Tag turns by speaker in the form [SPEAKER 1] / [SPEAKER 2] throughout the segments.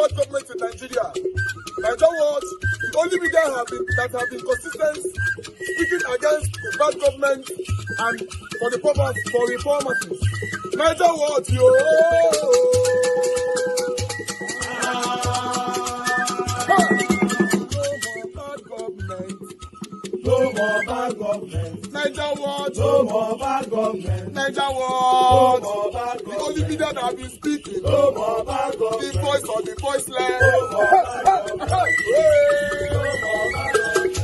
[SPEAKER 1] bad government in Nigeria. Nigeria Watch, the only media that have been consistent speaking against the bad government and for the purpose for reformers. Nigeria Watch, yo. No more bad government. Nigeria Watch. No more bad government. Nigeria Watch. No more bad government. The only media that have been speaking. No more bad government. The voice or the voiceless. No more bad government. No more bad government.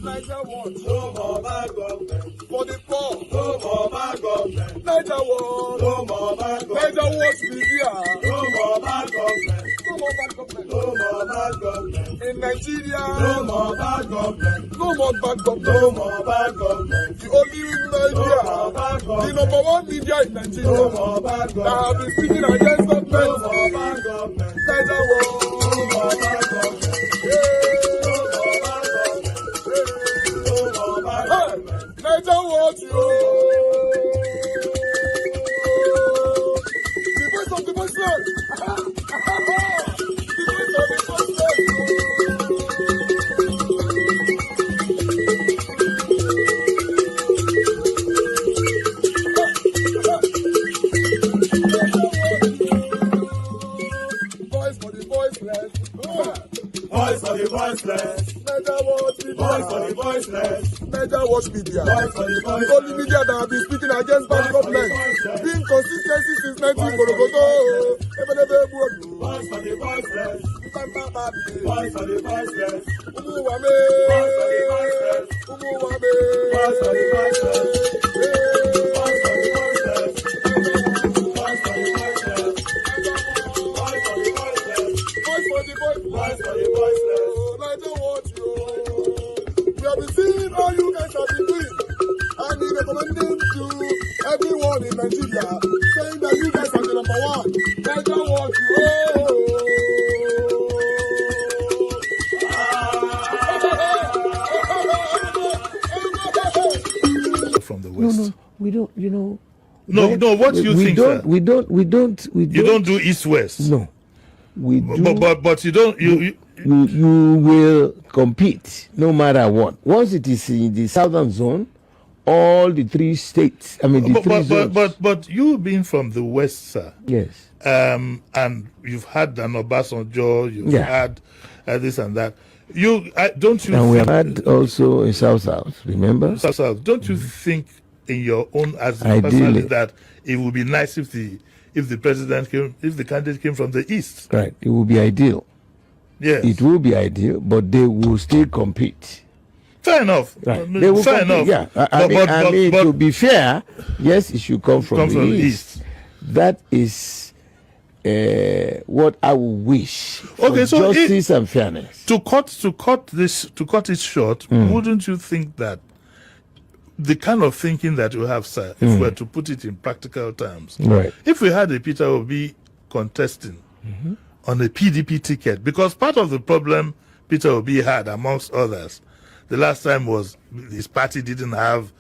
[SPEAKER 1] Nigeria Watch. No more bad government. For the poor. No more bad government. Nigeria Watch. No more bad government. Nigeria Watch media. No more bad government. No more bad government. No more bad government. In Nigeria. No more bad government. No more bad government. No more bad government. The only media. No more bad government. The number one media in Nigeria. No more bad government. That have been speaking against government. No more bad government. Nigeria Watch. No more bad government. Nigeria Watch, yo. The voice of the voiceless. The voice of the voiceless. Voice for the voiceless. Voice for the voiceless. Nigeria Watch media. Voice for the voiceless. Nigeria Watch media. Voice for the voiceless. The only media that have been speaking against bad government. Being consistency since 1944. Voice for the voiceless. Voice for the voiceless. Umuwame. Voice for the voiceless. Umuwame. Voice for the voiceless. Voice for the voiceless. Voice for the voiceless. Voice for the voiceless. Voice for the voiceless. Voice for the voiceless. Nigeria Watch, yo. We have been seeing all you guys have been doing, and we recommending to everyone in Nigeria, saying that you guys are the number one. Nigeria Watch, yo.
[SPEAKER 2] From the West.
[SPEAKER 3] No, we don't, you know.
[SPEAKER 2] No, what do you think, sir?
[SPEAKER 3] We don't.
[SPEAKER 2] You don't do East-West?
[SPEAKER 3] No. We do.
[SPEAKER 2] But you don't, you
[SPEAKER 3] will compete no matter what. Once it is in the southern zone, all the three states, three zones.
[SPEAKER 2] But you being from the West, sir.
[SPEAKER 3] Yes.
[SPEAKER 2] And you've had an Obasanjo, you've had this and that. Don't you?
[SPEAKER 3] And we have had also in South, remember?
[SPEAKER 2] South. Don't you think in your own, as personally, that it would be nice if the candidate came from the East?
[SPEAKER 3] Right. It would be ideal.
[SPEAKER 2] Yes.
[SPEAKER 3] It will be ideal, but they will still compete.
[SPEAKER 2] Fair enough.
[SPEAKER 3] Right. They will
[SPEAKER 2] fair
[SPEAKER 3] compete,
[SPEAKER 2] enough.
[SPEAKER 3] Yeah. But to be fair, yes, it should come from the East. That is what I would wish. For justice and fairness.
[SPEAKER 2] To cut it short, wouldn't you think that the kind of thinking that you have, sir, if we were to put it in practical terms,
[SPEAKER 3] right? If
[SPEAKER 2] we had a Peter Obi contesting on a PDP ticket, because part of the problem Peter Obi had, amongst others, the last time was his party didn't have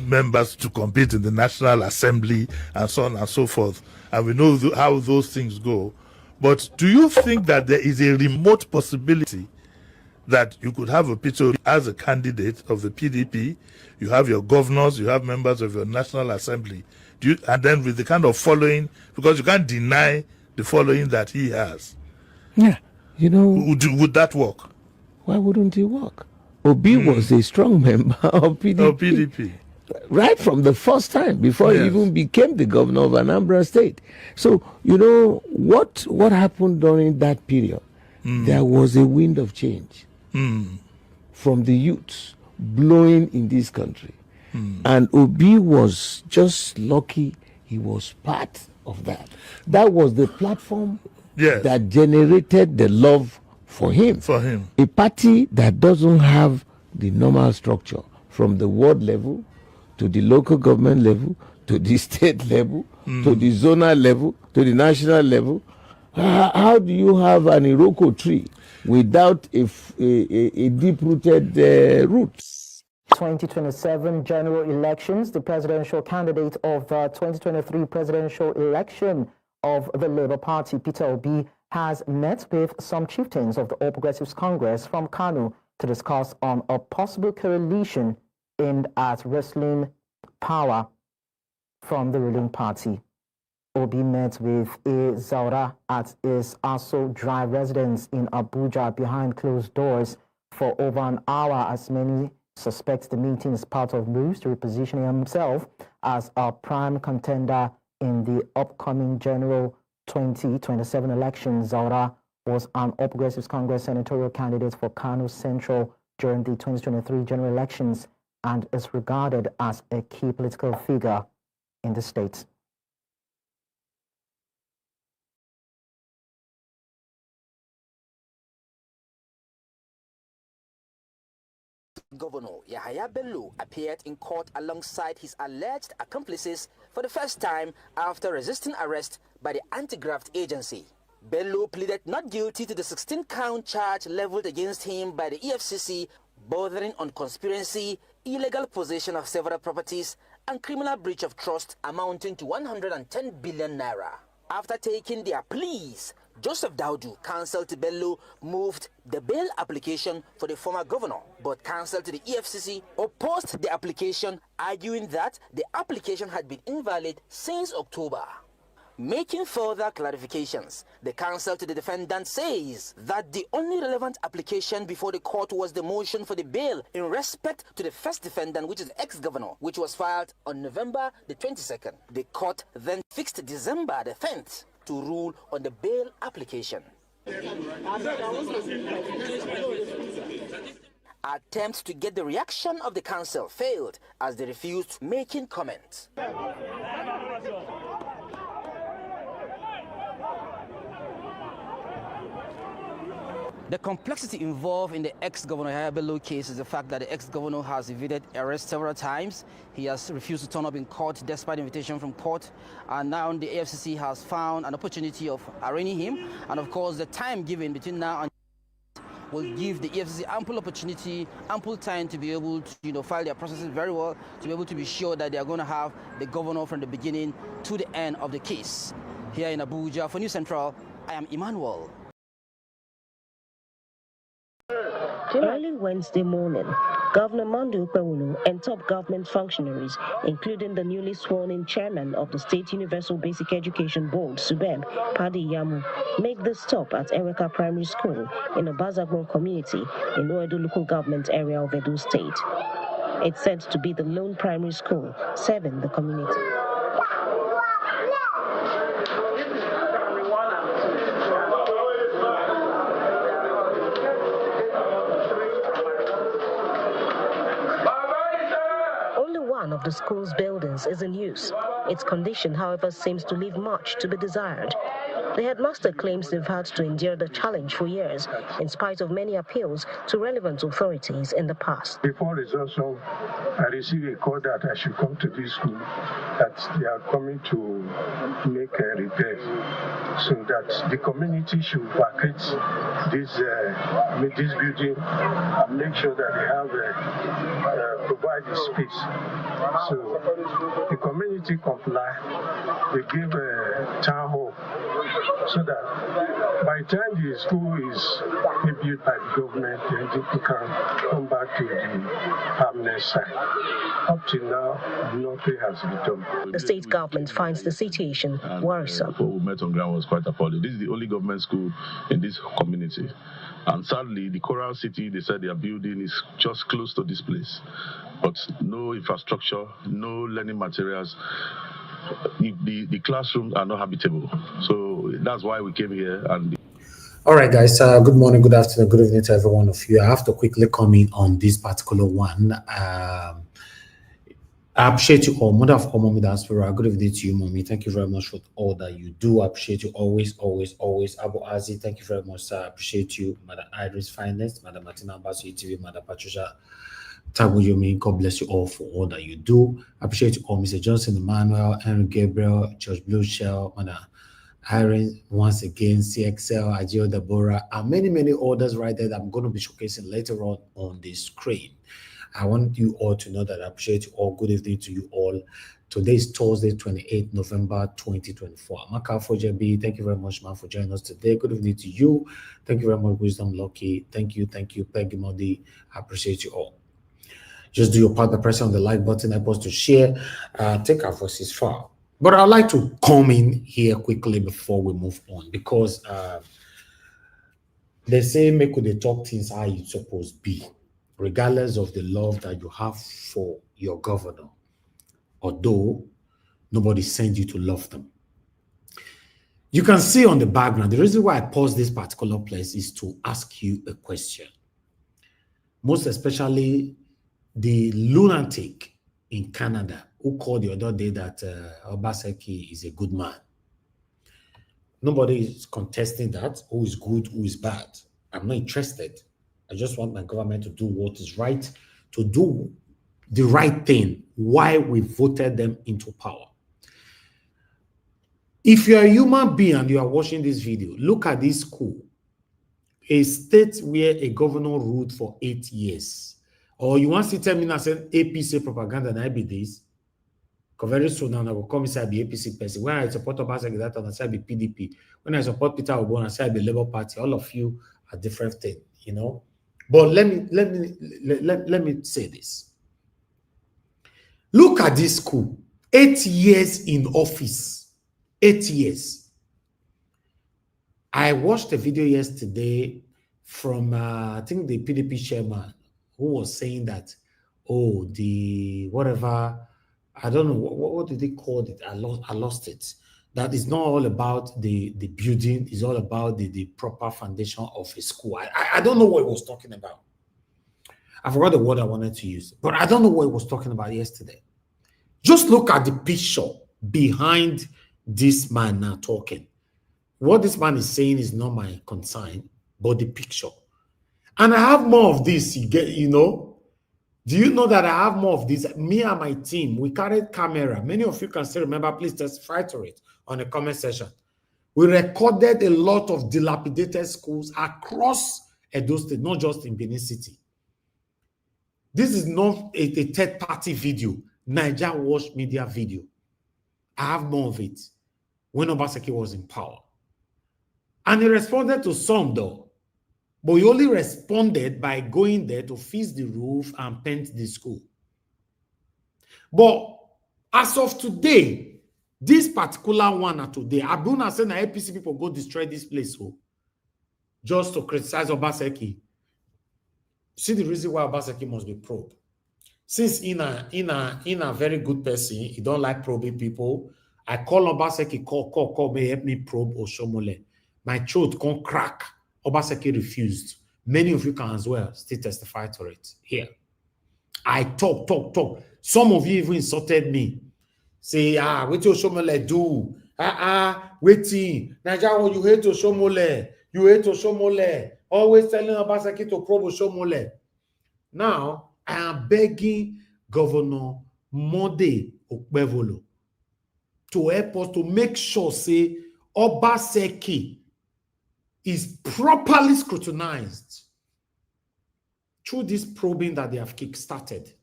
[SPEAKER 2] members to compete in the National Assembly and so on and so forth. And we know how those things go. But do you think that there is a remote possibility that you could have a Peter Obi as a candidate of the PDP? You have your governors, you have members of your National Assembly, and then with the kind of following, because you can't deny the following that he has.
[SPEAKER 3] Yeah,
[SPEAKER 2] would that work?
[SPEAKER 3] Why wouldn't it work? Obi was a strong member of PDP. Right from the first time, before he even became the governor of Anambra State. So, what happened during that period? There was a wind of change from the youths blowing in this country. And Obi was just lucky he was part of that. That was the platform that generated the love for him. A party that doesn't have the normal structure from the ward level to the local government level to the state level to the zonal level to the national level. How do you have an Iroko tree without a deep-rooted root?
[SPEAKER 4] 2027 general elections. The presidential candidate of the 2023 presidential election of the Labour Party, Peter Obi, has met with some chieftains of the All Progressives Congress from Kano to discuss on a possible coalition aimed at wresting power from the ruling party. Obi met with A. Zaura at his Aso Drive residence in Abuja behind closed doors for over an hour, as many suspect the meeting is part of moves to reposition himself as a prime contender in the upcoming general 2027 election. Zaura was an All Progressives Congress senatorial candidate for Kano Central during the 2023 general elections and is regarded as a key political figure in the state.
[SPEAKER 5] Governor Yahaya Bello appeared in court alongside his alleged accomplices for the first time after resisting arrest by the anti-graft agency. Bello pleaded not guilty to the 16-count charge leveled against him by the EFCC, bordering on conspiracy, illegal possession of several properties, and criminal breach of trust amounting to 110 billion naira. After taking their pleas, Joseph Daudu, counsel to Bello, moved the bail application for the former governor, but counsel to the EFCC opposed the application, arguing that the application had been invalid since October. Making further clarifications, the counsel to the defendant says that the only relevant application before the court was the motion for the bail in respect to the first defendant, which is ex-governor, which was filed on November the 22nd. The court then fixed December the 10th to rule on the bail application. Attempts to get the reaction of the counsel failed as they refused making comments. The complexity involved in the ex-governor Yahaya Bello case is the fact that the ex-governor has evaded arrest several times. He has refused to turn up in court despite invitation from court, and now the AFCC has found an opportunity of arraigning him. And of course, the time given between now and will give the EFCC ample opportunity, ample time to be able to file their processes very well, to be able to be sure that they are going to have the governor from the beginning to the end of the case. Here in Abuja, for News Central, I am Emmanuel.
[SPEAKER 6] Early Wednesday morning, Governor Okpebholo and top government functionaries, including the newly sworn-in chairman of the State Universal Basic Education Board, SUBEB, Padi Yamu, make the stop at Eweka Primary School in the Bazagbon community in Oedo local government area of Edo State. It's said to be the lone primary school serving the community. One of the school's buildings is in use. Its condition, however, seems to leave much to be desired. The headmaster claims they've had to endure the challenge for years, in spite of many appeals to relevant authorities in the past.
[SPEAKER 7] Before resumption, I received a call that I should come to this school, that they are coming to make a repair, so that the community should vacate this building and make sure that they have provide the space. So the community comply. They give a town hall, so that by the time the school is built by the government, then people can come back to the permanent site. Up to now, nothing has been done.
[SPEAKER 6] The state government finds the situation worrisome.
[SPEAKER 8] What we met on ground was quite appalling. This is the only government school in this community. And sadly, the Coral City, they said their building is just close to this place. But no infrastructure, no learning materials. The classrooms are not habitable. So that's why we came here. And
[SPEAKER 9] all right, guys. Good morning, good afternoon, good evening to every one of you. I have to quickly comment on this particular one. I appreciate you all. Mother of all, Mommy Diaspora. Good evening to you, Mommy. Thank you very much for all that you do. I appreciate you always, always, always. Abu Azi, thank you very much, sir. I appreciate you. Mother Iris Finest, Mother Martina Basu TV, Mother Patricia Tabuyomi. God bless you all for all that you do. I appreciate you all, Mr. Johnson, Emmanuel, Henry Gabriel, George Blue Shell, Mother Irene, once again, CXL, Ajio Deborah, and many, many others right there that I'm going to be showcasing later on the screen. I want you all to know that I appreciate you all. Good evening to you all. Today is Thursday, 28th November 2024. Amaka Fojebi, thank you very much, man, for joining us today. Good evening to you. Thank you very much, Wisdom Lucky. Thank you, Peggy Modi. I appreciate you all. Just do your part by pressing on the like button. Help us to share, take our voices far. But I'd like to come in here quickly before we move on, because they say make they talk things how it's supposed to be, regardless of the love that you have for your governor, although nobody sent you to love them. You can see on the background, the reason why I pause this particular place is to ask you a question. Most especially the lunatic in Canada who called the other day that Obasanjo is a good man. Nobody is contesting that, who is good, who is bad. I'm not interested. I just want my government to do what is right, to do the right thing, why we voted them into power. If you're a human being and you are watching this video, look at this school, a state where a governor ruled for 8 years. Or you want to tell me now, say APC propaganda and I be this? Because very soon now I will come and say I be APC person. When I support Obasanjo, that I say I be PDP. When I support Peter Ogbon, I say I be Labour Party. All of you are different things, you know. But let me say this. Look at this school. 8 years in office. 8 years. I watched a video yesterday from I think the PDP chairman, who was saying that, oh, the whatever, I don't know, what did they call it? I lost it. That is not all about the building, it's all about the proper foundation of a school. I don't know what he was talking about. I forgot the word I wanted to use, but I don't know what he was talking about yesterday. Just look at the picture behind this man now talking. What this man is saying is not my concern, but the picture. And I have more of this, you know. Do you know that I have more of this? Me and my team, we carried camera. Many of you can still remember, please testify to it on the comment section. We recorded a lot of dilapidated schools across Edo State, not just in Benin City. This is not a third-party video, Niger Watch Media video. I have more of it when Obasanjo was in power. And he responded to some, though. But he only responded by going there to fix the roof and paint the school. But as of today, this particular one today, Abuna said that APC people go destroy this place just to criticize Obasanjo. See the reason why Obasanjo must be probed. Since in a very good person, he don't like probing people. I call Obasanjo, call, may help me probe Oshomole. My throat can't crack. Obasanjo refused. Many of you can as well still testify to it here. I talk. Some of you even insulted me. Say, what Oshomole do? Waiting. Nigeria, you hate Oshomole. You hate Oshomole. Always telling Obasanjo to probe Oshomole. Now, I am begging Governor Bode Okpebholo to help us to make sure, say, Obasanjo is properly scrutinized through this probing that they have kick-started.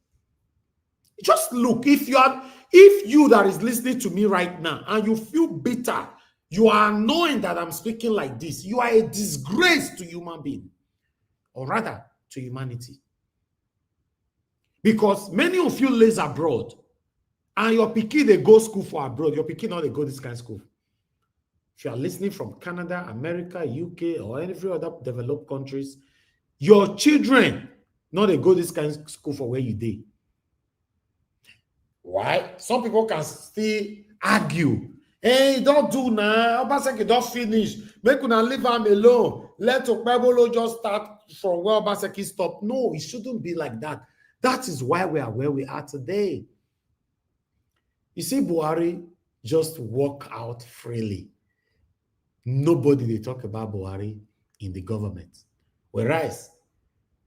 [SPEAKER 9] Just look, if you that is listening to me right now and you feel bitter, you are annoying that I'm speaking like this, you are a disgrace to human being, or rather to humanity. Because many of you live abroad and your pikin they go school for abroad, your pikin not they go this kind of school. If you are listening from Canada, America, UK, or any other developed countries, your children, not they go this kind of school for where you did. Why? Some people can still argue. Hey, don't do now. Obasanjo don't finish. Make una leave him alone. Let Okpebholo just start from where Obasanjo stopped. No, it shouldn't be like that. That is why we are where we are today. You see, Buhari just walk out freely. Nobody they talk about Buhari in the government. Whereas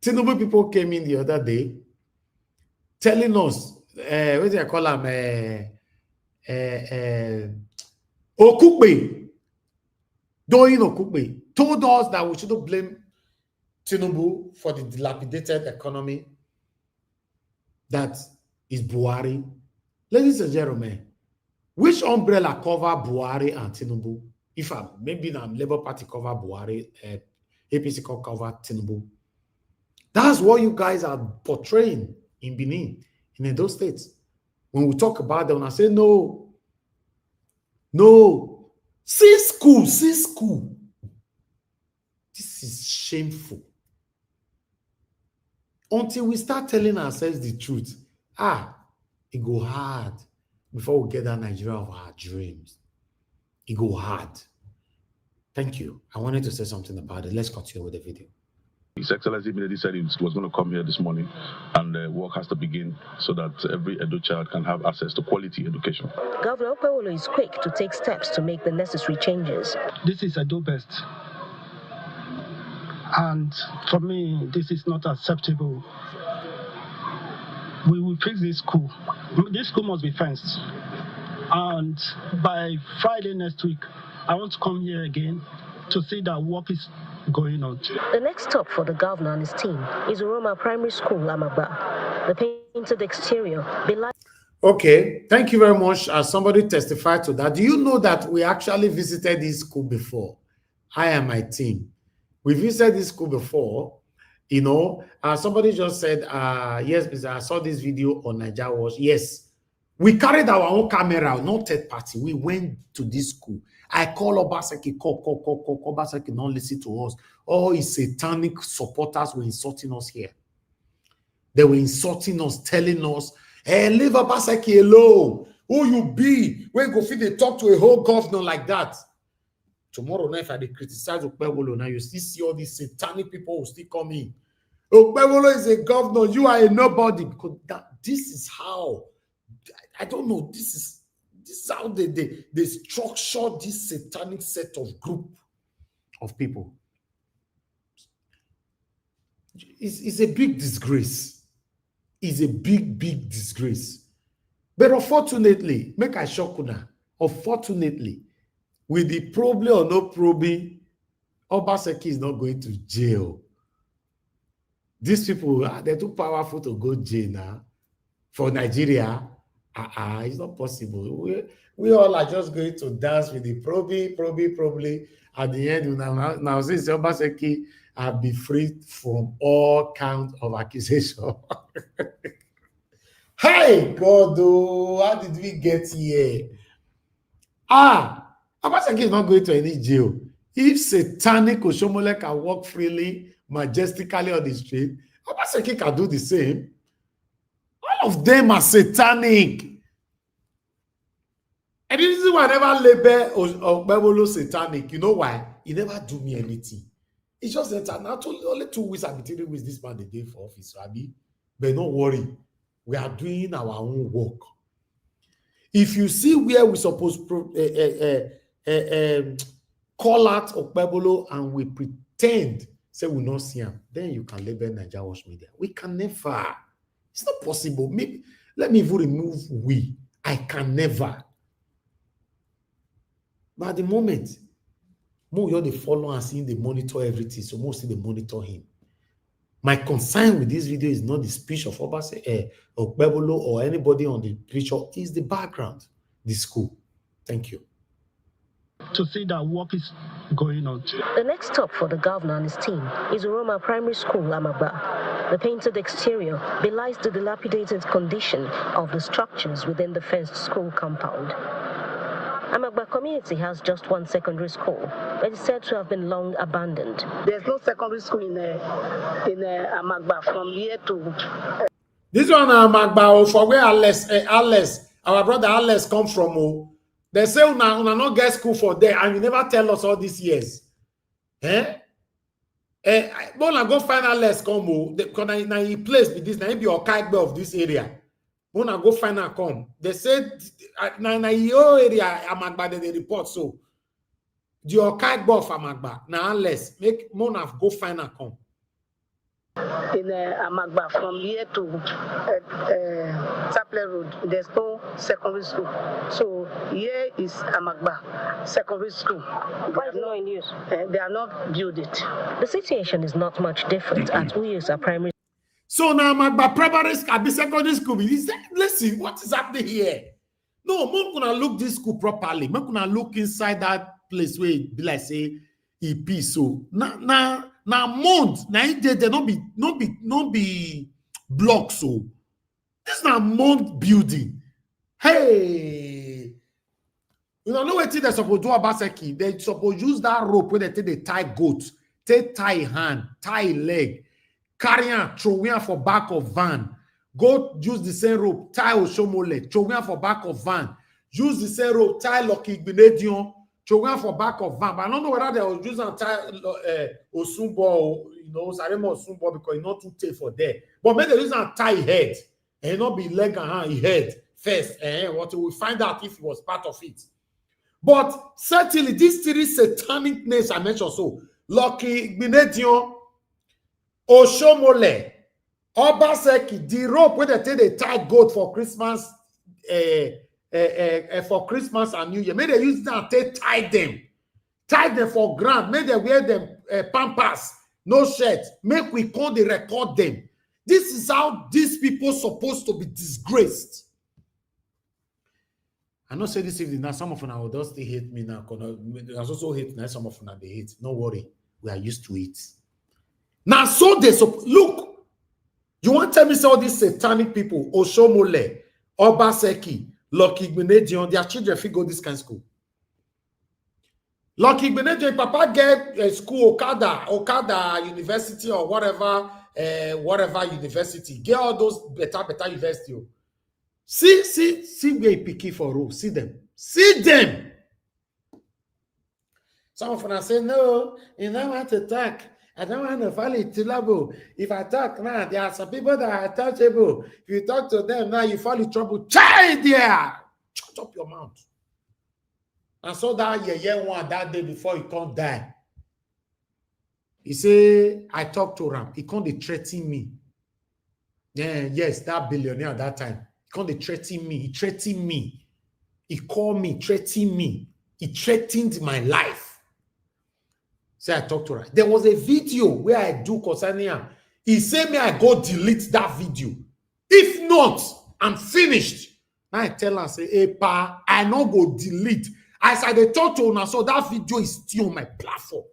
[SPEAKER 9] Tinubu people came in the other day telling us, what do I call him? Okpebholo, Doyin Okpebholo, told us that we shouldn't blame Tinubu for the dilapidated economy. that is Buhari. Ladies and gentlemen, which umbrella cover Buhari and Tinubu? If maybe Labour Party cover Buhari, APC cover Tinubu. That's what you guys are portraying in Benin, in Edo State. When we talk about them, I say no. See school. This is shameful. Until we start telling ourselves the truth, it go hard before we get that Nigeria of our dreams. It go hard. Thank you. I wanted to say something about it. Let's continue with the video.
[SPEAKER 8] His Excellency immediately said he was going to come here this morning, and work has to begin so that every Edo child can have access to quality education.
[SPEAKER 6] Governor Okpebholo is quick to take steps to make the necessary changes.
[SPEAKER 10] This is Edo best. And for me, this is not acceptable. We will fix this school. This school must be fenced. And by Friday next week, I want to come here again to see that work is going on.
[SPEAKER 6] The next stop for the governor and his team is Uroma Primary School, Amagba. The painted exterior belies.
[SPEAKER 9] Okay, thank you very much. Somebody testified to that. Do you know that we actually visited this school before? I and my team. We visited this school before. You know, somebody just said, yes, I saw this video on Nigeria Watch. Yes, we carried our own camera, not third party. We went to this school. I call Obaseki, call Obaseki, don't listen to us. All his satanic supporters were insulting us here. They were insulting us, telling us, hey, leave Obaseki alone. Who you be? When go fit they talk to a whole governor like that? Tomorrow night, if I criticize Okpebholo, now you still see all these satanic people who still come in. Okpebholo is a governor, you are a nobody. Because this is how, I don't know, this is how they structure this satanic set of group of people. It's a big disgrace. It's a big disgrace. But unfortunately, make I shock you now. Unfortunately, with the probing or no probing, Obaseki is not going to jail. These people, they're too powerful to go jail now. For Nigeria, it's not possible. We all are just going to dance with the probing. At the end, now since Obaseki have been freed from all count of accusation. Hey, God, how did we get here? Obaseki is not going to any jail. If satanic Oshomole can walk freely, majestically on the street, Obaseki can do the same. All of them are satanic. And this is why I never label Okpebholo satanic. You know why? He never do me anything. It's just that only 2 weeks I've been dealing with this man the day for office, Abi. But don't worry. We are doing our own work. If you see where we supposed to call out Okpebholo and we pretend, say we not see him, then you can label Nigeria Watch Media. We can never. It's not possible. Maybe, let me even remove we. I can never. But at the moment, more they follow and seeing they monitor everything, so mostly they monitor him. My concern with this video is not the speech of Okpebholo or anybody on the picture, is the background, the school. Thank you.
[SPEAKER 10] To see that work is going on.
[SPEAKER 6] The next stop for the governor and his team is Uroma Primary School, Amagba. The painted exterior belies the dilapidated condition of the structures within the fenced school compound. Amagba community has just one secondary school, but it's said to have been long abandoned.
[SPEAKER 11] There's no secondary school in Amagba from here to...
[SPEAKER 9] This one Amagba, for where our brother Alex come from. They say una not get school for there, and you never tell us all these years. But I go find Alex come, because now he place with this, now he be Okpebholo of this area. When I go find her come, they said na your area Amagba they report so. The Okpebholo of Amagba now less make Mona go find her come.
[SPEAKER 11] In Amagba from here to Taple Road, there's no secondary school. So here is Amagba secondary school.
[SPEAKER 6] Why is it not in use?
[SPEAKER 11] They are not built it.
[SPEAKER 6] The situation is not much different at Uyusa Primary.
[SPEAKER 9] So now my primary school, be secondary school. Listen, what is happening here? No, I'm gonna look this school properly. I'm gonna look inside that place where it be like say EP. So now month, now there not be blocks. So this is not month building. Hey, you know what they're supposed to do about Seki? They supposed to use that rope where they take the tie goat, take tie hand, tie leg, carry and throw him for back of van. Go use the same rope, tie Oshomole, throw him for back of van. Use the same rope, tie Lucky Benedion, throw him for back of van. But I don't know whether they was using tie Osumbo, or, you know, Saremo Osumbo because it's not too tough for there. But maybe they use a tie head and not be leg and hand, head first. What we find out if it was part of it. But certainly these three satanic names I mentioned, so Lucky Benedion, Oshomole, Obaseki, the rope where they take the tie goat for Christmas, for Christmas and New Year. Maybe they use that to tie them for ground. Maybe they wear them pampers, no shirt. Make we call the record them. This is how these people supposed to be disgraced. I not say this evening now. Some of them will just hate me now. I also hate now. Some of them they hate. No worry, we are used to it. Now, so they look. You want to tell me all these satanic people, Oshomole, Obaseki, Lucky Benedion, their children figure this kind of school. Lucky Benedion, Papa get a school, Okada University or whatever university. Get all those better university. See where he picky for row. See them. Some of them say, no, you don't want to talk. I don't want to fall into trouble. If I talk now, there are some people that are touchable. If you talk to them now, you fall in trouble. Child there! Shut up your mouth. And so that year one that day before he can't die. He say, I talked to him. He can't threaten me. Yeah, yes, that billionaire at that time. He can't threaten me. He threatened me. He called me, threatened me. He threatened my life. Say I talked to her. There was a video where I do concerning her. He said me I go delete that video. If not, I'm finished. Now I tell her, say, hey, pa, I not go delete. As I talk to her, so that video is still on my platform.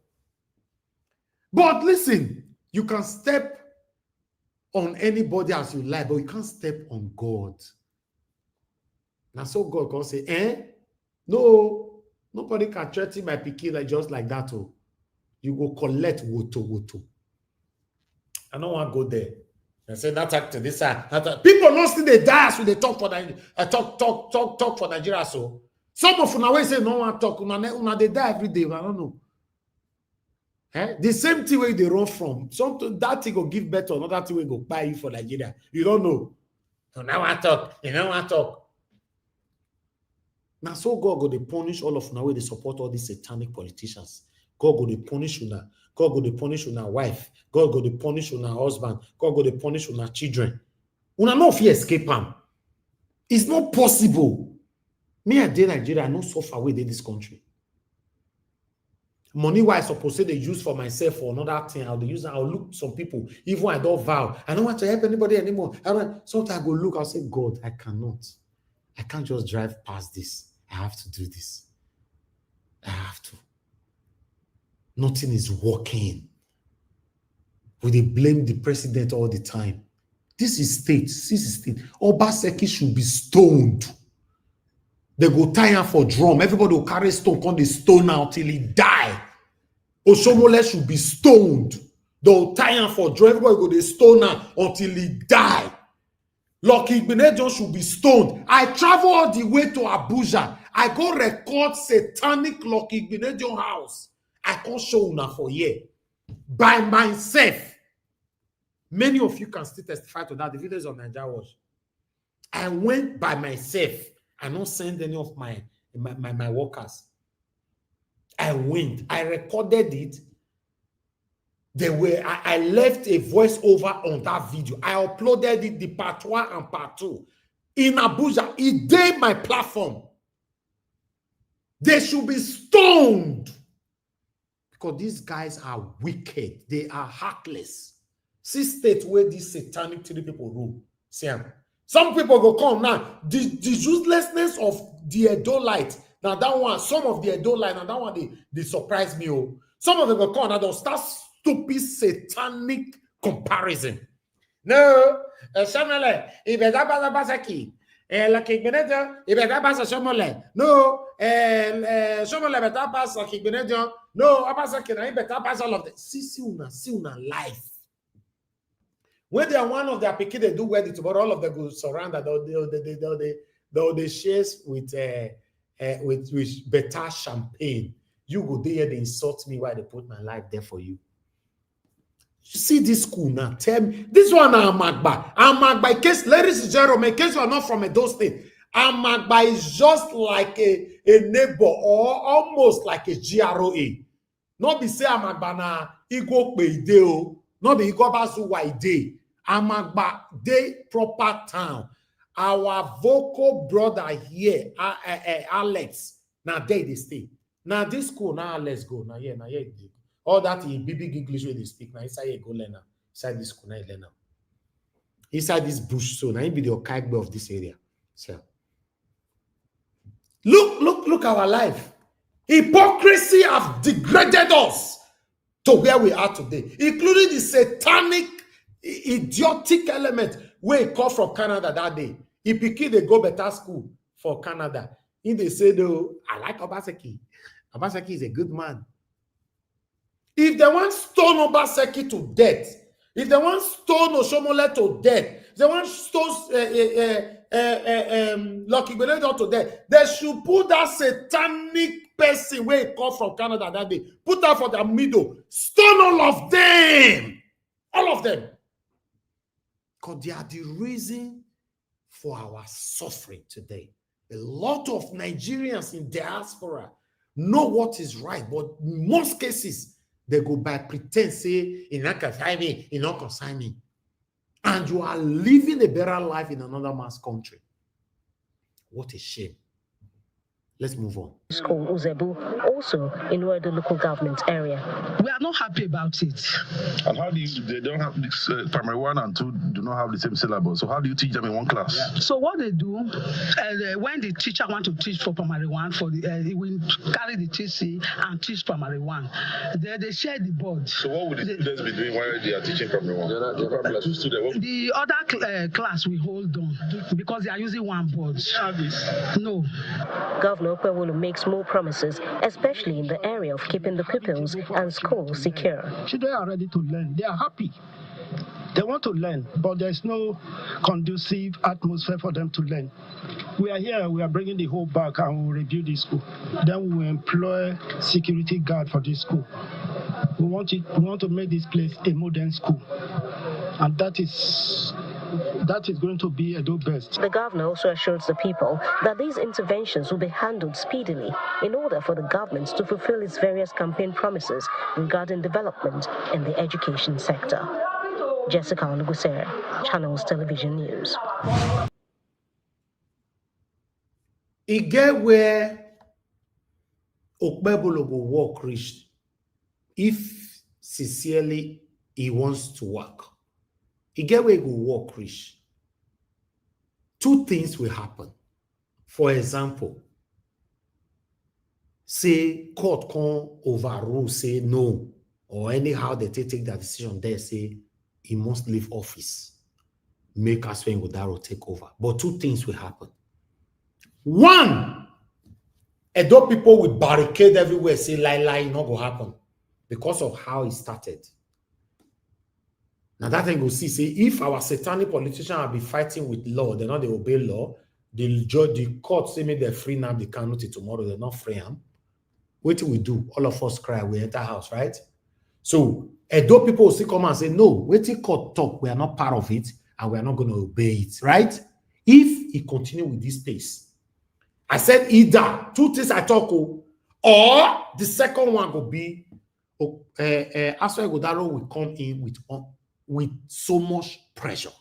[SPEAKER 9] But listen, you can step on anybody as you like, but you can't step on God. Now so God can say, no, nobody can threaten my pikin like just like that. Oh. You go collect woto. I don't want to go there. I say that actor, this side. People don't see the die when they talk for Nigeria. Talk for Nigeria. So some of them always say no one talk. Una they die every day. I don't know. The same thing where they run from. Something that thing will give better. Another thing will go buy you for Nigeria. You don't know. So now I talk. You don't want to talk. Now so God go to punish all of now where they support all these satanic politicians. God go to punish una. God go to punish una wife. God go to punish una husband. God go to punish una children. Una no fear escape am. It's not possible. Me I did Nigeria, I no suffer away in this country. Money why I suppose to they use for myself for another thing. I'll look some people. Even I don't vow. I don't want to help anybody anymore. Sometimes I go look, I'll say, God, I cannot. I can't just drive past this. I have to do this. I have to. Nothing is working. We blame the president all the time. This is state. Obaseki should be stoned. They go tie him for drum. Everybody will carry stone, come the stone out till he die. Oshomole should be stoned. They'll tie him for drum. Everybody go the stone out until he die. Lucky Benedion should be stoned. I travel all the way to Abuja. I go record satanic Lucky Benedion house. I can't show una for here. By myself. Many of you can still testify to that. The videos on Nigeria Watch. I went by myself. I don't send any of my workers. I went. I recorded it. I left a voiceover on that video. I uploaded it, the part 1 and part 2. In Abuja, it gave my platform. They should be stoned. Because these guys are wicked. They are heartless. See state where these satanic 3 people rule. See, some people go come now. The uselessness of the Edo light. Now that one, some of the Edo light, now that one they surprise me. Oh. Some of them go come now they'll start stupid satanic comparison. No, Shamale, if it's about Basaki, like Benedict, if it's about Shamale, no, Shamale better pass like Benedict, no, Abasaki, I better pass all of them. See una life. When they are one of their picky, they do wedding tomorrow, all of them go surround that they shares with better champagne. You go there, they insult me while they put my life there for you. You see this school now, tell me. This one Amagba. Amagba, in case, ladies and gentlemen, in case you are not from Edo State, Amagba is just like a neighbor or almost like a GROA. Not be say Amagba na Okpebholo o. Not be Bazuwa ide. Amagba, they proper town. Our vocal brother here, Alex, now they stay. Now this school, now let's go. Now yeah. All that in big English where they speak now inside here go learn now. Inside this school now learn now. Inside this bush, so now he be the Okpebholo of this area. So look our life. Hypocrisy have degraded us to where we are today, including the satanic, idiotic element where he come from Canada that day. He picked they go better school for Canada. They say, though, I like Obaseki. Obaseki is a good man. If they want stone Obaseki to death, if they want stone Oshomole to death, if they want stone Lucky Bello to death, they should put that satanic person where he come from Canada that day. Put that for the middle. Stone all of them. All of them. Because they are the reason for our suffering today. A lot of Nigerians in diaspora know what is right, but in most cases, they go by pretense, say, "In not consign me, in not consign me." And you are living a better life in another man's country. What a shame. Let's move on.
[SPEAKER 6] School Uzebu, also in the local government area.
[SPEAKER 10] We are not happy about it.
[SPEAKER 8] And how do you, they don't have this, primary 1 and 2 do not have the same syllabus. So how do you teach them in one class?
[SPEAKER 10] Yeah. So what they do, when the teacher want to teach for primary 1, he will carry the TC and teach primary 1. They share the board. So what would the students be doing while they are teaching primary 1? The other class we hold on because they are using one board. No.
[SPEAKER 6] Governor Okpebholo makes more promises, especially in the area of keeping the pupils and schools secure.
[SPEAKER 10] Children are ready to learn. They are happy. They want to learn, but there's no conducive atmosphere for them to learn. We are here, we are bringing the whole back and we'll review this school. Then we will employ security guard for this school. We want to make this place a modern school. And that is going to be Edo best.
[SPEAKER 6] The governor also assures the people that these interventions will be handled speedily in order for the government to fulfill its various campaign promises regarding development in the education sector. Jessica Onugusere, Channels Television News.
[SPEAKER 9] It get where Okpebholo will work rich if sincerely he wants to work. He get where he will work rich. 2 things will happen. For example, say court can overrule, say no, or anyhow they take that decision there, say he must leave office. Make Aswen Godaro take over. But 2 things will happen. 1, Edo people will barricade everywhere, say lie, not going to happen because of how it started. Now that thing will see, say, if our satanic politicians will be fighting with law, they're not they obey law, the judge, the court say maybe they're free now, they cannot tomorrow, they're not free them. What do we do? All of us cry, we enter house, right? So Edo people will still come and say, no, wait till court talk, we are not part of it, and we are not going to obey it, right? If he continue with this pace, I said either 2 things I talk, or the second one will be, Aswe Godaro will come in with so much pressure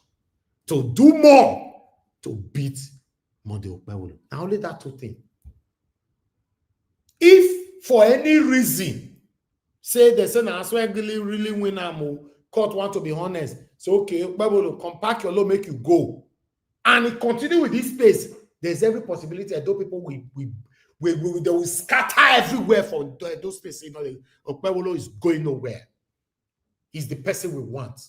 [SPEAKER 9] to do more to beat Monday Okpebholo. Now only that 2 things. If for any reason, say they say Aswe really win court want to be honest. So, okay, Okpebholo, compact your law, make you go. And it continue with this space. There's every possibility that those people they will scatter everywhere for those spaces. You know, Okpebholo is going nowhere. He's the person we want.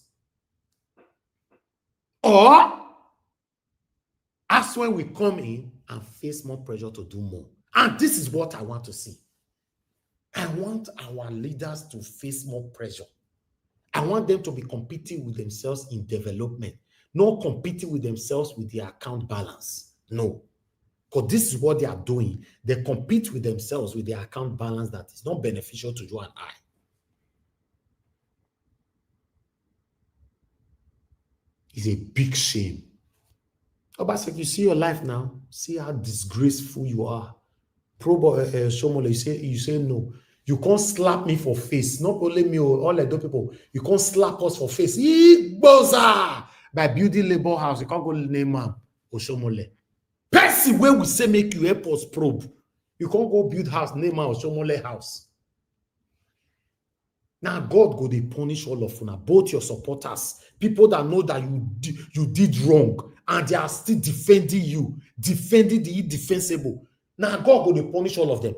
[SPEAKER 9] Or, that's when we come in and face more pressure to do more. And this is what I want to see. I want our leaders to face more pressure. I want them to be competing with themselves in development, not competing with themselves with their account balance. No. Because this is what they are doing. They compete with themselves with their account balance that is not beneficial to you and I. It's a big shame. Obasanjo, you see your life now. See how disgraceful you are. Shomole, you say no. You can't slap me for face. Not only me, all the other people. You can't slap us for face. Igboza! By building labor house, you can't go name him Oshomole. Person where we say make you help us probe. You can't go build house, name him Oshomole house. Now God go dey punish all of you, both your supporters, people that know that you did wrong, and they are still defending you, defending the indefensible. Now God go dey punish all of them,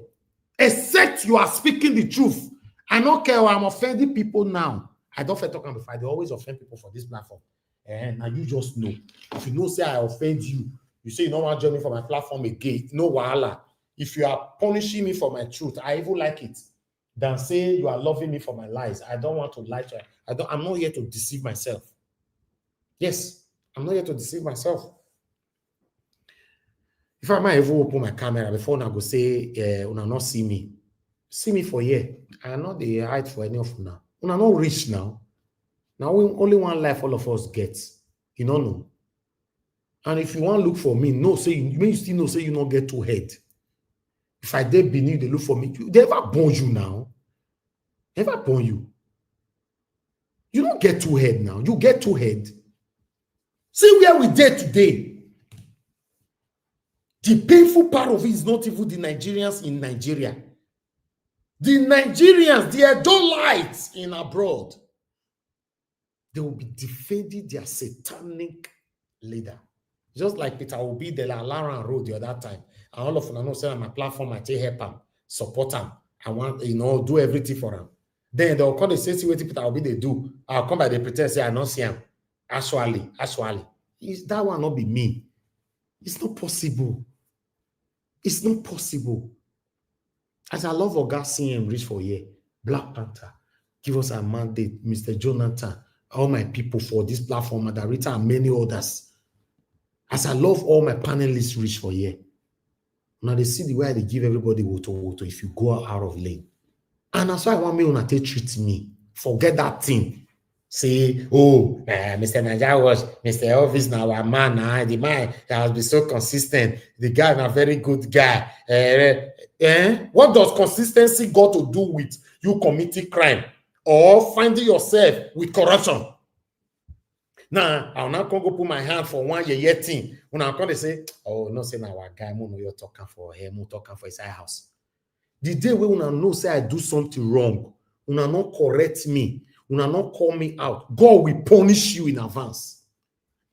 [SPEAKER 9] except you are speaking the truth. I don't care. I'm offending people now. I don't talk about before. They always offend people for this platform. And now you just know. If you know, say I offend you, you say you don't want to join me for my platform again. No wahala. If you are punishing me for my truth, I even like it. Than say you are loving me for my lies. I don't want to lie to you. I'm not here to deceive myself. Yes, I'm not here to deceive myself. If I might even open my camera before I go say, una not see me for here. I am not the height for any of you now. Una not rich now. Now only one life all of us get. You don't know. And if you want to look for me, no, say you still know, say you not get too head. If I did beneath, they look for me. They ever born you now? Never born you. You don't get too head now. You get too head. See where we did today. The painful part of it is not even the Nigerians in Nigeria. The Nigerians, the Edolites in abroad, they will be defending their satanic leader. Just like Peter Obi, the Laran road the other time. And all of them know say on my platform, I take help him, support him. I want, do everything for him. Then they'll call the same what Peter Obi they do. I'll come by the pretend say I don't see him. Actually. That one not be me. It's not possible. It's not possible. As I love Oga CM reach for here, Black Panther, give us a mandate, Mr. Jonathan, all my people for this platform, Madarita and many others. As I love all my panelists reach for here. Now they see the way they give everybody water if you go out of lane. And that's why I want me to treat me. Forget that thing. Say, Mr. Nigeria was Mr. Elvis now our man. The man that has been so consistent. The guy is a very good guy. What does consistency got to do with you committing crime or finding yourself with corruption? Now, I'll not go put my hand for 1 year thing. When I'm going to say, no, say now our guy, you're talking for him, talking for his house. The day when I know say I do something wrong, una not correct me, una not call me out, God will punish you in advance.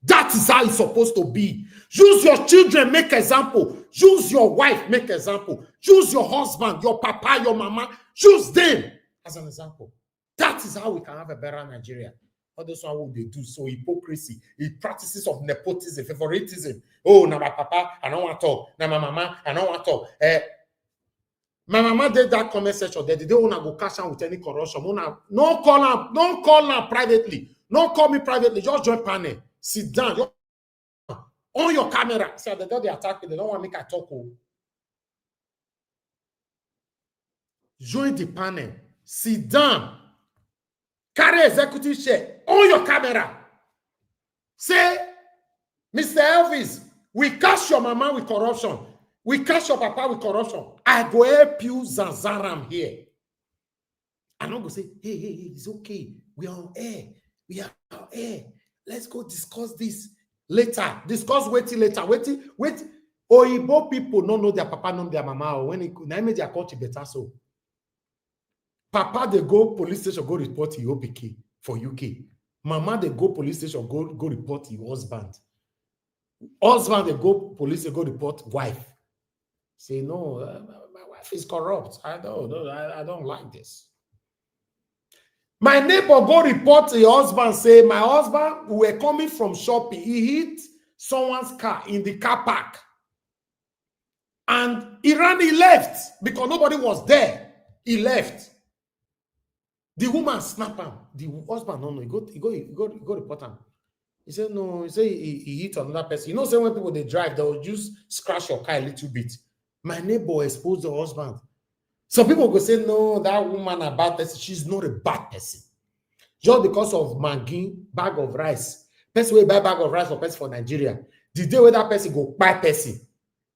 [SPEAKER 9] That is how it's supposed to be. Use your children, make example. Use your wife, make example. Use your husband, your papa, your mama. Use them as an example. That is how we can have a better Nigeria. All those one what they do, so hypocrisy, it practices of nepotism, favoritism. Oh, now my papa, I don't want to talk. Now my mama, I don't want to talk. My mama did that comment section. They don't want to go cash out with any corruption. No call her privately. No call me privately. Just join panel. Sit down. On your camera. See, they don't attack me. They don't want to make a talk. Join the panel. Sit down. Carry executive chair. On your camera. Say, Mr. Elvis, we catch your mama with corruption. We catch your papa with corruption. I go help you Zanzaram here. I'm not going to say, hey, it's okay. We are on air. We are on air. Let's go discuss this later. Discuss waiting later. Wait. Oyibo people don't know their papa, know their mama. When it made their country better so. Papa, they go police station, go report to OPK for UK. Mama, they go police station, go report your husband. Husband, they go police, they go report wife. Say, no, my wife is corrupt. I don't like this. My neighbor go report to your husband, say, my husband, we were coming from shopping. He hit someone's car in the car park. And he left because nobody was there. He left. The woman snapped him. The husband, no, he go report him. He said, no, he said he hit another person. You know, say when people they drive, they'll just scratch your car a little bit. My neighbor exposed the husband. Some people go say, no, that woman a bad person. She's not a bad person. Just because of Maggi, bag of rice. Person will buy bag of rice for person for Nigeria. The day where that person go buy person,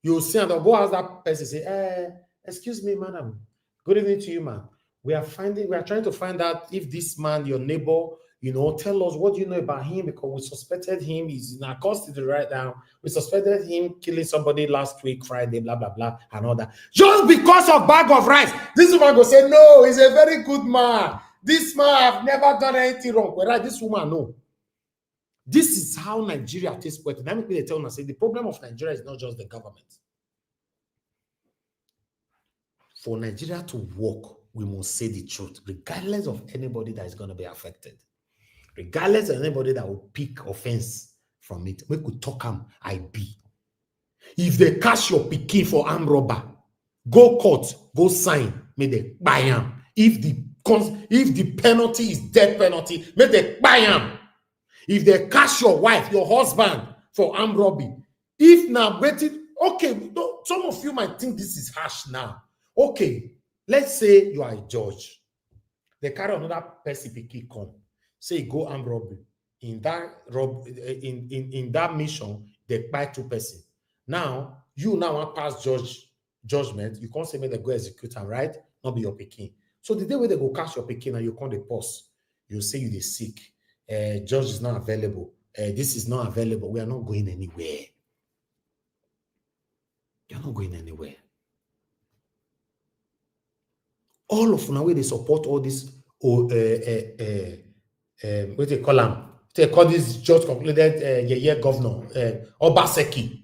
[SPEAKER 9] you'll see and they'll go ask that person, say, excuse me, madam. Good evening to you, man. We are trying to find out if this man, your neighbor, you know, tell us what you know about him, because we suspected him. He's in our custody right now. We suspected him killing somebody last week, Friday, blah, blah, blah, and all that. Just because of bag of rice. This woman go say, no, he's a very good man. This man have never done anything wrong. Whereas this woman, no. This is how Nigeria takes place. That makes me tell us, say, the problem of Nigeria is not just the government. For Nigeria to work, we must say the truth, regardless of anybody that is going to be affected. Regardless of anybody that will pick offense from it. We could talk them, I be. If they catch your pikin for armed robber, go court, go sign, may they buy him. If the penalty is death penalty, may they buy him. If they catch your wife, your husband for armed robbery, if now waiting, okay, some of you might think this is harsh now. Okay, let's say you are a judge. They carry another person pikin come. Say go armed robbery. In that mission, they buy 2 persons. Now, you now want pass judgment. You can't say, may they go execute them, right? Not be your pikin. So the day where they go catch your pikin and you can't pause, you say you are sick. Judge is not available. This is not available. We are not going anywhere. You are not going anywhere. All of now where they support all this what they call them? They call this just concluded governor Obaseki,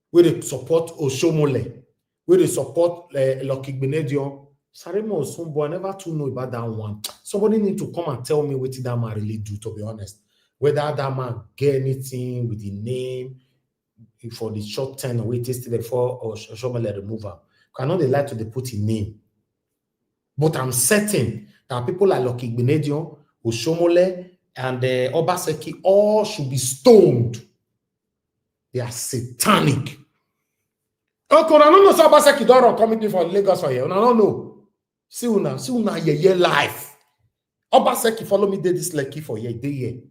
[SPEAKER 9] where they support Oshomole, where they support Lucky Benedion. Saremo Osumbo, I never to know about that one. Somebody need to come and tell me what that man really do, to be honest. Whether that man get anything with the name for the short term or wait till before or Oshomole remove him. Cannot they like to they put in name. But I'm certain that people like Lucky Benedion, Oshomole, and Obaseki all should be stoned. They are satanic. Okay, I don't know so Obaseki don't run committee for Lagos for here. I don't know. See una ye life. Obaseki follow me did this lucky for ye day.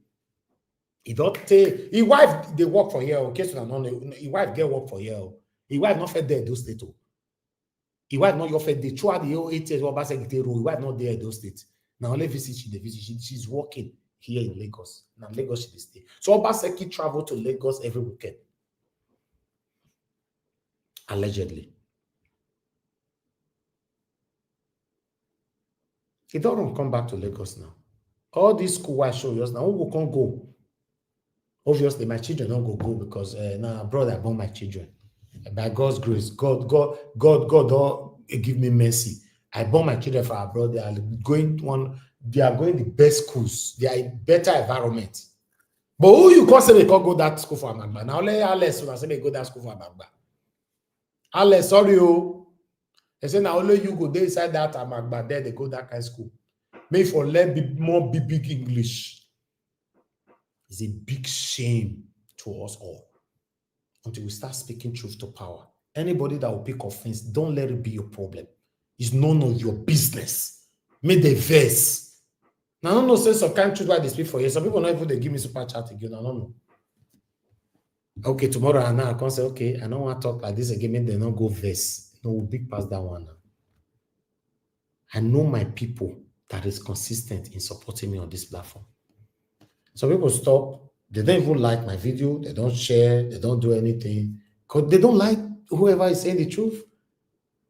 [SPEAKER 9] He don't take his wife they work for here. Okay, so his wife get work for here. His wife not fed there Edo State. His wife not your fed the throughout the whole 8 years Obaseki they rule. His wife not there Edo State. Now only visit she's working here in Lagos. Now Lagos she stay. So Obaseki travel to Lagos every weekend. Allegedly. He don't come back to Lagos now. All these school wise show us now. Who can't go? Obviously, my children don't go because now brother I born my children. By God's grace, God don't give me mercy. I born my children for our brother. They are going the best schools. They are in better environment. But who you can't say they can't go that school for Amagba? Now let Alex say they go that school for Amagba. Alex, sorry, they say now only you go there inside that Amagba there, they go that kind of school. Maybe for learn more big English. It's a big shame to us all. Until we start speaking truth to power. Anybody that will pick offense, don't let it be your problem. It's none of your business. Make the verse. Now, I don't know, say some kind of truth why they speak for you. Some people not even they give me super chat again. I don't know. Okay, tomorrow and now I can say, okay, I don't want to talk like this again. Maybe they don't go verse. No, we'll big past that one now. I know my people that is consistent in supporting me on this platform. Some people stop. They don't even like my video. They don't share. They don't do anything. Because they don't like whoever is saying the truth.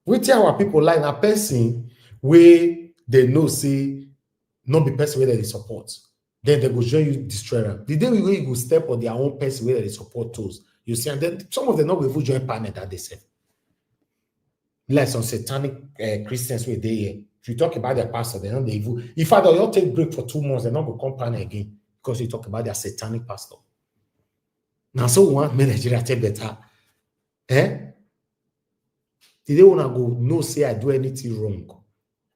[SPEAKER 9] We tell our people like a person where they know say not the person where they support. Then they go join you, destroy them. The day we go step on their own person where they support those, you see, and then some of them not will join panel that they say. Like some satanic Christians where they if you talk about their pastor, they're not the evil. If I don't take break for 2 months, they're not going to come panel again because you talk about their satanic pastor. Now, so we want Nigeria take better. Did they want to go, no, say I do anything wrong?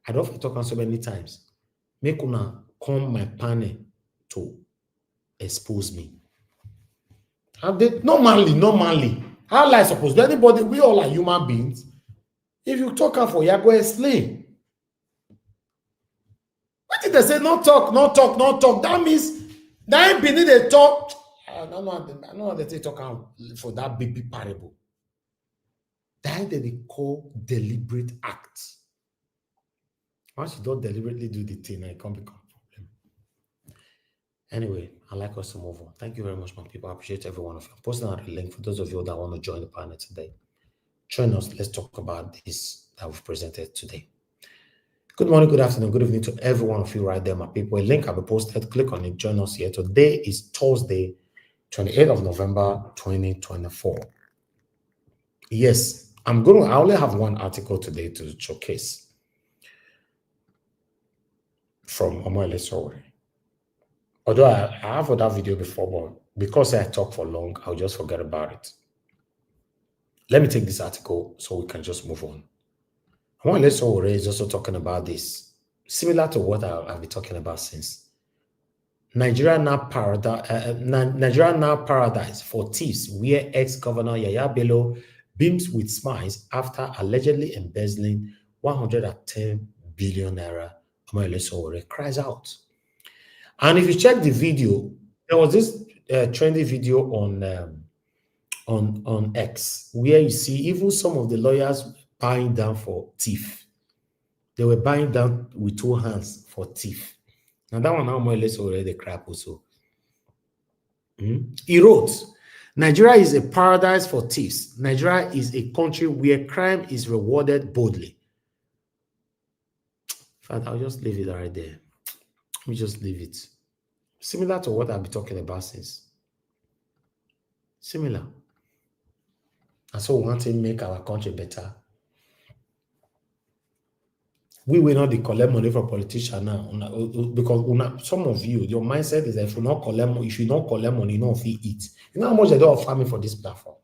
[SPEAKER 9] I don't have to talk on so many times. Make una come my panel to expose me. And they normally, how lie supposed to anybody, we all are human beings. If you talk for you, go explain. What did they say? No talk. That means that ain't beneath a talk. I don't know how they talk for that big parable. That they call deliberate acts. Once you don't deliberately do the thing, it can't become a problem. Anyway, I'd like us to move on. Thank you very much, my people. I appreciate every one of you. I'm posting out a link for those of you that want to join the panel today. Join us. Let's talk about this that we've presented today. Good morning, good afternoon, good evening to every one of you right there, my people. A link will be posted. Click on it. Join us here. Today is Thursday, 28th of November, 2024. Yes, I only have one article today to showcase from Omoele Sowore. Although I have other video before, but because I talk for long, I'll just forget about it. Let me take this article so we can just move on. Omoele Sowore is also talking about this, similar to what I've been talking about since. Nigeria now paradise for thieves, where ex-governor Yahaya Bello beams with smiles after allegedly embezzling 110 billion naira. Omoele Sowore cries out. And if you check the video, there was this trendy video on X where you see even some of the lawyers buying down for thief. They were buying down with 2 hands for thief. Now that one now more or less already crap also. He wrote, Nigeria is a paradise for thieves. Nigeria is a country where crime is rewarded boldly. In fact, I'll just leave it right there. Let me just leave it. Similar to what I've been talking about since. Similar. And so we want to make our country better. We will not collect money from politicians now because some of you, your mindset is that if you not collect money, you don't eat. You know how much they don't offer me for this platform?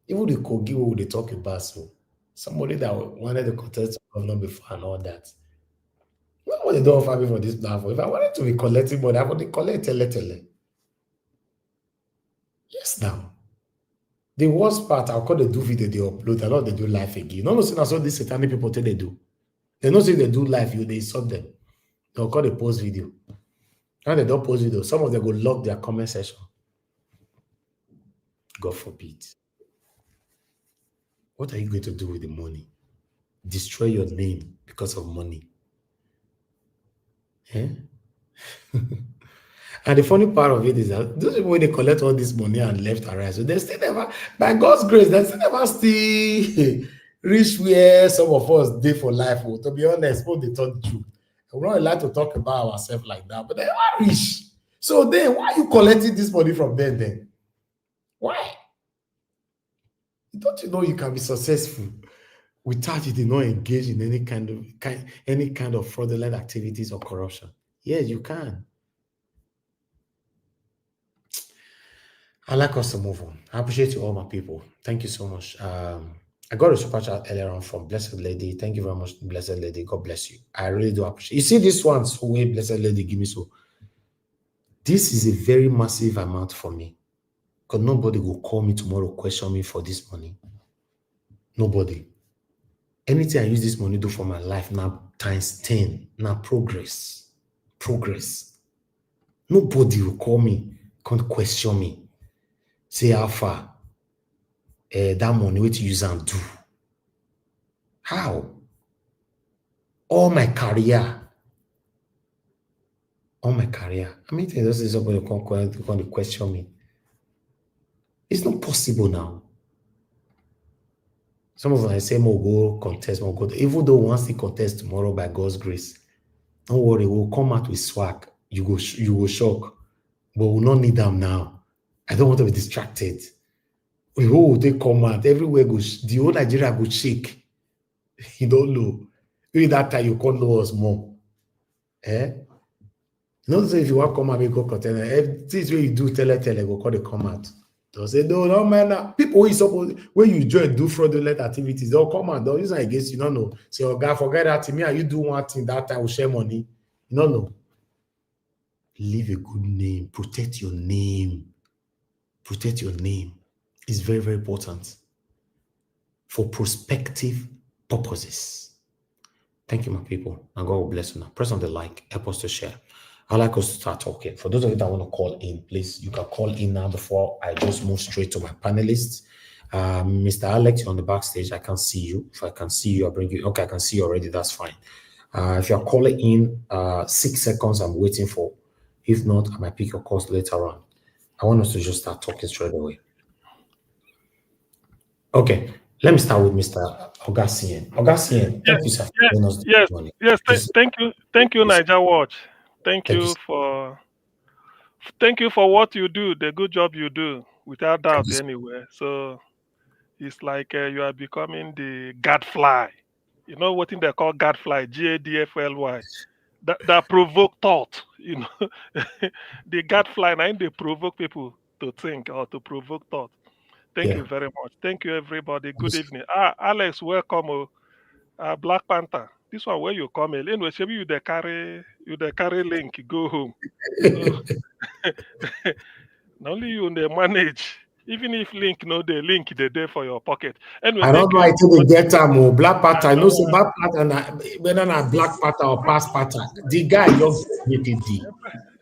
[SPEAKER 9] Even the Kogi who they talk about, so somebody that wanted to contest governor before and all that. You know what they don't offer me for this platform? If I wanted to be collecting money, I would collect tele. Yes, now. The worst part, I'll call they do video, they upload, a lot they do live again. No, that's what these satanic people tell they do. They don't say they do live, they insult them. They'll call they post video. Now they don't post video. Some of them go lock their comment section. God forbid. What are you going to do with the money? Destroy your name because of money. Eh? And the funny part of it is that those people, when they collect all this money and left and right, so they still never, by God's grace, they still never reach where some of us did for life. Oh, to be honest, what they told the truth. We're not allowed to talk about ourselves like that, but they never reach. So then, why are you collecting this money from them then? Why? Don't you know you can be successful without you did not engage in any kind of fraudulent activities or corruption? Yes, you can. I'd like us to move on. I appreciate you all, my people. Thank you so much. I got a super chat earlier on from Blessed Lady. Thank you very much, Blessed Lady. God bless you. I really do appreciate it. You see this one, so way Blessed Lady give me so. This is a very massive amount for me. Because nobody will call me tomorrow, question me for this money. Nobody. Anything I use this money to do for my life now times 10. Now progress. Progress. Nobody will call me, can't question me. Say how far that money what you use and do. How? All my career. I mean, this is somebody going to question me. It's not possible now. Some of them say, "More go contest, more go." Even though once they contest tomorrow by God's grace, Don't worry, we'll come out with swag. You will shock. But we'll not need them now. I don't want to be distracted. Oh, they come out. Everywhere goes. The whole Nigeria go shake. You don't know. Maybe that time you can't know us more. Eh? Not say if you want to come out, we go container. This way you do tell go call the come out. They'll say, no, man. People who suppose when you join do fraudulent activities, they'll come out. They'll use it against you. No. Say, oh God, forget that to me. And you do one thing that time will share money. You don't know. Leave a good name. Protect your name. Protect your name. It's very, very important for prospective purposes. Thank you, my people. And God will bless you now. Press on the like. Help us to share. I'd like us to start talking. For those of you that want to call in, please, you can call in now before I just move straight to my panelists. Mr. Alex, you're on the backstage. I can't see you. If I can see you, I'll bring you. Okay, I can see you already. That's fine. If you're calling in, 6 seconds I'm waiting for. If not, I might pick your calls later on. I want us to just start talking straight away. Okay, let me start with Mr. Ogasien. Ogasien, thank you, sir.
[SPEAKER 12] Thank you, Niger Watch. Thank you for what you do, the good job you do, without doubt, anyway. So it's like you are becoming the gadfly. You know what they call gadfly? GADFLY. That provoke thought. You know, the gadfly, and they provoke people to think or to provoke thought. Thank you very much. Thank you, everybody. Good evening. Alex, welcome. Black Panther. This one where you come in. Anyway, maybe you the carry link, go home. So, not only you they manage. Even if link the link they there for your pocket. Anyway,
[SPEAKER 9] I don't know I till they get time Black Panther. I know say Black Panther whether not Black Panther or Past Panther. The guy just BPD.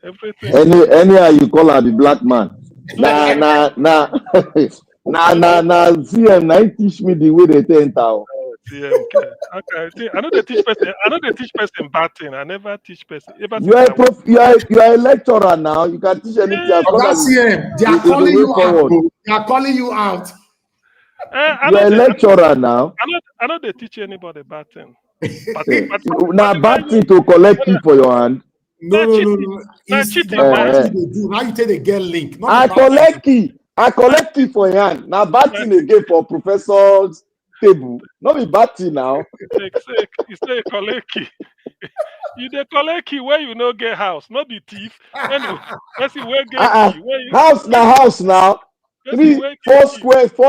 [SPEAKER 12] Everything.
[SPEAKER 13] Anyhow you call her the black man. Nah. CM now teach me the way they enter.
[SPEAKER 12] Okay. I know they teach person bad thing. I never teach person.
[SPEAKER 13] You are a lecturer now. You can teach anything.
[SPEAKER 9] CM, they are calling you out. They are calling you out.
[SPEAKER 13] You are a lecturer now.
[SPEAKER 12] I know they teach anybody bad thing.
[SPEAKER 13] Now bad thing to collect key for your hand.
[SPEAKER 9] No. It's the bad thing they do. Now you take the girl link.
[SPEAKER 13] I collect key for your hand. Now bad thing again for professors table. Not be bad thing now.
[SPEAKER 12] You say collect key. You dey collect key where you no get house, not be thief. Anyway, let's see where get key.
[SPEAKER 13] House now. 4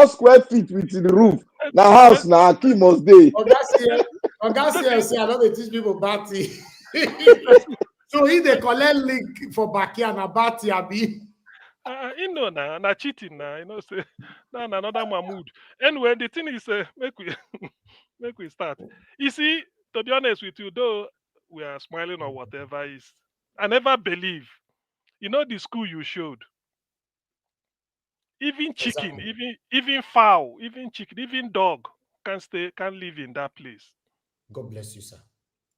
[SPEAKER 13] square feet with the roof. Now house now key must be.
[SPEAKER 9] Oga say I don't teach people bad thing. So if they collect link for backyard na bad thing abi.
[SPEAKER 12] You know na cheating na. You know say na another Mahmood. Anyway, the thing is make we start. You see, to be honest with you, though we are smiling or whatever, I never believe. You know the school you showed. Even chicken, even fowl, even chicken, even dog can live in that place.
[SPEAKER 9] God bless you, sir.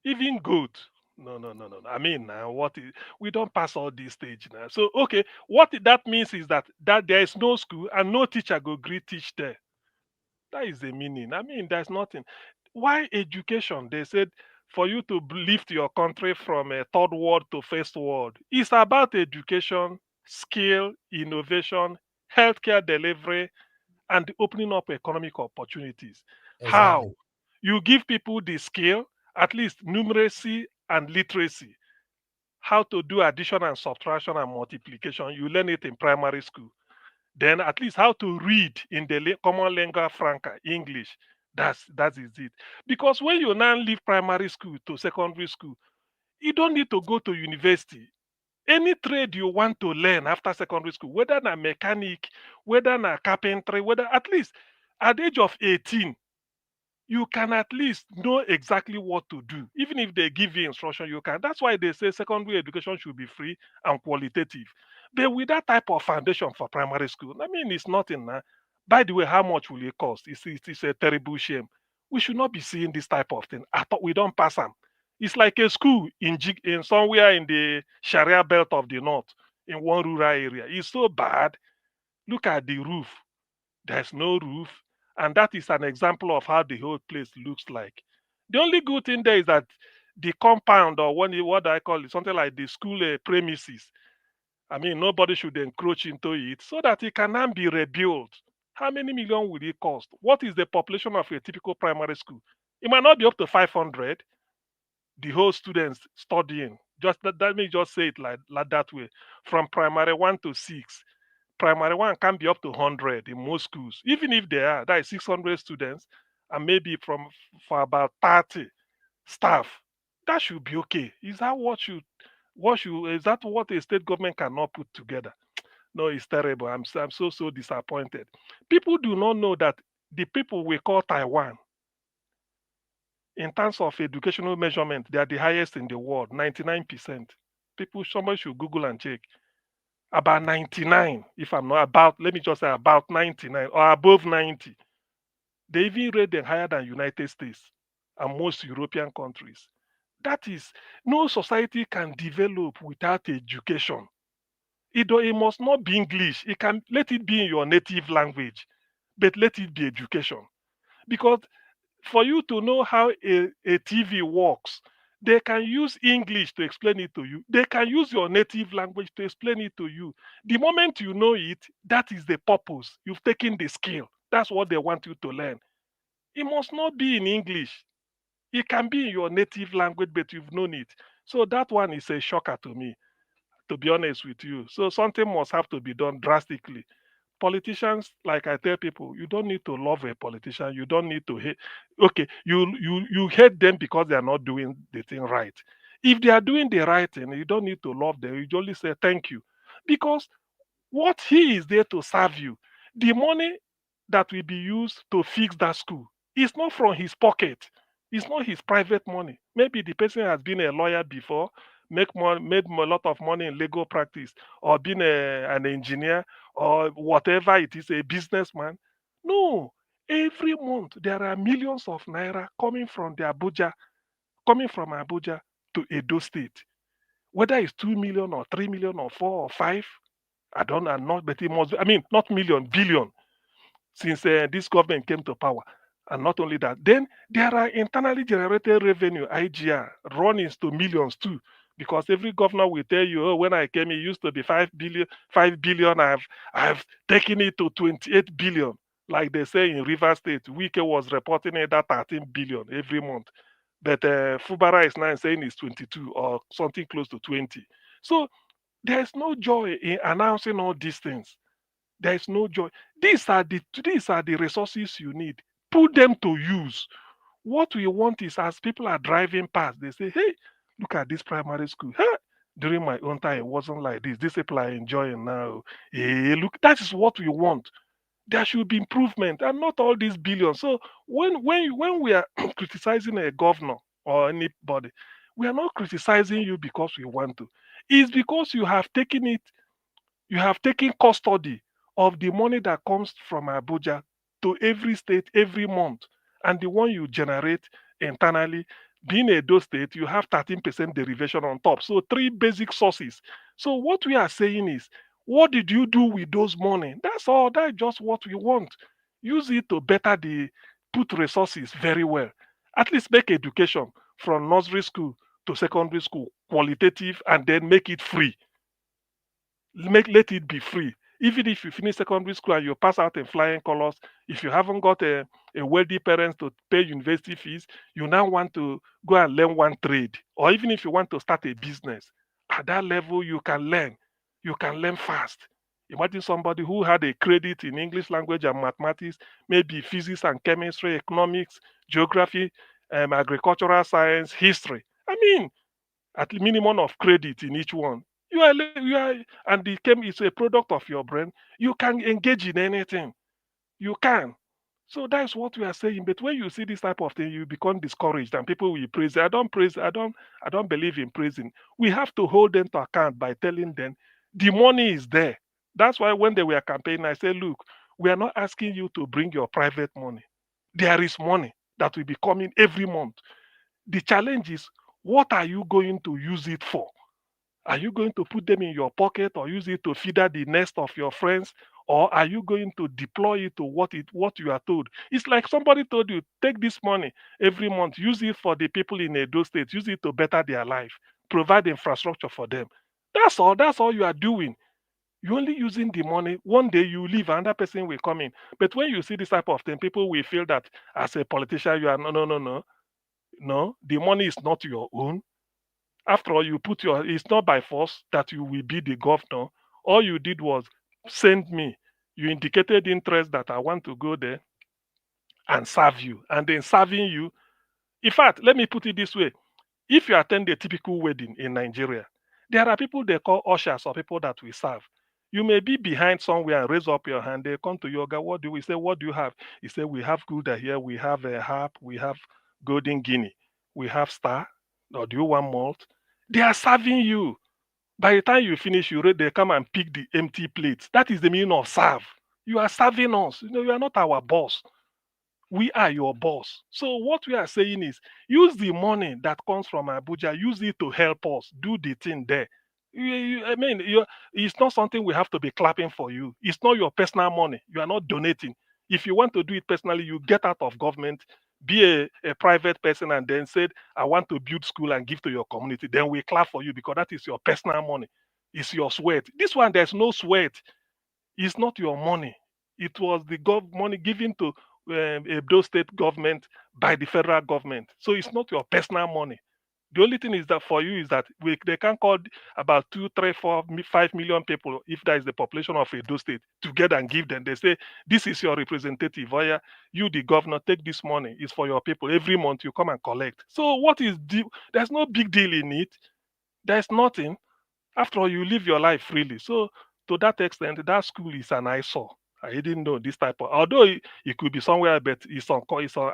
[SPEAKER 12] Even goat. No. I mean, now we don't pass all this stage now. So okay, what that means is that there is no school and no teacher go teach there. That is the meaning. I mean, there's nothing. Why education? They said for you to lift your country from a third world to first world. It's about education, skill, innovation, healthcare delivery, and opening up economic opportunities. Exactly. How? You give people the skill, at least numeracy and literacy, how to do addition and subtraction and multiplication. You learn it in primary school. Then at least how to read in the common lingua franca, English. That is it. Because when you now leave primary school to secondary school, you don't need to go to university. Any trade you want to learn after secondary school, whether na mechanic, whether na carpentry, whether at least at the age of 18, you can at least know exactly what to do. Even if they give you instruction, you can. That's why they say secondary education should be free and qualitative. But with that type of foundation for primary school, I mean, it's nothing now. By the way, how much will it cost? It's a terrible shame. We should not be seeing this type of thing. I thought we don't pass them. It's like a school in somewhere in the Sharia belt of the north, in one rural area. It's so bad. Look at the roof. There's no roof. And that is an example of how the whole place looks like. The only good thing there is that the compound, or what I call it, something like the school premises. I mean, nobody should encroach into it so that it can now be rebuilt. How many million will it cost? What is the population of a typical primary school? It might not be up to 500, the whole students studying. Just let me just say it like that way. From primary 1 to 6, primary 1 can be up to 100 in most schools. Even if they are, that is 600 students, and maybe for about 30 staff, that should be okay. Is that is that what a state government cannot put together? No, it's terrible. I'm so disappointed. People do not know that the people we call Taiwan, in terms of educational measurement, they are the highest in the world, 99%. Somebody should Google and check. About 99, if I'm not about, let me just say about 99 or above 90. They even rate them higher than United States and most European countries. That is, no society can develop without education. It must not be English. Let it be in your native language, but let it be education. Because for you to know how a TV works, they can use English to explain it to you. They can use your native language to explain it to you. The moment you know it, that is the purpose. You've taken the skill. That's what they want you to learn. It must not be in English. It can be in your native language, but you've known it. So that one is a shocker to me, to be honest with you. So something must have to be done drastically. Politicians, like I tell people, you don't need to love a politician. You don't need to hate. Okay, you hate them because they are not doing the thing right. If they are doing the right thing, you don't need to love them. You only say thank you, because what he is there to serve you. The money that will be used to fix that school is not from his pocket. It's not his private money. Maybe the person has been a lawyer before, made a lot of money in legal practice, or been an engineer, or whatever it is, a businessman. No, every month there are millions of naira coming from Abuja to Edo State. Whether it's 2 million or 3 million or 4 or 5, I'm not, but it must, I mean, not million, billion, since this government came to power. And not only that, then there are internally generated revenue, IGR, runnings to millions too. Because every governor will tell you, oh, when I came, it used to be 5 billion, 5 billion. I've taken it to 28 billion. Like they say in River State, Wike was reporting it at 13 billion every month. But Fubara is now saying it's 22 or something close to 20. So there's no joy in announcing all these things. There is no joy. These are the resources you need. Put them to use. What we want is, as people are driving past, they say, hey, look at this primary school. Huh? During my own time, it wasn't like this. These people are enjoying now. Hey, look, that is what we want. There should be improvement and not all these billions. So when we are criticizing a governor or anybody, we are not criticizing you because we want to. It's because you have taken custody of the money that comes from Abuja to every state every month, and the one you generate internally. Being Edo State, you have 13% derivation on top. So 3 basic sources. So what we are saying is, what did you do with those money? That's all. That's just what we want. Use it to put resources very well. At least make education from nursery school to secondary school qualitative, and then make it free. Let it be free. Even if you finish secondary school and you pass out in flying colors, if you haven't got a wealthy parents to pay university fees, you now want to go and learn one trade. Or even if you want to start a business, at that level you can learn. You can learn fast. Imagine somebody who had a credit in English language and mathematics, maybe physics and chemistry, economics, geography, agricultural science, history. I mean, at the minimum of credit in each one. And it's a product of your brain. You can engage in anything. You can. So that's what we are saying. But when you see this type of thing, you become discouraged, and people will praise. I don't believe in praising. We have to hold them to account by telling them the money is there. That's why when they were campaigning, I said, look, we are not asking you to bring your private money. There is money that will be coming every month. The challenge is, what are you going to use it for? Are you going to put them in your pocket or use it to feed the nest of your friends Or are you going to deploy it to what you are told? It's like somebody told you, take this money every month, use it for the people in Edo State, use it to better their life, provide infrastructure for them. That's all. That's all you are doing. You're only using the money. One day you leave, another person will come in. But when you see this type of thing, people will feel that as a politician, you are no. The money is not your own. After all, it's not by force that you will be the governor. All you did was send me. You indicated interest that I want to go there and serve you. And then serving you. In fact, let me put it this way. If you attend a typical wedding in Nigeria, there are people they call ushers or people that we serve. You may be behind somewhere and raise up your hand. They come to you, "Oga, what do we say? What do you have?" You say, "We have Gouda here, we have a harp, we have golden guinea, we have star, or do you want malt?" They are serving you. By the time you finish, they come and pick the empty plates. That is the meaning of serve. You are serving us. You are not our boss. We are your boss. So what we are saying is use the money that comes from Abuja, use it to help us do the thing there. It's not something we have to be clapping for you. It's not your personal money. You are not donating. If you want to do it personally, you get out of government, be a private person, and then said, "I want to build school and give to your community." Then we clap for you because that is your personal money. It's your sweat. This one, there's no sweat. It's not your money. It was the money given to Edo State government by the federal government. So it's not your personal money. The only thing is that for you is that they can call about 2, 3, 4, 5 million people, if that is the population of Edo State, together and give them. They say, "This is your representative. Via you, the governor, take this money. It's for your people. Every month you come and collect." So there's no big deal in it. There's nothing. After all, you live your life freely. So to that extent, that school is an eyesore. I didn't know this type of, although it could be somewhere, but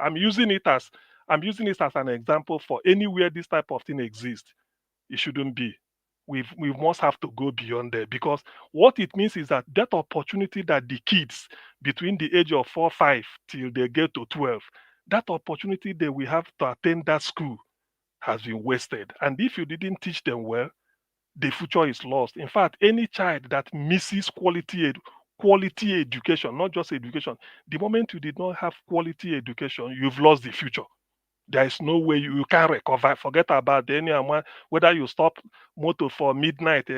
[SPEAKER 12] I'm using it as an example for anywhere this type of thing exists. It shouldn't be. We must have to go beyond there, because what it means is that opportunity that the kids between the age of 4, 5 till they get to 12, that opportunity that we have to attend that school has been wasted. And if you didn't teach them well, the future is lost. In fact, any child that misses quality education, not just education, the moment you did not have quality education, you've lost the future. There is no way you can recover. Forget about anyone, whether you stop motor for midnight,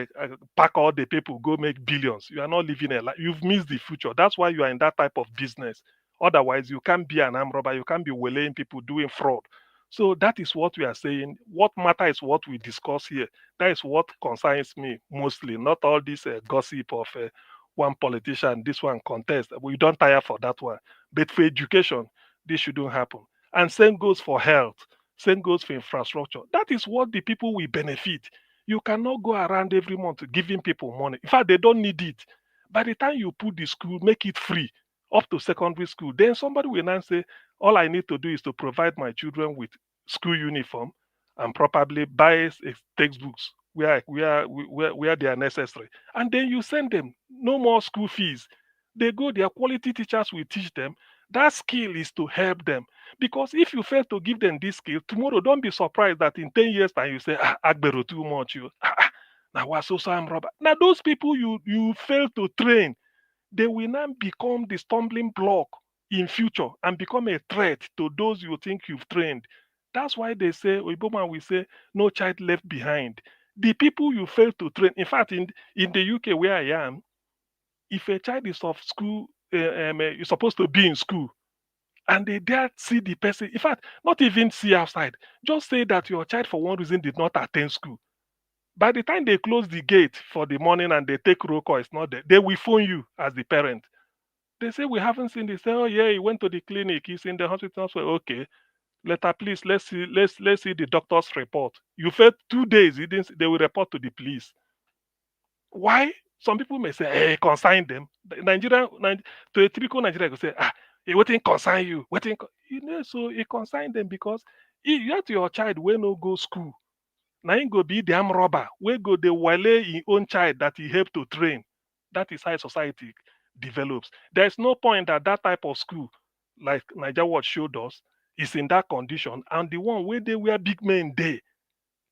[SPEAKER 12] pack all the people, go make billions. You are not living a life. You've missed the future. That's why you are in that type of business. Otherwise, you can't be an armed robber. You can't be waylaying people, doing fraud. So that is what we are saying. What matters is what we discuss here. That is what concerns me mostly, not all this gossip of one politician, this one contest. We don't tire for that one. But for education, this shouldn't happen. And same goes for health. Same goes for infrastructure. That is what the people will benefit. You cannot go around every month giving people money. In fact, they don't need it. By the time you put the school, make it free up to secondary school, then somebody will now say, all I need to do is to provide my children with school uniform and probably buy textbooks where they are necessary. And then you send them. No more school fees. They go, their quality teachers will teach them. That skill is to help them. Because if you fail to give them this skill, tomorrow don't be surprised that in 10 years time you say, Agbero too much. Now what so I'm robber. Now those people you fail to train, they will now become the stumbling block in future and become a threat to those you think you've trained. That's why they say, Oiboma will say, no child left behind. The people you fail to train, in fact, in the UK where I am, if a child is of school, you're supposed to be in school, and they dare see the person, in fact, not even see outside, just say that your child for one reason did not attend school. By the time they close the gate for the morning and they take roll call, it's not there. They will phone you as the parent. They say, we haven't seen this. They say, oh yeah, he went to the clinic, he's in the hospital. So, okay, later, please, let's see the doctor's report. You failed 2 days, they will report to the police. Why? Some people may say, hey, consign them. To a typical Nigerian, will say, it wouldn't consign you. So it consign them because you have your child when no go school. Now he go be the arm robber. We go the wale his own child that he helped to train. That is how society develops. There's no point that type of school, like Niger Watch showed us, is in that condition. And the one where they were big men day,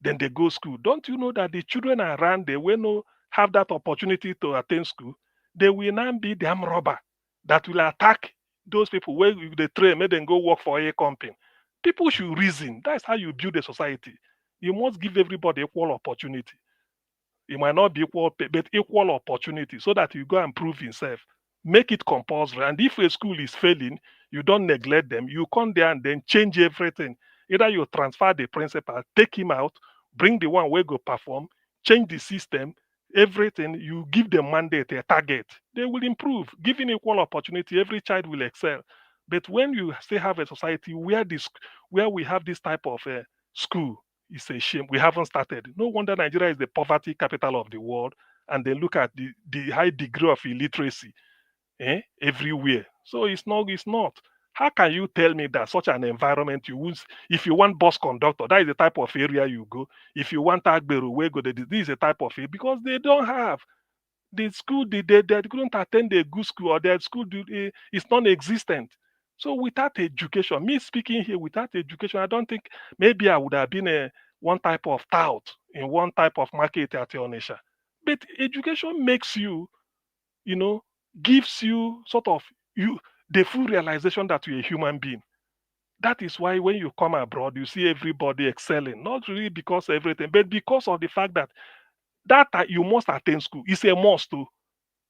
[SPEAKER 12] then they go school. Don't you know that the children around there will no have that opportunity to attend school? they will now be the armed robber that will attack those people where they train, make them go work for a company. People should reason. That's how you build a society. You must give everybody equal opportunity. It might not be equal pay, but equal opportunity so that you go and prove yourself. Make it compulsory. And if a school is failing, you don't neglect them. You come there and then change everything. Either you transfer the principal, take him out, bring the one where go perform, change the system, everything. You give them mandate, a target. They will improve. Giving equal opportunity, every child will excel. But when you still have a society where we have this type of school, it's a shame. We haven't started. No wonder Nigeria is the poverty capital of the world, and they look at the high degree of illiteracy everywhere. So it's not. How can you tell me that such an environment you would, if you want bus conductor, that is the type of area you go. If you want Agberu, where go, this is the type of area, because they don't have the school, they couldn't attend a good school, or their school is non-existent. So without education, me speaking here, without education, I don't think maybe I would have been one type of tout in one type of market at Onisha. But education makes you, gives you sort of the full realization that you're a human being. That is why when you come abroad, you see everybody excelling, not really because of everything, but because of the fact that you must attend school. It's a must too.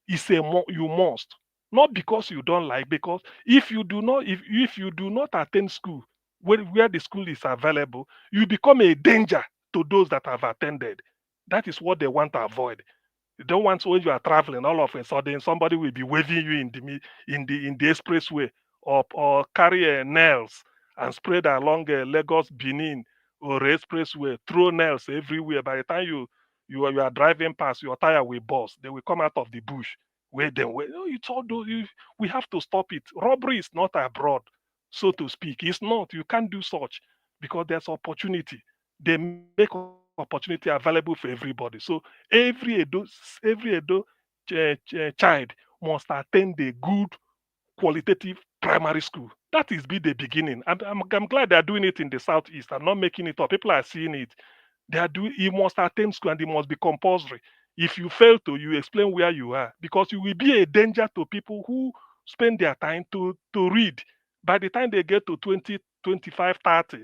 [SPEAKER 12] You must, not because you don't like, because if you do not attend school where the school is available, you become a danger to those that have attended. That is what they want to avoid. You don't want, when you are traveling, all of a sudden somebody will be waving you in the expressway, or carry nails and spread along Lagos Benin or expressway, throw nails everywhere. By the time you are driving past, your tire will burst. They will come out of the bush. It's all those. We have to stop it. Robbery is not abroad, so to speak. It's not. You can't do such, because there's opportunity. They make opportunity available for everybody. So every Edo child must attend a good qualitative primary school. That is be the beginning. I'm glad they're doing it in the southeast. I'm not making it up. People are seeing it. You must attend school, and it must be compulsory. If you fail to, you explain where you are, because you will be a danger to people who spend their time to read. By the time they get to 20, 25, 30,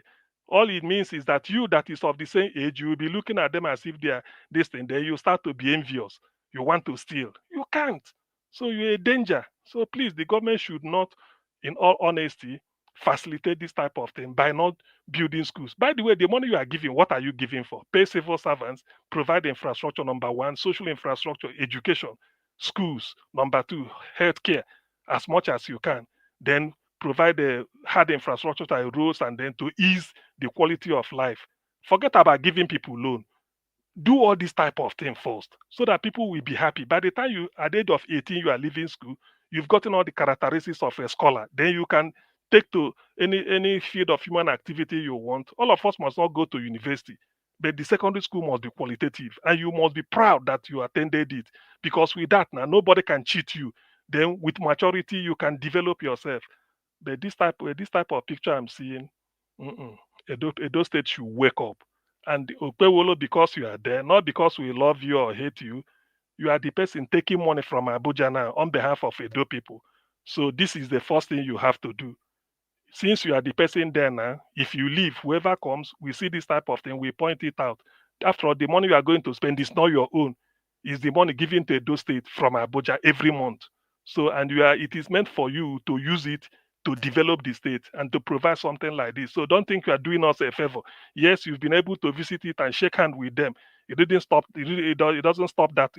[SPEAKER 12] all it means is that you that is of the same age, you will be looking at them as if they are this thing. Then you start to be envious. You want to steal. You can't. So you're a danger. So please, the government should not, in all honesty, facilitate this type of thing by not building schools. By the way, the money you are giving, what are you giving for? Pay civil servants, provide infrastructure, number one, social infrastructure, education, schools, number two, healthcare, as much as you can. Then provide the hard infrastructure to roads, and then to ease the quality of life. Forget about giving people loan. Do all this type of thing first, so that people will be happy. By the time you, at the age of 18, you are leaving school, you've gotten all the characteristics of a scholar. Then you can take to any field of human activity you want. All of us must not go to university, but the secondary school must be qualitative, and you must be proud that you attended it, because with that, now nobody can cheat you. Then with maturity, you can develop yourself. But this type of picture I'm seeing, Edo State should wake up. And Okpebholo, because you are there, not because we love you or hate you, you are the person taking money from Abuja now on behalf of Edo people. So this is the first thing you have to do. Since you are the person there now, if you leave, whoever comes, we see this type of thing, we point it out. After all, the money you are going to spend is not your own. It's the money given to Edo State from Abuja every month. So, and it is meant for you to use it to develop the state and to provide something like this. So don't think you are doing us a favor. Yes, you've been able to visit it and shake hands with them. It didn't stop. It doesn't stop that.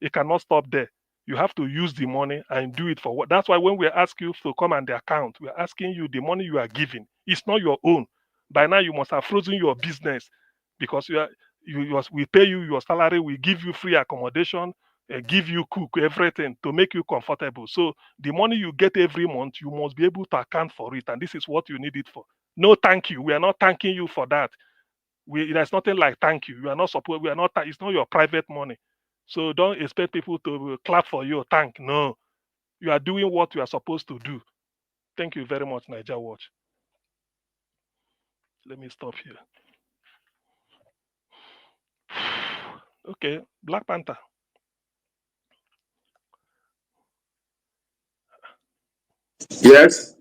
[SPEAKER 12] It cannot stop there. You have to use the money and do it for what. That's why when we ask you to come on the account, we're asking you the money you are giving. It's not your own. By now you must have frozen your business, because we pay you your salary, we give you free accommodation, give you cook, everything to make you comfortable. So the money you get every month, you must be able to account for it, and this is what you need it for. No, thank you. We are not thanking you for that. There's nothing like thank you. You are not supposed. We are not. It's not your private money. So don't expect people to clap for you or thank. No, you are doing what you are supposed to do. Thank you very much, Niger Watch. Let me stop here. Okay, Black Panther.
[SPEAKER 1] Yes.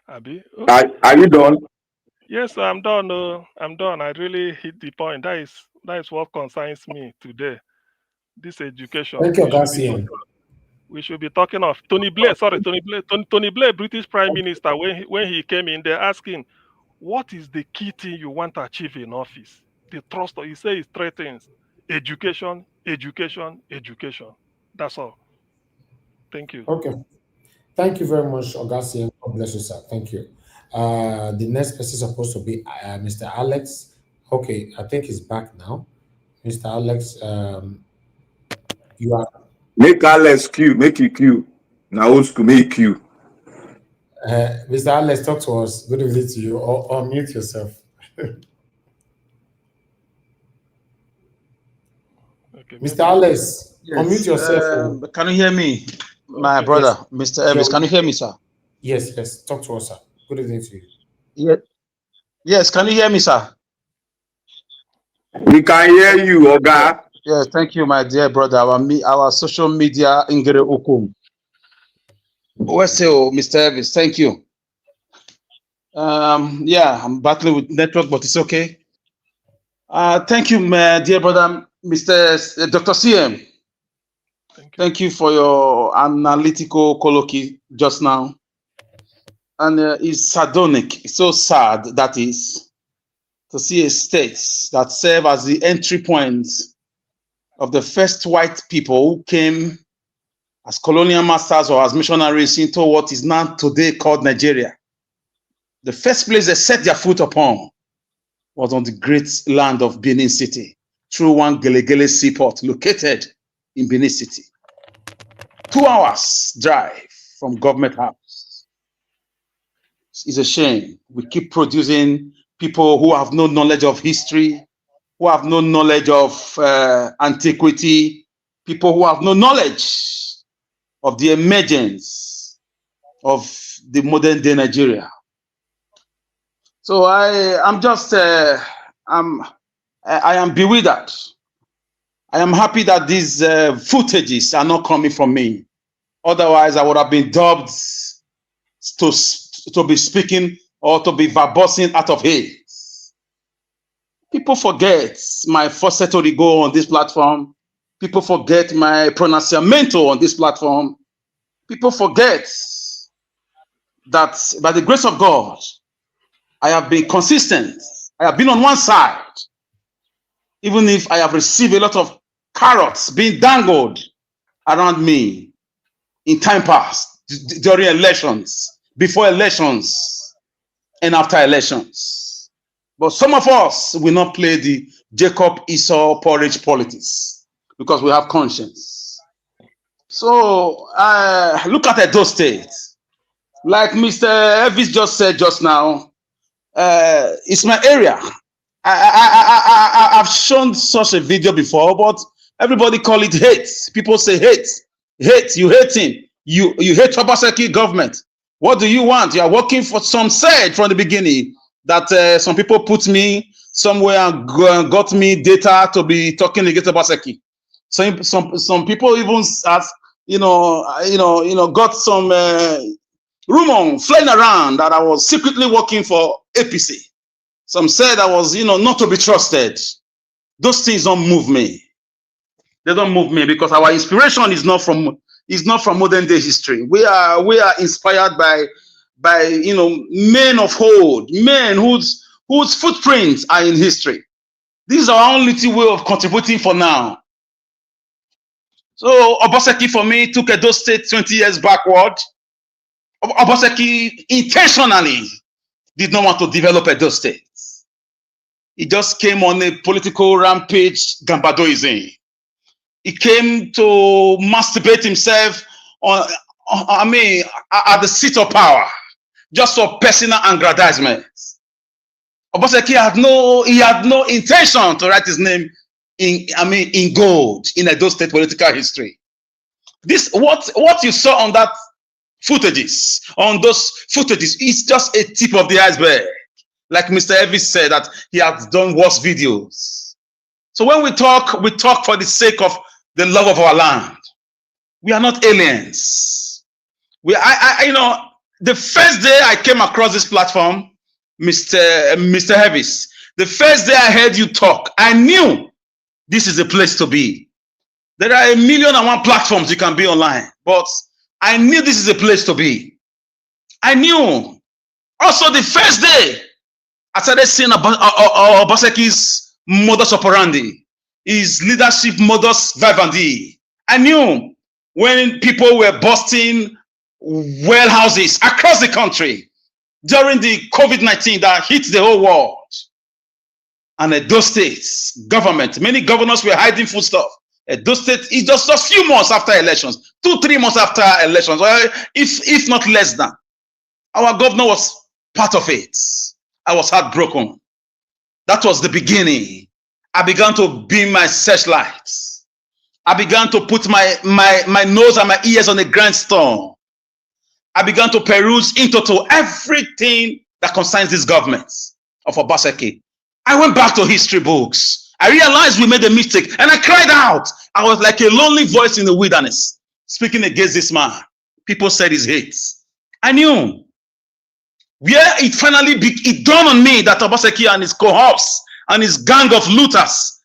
[SPEAKER 12] Abi, okay.
[SPEAKER 1] Are you done?
[SPEAKER 12] Yes, I'm done. I'm done. I really hit the point. That is what concerns me today. This education.
[SPEAKER 9] Thank you, Garcia.
[SPEAKER 12] We should be talking of Tony Blair. Sorry, Tony Blair, British Prime Minister. When he came in, they're asking, what is the key thing you want to achieve in office? The trust. He says three things: education, education, education. That's all. Thank you.
[SPEAKER 9] Okay. Thank you very much, Augustine. God bless you, sir. Thank you. The next person is supposed to be Mr. Alex. Okay, I think he's back now. Mr. Alex, you are.
[SPEAKER 1] Make Alex queue. Make you queue. Now old school. Make queue.
[SPEAKER 9] Mr. Alex, talk to us. Good evening to you. Or mute yourself.
[SPEAKER 12] Okay,
[SPEAKER 9] Mr. Alex,
[SPEAKER 14] yes.
[SPEAKER 9] unmute yourself.
[SPEAKER 14] Can you hear me, my brother, yes. Mr. Elvis? Can you hear me, sir?
[SPEAKER 9] Yes, yes. Talk to us, sir. Good evening to you.
[SPEAKER 14] Yes. Yes, can you hear me, sir?
[SPEAKER 1] We can hear you, Oga.
[SPEAKER 14] Yes, thank you, my dear brother. Our social media Ingere Okum. Well, Mr. Elvis, thank you. Yeah, I'm battling with network, but it's okay. Thank you, my dear brother, Mr. Dr. CM. Thank you for your analytical colloquy just now. And it's sardonic. It's so sad, that is, to see a state that serve as the entry point of the first white people who came as colonial masters or as missionaries into what is now today called Nigeria. The first place they set their foot upon was on the great land of Benin City, through one Gelegele seaport located in Benin City. 2 hours drive from Government House. It's a shame. We keep producing people who have no knowledge of history, who have no knowledge of antiquity, people who have no knowledge of the emergence of the modern day Nigeria. So I am bewildered. I am happy that these footages are not coming from me. Otherwise, I would have been dubbed to be speaking or to be verbosing out of hate. People forget my falsetto rigo on this platform. People forget my pronunciamento on this platform. People forget that by the grace of God, I have been consistent. I have been on one side, even if I have received a lot of carrots being dangled around me in time past, during elections, before elections, and after elections. But some of us will not play the Jacob Esau porridge politics because we have conscience. So look at Edo State. Like Mr. Elvis just said just now, it's my area. I've shown such a video before, but everybody call it hate. People say hate. Hate, you hate him. You hate Obaseki government. What do you want? You are working for some said from the beginning that some people put me somewhere and got me data to be talking against Obaseki. Some people even ask, got some rumor flying around that I was secretly working for APC. Some said I was, not to be trusted. Those things don't move me. They don't move me because our inspiration is not from modern day history. We are inspired by men of old, men whose footprints are in history. This is our only way of contributing for now. So Obaseki for me took Edo State 20 years backward. Obaseki intentionally did not want to develop Edo State. He just came on a political rampage, Gambadoism. He came to masturbate himself at the seat of power, just for personal aggrandizement. Obaseki had no intention to write his name in gold in Edo State political history. This what you saw on that footages, is just a tip of the iceberg. Like Mr. Elvis said, that he has done worse videos. So when we talk for the sake of the love of our land. We are not aliens. You know, the first day I came across this platform, Mr. Heavis, the first day I heard you talk, I knew this is a place to be. There are 1,000,001 platforms you can be online, but I knew this is a place to be. I knew. Also, the first day I started seeing Obasanjo's modus operandi, his leadership modus vivendi. I knew when people were busting well houses across the country during the COVID-19 that hit the whole world. And Edo State government, many governors were hiding foodstuff. Edo State is just a few months after elections, 2-3 months after elections, if not less than. Our governor was part of it. I was heartbroken. That was the beginning. I began to beam my searchlights. I began to put my nose and my ears on the grindstone. I began to peruse into everything that concerns this government of Obasanjo. I went back to history books. I realized we made a mistake and I cried out. I was like a lonely voice in the wilderness speaking against this man. People said his hate. I knew. Where it finally it dawned on me that Obasanjo and his cohorts and his gang of looters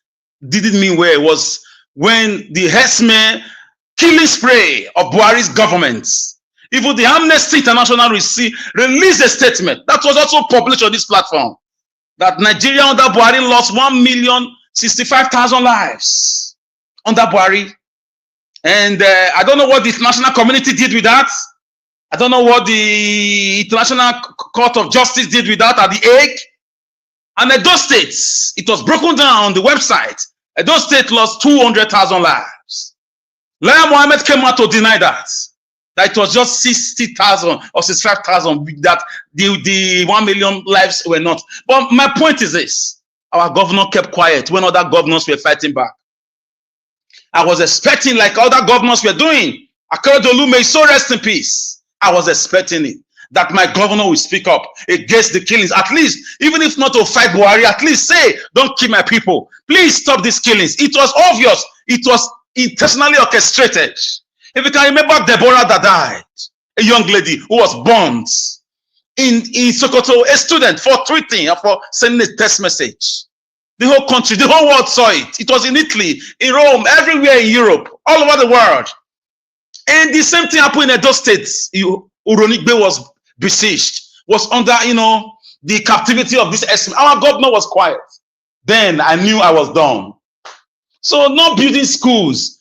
[SPEAKER 14] didn't mean where it was when the herdsmen killing spray of Buhari's government. Even the Amnesty International released a statement that was also published on this platform that Nigeria under Buhari lost 1,065,000 lives under Buhari. And I don't know what the international community did with that. I don't know what the International Court of Justice did with that at the Hague. And Edo State, it was broken down on the website. Edo State lost 200,000 lives. Laya Mohammed came out to deny that it was just 60,000 or 65,000, that the 1 million lives were not. But my point is this: our governor kept quiet when other governors were fighting back. I was expecting, like other governors were doing, Akeredolu, may so rest in peace. I was expecting it, that my governor will speak up against the killings, at least, even if not to fight Buhari, at least say, don't kill my people. Please stop these killings. It was obvious. It was intentionally orchestrated. If you can remember Deborah that died, a young lady who was burned in Sokoto, a student for tweeting or for sending a text message. The whole country, the whole world saw it. It was in Italy, in Rome, everywhere in Europe, all over the world. And the same thing happened in Edo State. Uronigbe was besieged, was under, the captivity of this estimate. Our governor was quiet. Then I knew I was done. So not building schools,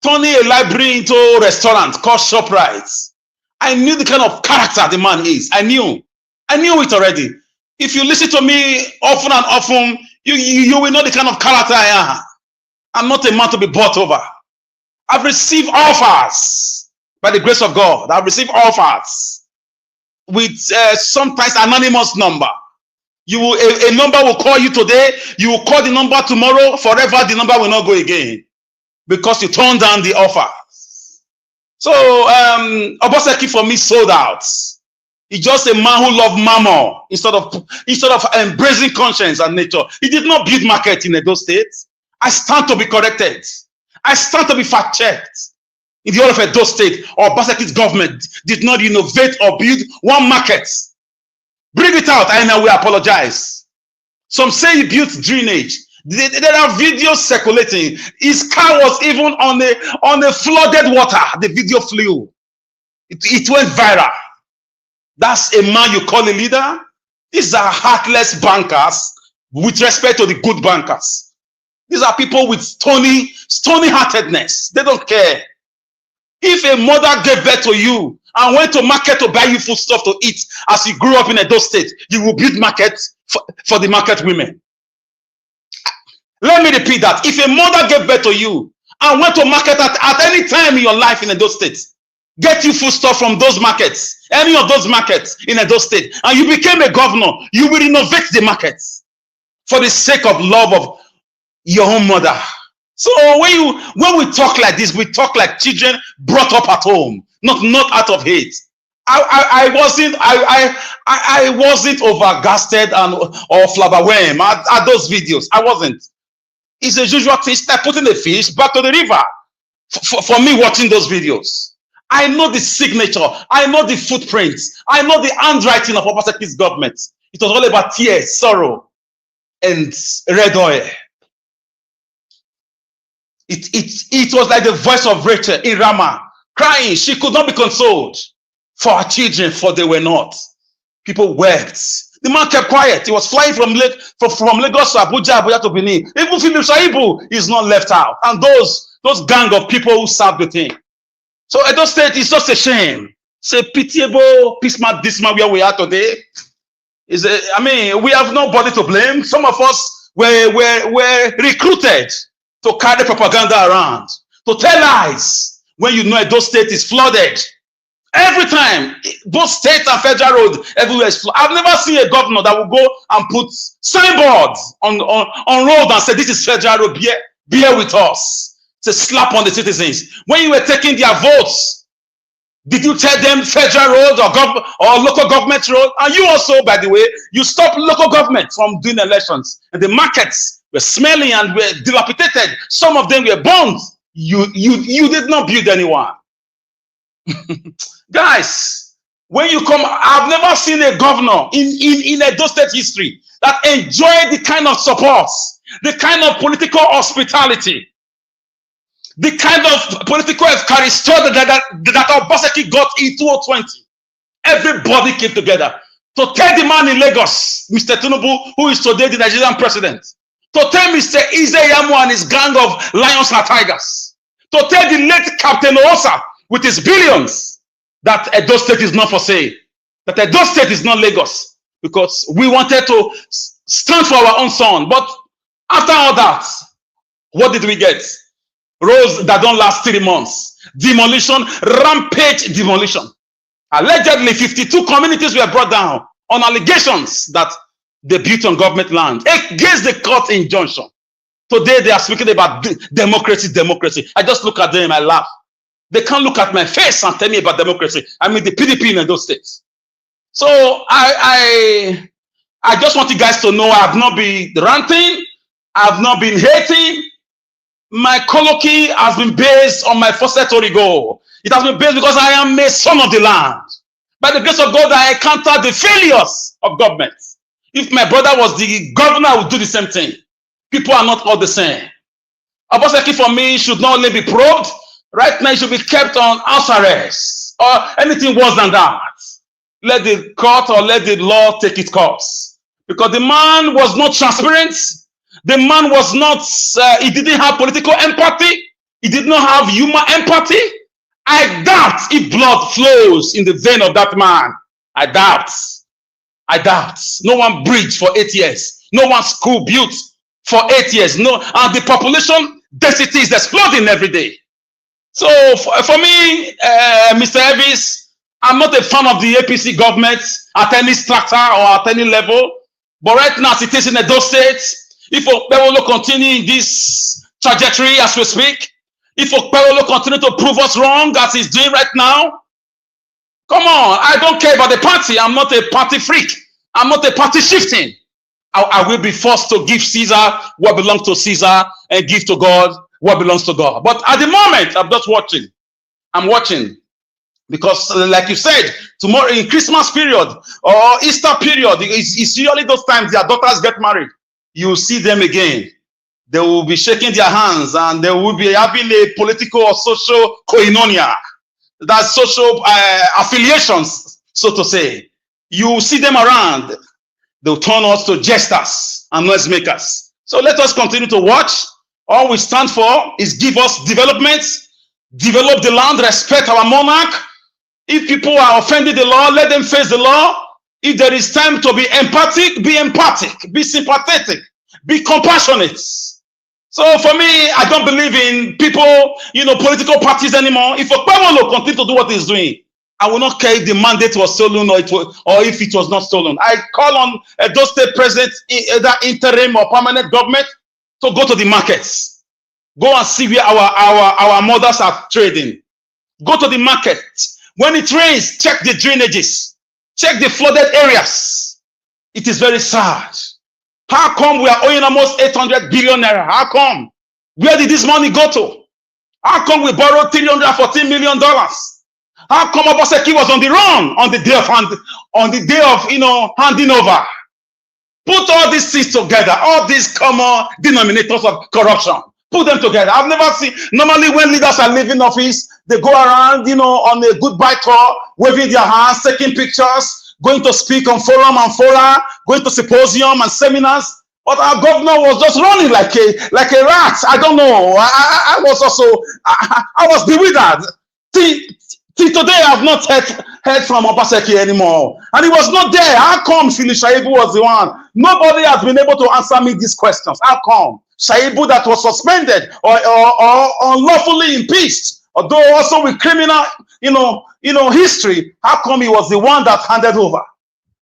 [SPEAKER 14] turning a library into a restaurant called ShopRite. I knew the kind of character the man is. I knew it already. If you listen to me often and often, you will know the kind of character I am. I'm not a man to be bought over. I've received offers by the grace of God. I've received offers with sometimes anonymous number. A number will call you today. You will call the number tomorrow. Forever, the number will not go again because you turned down the offers. So Obasanjo for me sold out. He's just a man who loved mammon instead of embracing conscience and nature. He did not build market in Edo State. I stand to be corrected. I stand to be fact-checked. In the whole of Edo State, Obasanjo's government did not innovate or build one market. Bring it out, and I will apologize. Some say he built drainage. There are videos circulating. His car was even on the flooded water. The video flew. It went viral. That's a man you call a leader? These are heartless bankers with respect to the good bankers. These are people with stony-heartedness. They don't care. If a mother gave birth to you and went to market to buy you foodstuff to eat as you grew up in Edo State, you will build market for the market women. Let me repeat that. If a mother gave birth to you and went to market at any time in your life in Edo State, get you foodstuff from those markets, any of those markets in Edo State, and you became a governor, you will renovate the markets for the sake of love of your own mother. So when we talk like this, we talk like children brought up at home, not out of hate. I wasn't overgasted or flabberwhelmed at those videos. I wasn't. It's a usual thing, like putting the fish back to the river. For me watching those videos, I know the signature. I know the footprints. I know the handwriting of Obasanjo's government. It was all about tears, sorrow, and red oil. It was like the voice of Rachel in Ramah, crying. She could not be consoled for her children, for they were not. People wept. The man kept quiet. He was flying from Lagos to Abuja to Benin. Even Philip Shaibu is not left out. And those gang of people who served with him. So Edo State is just a shame. It's a pitiable, dismal where we are today. We have nobody to blame. Some of us were recruited to carry propaganda around, to tell lies when you know Edo State is flooded. Every time, both state and federal road, everywhere is flooded. I've never seen a governor that will go and put signboards on road and say, this is federal road, bear with us. It's a slap on the citizens. When you were taking their votes, did you tell them federal road or local government road? And you also, by the way, you stopped local government from doing elections. And the markets were smelly and were dilapidated. Some of them were burned. You did not build anyone. Guys, when you come, I've never seen a governor in Edo State history that enjoyed the kind of support, the kind of political hospitality, the kind of political eucharistia that Obasanjo got in 2020. Everybody came together to tell the man in Lagos, Mr. Tinubu, who is today the Nigerian president, to tell Mr. Izeyamu and his gang of lions and tigers, to tell the late Captain Osa with his billions that Edo State is not for sale, that Edo State is not Lagos, because we wanted to stand for our own son. But after all that, what did we get? Roads that don't last 3 months. Demolition, rampage demolition. Allegedly, 52 communities were brought down on allegations that they built on government land against the court injunction. Today, they are speaking about democracy. I just look at them, I laugh. They can't look at my face and tell me about democracy. I mean, the PDP in those states. So I just want you guys to know I have not been ranting. I have not been hating. My colloquy has been based on my foresight goal. It has been based because I am a son of the land. By the grace of God, I encountered the failures of government. If my brother was the governor, I would do the same thing. People are not all the same. Obasanjo for me should not only be probed. Right now, he should be kept on house arrest or anything worse than that. Let the court or let the law take its course. Because the man was not transparent. The man was not, he didn't have political empathy. He did not have human empathy. I doubt if blood flows in the vein of that man. I doubt. No one bridge for 8 years. No one school built for 8 years. No, and the population density is exploding every day. So for me, Mr. Elvis, I'm not a fan of the APC government at any structure or at any level. But right now, as it is in Edo State, if Okpebholo continue in this trajectory as we speak, if Okpebholo continue to prove us wrong as he's doing right now, come on, I don't care about the party. I'm not a party freak. I'm not a party shifting. I will be forced to give Caesar what belongs to Caesar and give to God what belongs to God. But at the moment, I'm just watching. I'm watching. Because like you said, tomorrow in Christmas period or Easter period, it's usually those times their daughters get married. You see them again. They will be shaking their hands and they will be having a political or social koinonia. That's social affiliations, so to say. You see them around. They'll turn us to jesters and noisemakers. So let us continue to watch. All we stand for is give us development, develop the land, respect our monarch. If people are offending the law, let them face the law. If there is time to be empathic, be sympathetic, be compassionate. So for me, I don't believe in people, political parties anymore. If Okpebholo continue to do what he's doing, I will not care if the mandate was stolen or if it was not stolen. I call on Edo State President, either interim or permanent government, to go to the markets. Go and see where our mothers are trading. Go to the market. When it rains, check the drainages. Check the flooded areas. It is very sad. How come we are owing almost 800 billion naira? How come? Where did this money go to? How come we borrowed $314 million? How come Obaseki was on the run on the day of handing over? Put all these things together, all these common denominators of corruption. Put them together. I've never seen. Normally, when leaders are leaving office, they go around, on a goodbye tour, waving their hands, taking pictures, going to speak on forum and fora, going to symposium and seminars. But our governor was just running like a rat. I don't know. I was also I was bewildered. Till today, I have not heard from Obaseki anymore. And he was not there. How come Philip Shaibu was the one? Nobody has been able to answer me these questions. How come Shaibu, that was suspended or unlawfully impeached, although also with criminal, history, how come he was the one that handed over?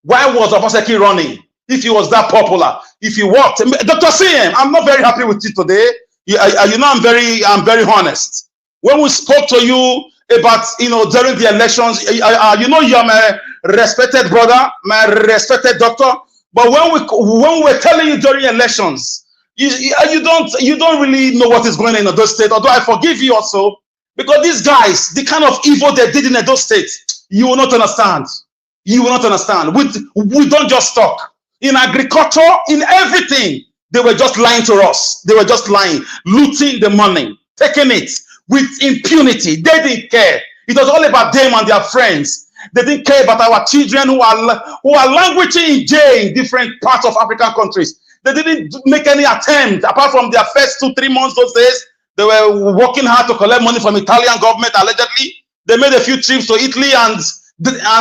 [SPEAKER 14] Why was Obaseki running? If he was that popular, if he worked, Dr. CM, I'm not very happy with you today. I'm very honest. When we spoke to you about, during the elections, you're my respected brother, my respected doctor. But when we're telling you during elections, you don't really know what is going on in Edo State. Although I forgive you also, because these guys, the kind of evil they did in Edo State, you will not understand. You will not understand. We don't just talk. In agriculture, in everything, they were just lying to us. They were just lying, looting the money, taking it with impunity. They didn't care. It was all about them and their friends. They didn't care about our children who are languishing in jail in different parts of African countries. They didn't make any attempt, apart from their first 2-3 months those days. They were working hard to collect money from Italian government, allegedly. They made a few trips to Italy and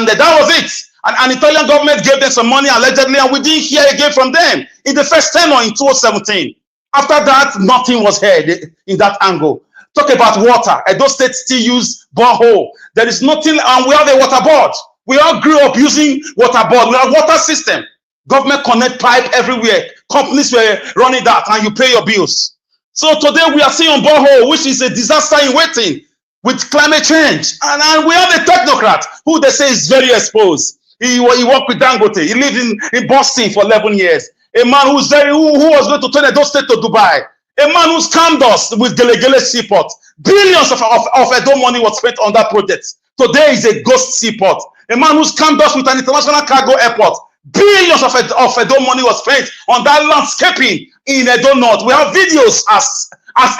[SPEAKER 14] that was it. And Italian government gave them some money, allegedly, and we didn't hear again from them in the first tenure in 2017. After that, nothing was heard in that angle. Talk about water. Edo State still use borehole. There is nothing, and we have a water board. We all grew up using water board. We have water system. Government connect pipe everywhere. Companies were running that, and you pay your bills. So today we are seeing on borehole, which is a disaster in waiting with climate change. And we have a technocrat who they say is very exposed. He worked with Dangote. He lived in Boston for 11 years. A man who was going to turn Edo State to Dubai. A man who scammed us with Gelegele Seaport. Billions of Edo money was spent on that project. Today is a ghost seaport. A man who scammed us with an international cargo airport. Billions of Edo money was spent on that landscaping in Edo North. We have videos as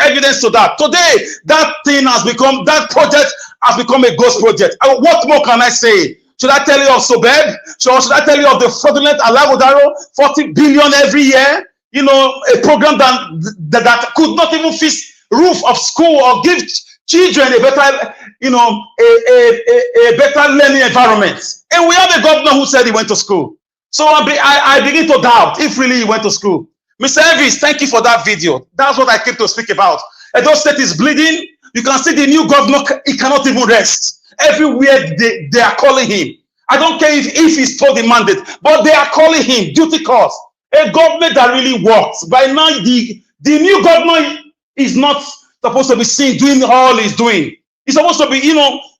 [SPEAKER 14] evidence to that. Today, that project has become a ghost project. What more can I say? Should I tell you of Sobeb? Should I tell you of the fraudulent Alagodaro, 40 billion every year? A program that could not even fix roof of school or give children a better, a better learning environment. And we have a governor who said he went to school. So I begin to doubt if really he went to school. Mr. Elvis, thank you for that video. That's what I came to speak about. Edo State is bleeding. You can see the new governor, he cannot even rest. Everywhere they are calling him. I don't care if he's told the mandate, but they are calling him duty calls. A government that really works. By now, the new governor is not supposed to be seen doing all he's doing. He's supposed to be,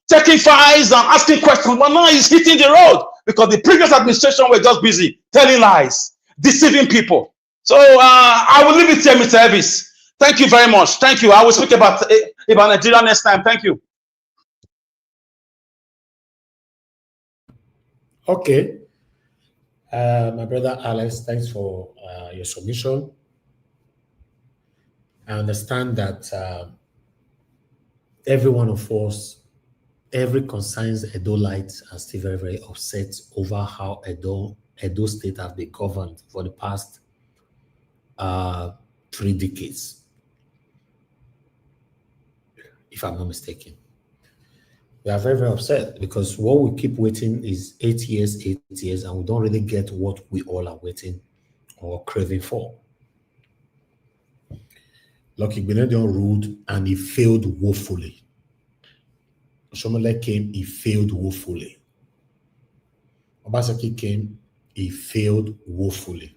[SPEAKER 14] checking files and asking questions, but now he's hitting the road because the previous administration were just busy telling lies, deceiving people. So I will leave it here, Mr. Elvis. Thank you very much. Thank you. I will speak about Nigeria next time. Thank you.
[SPEAKER 9] Okay. My brother Alex, thanks for your submission. I understand that every one of us, every concerns Edolites are still very, very upset over how Edo State has been governed for the past 3 decades, if I'm not mistaken. We are very, very upset because what we keep waiting is 8 years, and we don't really get what we all are waiting or craving for. Lucky Benedion ruled and he failed woefully. Shomole came, he failed woefully. Obaseki came, he failed woefully.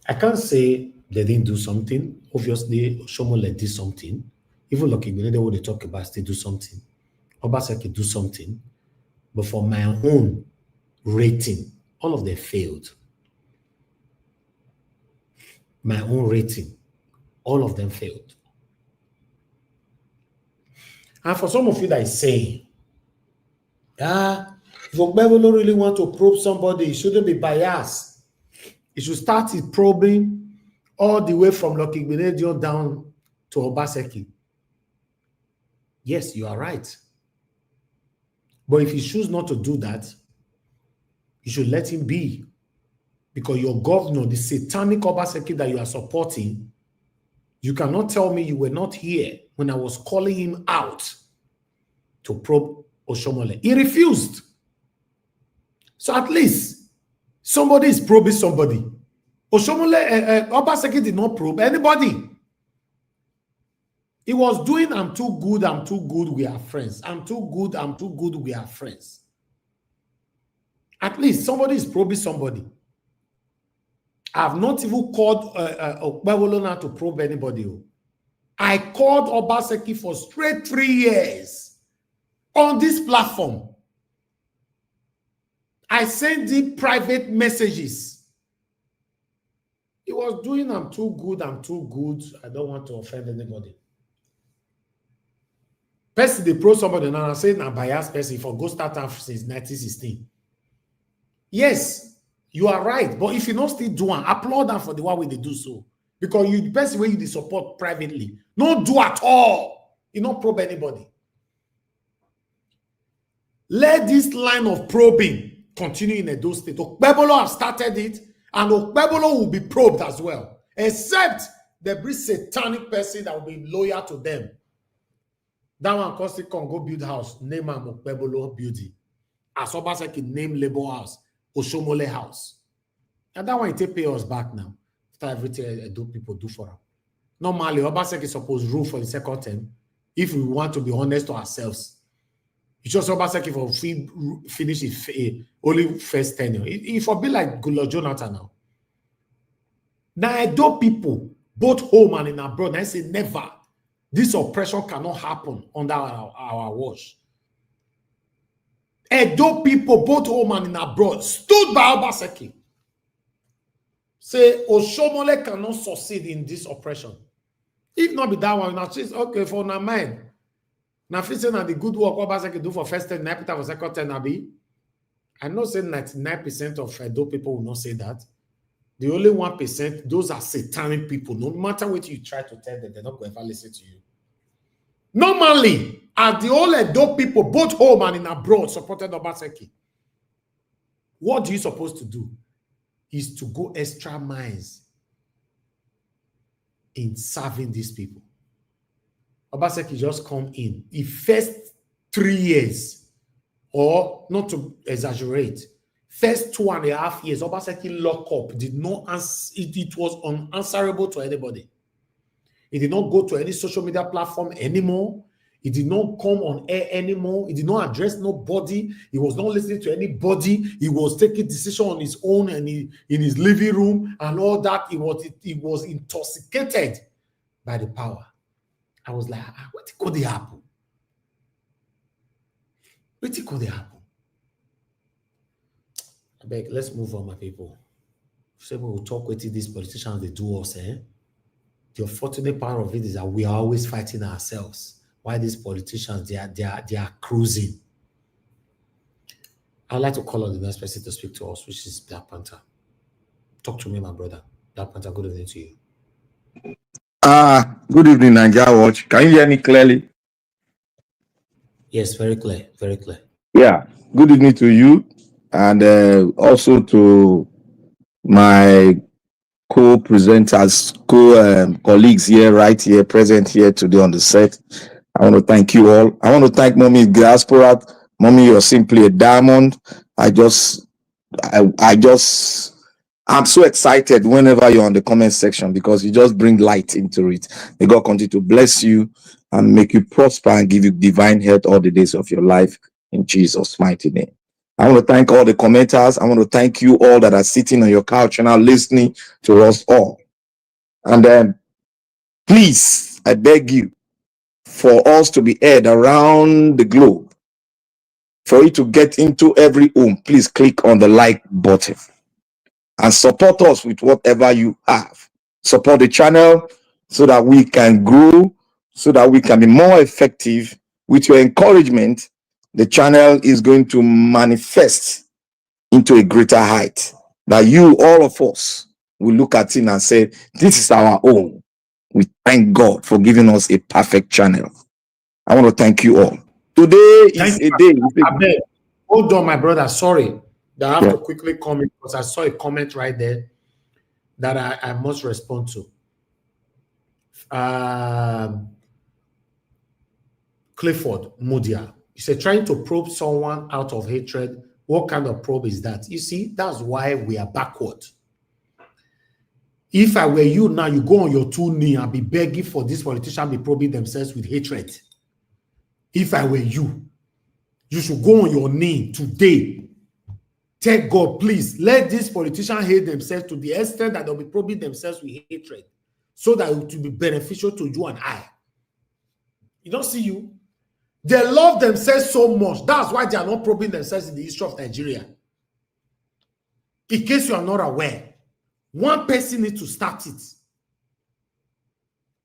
[SPEAKER 9] I can't say they didn't do something. Obviously, Shomole did something. Even Lucky Benedion, what they talk about, they do something. Obaseki do something. But for my own rating, all of them failed. My own rating, all of them failed. And for some of you that is saying, if Okpebholo really want to probe somebody, it shouldn't be biased. It should start it probing all the way from Lucky Benedio down to Obaseki. Yes, you are right. But if he chooses not to do that, you should let him be. Because your governor, the satanic Obaseki that you are supporting, you cannot tell me you were not here when I was calling him out to probe Oshomole. He refused. So at least somebody is probing somebody. Oshomole, Obaseki did not probe anybody. He was doing, I'm too good, we are friends. I'm too good, we are friends. At least somebody is probing somebody. I've not even called Okpebholo now to probe anybody. I called Obaseki for straight 3 years on this platform. I sent him private messages. He was doing, I'm too good, I don't want to offend anybody. Person they pro somebody now and say na bias person for go start off since 1916. Yes, you are right. But if you not still do one, applaud them for the way they do so. Because you the person way you support privately. Not do at all. You not probe anybody. Let this line of probing continue in Edo State. Okpebholo have started it, and Okpebholo will be probed as well. Except there be satanic person that will be loyal to them. That one cost it can go build house, name am Okpebholo building. As Obaseki name label house, Oshomole house. And that one it take pay us back now. After everything Edo people do for them. Normally, Obaseki is supposed to rule for the second term. If we want to be honest to ourselves. It's just Obaseki for finish it only first tenure. It for be like Goodluck Jonathan now. Now Edo people, both home and in abroad, I say never. This oppression cannot happen under our watch. Edo people, both home and in abroad, stood by Obaseki. Say, Oshomole cannot succeed in this oppression. If not be that one, now she's okay for now mind. Now, if it's not the good work Obaseki do for first 10, for second 10, I know say 99% of Edo people will not say that. The only 1%, those are satanic people. No matter what you try to tell them, they're not going to ever listen to you. Normally, as the whole Edo people, both home and in abroad, supported Obaseki, what do you supposed to do? Is to go extra miles in serving these people. Obaseki just come in. The first 3 years, or not to exaggerate, first 2.5 years, Obaseki lock up, did not answer, it was unanswerable to anybody. He did not go to any social media platform anymore. He did not come on air anymore. He did not address nobody. He was not listening to anybody. He was taking decisions on his own and in his living room and all that. He was intoxicated by the power. I was like, what could happen? What could happen? I beg, let's move on, my people. So we will talk with these politicians, they do us, eh? The unfortunate part of it is that we are always fighting ourselves. Why these politicians, they are cruising. I'd like to call on the next person to speak to us, which is Black Panther. Talk to me, my brother. Black Panther, good evening to you.
[SPEAKER 15] Good evening, Nigeria Watch. Can you hear me clearly?
[SPEAKER 9] Yes, very clear, very clear.
[SPEAKER 15] Yeah, good evening to you, and also to my co-presenters, colleagues here, right here, present here today on the set. I want to thank you all. I want to thank Mommy Diaspora. Mommy, you're simply a diamond. I'm so excited whenever you're on the comment section because you just bring light into it. May God continue to bless you and make you prosper and give you divine health all the days of your life in Jesus' mighty name. I want to thank all the commenters. I want to thank you all that are sitting on your couch now listening to us all. And then, please, I beg you, for us to be heard around the globe, for you to get into every home, please click on the like button and support us with whatever you have. Support the channel so that we can grow, so that we can be more effective with your encouragement, the channel is going to manifest into a greater height. That you, all of us, will look at it and say, this is our own. We thank God for giving us a perfect channel. I want to thank you all. Today is a day.
[SPEAKER 9] Hold on, my brother. Sorry that I have to quickly comment because I saw a comment right there that I must respond to. Clifford Mudia. He said, trying to probe someone out of hatred. What kind of probe is that? You see, that's why we are backward. If I were you now, you go on your two knees and be begging for this politician be probing themselves with hatred. If I were you, you should go on your knee today. Tell God, please, let these politicians hate themselves to the extent that they'll be probing themselves with hatred so that it will be beneficial to you and I. You don't see you? They love themselves so much. That's why they are not probing themselves in the history of Nigeria. In case you are not aware, one person needs to start it.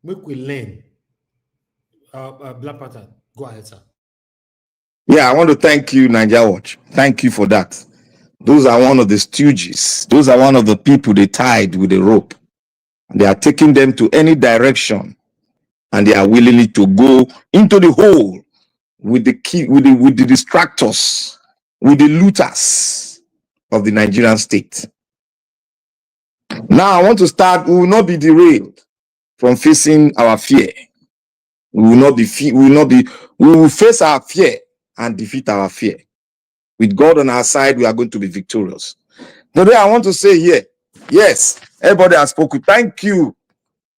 [SPEAKER 9] Make we learn. Black Panther, go ahead, sir.
[SPEAKER 15] Yeah, I want to thank you, Nigeria Watch. Thank you for that. Those are one of the stooges. Those are one of the people they tied with a rope. They are taking them to any direction, and they are willing to go into the hole with the key, with the distractors, with the looters of the Nigerian state. Now I want to start. We will not be derailed from facing our fear. We will face our fear and defeat our fear. With God on our side, we are going to be victorious. Today I want to say here, yes, everybody has spoken. Thank you,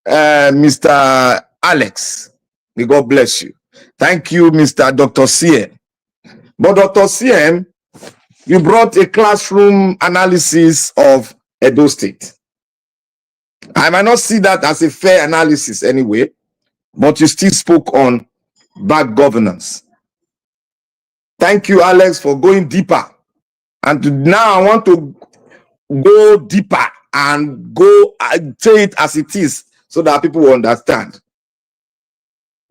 [SPEAKER 15] Mr. Alex. May God bless you. Thank you, Mr. Dr. CM. But Dr. CM, you brought a classroom analysis of Edo State. I might not see that as a fair analysis anyway, but you still spoke on bad governance. Thank you, Alex, for going deeper. And now I want to go deeper and go and say it as it is so that people will understand.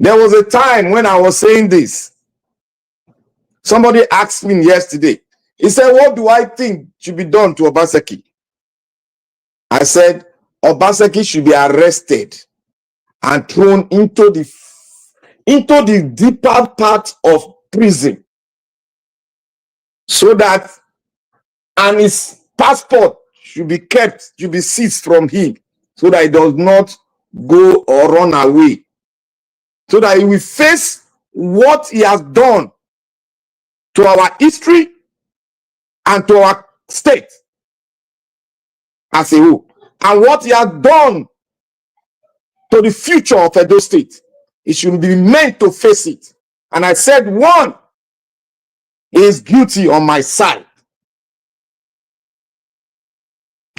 [SPEAKER 15] There was a time when I was saying this. Somebody asked me yesterday. He said, what do I think should be done to Obaseki? I said, Obaseki should be arrested and thrown into the deeper part of prison so that, and his passport should be kept, should be seized from him so that he does not go or run away, so that he will face what he has done to our history and to our state as a whole, and what he has done to the future of Edo State. He should be meant to face it. And I said, one is guilty on my side.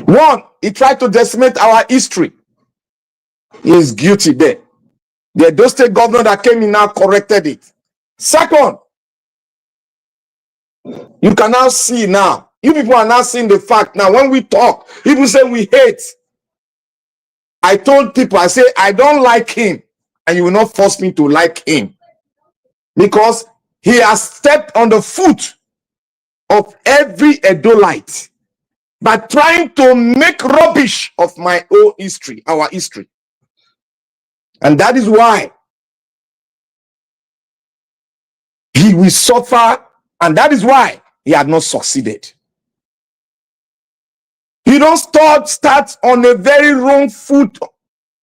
[SPEAKER 15] One, he tried to decimate our history. He is guilty there. The Edo State governor that came in now corrected it. Second, you can now see now, you people are now seeing the fact now. When we talk, people say we hate. I told people, I say, I don't like him, and you will not force me to like him, because he has stepped on the foot of every Edolite by trying to make rubbish of my own history, our history. And that is why he will suffer, and that is why he had not succeeded. You don't start on a very wrong foot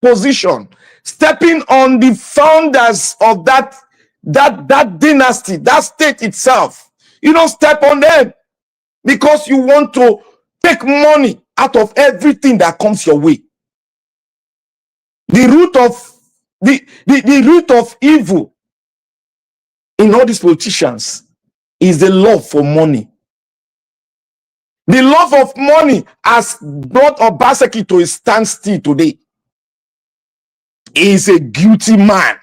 [SPEAKER 15] position, stepping on the founders of that dynasty, that state itself. You don't step on them because you want to take money out of everything that comes your way. The root of evil in all these politicians is the love for money. The love of money has brought Obaseki to a standstill today. He is a guilty man.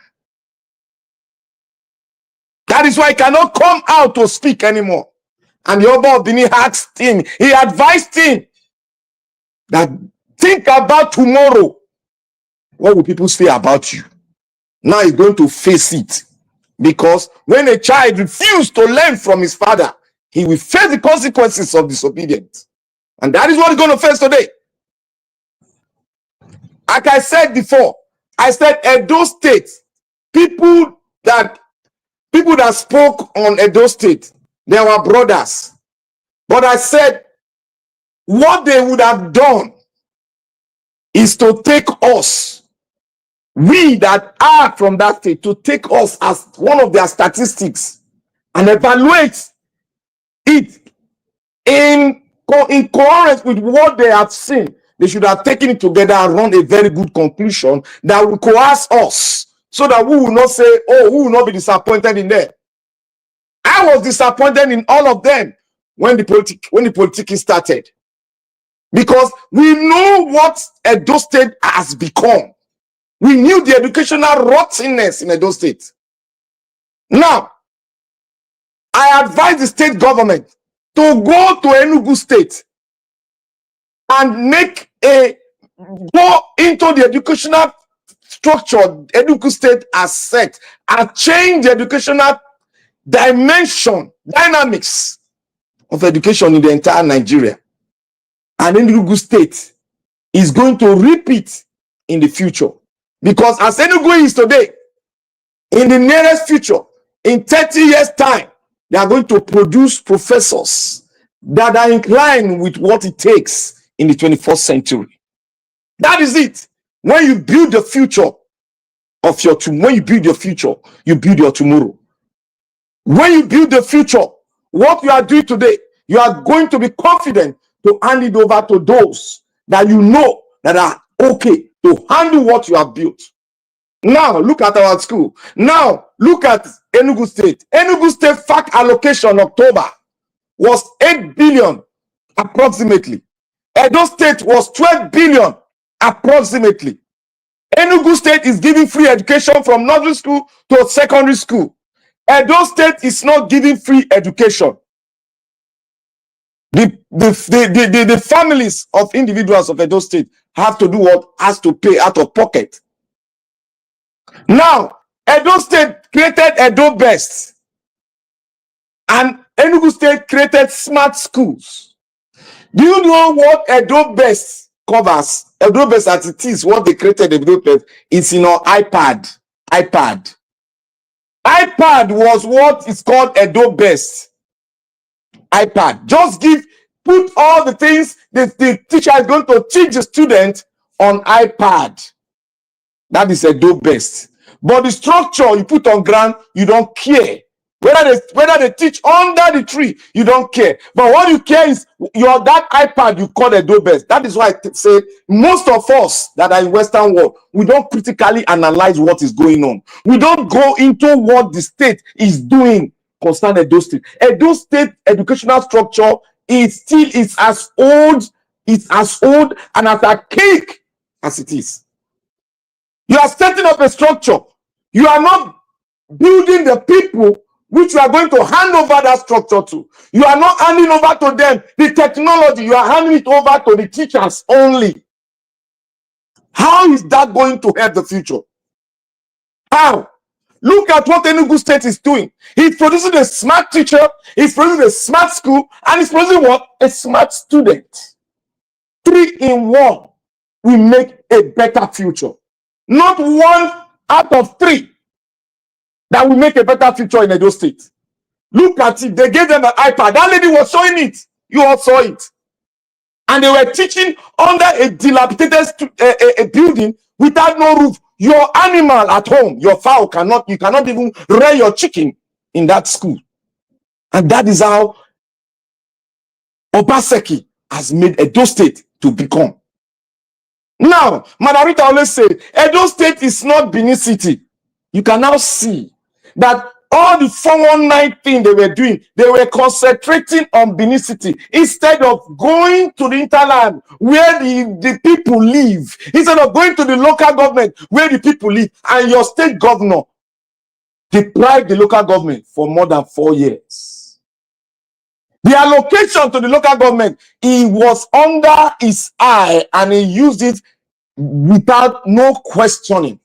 [SPEAKER 15] That is why he cannot come out to speak anymore. And the Oba of Benin asked him, he advised him that think about tomorrow. What will people say about you? Now he's going to face it. Because when a child refuses to learn from his father, he will face the consequences of disobedience. And that is what he's going to face today. Like I said before, I said Edo State, people that spoke on Edo State, they were brothers. But I said what they would have done is to take us, we that are from that state, to take us as one of their statistics and evaluate it in coherence with what they have seen. They should have taken it together and run a very good conclusion that will coerce us so that we will not say, oh, we will not be disappointed in them. I was disappointed in all of them when the politicking started. Because we know what Edo State has become. We knew the educational rottenness in Edo State. Now, I advise the state government to go to Enugu State and go into the educational structure Enugu State has set and change the educational dynamics of education in the entire Nigeria. And Enugu State is going to repeat in the future. Because as Enugu is today, in the nearest future, in 30 years' time, they are going to produce professors that are inclined with what it takes in the 21st century. That is it. When you build the future of your tomorrow, when you build your future, you build your tomorrow. When you build the future, what you are doing today, you are going to be confident to hand it over to those that you know that are okay to handle what you have built. Now, look at our school. Now, look at Enugu State. Enugu State FAC allocation October was 8 billion approximately. Edo State was 12 billion approximately. Enugu State is giving free education from nursery school to secondary school. Edo State is not giving free education. The families of individuals of Edo State have to do what has to pay out of pocket. Now, Edo State created Edo Best, and Enugu State created smart schools. Do you know what Edo Best covers? Edo Best as it is, what they created Edo Best, it's in our iPad. iPad was what is called Edo Best. iPad. Just put all the things that the teacher is going to teach the student on iPad. That is Edo Best. But the structure you put on ground, you don't care. Whether they teach under the tree, you don't care. But what you care is that iPad you call Edo Best. That is why I say most of us that are in Western world, we don't critically analyze what is going on. We don't go into what the state is doing concerning Edo State. Edo State educational structure is as old and as archaic as it is. You are setting up a structure. You are not building the people which you are going to hand over that structure to. You are not handing over to them the technology. You are handing it over to the teachers only. How is that going to help the future? How? Look at what Enugu State is doing. He's producing a smart teacher, he's producing a smart school, and he's producing what? A smart student. 3 in 1 will make a better future. Not 1 out of 3 that will make a better future in Edo State. Look at it. They gave them an iPad. That lady was showing it. You all saw it. And they were teaching under a dilapidated a building without no roof. Your animal at home, your fowl, you cannot even rear your chicken in that school. And that is how Obaseki has made Edo State to become. Now, Madarita always said, Edo State is not Benin City. You can now see that all the 419 thing they were doing, they were concentrating on Benin City instead of going to the interland where the people live, instead of going to the local government where the people live. And your state governor deprived the local government for more than 4 years. The allocation to the local government, he was under his eye and he used it without no questioning.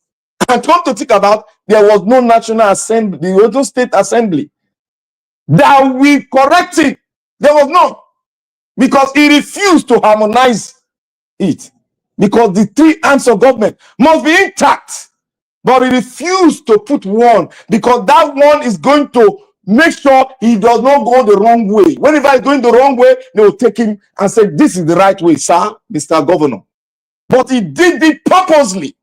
[SPEAKER 15] And come to think about, there was no National Assembly, the Edo State Assembly, that we corrected. There was none, because he refused to harmonize it, because the three arms of government must be intact. But he refused to put one, because that one is going to make sure he does not go the wrong way. Whenever he's going the wrong way, they will take him and say, this is the right way, sir, Mr. Governor. But he did it purposely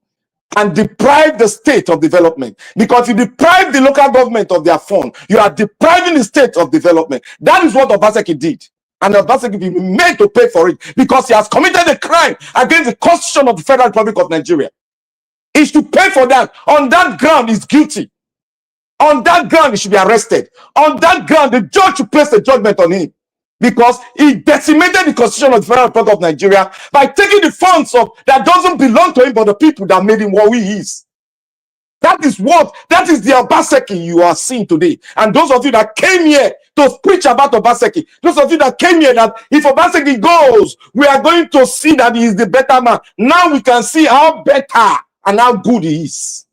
[SPEAKER 15] and deprived the state of development. Because if you deprive the local government of their fund, you are depriving the state of development. That is what Obasanjo did. And Obasanjo will be made to pay for it, because he has committed a crime against the Constitution of the Federal Republic of Nigeria. He should pay for that. On that ground, he's guilty. On that ground, he should be arrested. On that ground, the judge should place a judgment on him, because he decimated the Constitution of the Federal Republic of Nigeria by taking the funds that doesn't belong to him, but the people that made him what he is. That is the Obasanjo you are seeing today. And those of you that came here to preach about Obasanjo, those of you that came here that if Obasanjo goes, we are going to see that he is the better man. Now we can see how better and how good he is.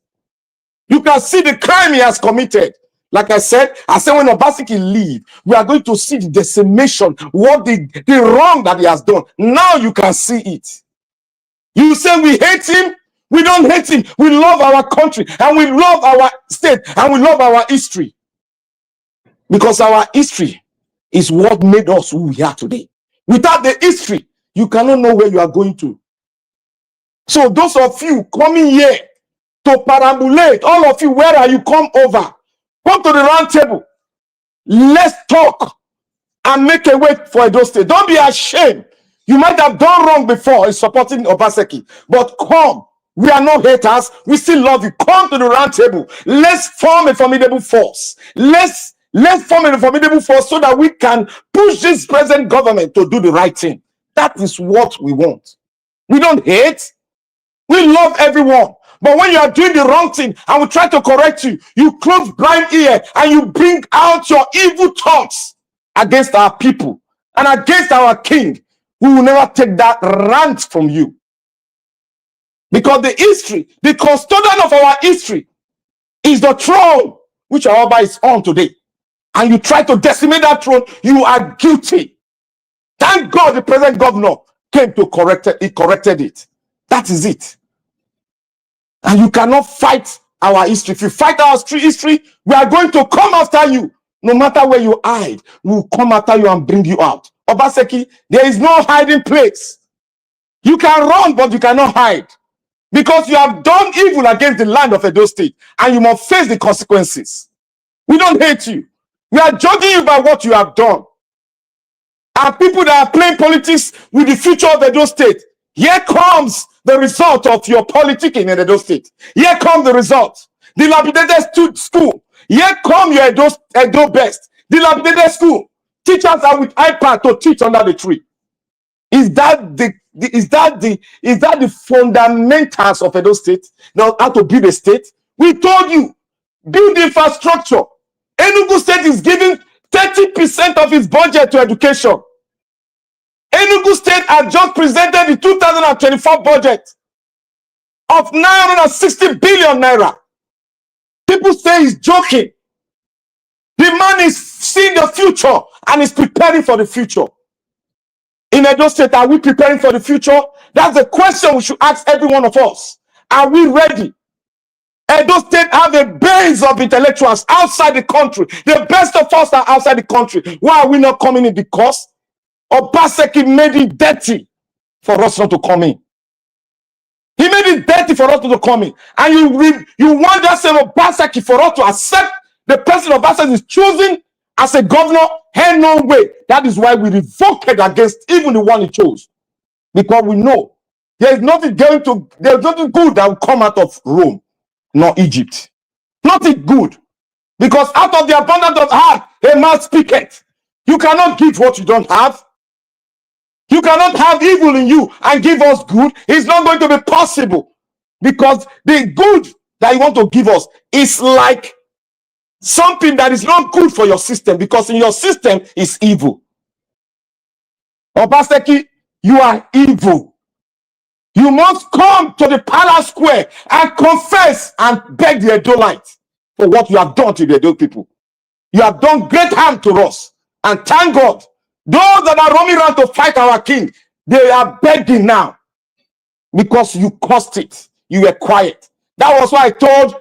[SPEAKER 15] You can see the crime he has committed. Like I said when Obasanjo leave, we are going to see the decimation, what the wrong that he has done. Now you can see it. You say we hate him. We don't hate him. We love our country, and we love our state, and we love our history. Because our history is what made us who we are today. Without the history, you cannot know where you are going to. So those of you coming here to perambulate, all of you, where are you? Come over. Come to the round table. Let's talk and make a way for Edo State. Don't be ashamed. You might have done wrong before in supporting Obasanjo, but come. We are not haters. We still love you. Come to the round table. Let's form a formidable force. Let's form a formidable force so that we can push this present government to do the right thing. That is what we want. We don't hate. We love everyone. But when you are doing the wrong thing and we try to correct you, you close blind ear and you bring out your evil thoughts against our people and against our king. We will never take that rant from you. Because the history, the custodian of our history is the throne which our Oba is on today. And you try to decimate that throne, you are guilty. Thank God the present governor came to correct it. He corrected it. That is it. And you cannot fight our history. If you fight our history, we are going to come after you. No matter where you hide, we will come after you and bring you out. Obasanjo, there is no hiding place. You can run, but you cannot hide. Because you have done evil against the land of Edo State, and you must face the consequences. We don't hate you. We are judging you by what you have done. And people that are playing politics with the future of Edo State, here comes the result of your politicking in Edo State. Here comes the result. Dilapidated school. Here come your Edo best. Dilapidated school. Teachers are with iPad to teach under the tree. Is that the fundamentals of Edo State? Now, how to build a state? We told you, build infrastructure. Enugu State is giving 30% of its budget to education. Enugu State has just presented the 2024 budget of 960 billion naira. People say he's joking. The man is seeing the future and is preparing for the future. In Edo State, are we preparing for the future? That's the question we should ask every one of us. Are we ready? Edo State have a base of intellectuals outside the country. The best of us are outside the country. Why are we not coming in? Because Obasanjo made it dirty for us not to come in. He made it dirty for us not to come in. And you want that same Obasanjo for us to accept the person Obasanjo is choosing as a governor? Hell no way. That is why we revoked against even the one he chose. Because we know there's nothing good that will come out of Rome, nor Egypt. Nothing good. Because out of the abundance of heart, a man speaketh. You cannot give what you don't have. You cannot have evil in you and give us good. It's not going to be possible. Because the good that you want to give us is like something that is not good for your system, because in your system is evil. Obasanjo, you are evil. You must come to the palace square and confess and beg the Edolites for what you have done to the Edo people. You have done great harm to us. And thank God, those that are roaming around to fight our king, they are begging now because you caused it. You were quiet. That was why I told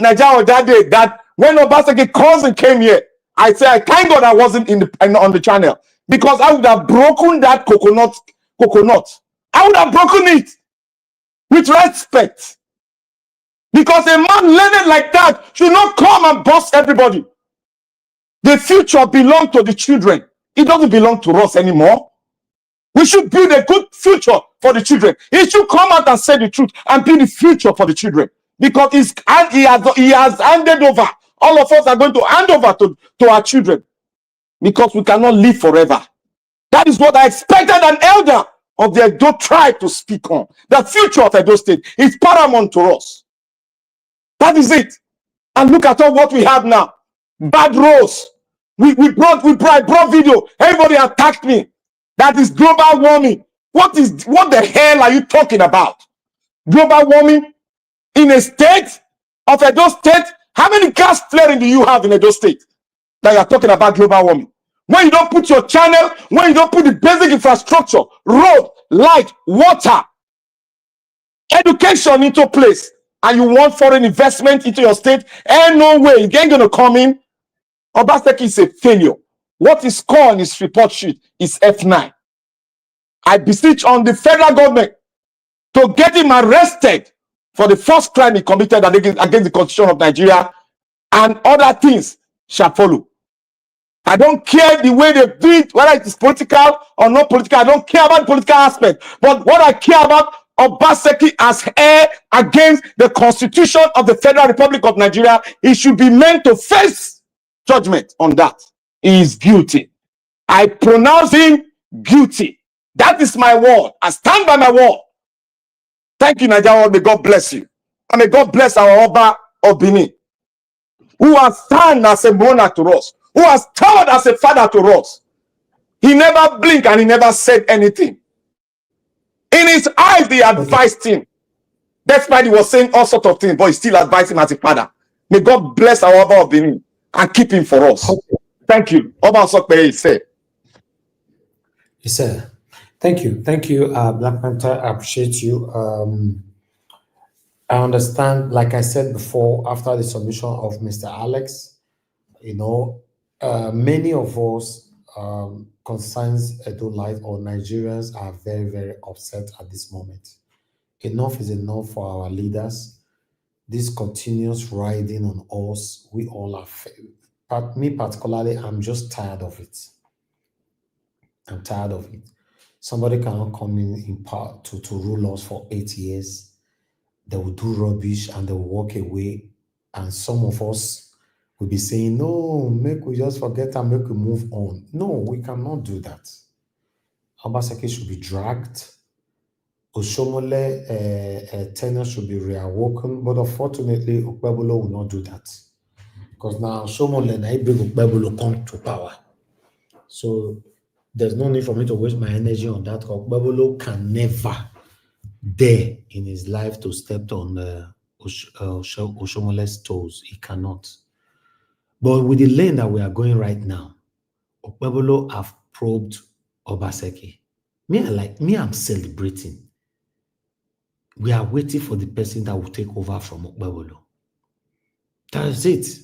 [SPEAKER 15] Nigeria that day that when Obasanjo cousin came here, I said, I thank God I wasn't on the channel because I would have broken that coconut. I would have broken it with respect. Because a man learned like that should not come and boss everybody. The future belongs to the children. It doesn't belong to us anymore. We should build a good future for the children. He should come out and say the truth and build the future for the children. Because he has handed over. All of us are going to hand over to our children. Because we cannot live forever. That is what I expected an elder of the Edo tribe to speak on. The future of Edo State is paramount to us. That is it. And look at all what we have now. Bad roads. I brought video. Everybody attacked me. That is global warming. What the hell are you talking about? Global warming in a state of Edo State? How many gas flaring do you have in Edo State that you are talking about global warming? When you don't put your channel, when you don't put the basic infrastructure, road, light, water, education into place, and you want foreign investment into your state, and no way, it ain't gonna come in. Obasanjo is a failure. What is called in his report sheet is F9. I beseech on the federal government to get him arrested for the first crime he committed against the Constitution of Nigeria, and other things shall follow. I don't care the way they do it, whether it is political or not political. I don't care about the political aspect. But what I care about, Obasanjo as heir against the Constitution of the Federal Republic of Nigeria, he should be meant to face judgment on that. He is guilty. I pronounce him guilty. That is my word. I stand by my word. Thank you, Nigeria. May God bless you. And may God bless our Oba of Benin, who has stand as a monarch to us, who has stood as a father to us. He never blinked and he never said anything. In his eyes, they advised him. Despite he was saying all sorts of things, but he still advised him as a father. May God bless our Oba of Benin and keep him for us. Thank you. Oba Okpebholo said.
[SPEAKER 9] He said, thank you. Thank you, Black Panther. I appreciate you. I understand, like I said before, after the submission of Mr. Alex, many of us concerns Edo Light or Nigerians are very, very upset at this moment. Enough is enough for our leaders. This continuous riding on us, we all are. But me particularly, I'm just tired of it. I'm tired of it. Somebody cannot come in power to rule us for 8 years. They will do rubbish and they will walk away. And some of us will be saying, no, make we just forget and make we move on. No, we cannot do that. Obasanjo should be dragged. Oshomole tenure should be reawoken. But unfortunately, Okpebholo will not do that. Because now Oshomole na bring Okpebholo come to power. So there's no need for me to waste my energy on that. Okpebholo can never dare in his life to step on Oshomole's toes. He cannot. But with the lane that we are going right now, Okpebholo have probed Obasanjo. I'm celebrating. We are waiting for the person that will take over from Okpebholo. That is it.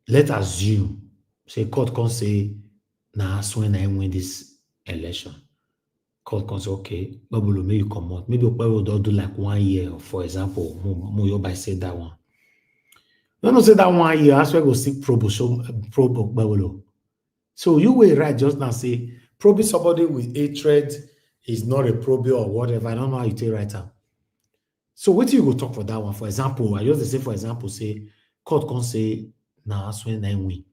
[SPEAKER 9] Let's assume, say, court can say, nah, when I win this election. Court can say, okay, Okpebholo, may you come out. Maybe Okpebholo don't do like 1 year, for example. Moyoba said that one. You don't say that 1 year, that's why go seek probe Okpebholo. So you were right just now say, probing somebody with hatred is not a probe or whatever. I don't know how you take right now. So what do you go talk for that one? For example, I just say, for example, say, court can say, nah, that's when I win.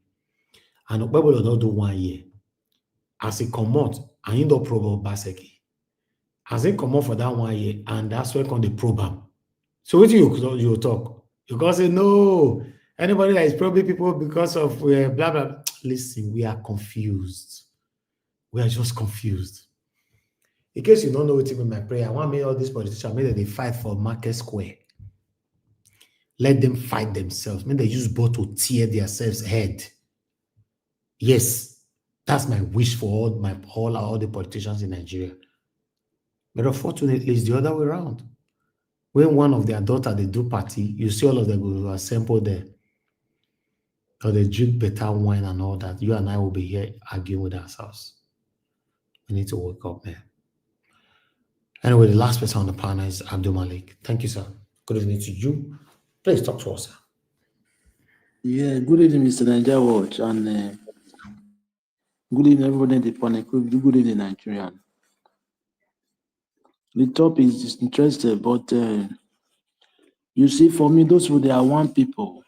[SPEAKER 9] And Okpebholo don't do 1 year. As he come out, and he don't probe Obasanjo. As he come out for that 1 year, and that's where come the probe him. So what do you talk? You can say, no, anybody that is probing people because of blah, blah. Listen, we are confused. We are just confused. In case you don't know what even my prayer, I want me all these politicians, maybe they fight for Market Square. Let them fight themselves. Maybe they use both to tear themselves head. Yes, that's my wish for all the politicians in Nigeria. But unfortunately, it's the other way around. When one of their daughter they do party, you see all of them will assemble there. Or they drink better wine and all that. You and I will be here arguing with ourselves. We need to wake up, man. Anyway, the last person on the panel is Abdul Malik. Thank you, sir. Good evening to you. Please talk to us, sir.
[SPEAKER 16] Yeah, good evening, Mr. Nigeria Watch, and good evening, everybody in the panel. Good evening, Nigerian. The topic is interesting, but you see, for me, those who they are one people.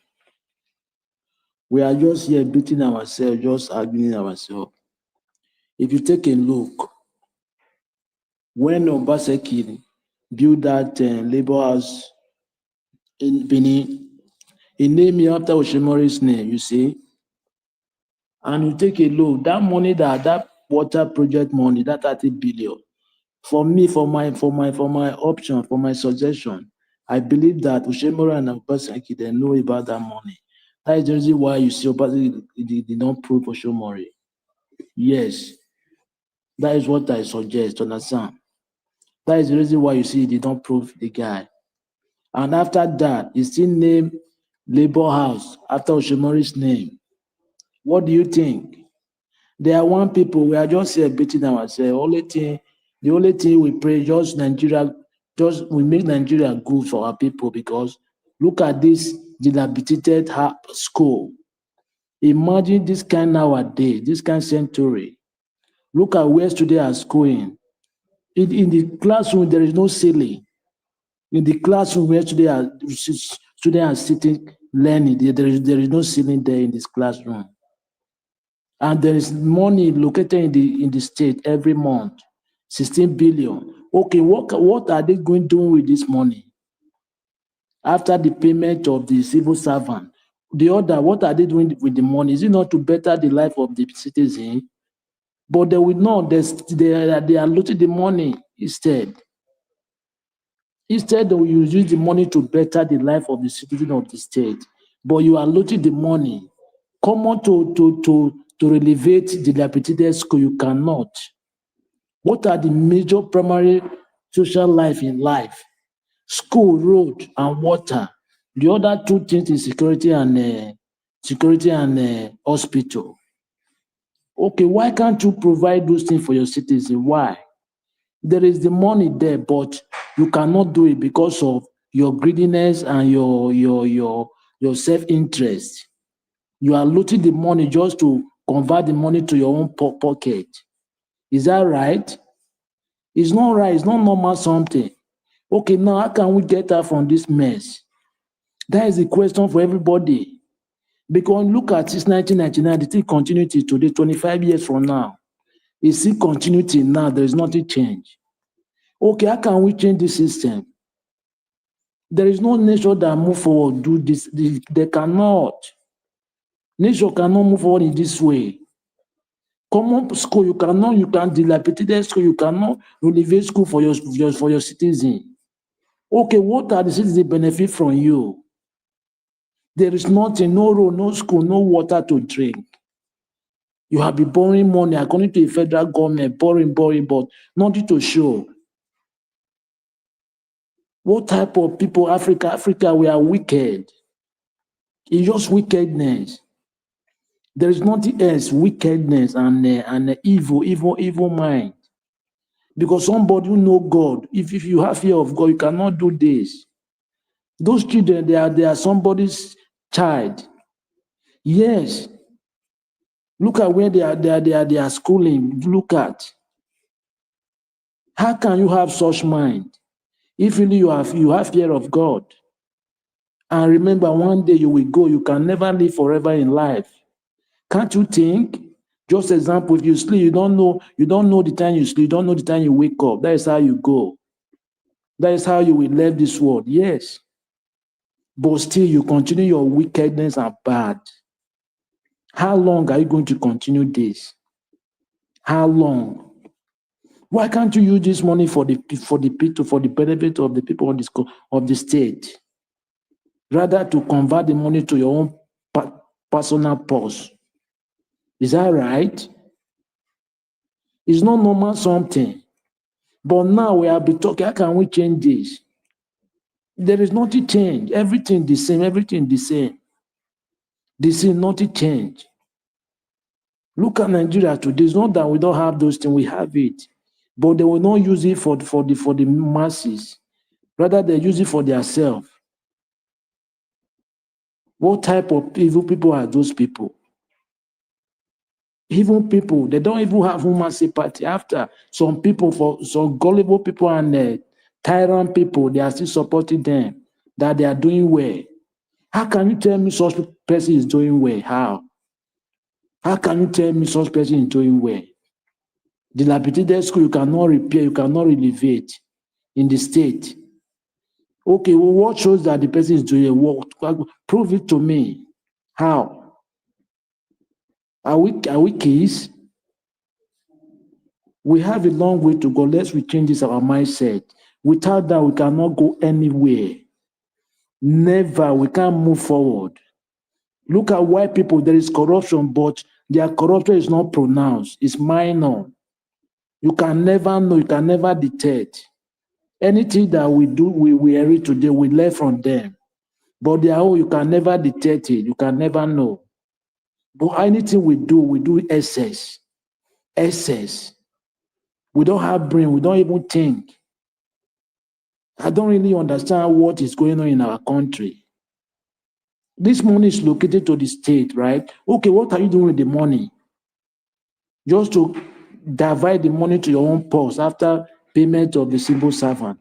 [SPEAKER 16] We are just here beating ourselves, just arguing ourselves. If you take a look, when Obasanjo built that labor house in Benin, he named it after Oshimori's name, you see. And you take a look, that money, that water project money, that 30 billion, for me, for my option, for my suggestion, I believe that Oshimori and Obasanjo, they know about that money. That is the reason why you see Obasanjo did not prove Oshimori. Yes. That is what I suggest, understand? That is the reason why you see they don't prove the guy. And after that, he still named Labor House after Oshimori's name. What do you think? They are one people, we are just here beating ourselves. The only thing we pray, just Nigeria, we make Nigeria good for our people, because look at this dilapidated school. Imagine this kind nowadays, this kind century. Look at where students are going. In the classroom, there is no ceiling. In the classroom where students are sitting learning, there is no ceiling there in this classroom. And there is money located in the state every month, 16 billion. Okay, what are they going to do with this money? After the payment of the civil servant, what are they doing with the money? Is it not to better the life of the citizen? But they will not. They are looting the money instead. Instead, they will use the money to better the life of the citizen of the state. But you are looting the money. Come on to elevate the dilapidated school. You cannot. What are the major primary social life in life? School, road, and water. The other two things is security and hospital. Okay, why can't you provide those things for your citizens? Why? There is the money there, but you cannot do it because of your greediness and your self-interest. You are looting the money just to convert the money to your own pocket. Is that right? It's not right. It's not normal something. Okay, now how can we get out from this mess? That is the question for everybody. Because look at since 1999, the thing continuity today, 25 years from now. It's still continuity now. There is nothing change. Okay, how can we change the system? There is no nation that move forward, do this. They cannot. Nation cannot move forward in this way. Common school, you can dilapidate school, you cannot elevate school for your citizen. Okay, what are the citizens benefit from you? There is nothing, no road, no school, no water to drink. You have been borrowing money according to the federal government, borrowing, but nothing to show. What type of people, Africa, we are wicked. It's just wickedness. There is nothing else, wickedness and evil mind. Because somebody who know God, if you have fear of God, you cannot do this. Those children, they are somebody's child. Yes. Look at where they are schooling. Look at. How can you have such mind? If really you have fear of God. And remember, one day you will go. You can never live forever in life. Can't you think? Just example, if you sleep, you don't know the time you sleep, you don't know the time you wake up. That is how you go. That is how you will leave this world. Yes. But still, you continue your wickedness and bad. How long are you going to continue this? How long? Why can't you use this money for the people, for the benefit of the people of the state, rather to convert the money to your own personal purse? Is that right? It's not normal something. But now we have been talking, how can we change this? There is nothing change. Everything the same, everything the same. This is nothing change. Look at Nigeria today. It's not that we don't have those things, we have it. But they will not use it for the masses. Rather, they use it for themselves. What type of evil people are those people? Evil people, they don't even have human sympathy. After some people, for some gullible people and tyrant people, they are still supporting them, that they are doing well. How can you tell me such person is doing well? How? How can you tell me such person is doing well? Dilapidated school, you cannot repair, you cannot renovate in the state. Okay, well, what shows that the person is doing work? Prove it to me. How? Are we kids? We have a long way to go. Let's change this our mindset. Without that, we cannot go anywhere. Never. We can't move forward. Look at white people. There is corruption, but their corruption is not pronounced. It's minor. You can never know. You can never detect. Anything that we do, we inherit today, we learn from them. But their own, you can never detect it. You can never know. But anything we do excess. Excess. We don't have brain. We don't even think. I don't really understand what is going on in our country. This money is located to the state, right? Okay, what are you doing with the money? Just to divide the money to your own purse after payment of the civil servant.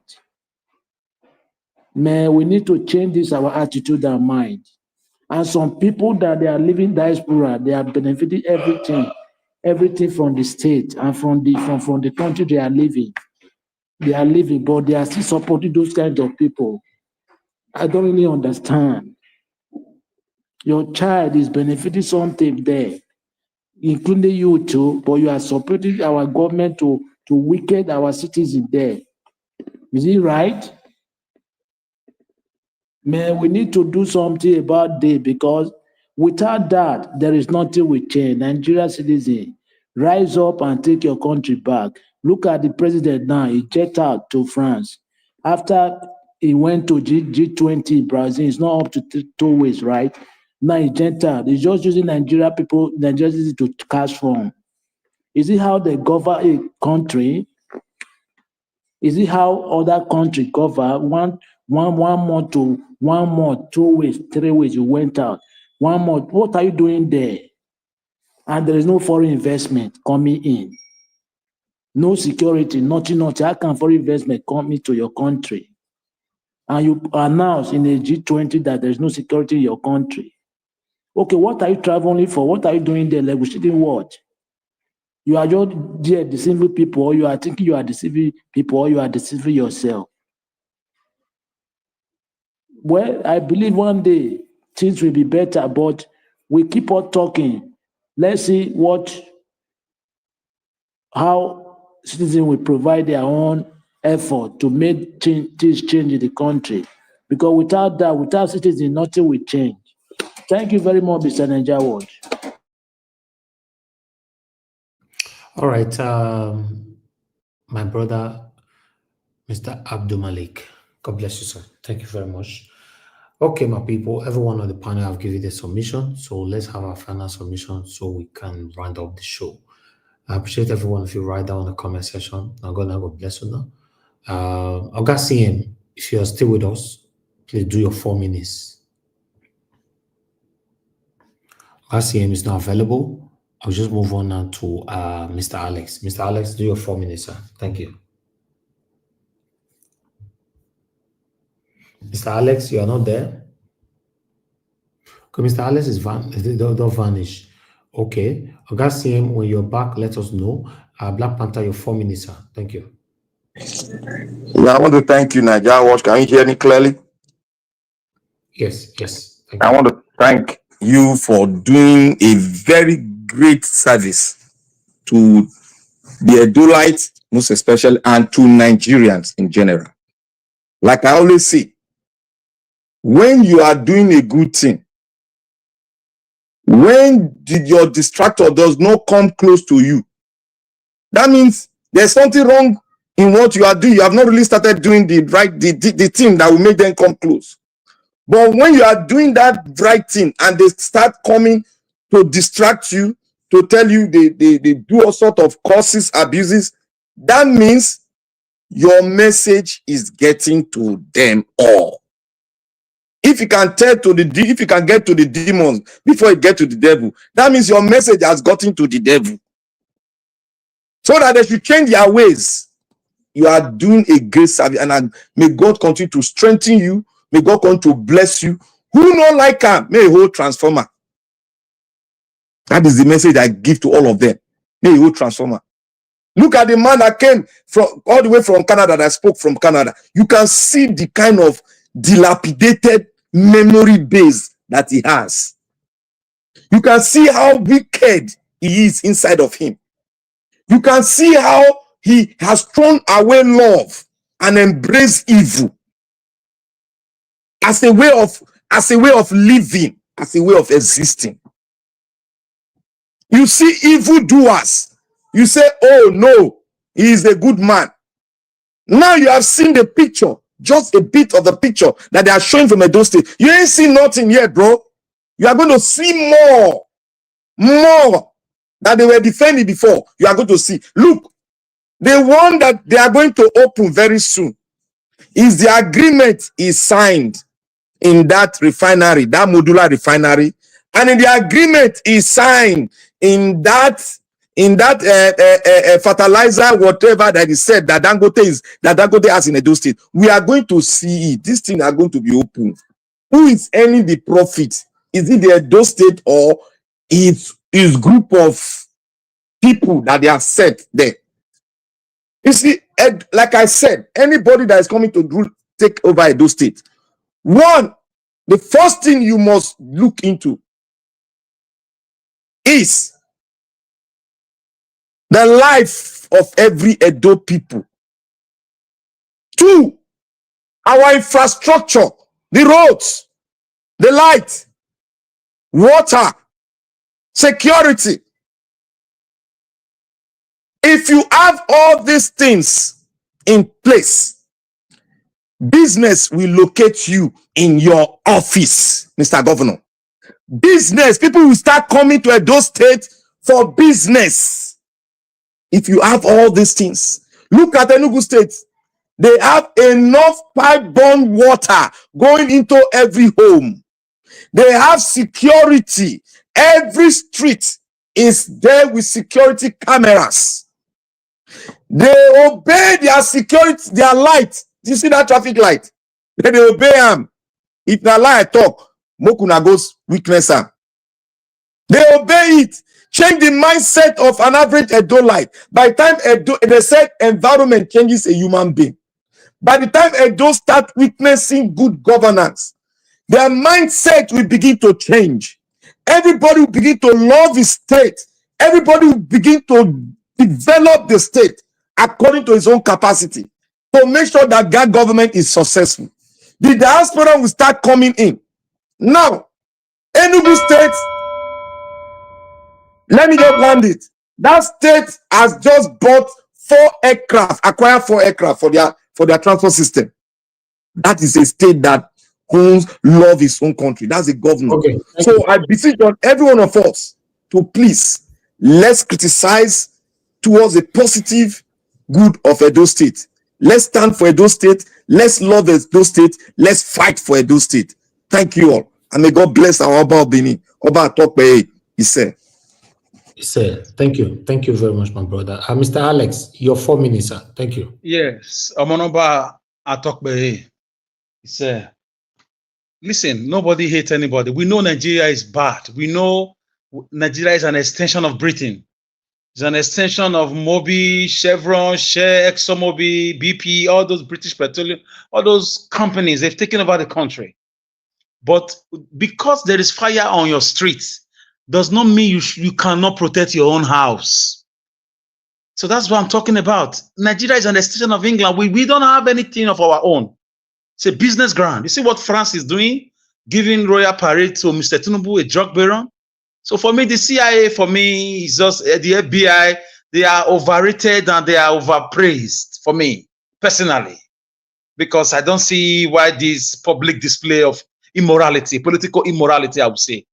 [SPEAKER 16] Man, we need to change this, our attitude and mind. And some people that they are living diaspora, they are benefiting everything from the state and from the country they are living. They are living, but they are still supporting those kinds of people. I don't really understand. Your child is benefiting something there, including you too, but you are supporting our government to weaken our citizens there. Is it right? Man, we need to do something about this, because without that, there is nothing we change. Nigeria citizen, rise up and take your country back. Look at the president now. He jet out to France. After he went to G20 Brazil, it's not up to 2 weeks, right? Now he jet out. He's just using Nigeria citizens to cash form. Is it how they govern a country? Is it how other countries govern? One month to 1 month, 2 weeks, 3 weeks, you went out. 1 month, what are you doing there? And there is no foreign investment coming in. No security, nothing. How can foreign investment come into your country? And you announce in a G20 that there is no security in your country. Okay, what are you traveling for? What are you doing there? Negotiating what? You are just there deceiving people, or you are thinking you are deceiving people, or you are deceiving yourself. Well, I believe one day things will be better, but we keep on talking. Let's see how citizens will provide their own effort to make things change in the country. Because without that, without citizens, nothing will change. Thank you very much, Mr. Niger Watch.
[SPEAKER 9] All right, my brother, Mr. Abdul Malik. God bless you, sir. Thank you very much. Okay, my people, everyone on the panel have given the submission. So let's have our final submission so we can round up the show. I appreciate everyone if you write down in the comment section. I'm gonna God bless you now. Oga CM, if you are still with us, please do your 4 minutes. Oga CM is not available. I'll just move on now to Mr. Alex. Mr. Alex, do your 4 minutes, sir. Thank you. Mr. Alex, you are not there? Okay, Mr. Alex is don't vanish. Okay. Oga CM, when you're back, let us know. Black Panther, your 4 minutes, sir. Thank you.
[SPEAKER 15] Yeah, I want to thank you, Nigeria Watch. Can you hear me clearly?
[SPEAKER 9] Yes.
[SPEAKER 15] Thank you. I want to thank you for doing a very great service to the Edolites most especially, and to Nigerians in general. Like I always say, when you are doing a good thing, when your distractor does not come close to you, that means there's something wrong in what you are doing. You have not really started doing the thing that will make them come close. But when you are doing that right thing and they start coming to distract you, to tell you they do all sort of curses, abuses, that means your message is getting to them all. If you can get to the demons before you get to the devil, that means your message has gotten to the devil. So that they should change their ways. You are doing a great service, and may God continue to strengthen you. May God continue to bless you. Who not like him? May he hold transformer. That is the message I give to all of them. May he hold transformer. Look at the man that came from all the way from Canada, that spoke from Canada. You can see the kind of dilapidated memory base that he has. You can see how wicked he is inside of him. You can see how he has thrown away love and embraced evil as a way of living, as a way of existing. You see evildoers, you say, oh no, he is a good man. Now you have seen the picture, just a bit of the picture that they are showing from Edo State. You ain't seen nothing yet, bro. You are going to see more that they were defending before. You are going to see. Look, the one that they are going to open very soon is the agreement is signed in that refinery, that modular refinery, and in the agreement is signed in that fertilizer, whatever that is said that Dangote has in Edo State. We are going to see it. This thing are going to be open. Who is earning the profit? Is it the Edo State or is group of people that they have set there? You see, like I said, anybody that is coming to take over Edo State, one, the first thing you must look into is the life of every Edo people. Two, our infrastructure, the roads, the light, water, security. If you have all these things in place, business will locate you in your office, Mr. Governor. Business, people will start coming to Edo State for business. If you have all these things, look at Enugu State. They have enough pipe-borne water going into every home. They have security. Every street is there with security cameras. They obey their security, their light. Do you see that traffic light? They obey them. If na lie talk, Mokuna goes weakness. They obey it. Change the mindset of an average Edo-lite. By the time they said environment changes a human being. By the time Edo start witnessing good governance, their mindset will begin to change. Everybody will begin to love his state. Everybody will begin to develop the state according to his own capacity to make sure that that government is successful. The diaspora will start coming in. Now, Enugu State, let me just land it. That state has just bought 4 aircraft, acquired 4 aircraft for their transport system. That is a state that loves its own country. That's a governor. Okay. So I beseech on every one of us to please, let's criticize towards the positive good of Edo State. Let's stand for Edo State. Let's love Edo State. Let's fight for Edo State. Thank you all. And may God bless our Oba Obini. Oba Okpebholo, he said.
[SPEAKER 9] Thank you. Thank you very much, my brother. Mr. Alex, your 4 minutes, sir. Thank you.
[SPEAKER 14] Yes. Omonoba Okpebholo. He said, listen, nobody hates anybody. We know Nigeria is bad. We know Nigeria is an extension of Britain. It's an extension of Mobil, Chevron, Shell, ExxonMobil, BP, all those British petroleum, all those companies, they've taken over the country. But because there is fire on your streets, does not mean you cannot protect your own house. So that's what I'm talking about. Nigeria is an extension of England. We don't have anything of our own. It's a business ground. You see what France is doing? Giving royal parade to Mr. Tinubu, a drug baron. So for me, the CIA, for me, is just the FBI. They are overrated and they are overpraised for me, personally. Because I don't see why this public display of immorality, political immorality, I would say.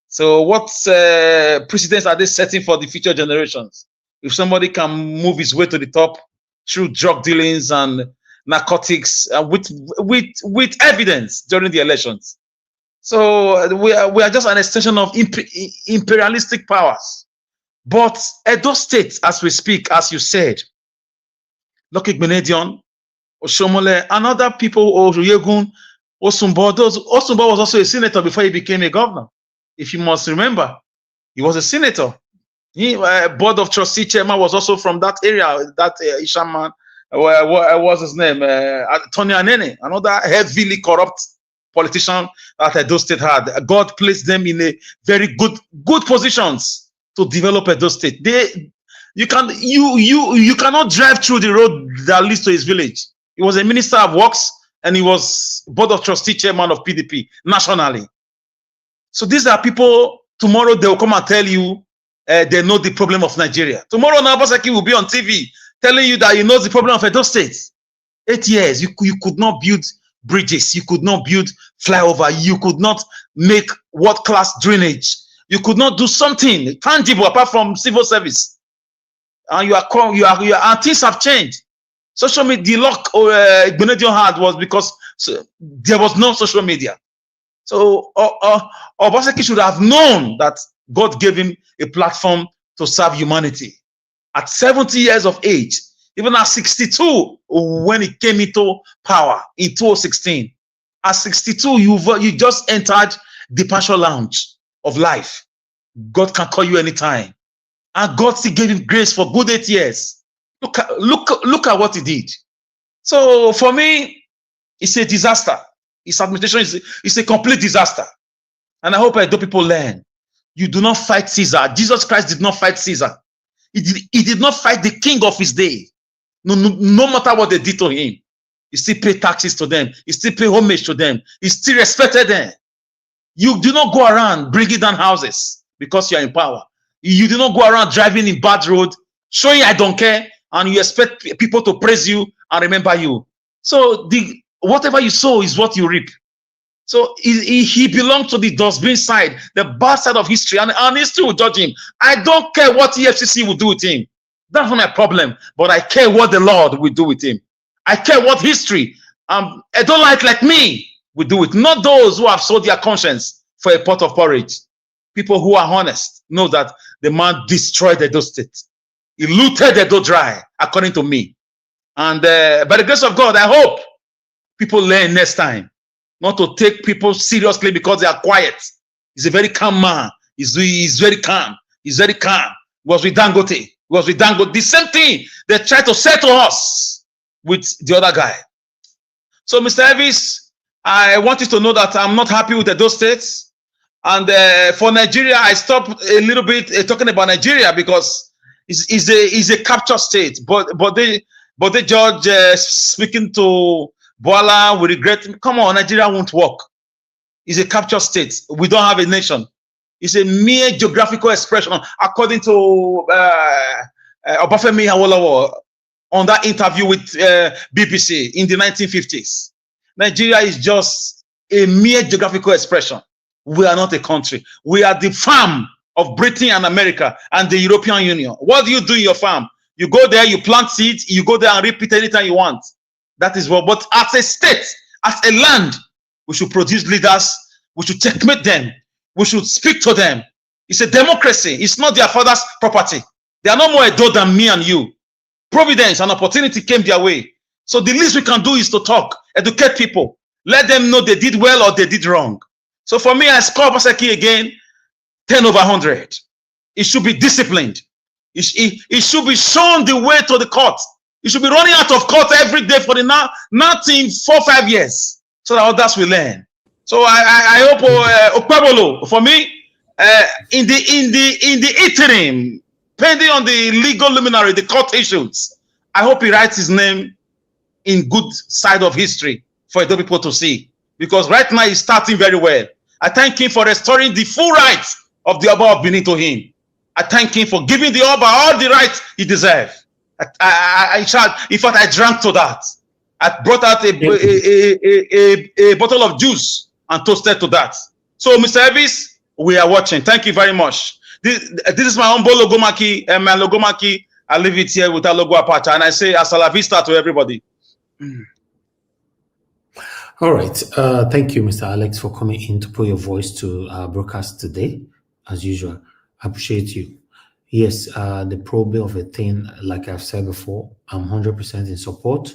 [SPEAKER 14] So what precedents are they setting for the future generations? If somebody can move his way to the top through drug dealings and narcotics with evidence during the elections. So we are just an extension of imperialistic powers. But Edo State, as we speak, as you said, Lucky Benedion, Oshomole, and other people, Oyegun, Osumbo was also a senator before he became a governor. If you must remember, he was a senator. He, board of trustee chairman, was also from that area, that Ishaman, what was his name? Tony Anene, another heavily corrupt politician that Edo State had. God placed them in a very good positions to develop Edo State. You cannot drive through the road that leads to his village. He was a minister of works and he was board of trustee chairman of PDP nationally. So these are people, tomorrow they will come and tell you they know the problem of Nigeria. Tomorrow Obaseki will be on TV telling you that he knows the problem of Edo State. 8 years, you could not build bridges, you could not build flyover, you could not make world-class drainage, you could not do something tangible apart from civil service. And and things have changed. Social media, the luck Benedion had was because there was no social media. So Obaseki should have known that God gave him a platform to serve humanity. At 70 years of age, even at 62, when he came into power in 2016, at 62, you just entered the passion lounge of life. God can call you anytime. And God still gave him grace for good 8 years. Look at what he did. So for me, it's a disaster. His administration is a complete disaster. And I hope Edo people learn. You do not fight Caesar. Jesus Christ did not fight Caesar. He did not fight the king of his day. No matter what they did to him. He still paid taxes to them. He still paid homage to them. He still respected them. You do not go around bringing down houses because you are in power. You do not go around driving in bad road, showing I don't care, and you expect people to praise you and remember you. So whatever you sow is what you reap. So he belongs to the dustbin side, the bad side of history, and history will judge him. I don't care what EFCC will do with him. That's not my problem, but I care what the Lord will do with him. I care what history, I don't like me, will do with. Not those who have sold their conscience for a pot of porridge. People who are honest know that the man destroyed Edo State. He looted Edo dry, according to me. And by the grace of God, I hope people learn next time not to take people seriously because they are quiet. He's a very calm man. He's very calm. He's very calm. He was with Dangote. He was with Dangote. The same thing they tried to say to us with the other guy. So, Mr. Elvis, I want you to know that I'm not happy with Edo State. And for Nigeria, I stopped a little bit talking about Nigeria because it's a captured state. But the judge speaking to Boala, we regret. Come on, Nigeria won't work. It's a captured state. We don't have a nation. It's a mere geographical expression, according to Obafemi Awolowo on that interview with BBC in the 1950s. Nigeria is just a mere geographical expression. We are not a country. We are the farm of Britain and America and the European Union. What do you do in your farm? You go there, you plant seeds, you go there and repeat anytime you want. That is what, but as a state, as a land, we should produce leaders, we should checkmate them, we should speak to them. It's a democracy, it's not their father's property. They are no more Edo than me and you. Providence and opportunity came their way. So the least we can do is to talk, educate people, let them know they did well or they did wrong. So for me, I score Obaseki again, 10 over 100. It should be disciplined. It should be shown the way to the court. You should be running out of court every day for the nothing 4 or 5 years, so that others will learn. So I hope Okpebholo, for me, in the interim, pending on the legal luminary, the court issues. I hope he writes his name in good side of history for Edo people to see, because right now he's starting very well. I thank him for restoring the full rights of the Oba of Benin to him. I thank him for giving the Oba all the rights he deserves. I shall, in fact, I drank to that. I brought out a bottle of juice and toasted to that. So, Mr. Elvis, we are watching. Thank you very much. This is my humble logomaki, and my logomaki, I leave it here with a logo apart, and I say hasta la vista to everybody.
[SPEAKER 9] All right. Thank you, Mr. Alex, for coming in to put your voice to our broadcast today, as usual. I appreciate you. Yes, the problem of a thing, like I've said before, I'm 100% in support.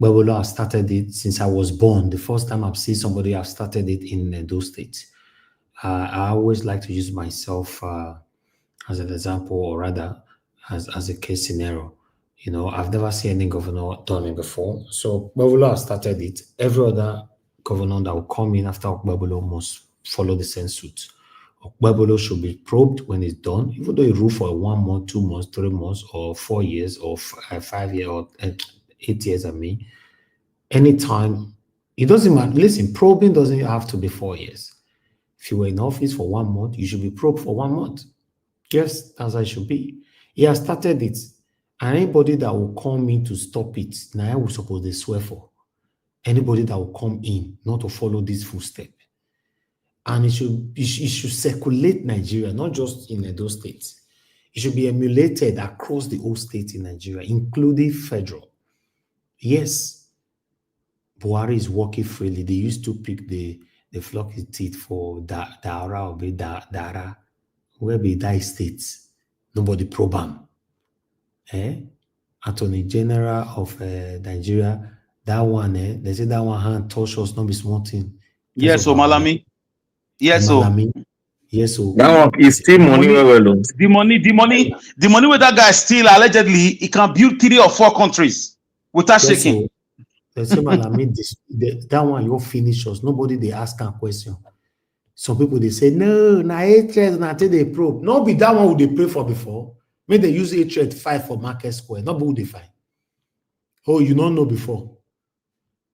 [SPEAKER 9] Okpebholo has started it since I was born. The first time I've seen somebody have started it in Edo State. I always like to use myself as an example, or rather, as a case scenario. You know, I've never seen any governor done it before. So Okpebholo has started it. Every other governor that will come in after Okpebholo must follow the same suit. Okpebholo should be probed when it's done, even though he ruled for 1 month, 2 months, 3 months, or 4 years, or 5 years, or 8 years. I mean, anytime, it doesn't matter. Listen, probing doesn't have to be 4 years. If you were in office for 1 month, you should be probed for 1 month. Yes, that's how it should be. He has started it, and anybody that will come in to stop it, now I will suppose they swear for. Anybody that will come in not to follow this full step. And it should circulate Nigeria, not just in Edo State. It should be emulated across the whole state in Nigeria, including federal. Yes, Buhari is working freely. They used to pick the flocky teeth for Dara or Dara, where be that states. Nobody probe him. Attorney General of Nigeria, that one, they say that one hand touch us, not be small thing.
[SPEAKER 14] Yes, Malami. Yes,
[SPEAKER 9] Malami. Yes,
[SPEAKER 15] that one is still money.
[SPEAKER 14] The money where that guy steal allegedly, he can build 3 or 4 countries without shaking.
[SPEAKER 9] They say Malami, that one you finish us. Nobody they ask a question. Some people they say no, na hatred, na they probe. Not be that one who they pray for before. Maybe they use hatred fight for Market Square. Not who they fight. Oh, you don't know before.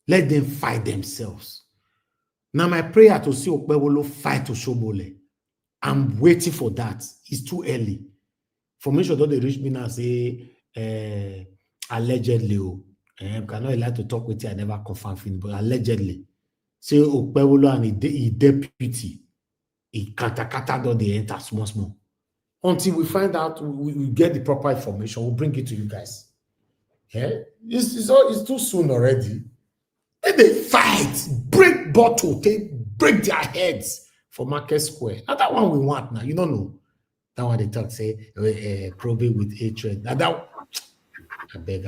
[SPEAKER 9] Let them fight themselves. Now my prayer to see Okpebholo fight to Shobole. I'm waiting for that. It's too early. For me, sure they reach me now say allegedly. I cannot like to talk with you. I never confirm things, but allegedly. Say Okpebholo and he deputy. He kata don they enter small. Until we find out, we get the proper information, we'll bring it to you guys. Yeah? It's too soon already. Let them fight, break bottle, break their heads for Market Square. Now that one we want now. You don't know. That one they talk, say, probing with hatred. Now that I beg,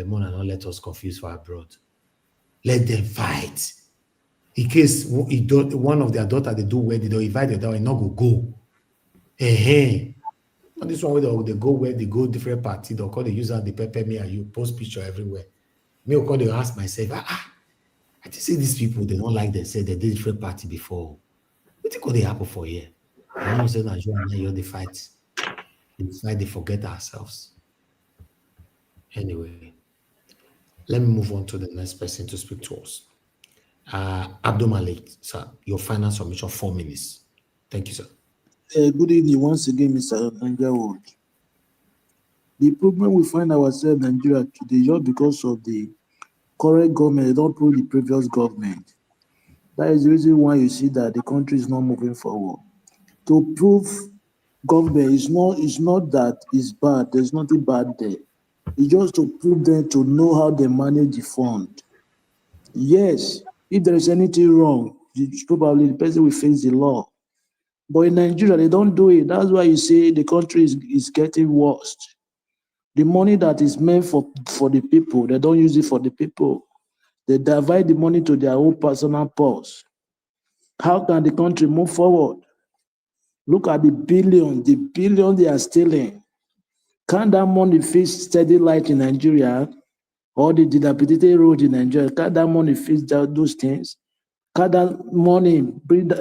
[SPEAKER 9] more than not let us confuse for abroad. Let them fight. In case one of their daughter they do wedding, they invite their daughter, not go. And this one where they go where they go different party, they'll call the user, they pepper me and you post picture everywhere. Me will call they ask myself, I just see these people, they don't like they say they did different party before. What think they happen for here? I don't say Nigeria, they fight. They forget ourselves. Anyway, let me move on to the next person to speak to us. Abdul Malik, sir, your final submission, 4 minutes. Thank you, sir.
[SPEAKER 16] Good evening once again, Mr. Nigeria. The problem we find ourselves in Nigeria today just because of the current government, they don't prove the previous government. That is the reason why you see that the country is not moving forward. To prove government is not that it's bad, there's nothing bad there. It's just to prove them to know how they manage the fund. Yes, if there is anything wrong, probably the person will face the law. But in Nigeria, they don't do it. That's why you see the country is getting worse. The money that is meant for the people, they don't use it for the people. They divide the money to their own personal purse. How can the country move forward? Look at the billion they are stealing. Can that money fix steady light in Nigeria? Or the dilapidated road in Nigeria? Can that money fix those things? Can that money bring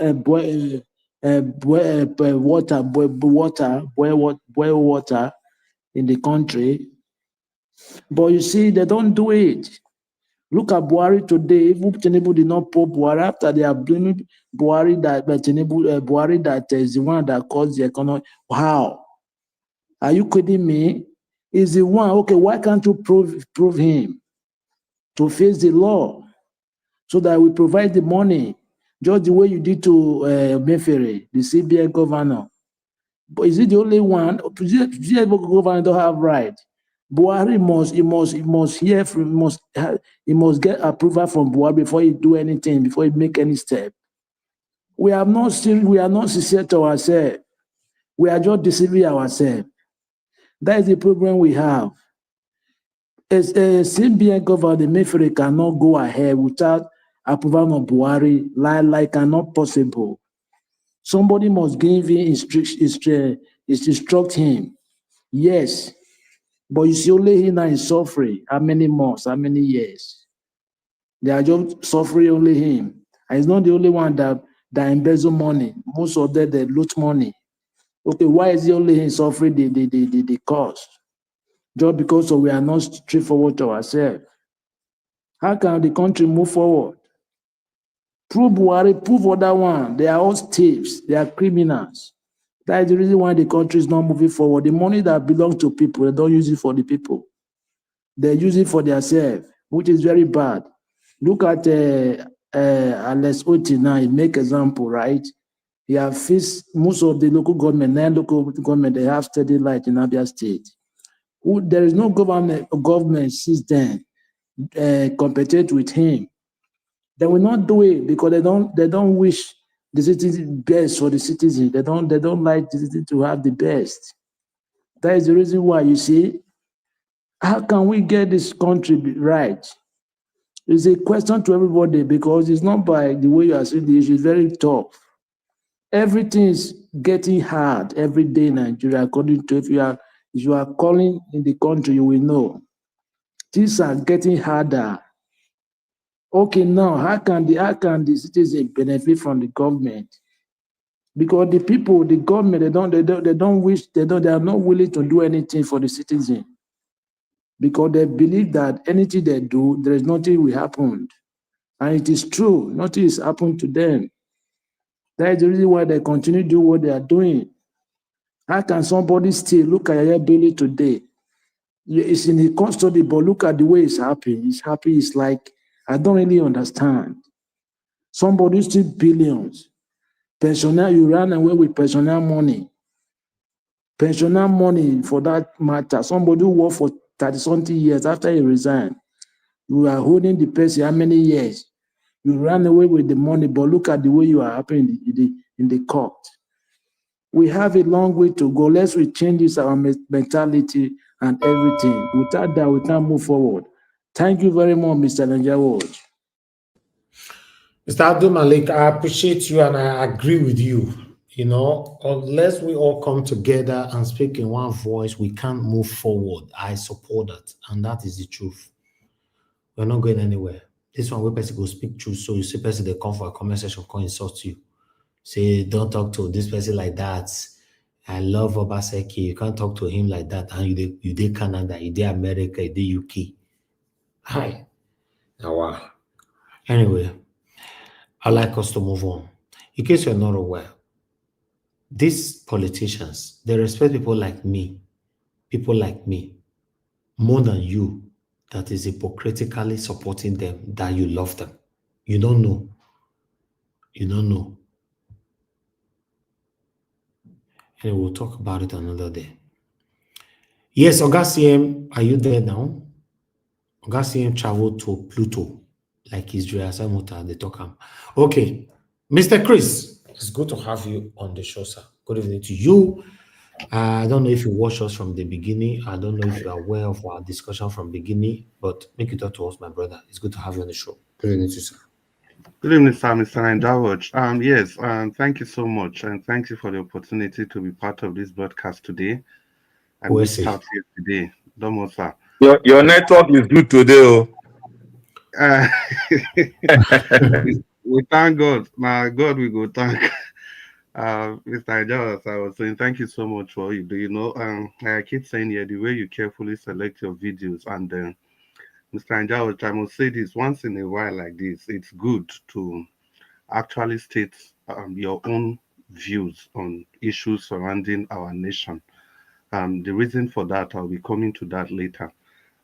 [SPEAKER 16] boil water in the country. But you see, they don't do it. Look at Buhari today. Even Tinubu did not pull Buhari after they are blaming Buhari that Buhari that is the one that caused the economy. How? Are you kidding me? Is the one, okay, why can't you prove him to face the law so that we provide the money just the way you did to Mefere, the CBN governor? But is it the only one? CBN governor don't have right. Buhari must get approval from Buhari before he do anything, before he make any step. We are not sincere to ourselves. We are just deceiving ourselves. That is the problem we have. As a CBN governor, the Mefere cannot go ahead without approval of Buhari. Like cannot possible. Somebody must give him instruct him. Yes. But you see, only him now is suffering. How many months? How many years? They are just suffering, only him. And he's not the only one that embezzle money. Most of them, they loot money. Okay, why is he only him suffering the cost? Just because we are not straightforward to ourselves. How can the country move forward? Prove Buhari, prove other one. They are all thieves. They are criminals. That is the reason why the country is not moving forward. The money that belongs to people, they don't use it for the people. They use it for themselves, which is very bad. Look at Alex Oti now, he make example, right? He have fixed most of the local government, 9 local government, they have steady light in Abia State. There is no government since then competent with him. They will not do it because they don't wish the citizen best for the citizen. They don't like the citizen to have the best. That is the reason why, you see, how can we get this country right? It's a question to everybody because it's not by the way you are seeing the issue. It's very tough. Everything is getting hard every day in Nigeria. According to if you are calling in the country, you will know things are getting harder. Okay, now how can the citizen benefit from the government? Because the people, the government, they are not willing to do anything for the citizen. Because they believe that anything they do, there is nothing will happen. And it is true, nothing is happened to them. That is the reason why they continue to do what they are doing. How can somebody still look at Yahaya Bello today? It's in the custody, but look at the way it's happy. It's happy, it's like, I don't really understand. Somebody steal billions. Pensioner, you ran away with pensioner money. Pensioner money for that matter. Somebody who worked for 30-something years after he resigned. You are holding the person how many years? You ran away with the money, but look at the way you are happy in the court. We have a long way to go. Let's change this, our mentality and everything. Without that, we can't move forward. Thank you very much, Mr. Nanjawo.
[SPEAKER 9] Mr. Abdul Malik, I appreciate you and I agree with you. You know, unless we all come together and speak in one voice, we can't move forward. I support that, and that is the truth. We're not going anywhere. This one, we person go speak truth, so you see person they come for a comment section, come insult you. Say, don't talk to this person like that. I love Obasanjo. You can't talk to him like that. And you did Canada, you did America, you did UK. Hi. Now, wow. Anyway, I'd like us to move on. In case you're not aware, these politicians, they respect people like me, more than you that is hypocritically supporting them, that you love them. You don't know. You don't know. And we'll talk about it another day. Yes, Oga CM, are you there now? Oga CM traveled to Pluto, like Israel Samota, they talk him. Okay, Mr. Chris, it's good to have you on the show, sir. Good evening to you. I don't know if you watched us from the beginning. I don't know if you are aware of our discussion from the beginning, but make it talk to us, my brother. It's good to have you on the show. Good evening to you, sir.
[SPEAKER 17] Good evening, sir, Mr. Nanjawaj. Yes, thank you so much, and thank you for the opportunity to be part of this broadcast today. And we start here today. Domo, sir.
[SPEAKER 15] Your network is good today.
[SPEAKER 17] We thank God. My God, we go thank. Mr. Ajalas, I was saying thank you so much for you. Do you know? I keep saying here the way you carefully select your videos, and Mr. Ajalas, I must say this once in a while like this. It's good to actually state your own views on issues surrounding our nation. The reason for that, I'll be coming to that later.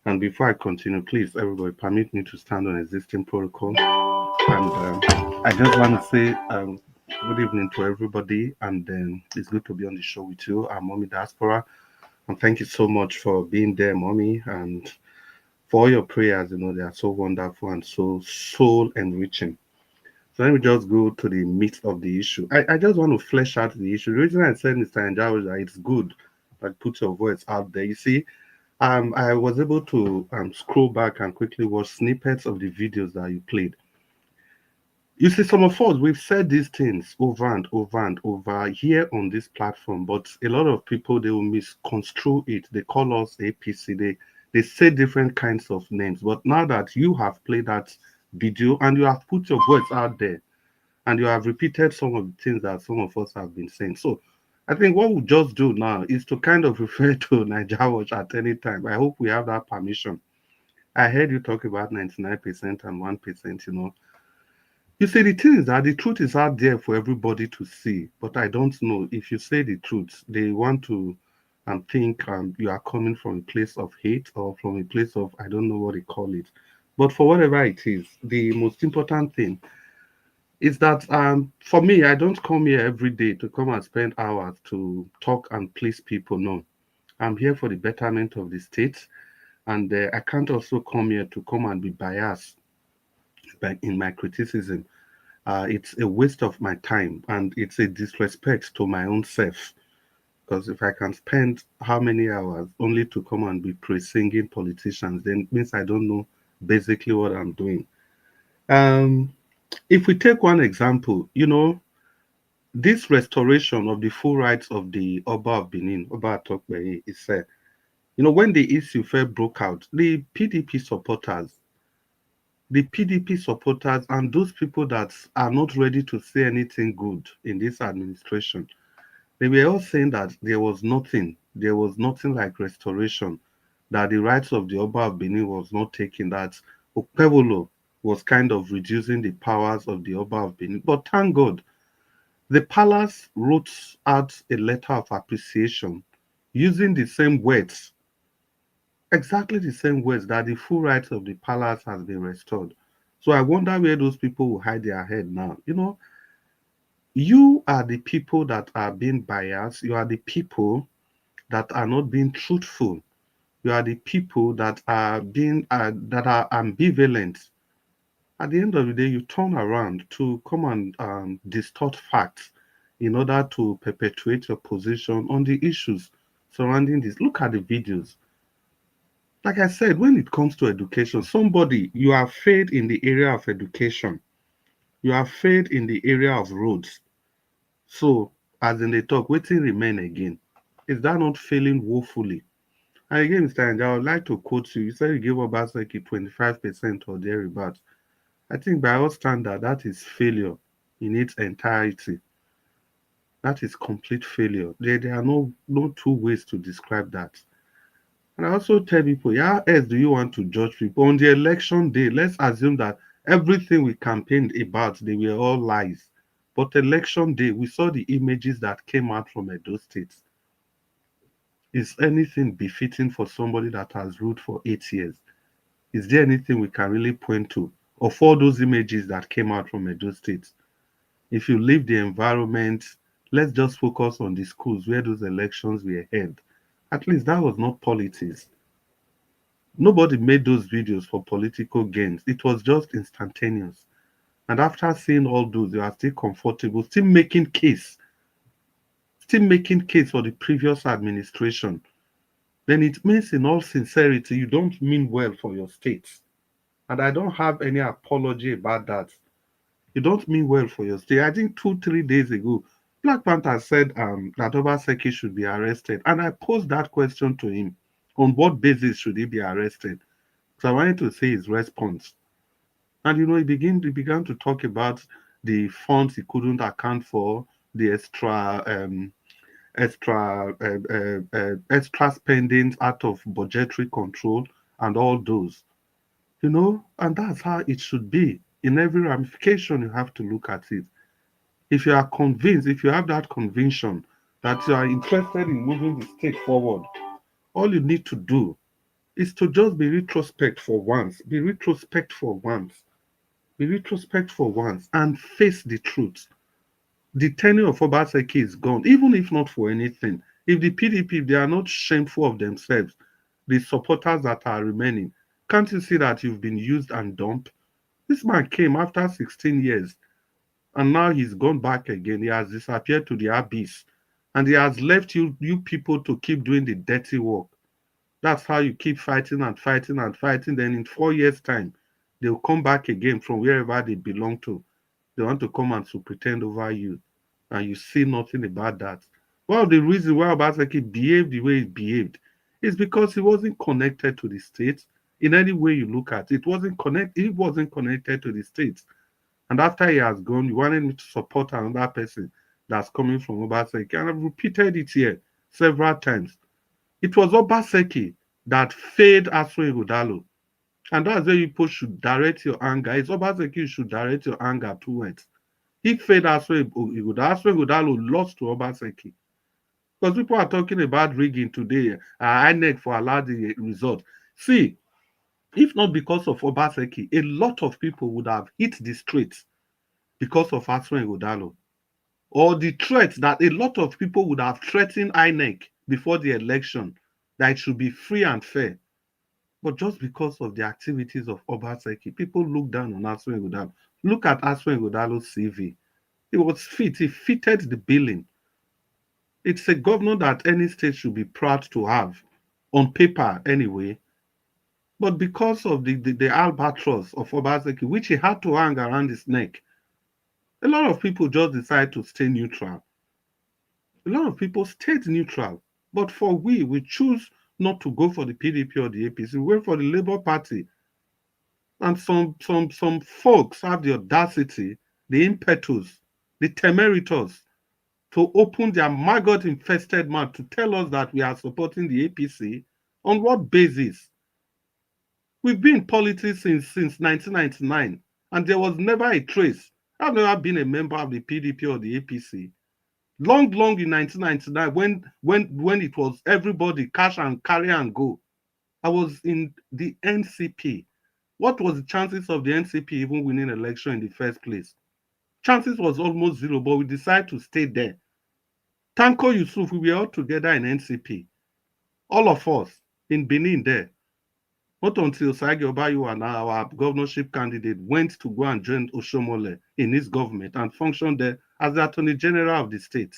[SPEAKER 17] And before I continue, please, everybody, permit me to stand on existing protocol. And I just want to say good evening to everybody. And it's good to be on the show with you, Mommy Diaspora. And thank you so much for being there, Mommy, and for all your prayers. You know, they are so wonderful and so soul enriching. So let me just go to the meat of the issue. I just want to flesh out the issue. The reason I said, Mr. Njao, is that it's good that put your voice out there. You see, I was able to scroll back and quickly watch snippets of the videos that you played. You see, some of us, we've said these things over and over and over here on this platform, but a lot of people, they will misconstrue it. They call us APC. They say different kinds of names. But now that you have played that video and you have put your voice out there and you have repeated some of the things that some of us have been saying. So I think what we'll just do now is to kind of refer to Niger Watch at any time. I hope we have that permission. I heard you talk about 99% and 1%, you know. You see, the thing is that the truth is out there for everybody to see, but I don't know if you say the truth, they want to think you are coming from a place of hate or from a place of, I don't know what they call it. But for whatever it is, the most important thing is that for me, I don't come here every day to come and spend hours to talk and please people. No, I'm here for the betterment of the state, and I can't also come here to come and be biased in my criticism. It's a waste of my time and it's a disrespect to my own self. Because if I can spend how many hours only to come and be praising politicians, then it means I don't know basically what I'm doing. If we take one example, you know, this restoration of the full rights of the Oba of Benin, Oba Okpebholo, is said, you know, when the issue first broke out, the PDP supporters and those people that are not ready to say anything good in this administration, they were all saying that there was nothing like restoration, that the rights of the Oba of Benin was not taken, that Okpebholo was kind of reducing the powers of the Oba of Benin. But thank God, the palace wrote out a letter of appreciation using the same words, exactly the same words, that the full rights of the palace has been restored. So I wonder where those people will hide their head now. You know, you are the people that are being biased. You are the people that are not being truthful. You are the people that are being that are ambivalent. At the end of the day, you turn around to come and distort facts in order to perpetuate your position on the issues surrounding this. Look at the videos. Like I said, when it comes to education, somebody, you have failed in the area of education. You have failed in the area of roads. So, as in the talk, waiting remain again. Is that not failing woefully? And again, Mr. Anja, I would like to quote you. You said you gave Obaseki 25% or thereabouts. I think by all standard, that is failure in its entirety. That is complete failure. There are no two ways to describe that. And I also tell people, yeah, how else do you want to judge people? On the election day, let's assume that everything we campaigned about, they were all lies. But election day, we saw the images that came out from Edo State. Is anything befitting for somebody that has ruled for 8 years? Is there anything we can really point to of all those images that came out from Edo State? If you leave the environment, let's just focus on the schools where those elections were held. At least that was not politics. Nobody made those videos for political gains. It was just instantaneous. And after seeing all those, you are still comfortable, still making case for the previous administration. Then it means in all sincerity, you don't mean well for your state. And I don't have any apology about that. You don't mean well for your state. I think 2-3 days ago, Black Panther said that Obaseki should be arrested. And I posed that question to him. On what basis should he be arrested? So I wanted to see his response. And you know, he began to talk about the funds he couldn't account for, the extra spending out of budgetary control and all those, and that's how it should be. In every ramification, you have to look at it. If you are convinced, if you have that conviction that you are interested in moving the state forward, all you need to do is to just be retrospect for once. Be retrospect for once. Be retrospect for once and face the truth. The tenure of Obaseki is gone, even if not for anything. If the PDP, if they are not shameful of themselves, the supporters that are remaining, can't you see that you've been used and dumped? This man came after 16 years and now he's gone back again. He has disappeared to the abyss and he has left you people to keep doing the dirty work. That's how you keep fighting and fighting and fighting. Then in 4 years' time, they'll come back again from wherever they belong to. They want to come and to pretend over you. And you see nothing about that. One of the reasons why Obaseki behaved the way he behaved is because he wasn't connected to the state. In any way you look at it, he wasn't connected to the state. And after he has gone, you wanted me to support another person that's coming from Obaseki. And I've repeated it here several times. It was Obaseki that failed Asue Ighodalo. And that's where people should direct your anger. It's Obaseki you should direct your anger towards. He failed Asue Ighodalo. Asue Ighodalo lost to Obaseki. Because people are talking about rigging today. INEC for allowed the result. See, if not because of Obaseki, a lot of people would have hit the streets because of Asue Ighodalo. Or the threat that a lot of people would have threatened INEC before the election, that it should be free and fair. But just because of the activities of Obaseki, people look down on Asue Ighodalo. Look at Asue Ighodalo's CV. He was fit. He fitted the billing. It's a governor that any state should be proud to have, on paper anyway. But because of the albatross of Obaseki, which he had to hang around his neck, a lot of people just decide to stay neutral. A lot of people stayed neutral. But for we choose not to go for the PDP or the APC. We went for the Labour Party. And some folks have the audacity, the impetus, the temeritous to open their maggot-infested mouth to tell us that we are supporting the APC. On what basis? We've been in politics since 1999, and there was never a trace. I've never been a member of the PDP or the APC. Long in 1999, when it was everybody cash and carry and go, I was in the NCP. What was the chances of the NCP even winning an election in the first place? Chances was almost zero, but we decided to stay there. Tanko Yusuf, we were all together in NCP. All of us in Benin there. Not until Sagi Obayu and our governorship candidate went to go and join Oshomole in his government and functioned there as the Attorney General of the state.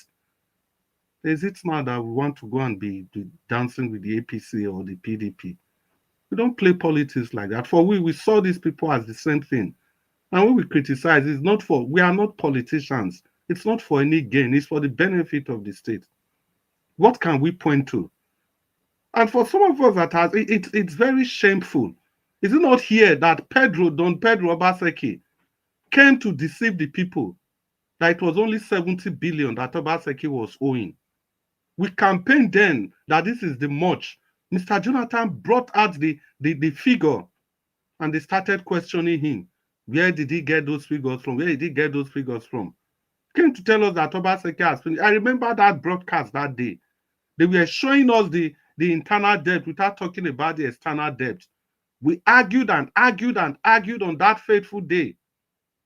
[SPEAKER 17] Is it now that we want to go and be dancing with the APC or the PDP? We don't play politics like that. For we saw these people as the same thing. And when we criticize, we are not politicians. It's not for any gain. It's for the benefit of the state. What can we point to? And for some of us it's very shameful. Is it not here that Don Pedro Obaseki came to deceive the people that it was only 70 billion that Obaseki was owing? We campaigned then that this is the much. Mr. Jonathan brought out the figure and they started questioning him. Where did he get those figures from? Where did he get those figures from? Came to tell us that Obaseki has finished. I remember that broadcast that day. They were showing us the internal debt without talking about the external debt. We argued and argued and argued on that fateful day.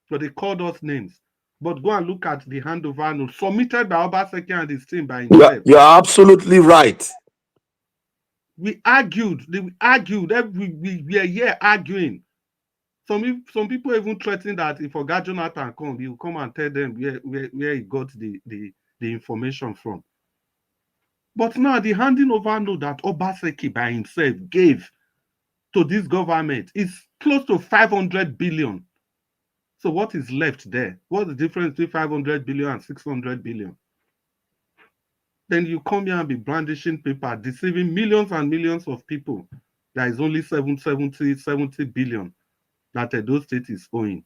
[SPEAKER 17] So they called us names. But go and look at the handover note submitted by Obaseki and his team by himself.
[SPEAKER 15] You're absolutely right.
[SPEAKER 17] We argued. We are here arguing. Some people even threaten that if Oga Jonathan come, he will come and tell them where he got the information from. But now the handing over note that Obaseki by himself gave to this government is close to 500 billion. So what is left there? What's the difference between 500 billion and 600 billion? Then you come here and be brandishing paper, deceiving millions and millions of people. There is only 70 billion that Edo State is owing.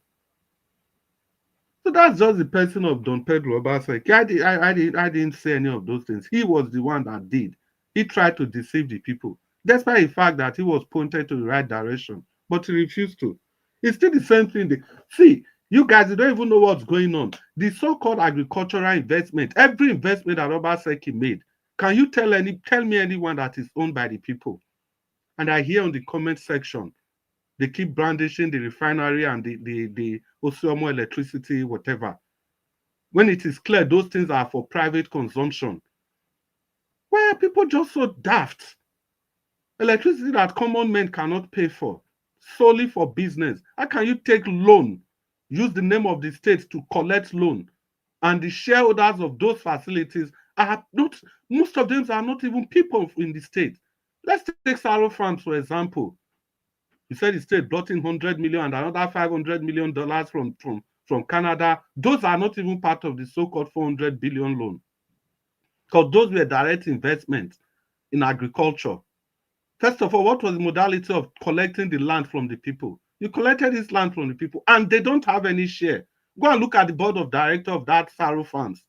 [SPEAKER 17] So that's just the person of Don Pedro Obaseki. I didn't say any of those things. He was the one that did. He tried to deceive the people, despite the fact that he was pointed to the right direction, but he refused to. It's still the same thing. See, you guys, you don't even know what's going on. The so-called agricultural investment, every investment that Obaseki made, can you tell me anyone that is owned by the people? And I hear on the comment section, they keep brandishing the refinery and the Osiomo electricity, whatever. When it is clear those things are for private consumption. Why are people just so daft? Electricity that common men cannot pay for, solely for business. How can you take loan, use the name of the state to collect loan, and the shareholders of those facilities are not, most of them are not even people in the state. Let's take Saro Farms, for example. You said the state brought in 100 million and another $500 million from Canada. Those are not even part of the so-called 400 billion loan. Because those were direct investments in agriculture. First of all, what was the modality of collecting the land from the people? You collected this land from the people and they don't have any share. Go and look at the board of directors of that Saro Farms.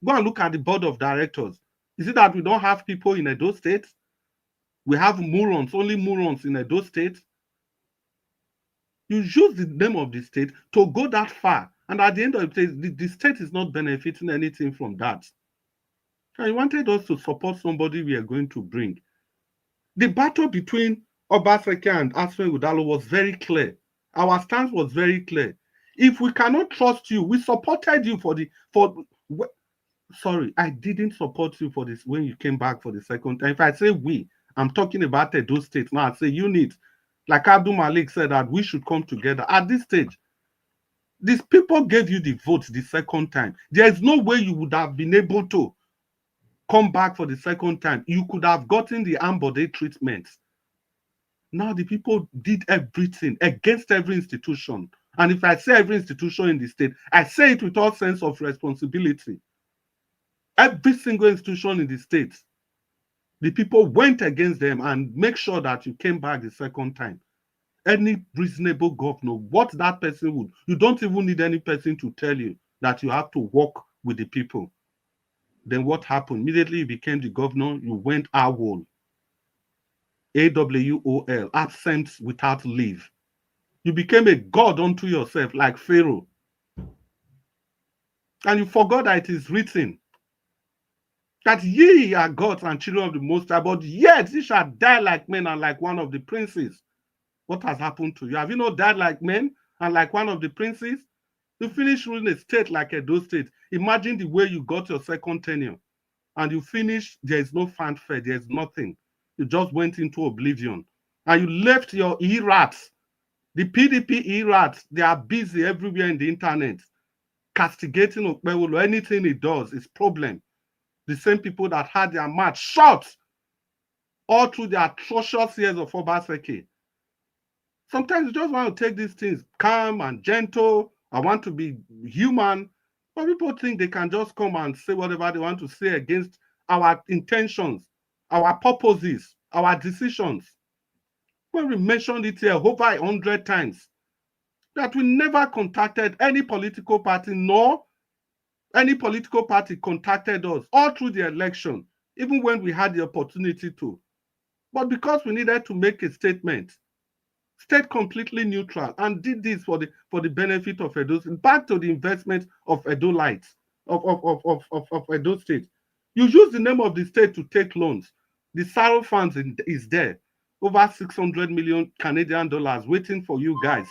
[SPEAKER 17] Go and look at the board of directors. Is it that we don't have people in Edo State? We have morons, only morons in Edo State. You use the name of the state to go that far. And at the end of the day, the state is not benefiting anything from that. And you wanted us to support somebody we are going to bring. The battle between Obaseki and Asfen Udalo was very clear. Our stance was very clear. If we cannot trust you, we supported you sorry, I didn't support you for this when you came back for the second time. If I say we, I'm talking about Edo State. Now I say unit. Like Abdul Malik said, that we should come together. At this stage, these people gave you the vote the second time. There is no way you would have been able to come back for the second time. You could have gotten the Bode treatment. Now the people did everything against every institution. And if I say every institution in the state, I say it with all sense of responsibility. Every single institution in the state, the people went against them and make sure that you came back the second time. Any reasonable governor, what that person would, you don't even need any person to tell you that you have to work with the people. Then what happened? Immediately you became the governor, you went AWOL. AWOL, absent without leave. You became a god unto yourself like Pharaoh. And you forgot that it is written that ye are gods and children of the Most High, but yet ye shall die like men and like one of the princes. What has happened to you? Have you not died like men and like one of the princes? You finish ruling a state like Edo State. Imagine the way you got your second tenure. And you finish, there is no fanfare, there is nothing. You just went into oblivion. And you left your E-rats. The PDP E-rats, they are busy everywhere in the internet, castigating Okpebholo. Anything it does is problem. The same people that had their mouth shut all through the atrocious years of Obaseki. Sometimes you just want to take these things calm and gentle. I want to be human. But people think they can just come and say whatever they want to say against our intentions, our purposes, our decisions. When we mentioned it here over 100 times, that we never contacted any political party, nor any political party contacted us all through the election, even when we had the opportunity to. But because we needed to make a statement, stayed completely neutral and did this for the benefit of Edo, back to the investment of Edo Lights, of Edo State. You use the name of the state to take loans. The Saro funds is there, over 600 million Canadian dollars waiting for you guys.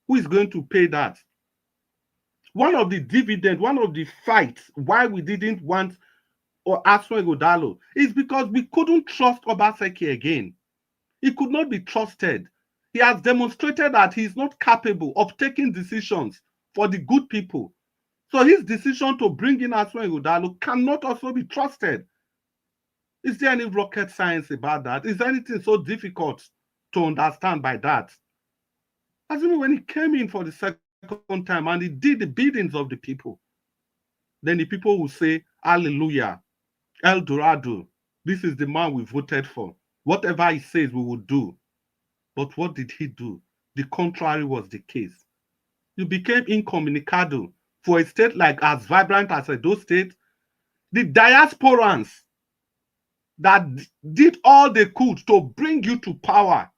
[SPEAKER 17] Who is going to pay that? One of the dividends, one of the fights why we didn't want or Asfen Udalo is because we couldn't trust Obaseki again. He could not be trusted. He has demonstrated that he is not capable of taking decisions for the good people. So his decision to bring in Asfen Udalo cannot also be trusted. Is there any rocket science about that? Is there anything so difficult to understand by that? Assuming when he came in for the second time and he did the biddings of the people, then the people will say, hallelujah, El Dorado, this is the man we voted for. Whatever he says, we will do. But what did he do? The contrary was the case. You became incommunicado for a state like as vibrant as Edo State. The diasporans that did all they could to bring you to power,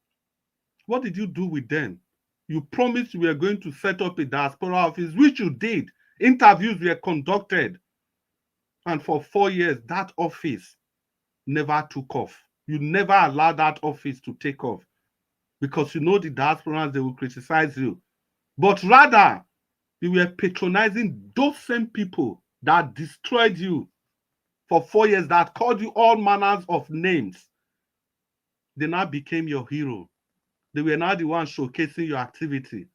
[SPEAKER 17] what did you do with them? You promised you were going to set up a diaspora office, which you did. Interviews were conducted. And for 4 years, that office never took off. You never allowed that office to take off because you know the diasporans, they will criticize you. But rather, you were patronizing those same people that destroyed you for 4 years, that called you all manners of names. They now became your hero. They were now the ones showcasing your activity.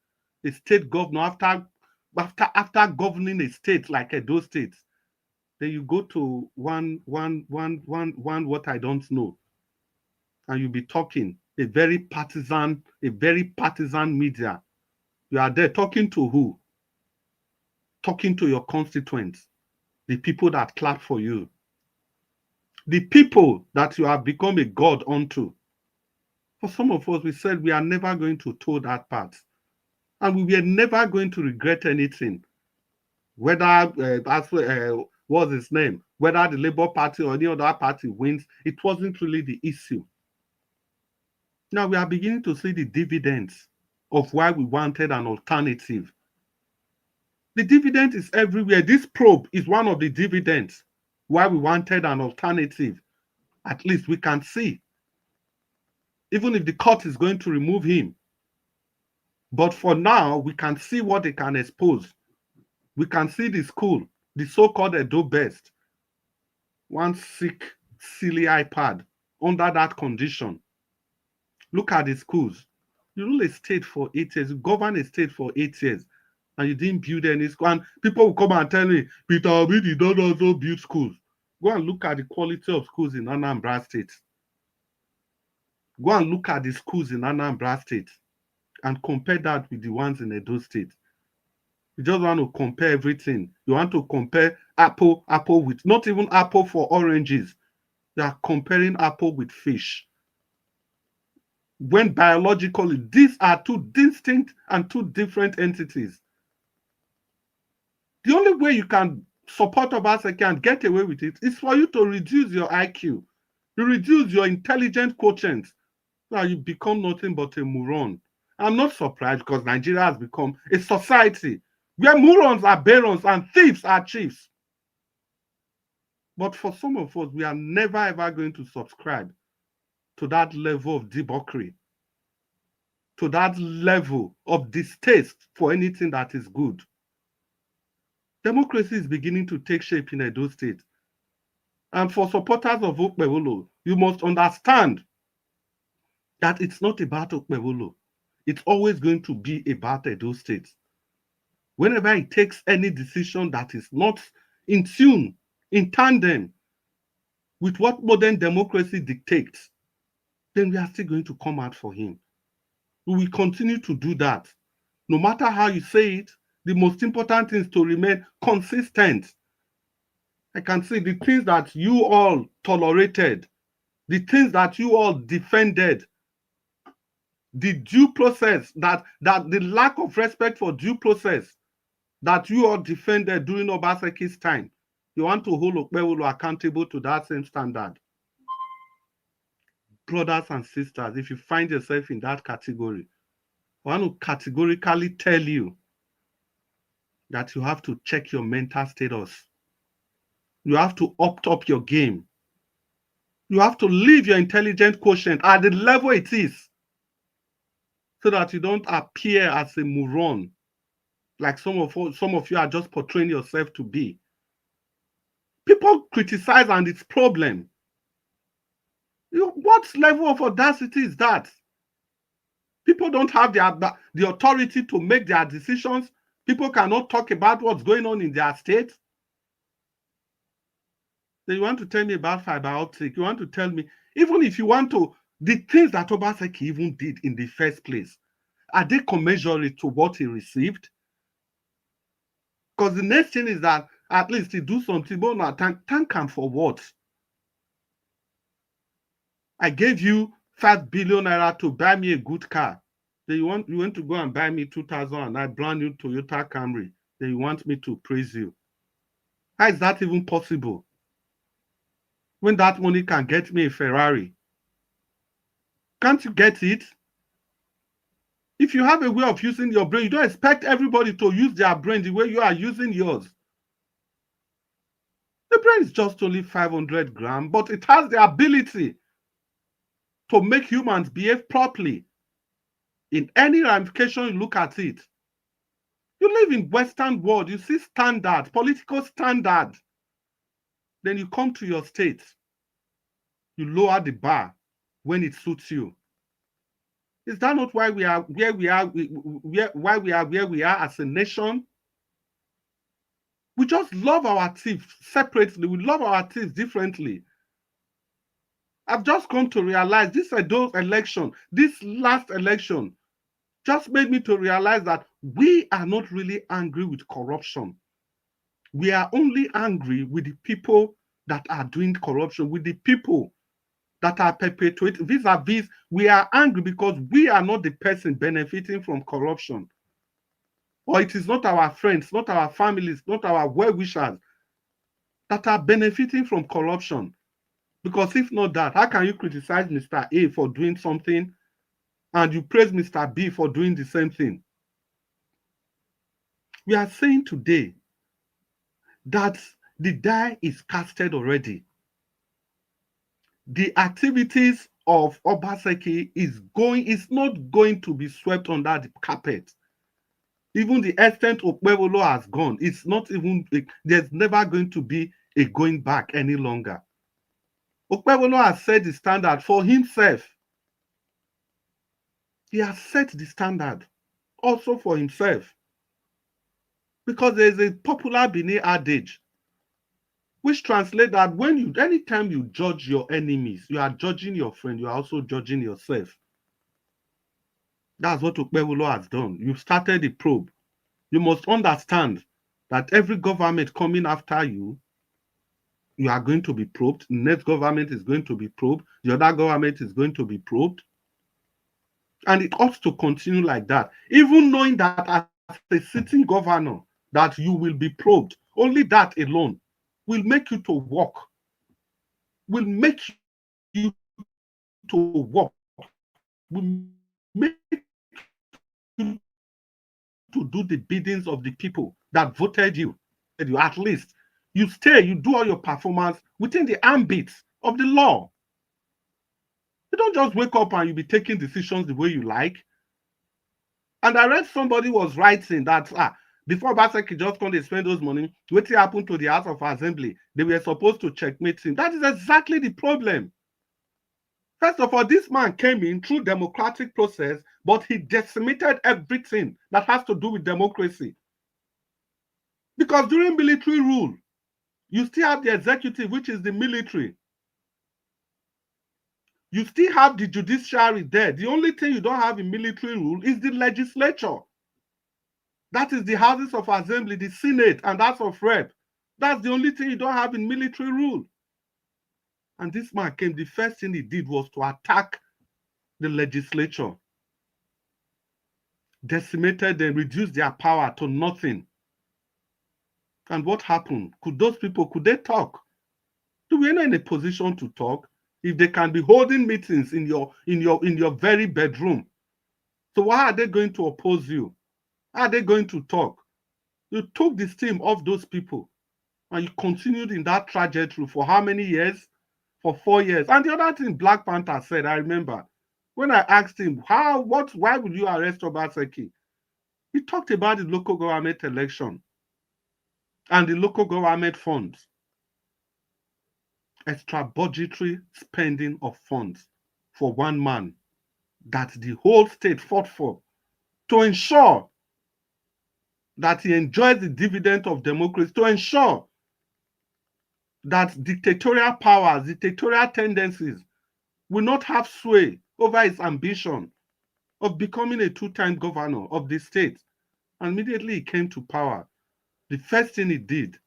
[SPEAKER 17] The state governor, after governing a state like Edo State, then you go to one what I don't know, and you'll be talking a very partisan media. You are there talking to who? Talking to your constituents, the people that clap for you, the people that you have become a god unto. For some of us, we said we are never going to toe that path, and we were never going to regret anything. Whether what's his name, whether the Labour Party or any other party wins, it wasn't really the issue. Now we are beginning to see the dividends of why we wanted an alternative. The dividend is everywhere. This probe is one of the dividends why we wanted an alternative. At least we can see. Even if the court is going to remove him. But for now, we can see what they can expose. We can see the school, the so-called Edo Best, one sick, silly iPad under that condition. Look at the schools. You rule a state for 8 years, you govern a state for 8 years, and you didn't build any school. And people will come and tell me, Peter Obi did not also build schools. Go and look at the quality of schools in Anambra State. Go and look at the schools in Anambra State and compare that with the ones in Edo State. You just want to compare everything. You want to compare apple with, not even apple for oranges. You are comparing apple with fish. When biologically, these are two distinct and two different entities. The only way you can support Obaseki and get away with it is for you to reduce your IQ. You reduce your intelligent quotient. Now you become nothing but a moron. I'm not surprised because Nigeria has become a society where morons are barons and thieves are chiefs. But for some of us, we are never ever going to subscribe to that level of debauchery, to that level of distaste for anything that is good. Democracy is beginning to take shape in Edo State. And for supporters of Okpebholo, you must understand that it's not about Okpebholo. It's always going to be about Edo State. Whenever it takes any decision that is not in tune, in tandem with what modern democracy dictates, then we are still going to come out for him. We will continue to do that. No matter how you say it, the most important thing is to remain consistent. I can see the things that you all tolerated, the things that you all defended, the due process, that the lack of respect for due process that you all defended during Obaseki's time. You want to hold Okpebholo accountable to that same standard. Brothers and sisters, if you find yourself in that category, I want to categorically tell you that you have to check your mental status. You have to opt up your game. You have to leave your intelligent quotient at the level it is so that you don't appear as a moron like some of you are just portraying yourself to be. People criticize and it's problem. What level of audacity is that? People don't have the authority to make their decisions. People cannot talk about what's going on in their state. Then you want to tell me about fiber optic. You want to tell me, even if you want to, the things that Obaseki even did in the first place, are they commensurate to what he received? Because the next thing is that at least he do something, but now thank him for what? I gave you 5 billion naira to buy me a good car. Then you want to go and buy me 2009 brand new Toyota Camry. Then you want me to praise you. How is that even possible? When that money can get me a Ferrari. Can't you get it? If you have a way of using your brain, you don't expect everybody to use their brain the way you are using yours. The brain is just only 500 grams, but it has the ability to make humans behave properly. In any ramification you look at it. You live in Western world, you see standard, political standard. Then you come to your state. You lower the bar when it suits you. Is that not why we are where we are, why we are where we are as a nation? We just love our thieves separately. We love our thieves differently. I've just come to realize this Edo election, this last election, just made me to realize that we are not really angry with corruption. We are only angry with the people that are doing corruption, with the people that are perpetuating vis-a-vis. We are angry because we are not the person benefiting from corruption. Or it is not our friends, not our families, not our well-wishers that are benefiting from corruption. Because if not that, how can you criticize Mr. A for doing something and you praise Mr. B for doing the same thing? We are saying today that the die is casted already. The activities of Obaseki is not going to be swept under the carpet. Even the extent Okpebholo has gone, it's not even, there's never going to be a going back any longer. Okpebholo has set the standard for himself. He has set the standard also for himself. Because there's a popular Benin adage which translates that anytime you judge your enemies, you are judging your friend, you are also judging yourself. That's what Okpebholo has done. You've started the probe. You must understand that every government coming after you, you are going to be probed. The next government is going to be probed. The other government is going to be probed. And it ought to continue like that. Even knowing that as a sitting governor, that you will be probed. Only that alone will make you to walk. Will make you to walk. Will make you to do the biddings of the people that voted you. At least you stay, you do all your performance within the ambit of the law. You don't just wake up and you be taking decisions the way you like. And I read somebody was writing that before Obaseki just come to spend those money, what happened to the House of Assembly? They were supposed to checkmate him. That is exactly the problem. First of all, this man came in through democratic process, but he decimated everything that has to do with democracy. Because during military rule, you still have the executive, which is the military. You still have the judiciary there. The only thing you don't have in military rule is the legislature. That is the houses of assembly, the Senate, and House of Rep. That's the only thing you don't have in military rule. And this man came, the first thing he did was to attack the legislature. Decimated them, reduced their power to nothing. And what happened? Could they talk? Do we not in a position to talk? If they can be holding meetings in your very bedroom. So why are they going to oppose you? How are they going to talk? You took the steam off those people and you continued in that trajectory for how many years? For 4 years. And the other thing Black Panther said, I remember, when I asked him, why would you arrest Obaseki? He talked about the local government election and the local government funds. Extra budgetary spending of funds for one man that the whole state fought for to ensure that he enjoys the dividend of democracy, to ensure that dictatorial powers, dictatorial tendencies will not have sway over his ambition of becoming a two-time governor of the state. And immediately he came to power. The first thing he did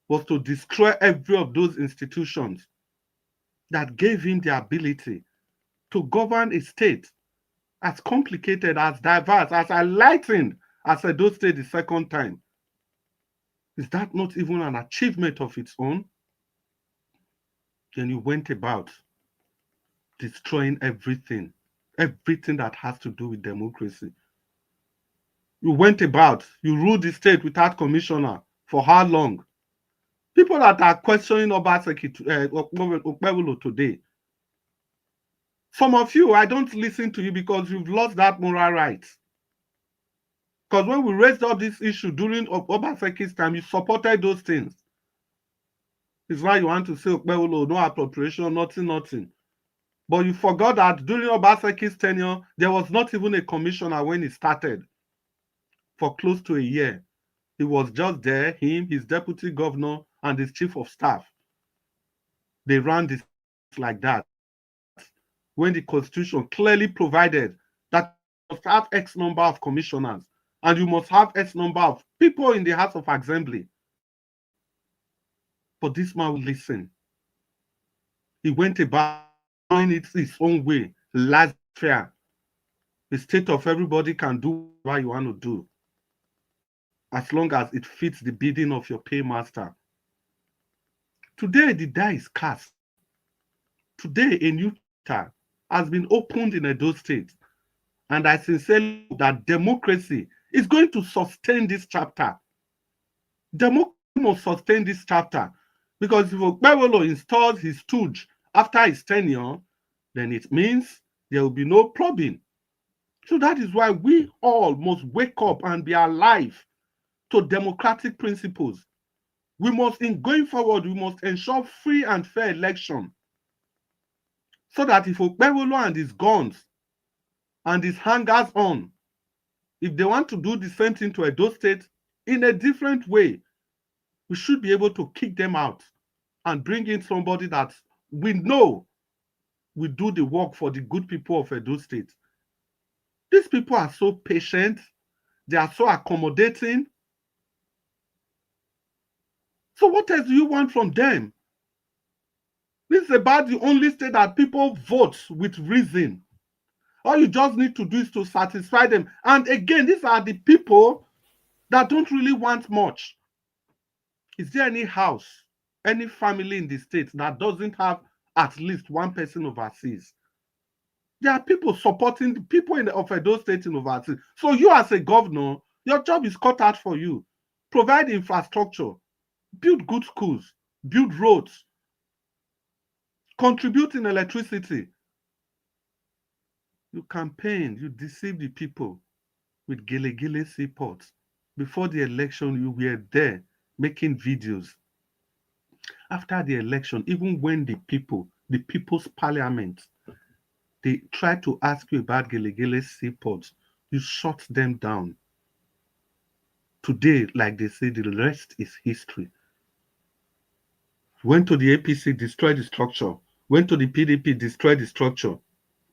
[SPEAKER 17] was to destroy every of those institutions that gave him the ability to govern a state as complicated, as diverse, as enlightened as Edo State the second time. Is that not even an achievement of its own? Then you went about destroying everything that has to do with democracy. You went about, you ruled the state without commissioner. For how long? People that are questioning Okpebholo today, some of you, I don't listen to you because you've lost that moral right. Because when we raised up this issue during Obasanjo's time, you supported those things. It's why you want to say Okpebholo, no appropriation, nothing. But you forgot that during Obasanjo's tenure, there was not even a commissioner when he started for close to a year. He was just there, him, his deputy governor, and his chief of staff. They ran this like that. When the constitution clearly provided that you must have X number of commissioners and you must have X number of people in the House of Assembly. But this man will listen. He went about doing it his own way, last fair. The state of everybody can do what you want to do, as long as it fits the bidding of your paymaster. Today, the die is cast. Today, a new chapter has been opened in Edo State. And I sincerely hope that democracy is going to sustain this chapter. Democracy must sustain this chapter. Because if Okpebholo installs his stooge after his tenure, then it means there will be no probing. So that is why we all must wake up and be alive to democratic principles. We must, in going forward, we must ensure free and fair election. So that if Okpebholo and his guns and his hangers on, if they want to do the same thing to Edo State in a different way, we should be able to kick them out and bring in somebody that we know will do the work for the good people of Edo State. These people are so patient. They are so accommodating. So what else do you want from them? This is about the only state that people vote with reason. All you just need to do is to satisfy them. And again, these are the people that don't really want much. Is there any house, any family in the state that doesn't have at least one person overseas? There are people supporting the people of Edo State in overseas. So you as a governor, your job is cut out for you. Provide infrastructure, build good schools, build roads, contribute in electricity. You campaign, you deceive the people with gele seaports. Before the election, you were there making videos. After the election, even when the people's parliament, they try to ask you about gele seaports, you shut them down. Today, like they say, the rest is history. Went to the APC, destroyed the structure. Went to the PDP, destroyed the structure.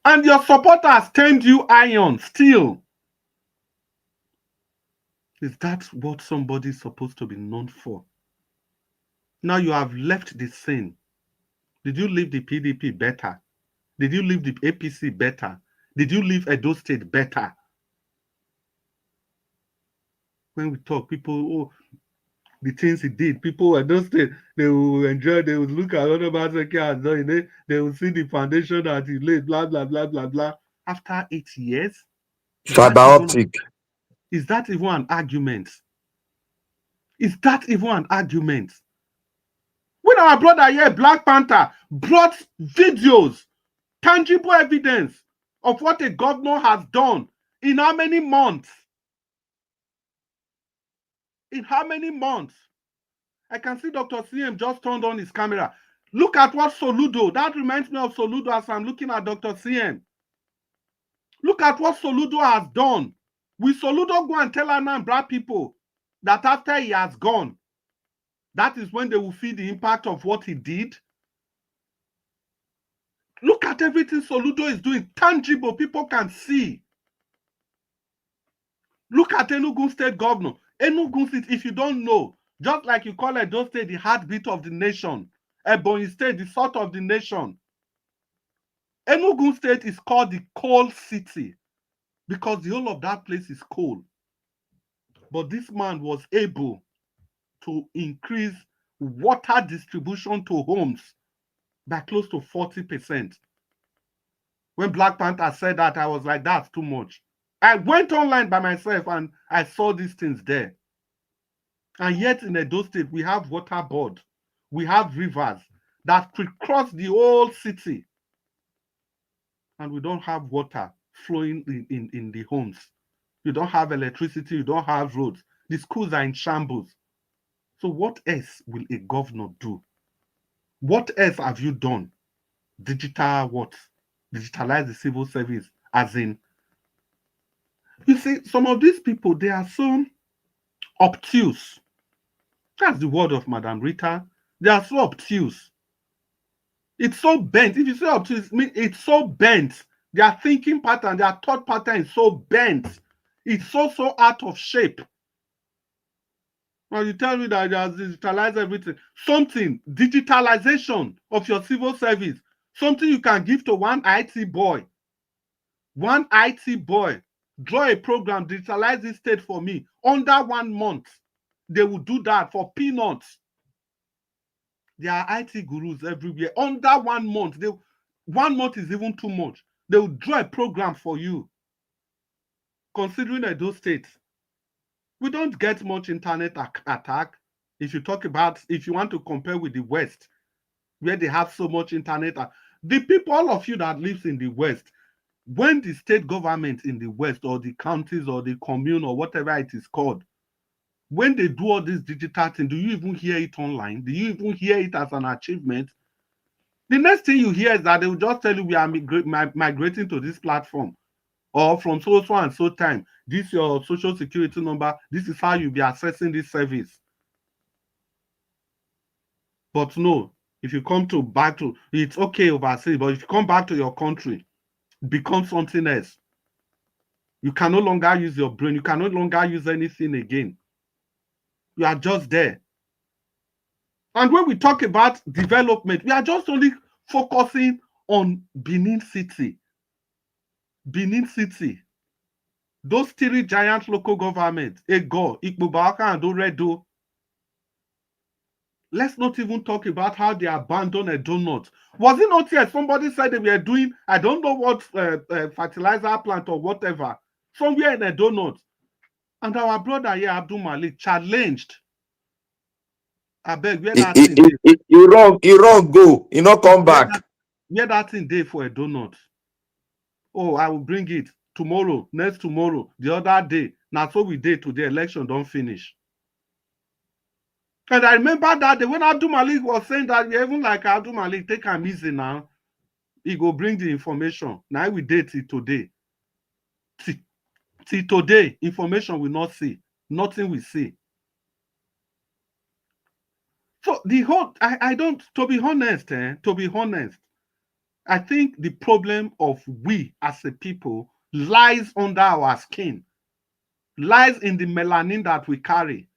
[SPEAKER 17] And your supporters turned you iron still. Is that what somebody is supposed to be known for? Now you have left the scene. Did you leave the PDP better? Did you leave the APC better? Did you leave Edo State better? When we talk, people, the things he did, people Edo State, they will enjoy, they will look at other Obasanjo, they will see the foundation that he laid, blah, blah, blah, blah, blah. After 8 years,
[SPEAKER 15] fiber optic.
[SPEAKER 17] Is that even an argument? Is that even an argument? When our brother here, Black Panther, brought videos, tangible evidence of what a governor has done in how many months? In how many months? I can see Dr. CM just turned on his camera. Look at what Soludo, that reminds me of Soludo as I'm looking at Dr. CM. Look at what Soludo has done. Will Soludo go and tell Anambra people that after he has gone, that is when they will feel the impact of what he did? Look at everything Soludo is doing, tangible, people can see. Look at Enugu State Governor. Enugu State, if you don't know, just like you call Edo State the heartbeat of the nation, Ebonyi State the salt of the nation, Enugu State is called the coal city because the whole of that place is coal. But this man was able to increase water distribution to homes by close to 40%. When Black Panther said that, I was like, that's too much. I went online by myself and I saw these things there. And yet in Edo State, we have water board. We have rivers that cross the whole city. And we don't have water flowing in the homes. You don't have electricity. You don't have roads. The schools are in shambles. So what else will a governor do? What else have you done? Digital what? Digitalize the civil service, as in. You see, some of these people, they are so obtuse. That's the word of Madam Rita. They are so obtuse. It's so bent. If you say obtuse, it's so bent. Their thinking pattern, their thought pattern is so bent. It's so out of shape. Now you tell me that you have digitalized everything. Something, digitalization of your civil service. Something you can give to one IT boy. One IT boy. Draw a program, digitalize this state for me. Under 1 month, they will do that for peanuts. There are IT gurus everywhere. Under 1 month, 1 month is even too much. They will draw a program for you. Considering Edo State, we don't get much internet attack. If you want to compare with the West, where they have so much internet, the people, all of you that lives in the West, when the state government in the West or the counties or the commune or whatever it is called, when they do all this digital thing, do you even hear it online? Do you even hear it as an achievement? The next thing you hear is that they will just tell you we are migrating to this platform. Or from so and so time, this is your social security number, this is how you'll be accessing this service. But no, if you come back to, it's okay overseas, but if you come back to your country, become something else. You can no longer use your brain, you can no longer use anything again. You are just there. And when we talk about development, we are just only focusing on Benin City. Benin City. Those 3 giant local governments, Ego, Okpebholo, and Oredo. Let's not even talk about how they abandoned a donut. Was it not here? Somebody said they were doing, I don't know what fertilizer plant or whatever, somewhere in a donut. And our brother here, Abdul Malik, challenged. I beg, where that thing day?
[SPEAKER 15] You wrong, go. You not come back.
[SPEAKER 17] Where that thing day for a donut? Oh, I will bring it tomorrow, next tomorrow, the other day. Now, so we did today, election don't finish. And I remember that day when Abdul Malik was saying that we even like Abdul Malik, take him easy now. He go bring the information. Now we did till today. Till today, information we not see. Nothing we see. So the whole, to be honest, I think the problem of we as a people lies under our skin, lies in the melanin that we carry.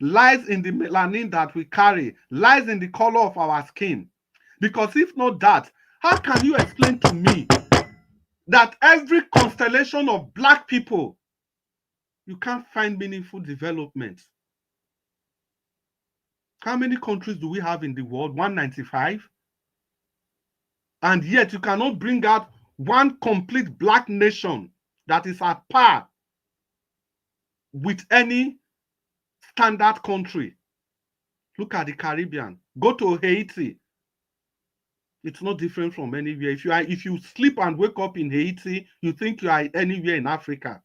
[SPEAKER 17] Lies in the melanin that we carry, lies in the color of our skin. Because if not that, how can you explain to me that every constellation of Black people, you can't find meaningful development? How many countries do we have in the world? 195? And yet you cannot bring out one complete Black nation that is at par with any standard country. Look at the Caribbean. Go to Haiti. It's not different from anywhere. If you sleep and wake up in Haiti, you think you are anywhere in Africa.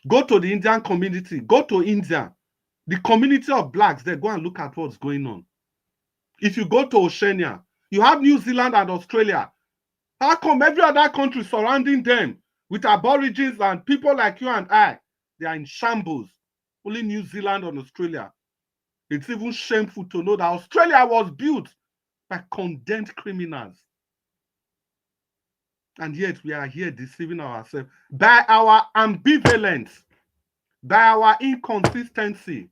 [SPEAKER 17] Go to the Indian community. Go to India. The community of Blacks there, go and look at what's going on. If you go to Oceania, you have New Zealand and Australia. How come every other country surrounding them with aborigines and people like you and I, they are in shambles? Only New Zealand and Australia. It's even shameful to know that Australia was built by condemned criminals. And yet we are here deceiving ourselves by our ambivalence, by our inconsistency.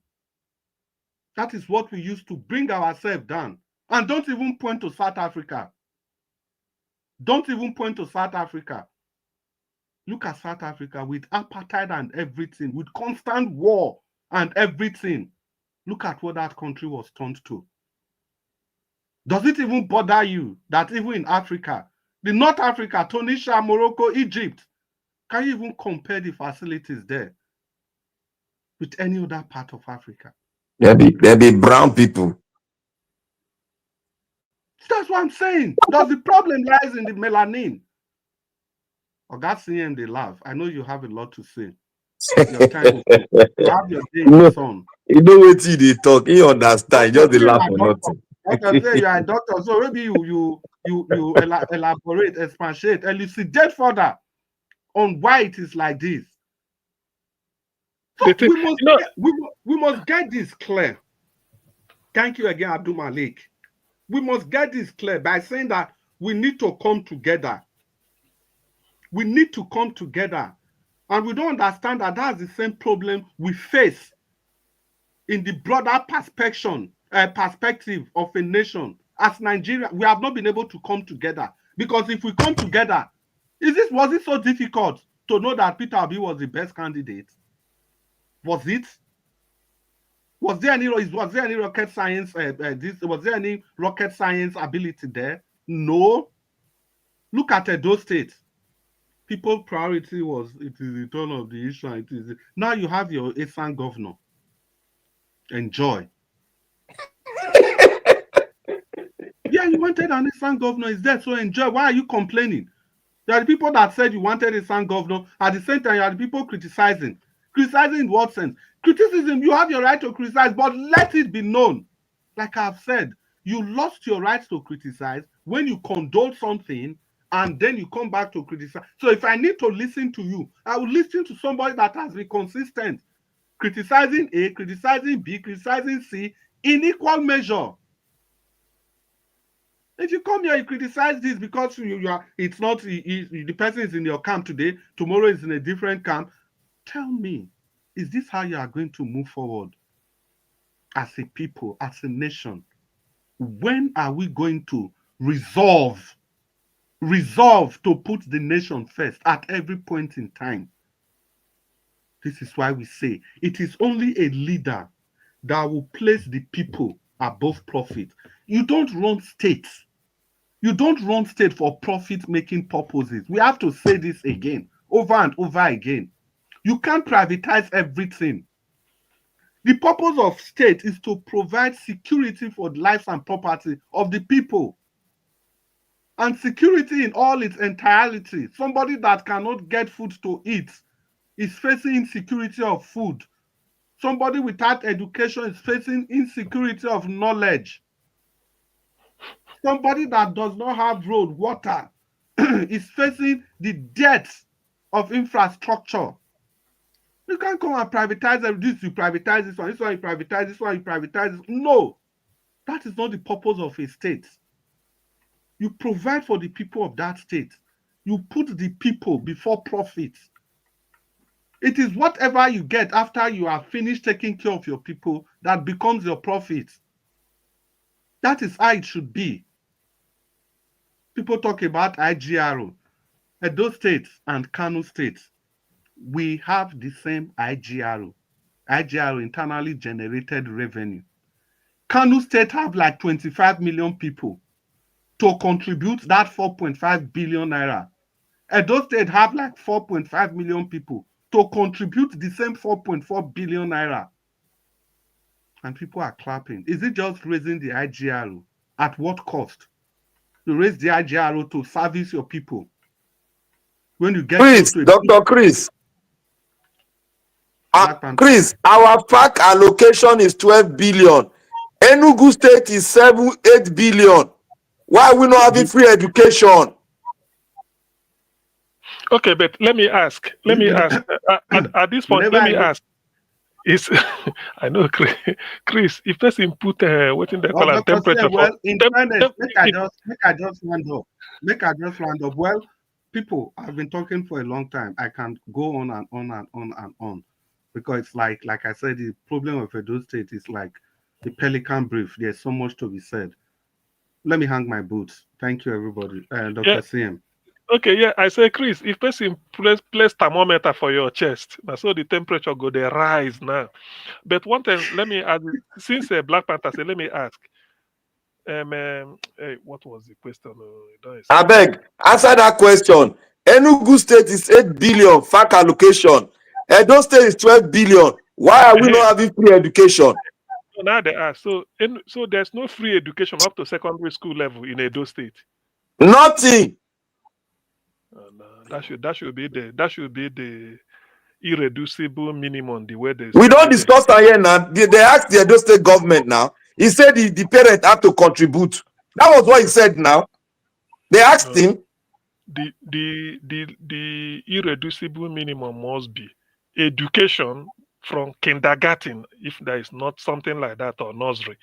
[SPEAKER 17] That is what we use to bring ourselves down. And don't even point to South Africa. Don't even point to South Africa. Look at South Africa with apartheid and everything, with constant war and everything. Look at what that country was turned to. Does it even bother you that even in Africa, the North Africa, Tunisia, Morocco, Egypt, can you even compare the facilities there with any other part of Africa?
[SPEAKER 15] There be brown people.
[SPEAKER 17] That's what I'm saying. Does the problem lies in the melanin? Or that's CM they laugh. I know you have a lot to say. Your time you have your day in the sun.
[SPEAKER 15] You know what they talk, you understand, just the laugh for nothing.
[SPEAKER 17] Doctor say you are a doctor, so maybe you elaborate, expatiate, elucidate further on why it is like this. So we must get this clear. Thank you again, Abdul Malik. We must get this clear by saying that we need to come together. We need to come together. And we don't understand that that's the same problem we face in the broader perspective of a nation. As Nigeria, we have not been able to come together. Because if we come together, was it so difficult to know that Peter Obi was the best candidate? Was it? Was there any rocket science? Was there any rocket science ability there? No. Look at Edo State. People's priority was it is the turn of the issue. It is now you have your Esan governor. Enjoy. Yeah, you wanted an Esan governor. Is there, so enjoy. Why are you complaining? There are the people that said you wanted a Esan governor. At the same time, you are the people criticizing. Criticizing in what sense? Criticism, you have your right to criticize, but let it be known. Like I've said, you lost your right to criticize when you condone something and then you come back to criticize. So if I need to listen to you, I will listen to somebody that has been consistent. Criticizing A, criticizing B, criticizing C in equal measure. If you come here, you criticize this because it's not, the person is in your camp today, tomorrow is in a different camp. Tell me, is this how you are going to move forward as a people, as a nation? When are we going to resolve to put the nation first at every point in time? This is why we say it is only a leader that will place the people above profit. You don't run states. You don't run state for profit-making purposes. We have to say this again, over and over again. You can't privatize everything. The purpose of state is to provide security for the lives and property of the people. And security in all its entirety. Somebody that cannot get food to eat is facing insecurity of food. Somebody without education is facing insecurity of knowledge. Somebody that does not have road, water, is facing the debt of infrastructure. You can't come and privatize this, you privatize this one, you privatize this one, you privatize this. No, that is not the purpose of a state. You provide for the people of that state. You put the people before profit. It is whatever you get after you are finished taking care of your people that becomes your profit. That is how it should be. People talk about IGRO. Edo State and Kano State, we have the same IGRO. IGRO, internally generated revenue. Kano State have like 25 million people to contribute that 4.5 billion naira. Edo State have like 4.5 million people to contribute the same 4.4 billion naira. And people are clapping. Is it just raising the IGRO? At what cost? To raise the IGRO to service your people. When you get
[SPEAKER 15] Dr. Chris, Chris, our FAC allocation is 12 billion. Enugu State is 8 billion. Why are we not having free education?
[SPEAKER 12] Okay, but let me ask. At this point, let me ask. Is I know, Chris, if person put what in the call and temperature.
[SPEAKER 17] Well, in fairness, make I just round up. Well, people, I've been talking for a long time. I can go on and on and on and on, because it's like I said, the problem of Edo State is like the Pelican Brief. There's so much to be said. let me hang my boots. Thank you, everybody. Dr.
[SPEAKER 12] Yeah.
[SPEAKER 17] CM.
[SPEAKER 12] Okay, yeah, I say, Chris, if person place thermometer for your chest, now so the temperature go they rise now. But one thing, let me ask, since Black Panther say, let me ask, hey, what was the question? Don't escape
[SPEAKER 15] I
[SPEAKER 12] me.
[SPEAKER 15] beg, answer that question. Enugu State is 8 billion FAC allocation. Edo State is 12 billion. Why are we
[SPEAKER 12] Hey,
[SPEAKER 15] not having free education?
[SPEAKER 12] so now they ask, so there's no free education up to secondary school level in Edo State.
[SPEAKER 15] Nothing.
[SPEAKER 12] No, that should be the irreducible minimum. The way they
[SPEAKER 15] We
[SPEAKER 12] say
[SPEAKER 15] don't
[SPEAKER 12] make them.
[SPEAKER 15] discuss that here now. They asked the Edo State government now. He said the parent have to contribute. That was what he said now. They asked him.
[SPEAKER 12] The irreducible minimum must be education from kindergarten, if there is not something like that, or nursery,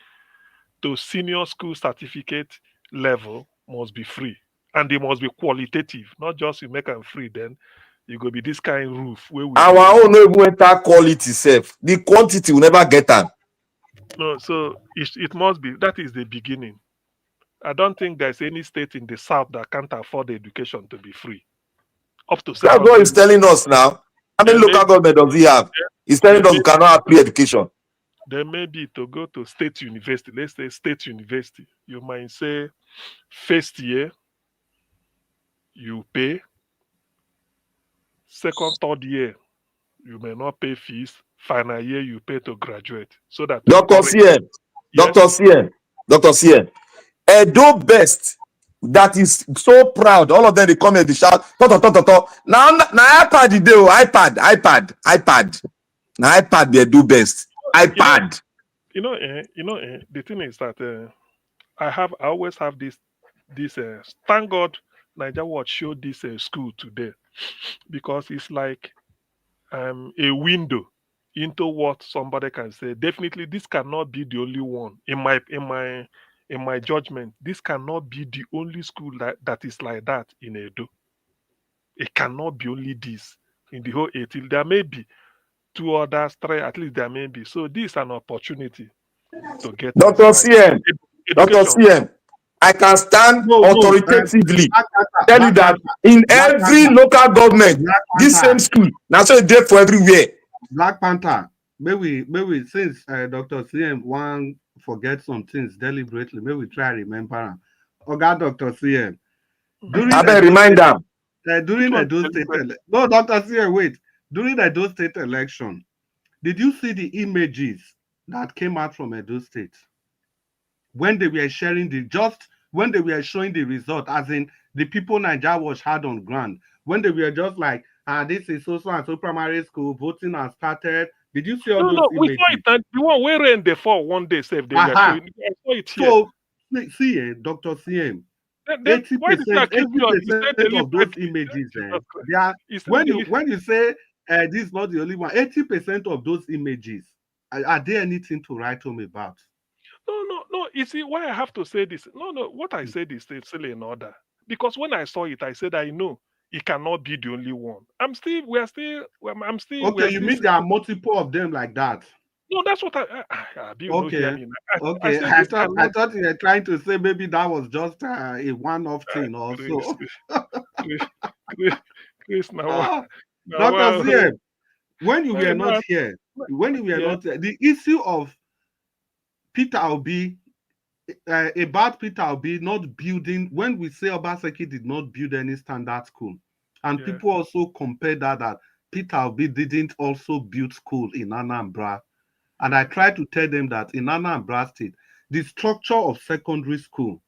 [SPEAKER 12] to senior school certificate level must be free, and they must be qualitative, not just you make them free, then you go be this kind of roof where we
[SPEAKER 15] Our own no even enter quality self. The quantity will never get am.
[SPEAKER 12] no, so it must be, that is the beginning. I don't think there's any state in the south that can't afford education to be free up to
[SPEAKER 15] That's what
[SPEAKER 12] secondary
[SPEAKER 15] he's telling us now. How many
[SPEAKER 12] there may
[SPEAKER 15] local government does he have? He's telling us we cannot have free education.
[SPEAKER 12] there may be to go to state university, let's say state university, you might say first year you pay, second, third year you may not pay fees, final year you pay to graduate. So that to
[SPEAKER 15] Dr.
[SPEAKER 12] encourage.
[SPEAKER 15] CM, Dr.
[SPEAKER 12] Yes.
[SPEAKER 15] CM, Dr. CM, Edo Best, that is so proud. All of them, they come here, they shout, Now iPad the day, iPad. Now iPad, they do best. iPad.
[SPEAKER 12] The thing is that I always have this thank God Niger Watch showed this school today, because it's like a window into what somebody can say. Definitely, this cannot be the only one. In my judgment, this cannot be the only school that is like that in Edo. It cannot be only this in the whole 18. There may be two others, three, at least there may be. So this is an opportunity to get
[SPEAKER 15] Dr. CM, Dr. CM, I can stand authoritatively tell you that in every local government, this same school, now so it's there for everywhere.
[SPEAKER 17] Black Panther, maybe since Dr. CM one forget some things deliberately, maybe we try remember. Oga Dr. CM.
[SPEAKER 15] Remind them.
[SPEAKER 17] During Edo State no, Dr. CM, wait. During Edo State election, did you see the images that came out from Edo State? When they were sharing when they were showing the result, as in the people Niger was had on ground, when they were just like, this is so and so primary school, voting has started. Did you see all those images?
[SPEAKER 12] We saw it, and the one where rain they fall one day, save they were showing. I saw it here.
[SPEAKER 17] So see, Dr. CM, 80% of those images, they are when you say this is not the only one, 80% of those images, are there anything to write home about?
[SPEAKER 12] No. You see why I have to say this? No. What I said is still in order, because when I saw it, I said I know it cannot be the only one. I'm still.
[SPEAKER 17] Okay, you mean there are multiple of them like that?
[SPEAKER 12] No, that's what
[SPEAKER 17] okay. I thought you were trying to say maybe that was just a one-off thing also.
[SPEAKER 12] Chris, now,
[SPEAKER 17] Dr. CM, when you were not here, the issue of Peter Obi, about Peter Obi not building, when we say Obaseki did not build any standard school, and people also compare that Peter Obi didn't also build school in Anambra. And I try to tell them that in Anambra State, the structure of secondary school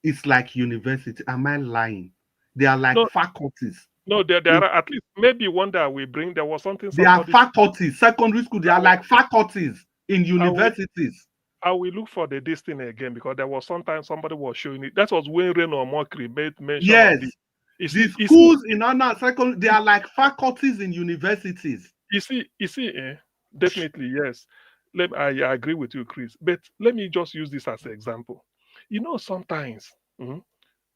[SPEAKER 17] is like university. Am I lying? They are like faculties.
[SPEAKER 12] No, there are at least maybe one that we bring. There was something.
[SPEAKER 17] They are faculties. Secondary school, they are like faculties in universities.
[SPEAKER 12] I will look for the destiny again, because there was sometimes somebody was showing it. That was when Reno Mokri made mention of this.
[SPEAKER 17] The schools in Anambra secondary, they are like faculties in universities.
[SPEAKER 12] You see, definitely, yes. I agree with you, Chris. But let me just use this as an example. Sometimes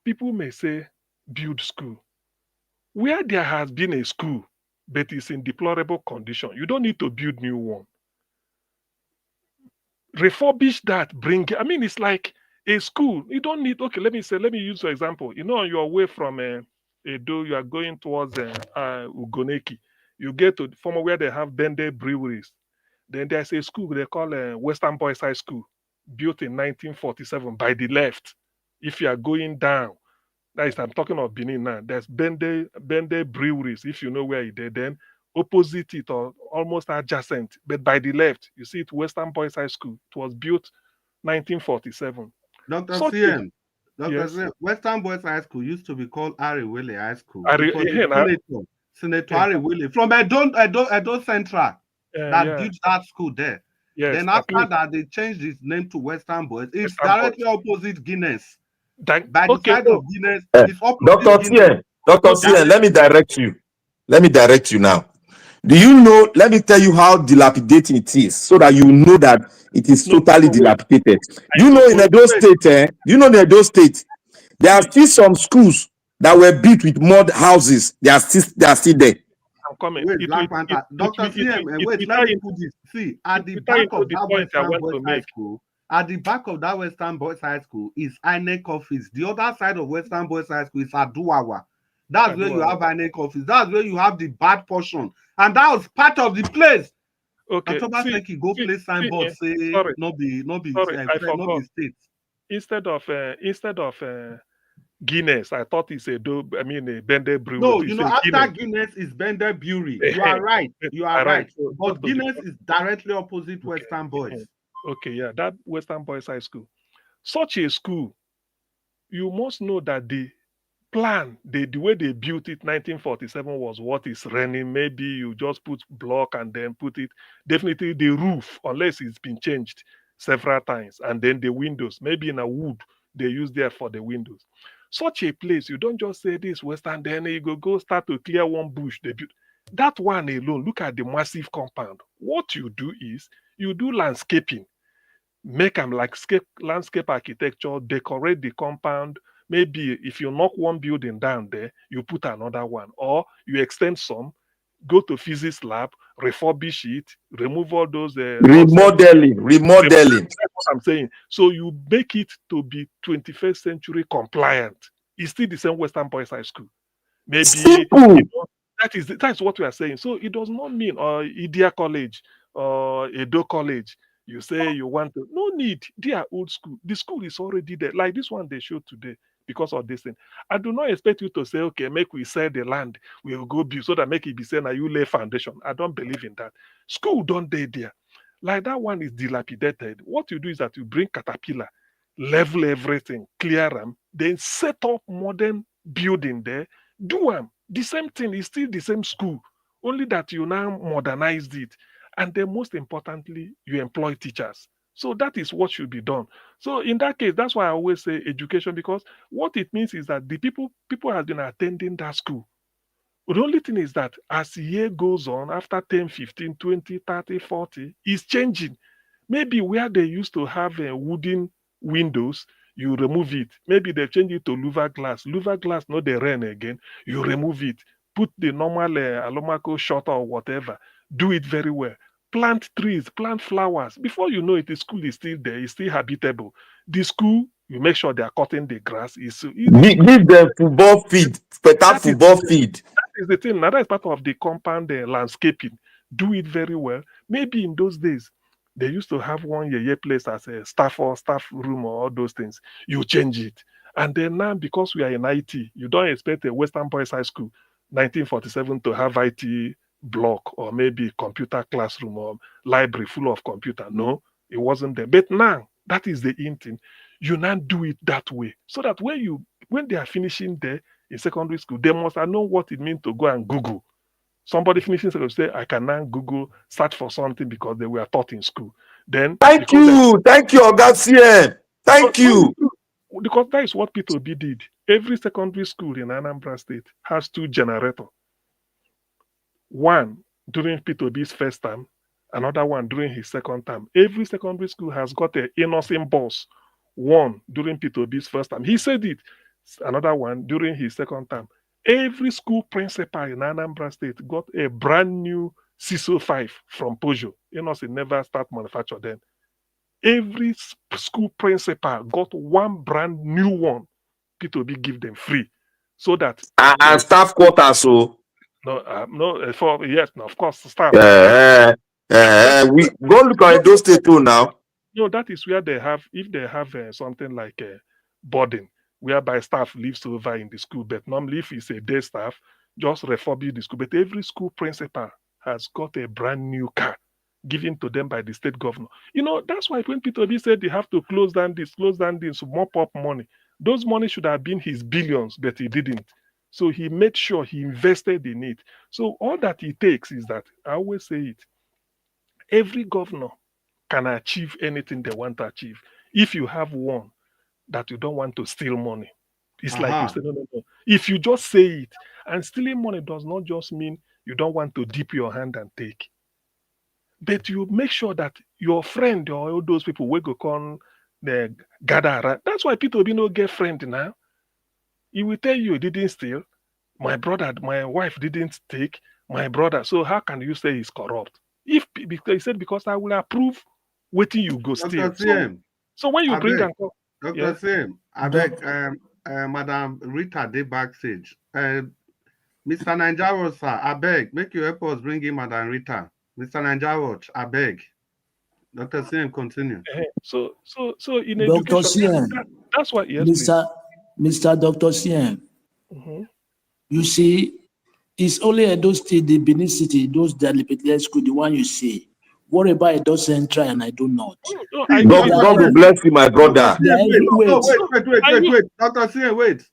[SPEAKER 12] people may say, build school. Where there has been a school, but it's in deplorable condition, you don't need to build new one. Refurbish that, it's like A school, you don't need, okay, let me use for example, on your way from Edo, you are going towards Ugoneki. You get to from where they have Bende breweries. Then there's a school they call Western Boys High School, built in 1947 by the left. If you are going down, that is, I'm talking of Benin now. There's Bende breweries, if you know where it is. Then opposite it or almost adjacent, but by the left, you see it Western Boys High School. It was built 1947.
[SPEAKER 17] Dr.
[SPEAKER 12] Such
[SPEAKER 17] CM, Dr.
[SPEAKER 12] yes.
[SPEAKER 17] CM, Western Boys High School used to be called Ariwele High School. Senator Ariwele from Edo Central that built that school there.
[SPEAKER 12] Yes,
[SPEAKER 17] then after that, they changed its name to Western Boys. It's
[SPEAKER 12] Western
[SPEAKER 17] directly
[SPEAKER 12] Boys.
[SPEAKER 17] opposite Guinness.
[SPEAKER 12] By
[SPEAKER 17] the side of Guinness, it's
[SPEAKER 15] Dr. CM, let me direct you. Let me direct you now. Do you know? Let me tell you how dilapidating it is, so that you know that it is totally dilapidated. You know, in Edo State, you know, in Edo State, there are still some schools that were built with mud houses. They are still there.
[SPEAKER 12] I'm coming.
[SPEAKER 17] Wait, Black Panther. Dr. CM, wait, let me put this. See, at the back of that Western Boys High School, at the back of that Western Boys High School is INEC office. The other side of Western Boys High School is Aduwawa. That's where you have INEC office. That's where you have the bad portion. And that was part of the place.
[SPEAKER 12] Okay.
[SPEAKER 17] Go place signboard say no be state.
[SPEAKER 12] Instead of Guinness, I thought it's a Bende Brewery.
[SPEAKER 17] No, you know, after Guinness is Bende Brewery. You are right. You are right. But Guinness is directly opposite Western Boys.
[SPEAKER 12] Okay, yeah, that Western Boys High School. Such a school, you must know that the plan, the way they built it, 1947 was what is running. Maybe you just put block and then put it. Definitely the roof, unless it's been changed several times, and then the windows, maybe in a wood they use there for the windows. Such a place, you don't just say this Western, then you go start to clear one bush. They build that one alone. Look at the massive compound. What you do is you do landscaping, make them like landscape architecture, decorate the compound. Maybe if you knock one building down there, you put another one, or you extend some, go to physics lab, refurbish it, remove all those
[SPEAKER 15] remodeling.
[SPEAKER 12] That's what I'm saying. So you make it to be 21st century compliant. It's still the same Western Boys High School. Maybe that's what we are saying. So it does not mean Idia College or Edo College. You say you want to, no need. They are old school. The school is already there. Like this one they showed today. Because of this thing, I do not expect you to say, okay, make we sell the land, we will go build so that make it be saying that you lay foundation. I don't believe in that. School don't dey there. Like that one is dilapidated. What you do is that you bring caterpillar, level everything, clear them, then set up modern building there. Do them. The same thing is still the same school, only that you now modernized it. And then most importantly, you employ teachers. So that is what should be done. So in that case, that's why I always say education, because what it means is that the people have been attending that school. But the only thing is that as the year goes on, after 10, 15, 20, 30, 40, it's changing. Maybe where they used to have wooden windows, you remove it. Maybe they change it to louver glass. Louver glass, no, they rain again. You remove it. Put the normal Alomaco shutter or whatever. Do it very well. Plant trees, plant flowers. Before you know it, the school is still there, it's still habitable. The school, you make sure they are cutting the grass. Give
[SPEAKER 15] them football feed, better football feed.
[SPEAKER 12] That is the thing. Now that is part of the compound landscaping. Do it very well. Maybe in those days, they used to have one place as a staff room or all those things. You change it. And then now, because we are in IT, you don't expect a Western Boys High School, 1947, to have IT block or maybe computer classroom or library full of computer. No, it wasn't there. But now that is the in thing. You now do it that way, so that when they are finishing there in secondary school, they must know what it means to go and Google. Somebody finishing secondary say, I can now Google, search for something because they were taught in school. Then
[SPEAKER 15] thank you, Oga. Thank you.
[SPEAKER 12] Because that is what P2B did. Every secondary school in Anambra State has 2 generators. One during P2B's first term, another one during his second term. Every secondary school has got an innocent boss. One during P2B's first term. He said it. Another one during his second term. Every school principal in Anambra State got a brand new CISO 5 from Peugeot. Innocent never start manufacture then. Every school principal got one brand new one. P2B give them free, so that
[SPEAKER 15] And staff quarters, so
[SPEAKER 12] for yes, no, of course, staff.
[SPEAKER 15] we go look at Edo State too now.
[SPEAKER 12] No, that is where they have, if they have something like boarding, whereby staff lives over in the school. But normally, if it's a day staff, just refurbish the school. But every school principal has got a brand new car given to them by the state governor. That's why when P2B said they have to close down this, to mop up money, those money should have been his billions, but he didn't. So he made sure he invested in it. So all that it takes is that, I always say it, every governor can achieve anything they want to achieve. If you have one that you don't want to steal money, it's like you say, no. If you just say it, and stealing money does not just mean you don't want to dip your hand and take, but you make sure that your friend or all those people will go come gather around. That's why people be no get friend now. He will tell you he didn't steal. My brother, my wife didn't take. My brother. So how can you say he's corrupt? Because he said, because I will approve waiting you go steal. So when you bring and come,
[SPEAKER 17] Dr. Sim, I beg, Madam Rita, they backstage. Mr. Nanjaro, sir, I beg, make you help us bring in Madam Rita. Mr. Nanjaro, I beg. Dr. Sim, continue.
[SPEAKER 12] So in
[SPEAKER 16] Dr.
[SPEAKER 12] education,
[SPEAKER 16] Sim,
[SPEAKER 12] that's what, yes,
[SPEAKER 16] Mr. Dr. Sim,
[SPEAKER 12] mm-hmm.
[SPEAKER 16] You see, it's only Edo State, the Benin City, those Deplorable school, the one you see. What about Edo Central and I do not?
[SPEAKER 15] God will bless you, my brother.
[SPEAKER 17] Wait. Dr. Sim, wait.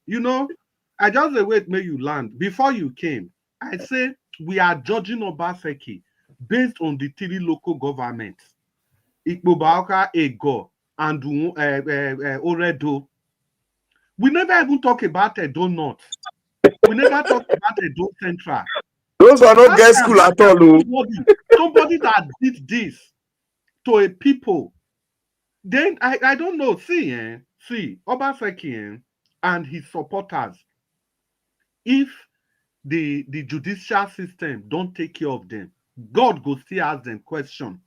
[SPEAKER 17] I just wait, may you land. Before you came, I say we are judging Obaseki based on the three local governments. Ikpobauka, Ego, and Oredo. We never even talk about Edo North. We never talk about Edo Central.
[SPEAKER 15] Those are not girls' school at all.
[SPEAKER 17] Somebody that did this to a people. Then I don't know. See, Obaseki and his supporters. If the judicial system don't take care of them, God go still ask them question.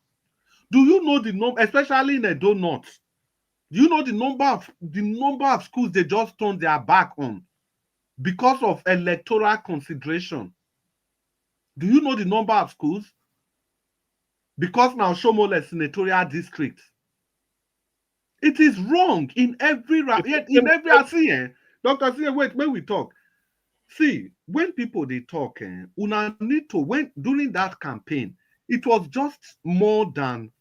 [SPEAKER 17] Do you know the number, especially in Edo North? Do you know the number of schools they just turned their back on because of electoral consideration? Do you know the number of schools? Because now Shomole senatorial district. It is wrong in every Dr. C, wait, when we talk. See, when people they talk, una need to, during that campaign, it was just more than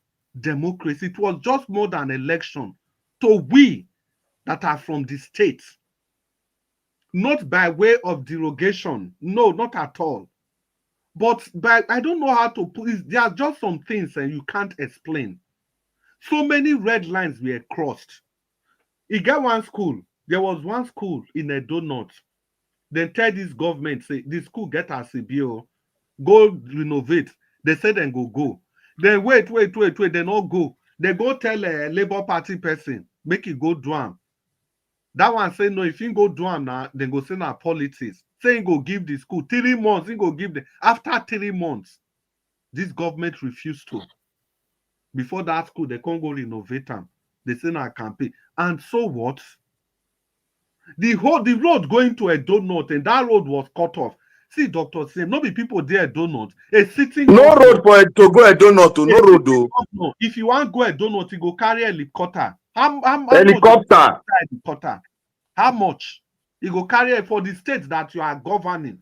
[SPEAKER 17] democracy, it was just more than election. To we that are from the states, not by way of derogation, no, not at all. But I don't know how to put it. There are just some things and you can't explain. So many red lines were crossed. You get one school. There was one school in Edo North. Then tell this government, say, this school get a CBO, go renovate. They said then go. Then wait, they not go. They go tell a Labour Party person, make it go do am. That one say, no, if you go do am now, then go send our politics. Say go give the school 3 months, he go give them. After 3 months, this government refused to. Before that school, they can't go renovate them. They send our campaign. And so what? The road going to Edo North, and that road was cut off. See, Dr. Sim, not be people there Edo North. A sitting
[SPEAKER 15] no road for to go Edo North to no road though.
[SPEAKER 17] If you want to go Edo North, you go carry a helicopter. Helicopter. How much? You go carry it for the state that you are governing.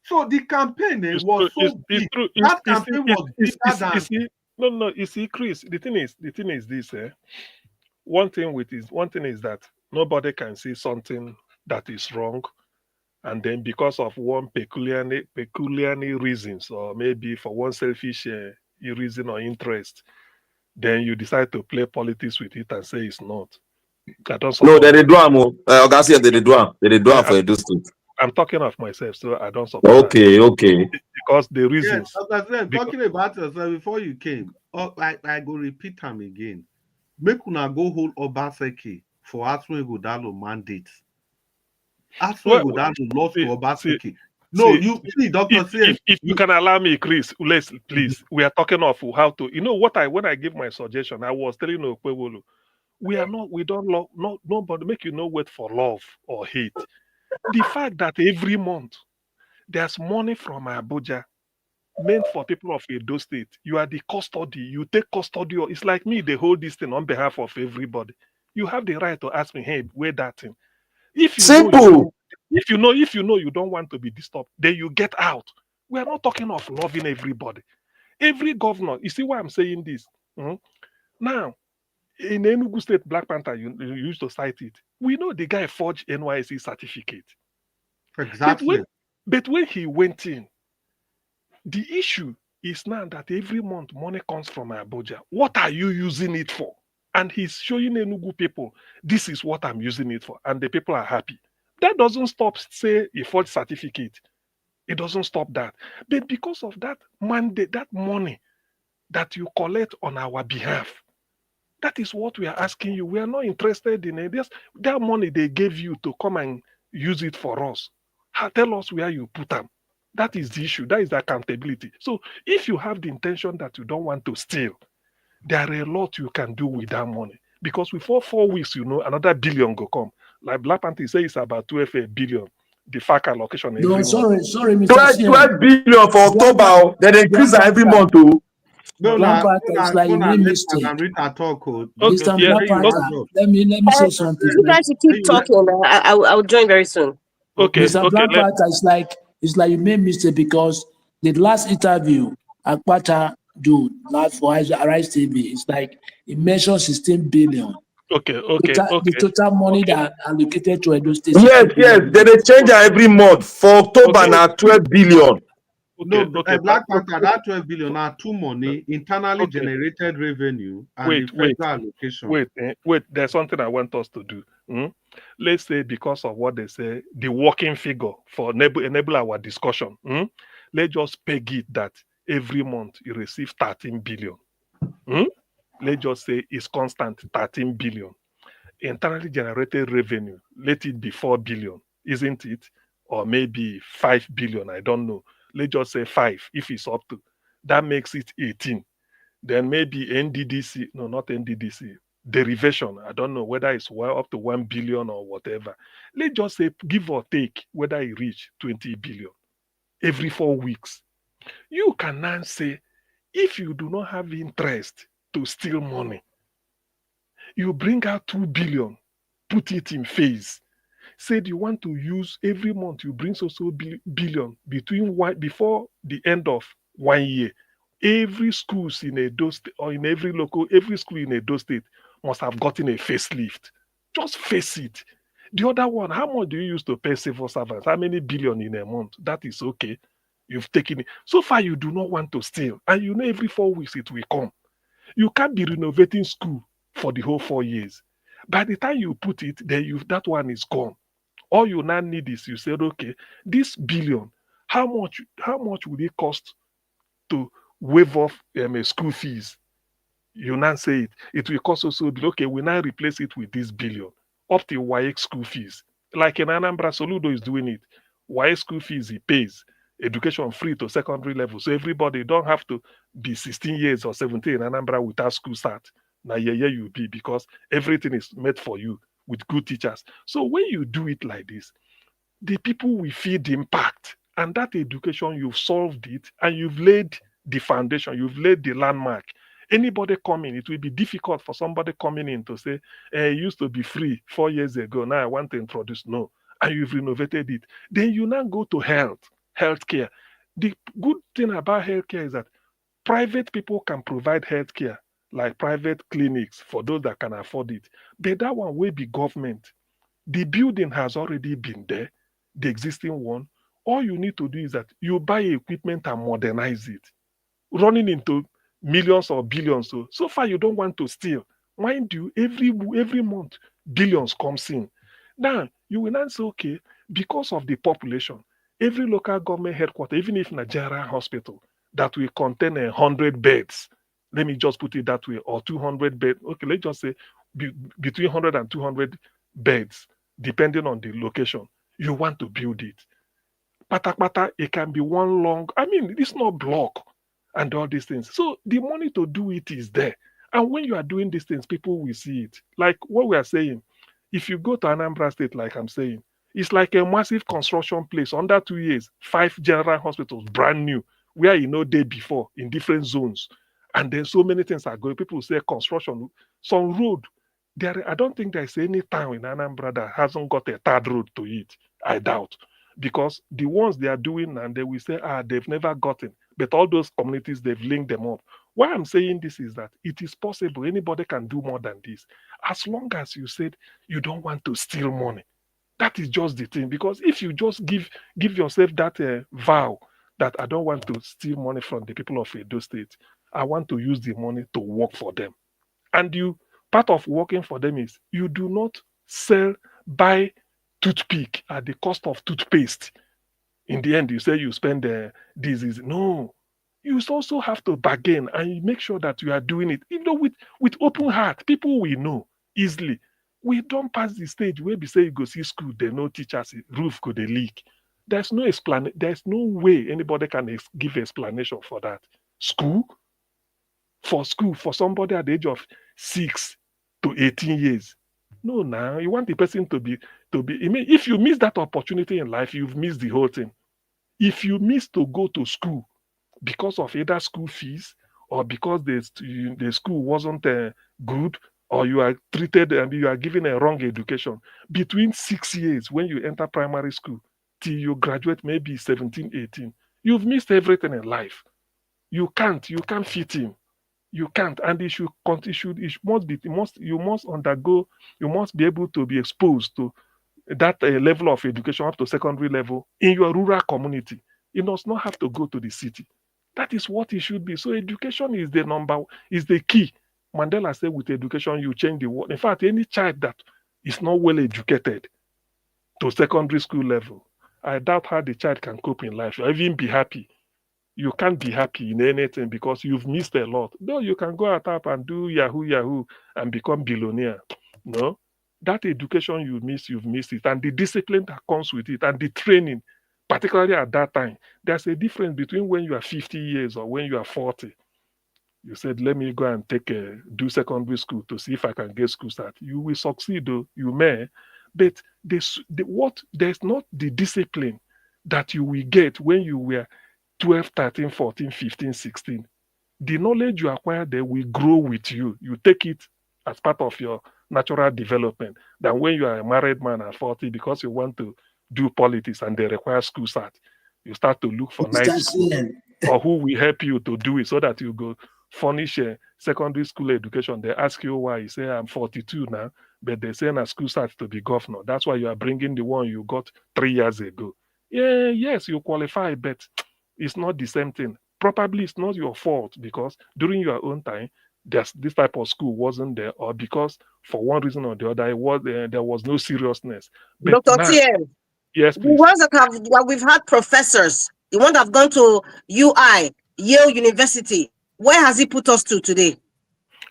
[SPEAKER 17] So the campaign was so big. That campaign was bigger than.
[SPEAKER 12] No. You see, Chris. The thing is this. One thing is that nobody can see something that is wrong, and then because of one peculiar reasons, or maybe for one selfish reason or interest, then you decide to play politics with it and say it's not.
[SPEAKER 15] No, they do am. Augustin, they do am. They do am for Edo State.
[SPEAKER 12] I'm talking of myself, so I don't support.
[SPEAKER 15] Okay.
[SPEAKER 12] Because the reasons.
[SPEAKER 17] Yes, talking about yourself before you came. I go repeat them again. Make una go hold Obaseki for us when go down on mandate. As we go down to loss to Obaseki. No,
[SPEAKER 12] See,
[SPEAKER 17] you see, Dr.
[SPEAKER 12] if you can allow me, Chris, please. We are talking of how to. You know what when I give my suggestion, I was telling Okpebholo, we don't love nobody make you no wait for love or hate. The fact that every month there's money from Abuja meant for people of Edo State. You are the custody. You take custody. It's like me. They hold this thing on behalf of everybody. You have the right to ask me, hey, where that thing? If you know you don't, if you know you don't want to be disturbed, then you get out. We are not talking of loving everybody. Every governor. You see why I'm saying this? Now, in Enugu State Black Panther, you used to cite it. We know the guy forged NYC certificate.
[SPEAKER 17] Exactly.
[SPEAKER 12] But when he went in, the issue is now that every month money comes from Abuja. What are you using it for? And he's showing Enugu people, this is what I'm using it for. And the people are happy. That doesn't stop, say, a forged certificate. It doesn't stop that. But because of that mandate, that money that you collect on our behalf, that is what we are asking you. We are not interested in it. That money they gave you to come and use it for us. Tell us where you put them. That is the issue. That is the accountability. So if you have the intention that you don't want to steal, there are a lot you can do with that money. Because before 4 weeks, another billion go come. Like Black Panther say it's about 12 billion. The FAC allocation every month.
[SPEAKER 16] Sorry, Mr.
[SPEAKER 15] 12 billion for October. They increase every month too.
[SPEAKER 16] Black Panther is like you made mistake. Mr. Black Panther, let me say something.
[SPEAKER 18] You guys should keep talking. I'll join very soon.
[SPEAKER 12] Okay.
[SPEAKER 16] Mr. Black Panther is like you made mistake because the last interview Akpata do last for Arise TV, it's like it mentioned 16 billion.
[SPEAKER 12] Okay.
[SPEAKER 16] The total money that allocated to Edo State.
[SPEAKER 15] Yes. They change every month. For October now 12 billion.
[SPEAKER 17] Black Panther, that 12 billion are two money, internally generated revenue, and federal allocation.
[SPEAKER 12] Wait, there's something I want us to do. Let's say because of what they say, the working figure for enable our discussion. Let's just peg it that every month you receive 13 billion. Let's just say it's constant 13 billion. Internally generated revenue, let it be 4 billion, isn't it? Or maybe 5 billion, I don't know. Let's just say 5 if it's up to. That makes it 18. Then maybe NDDC, no, not NDDC, derivation. I don't know whether it's well up to 1 billion or whatever. Let's just say, give or take, whether it reach 20 billion every 4 weeks. You can now say, if you do not have interest to steal money, you bring out 2 billion, put it in phase. Said you want to use every month, you bring so billion before the end of 1 year. Every schools in Edo State or in every school in Edo State must have gotten a facelift. Just face it. The other one, how much do you use to pay civil servants? How many billion in a month? That is okay. You've taken it. So far, you do not want to steal. And every 4 weeks it will come. You can't be renovating school for the whole 4 years. By the time you put it, then that one is gone. All you now need is you said, okay, this billion, how much would it cost to waive off school fees? You now say it will cost also, okay, we now replace it with this billion, up to YX school fees. Like in Anambra, Soludo is doing it. YX school fees, he pays. Education free to secondary level. So everybody don't have to be 16 years or 17 in Anambra without school start. Now, you be, because everything is made for you with good teachers. So when you do it like this, the people will feel the impact. And that education, you've solved it and you've laid the foundation, you've laid the landmark. Anybody coming, it will be difficult for somebody coming in to say, it used to be free 4 years ago, now I want to introduce. No. And you've renovated it. Then you now go to healthcare. The good thing about healthcare is that private people can provide healthcare, like private clinics for those that can afford it. But that one will be government. The building has already been there, the existing one. All you need to do is that you buy equipment and modernize it, running into millions or billions. So far, you don't want to steal. Mind you, every month, billions comes in. Now, you will not say, okay, because of the population, every local government headquarters, even if Nigeria hospital, that will contain 100 beds, let me just put it that way, or 200 beds. Okay, let's just say between 100 and 200 beds, depending on the location. You want to build it. Pata, it can be one long, I mean, it's not block and all these things. So the money to do it is there. And when you are doing these things, people will see it. Like what we are saying, if you go to Anambra State, like I'm saying, it's like a massive construction place. Under 2 years, 5 general hospitals, brand new, where you know day before in different zones. And then so many things are going. People say construction, some road. I don't think there's any town in Anambra that hasn't got a third road to it. I doubt. Because the ones they are doing and they will say, they've never gotten. But all those communities, they've linked them up. Why I'm saying this is that it is possible. Anybody can do more than this. As long as you said you don't want to steal money. That is just the thing. Because if you just give yourself that vow that I don't want to steal money from the people of Edo State, I want to use the money to work for them. And part of working for them is you do not buy toothpick at the cost of toothpaste. In the end, you say you spend this. No. You also have to bargain and make sure that you are doing it, even with open heart. People will know easily. We don't pass the stage where we say you go see school, they no teachers, roof could leak. There's no explanation. There's no way anybody can give explanation for that. For somebody at the age of 6 to 18 years. No, now you want the person to be. If you miss that opportunity in life, you've missed the whole thing. If you miss to go to school because of either school fees or because the school wasn't good, or you are treated and you are given a wrong education, between 6 years when you enter primary school till you graduate maybe 17, 18, you've missed everything in life. You can't fit in. You can't, and you must be able to be exposed to that level of education up to secondary level in your rural community. You must not have to go to the city. That is what it should be. So education is the key. Mandela said, with education, you change the world. In fact, any child that is not well educated to secondary school level, I doubt how the child can cope in life or even be happy. You can't be happy in anything because you've missed a lot. Though you can go out and do Yahoo and become billionaire. No, that education you've missed it. And the discipline that comes with it and the training, particularly at that time, there's a difference between when you are 50 years or when you are 40. You said, let me go and do secondary school to see if I can get school start. You will succeed, though. You may. But there's not the discipline that you will get when you were 12, 13, 14, 15, 16. The knowledge you acquire there will grow with you. You take it as part of your natural development than when you are a married man at 40 because you want to do politics and they require school start. You start to look for nice school or who will help you to do it so that you go furnish a secondary school education. They ask you why. You say, I'm 42 now, but they say a school starts to be governor. That's why you are bringing the one you got 3 years ago. Yeah, yes, you qualify, but it's not the same thing. Probably it's not your fault because during your own time, this type of school wasn't there, or because for one reason or the other, there was no seriousness. But
[SPEAKER 18] Dr.
[SPEAKER 12] now,
[SPEAKER 18] TM,
[SPEAKER 12] yes,
[SPEAKER 18] the
[SPEAKER 12] please.
[SPEAKER 18] ones that we've had professors, the one that have gone to UI, Yale University, where has he put us to today?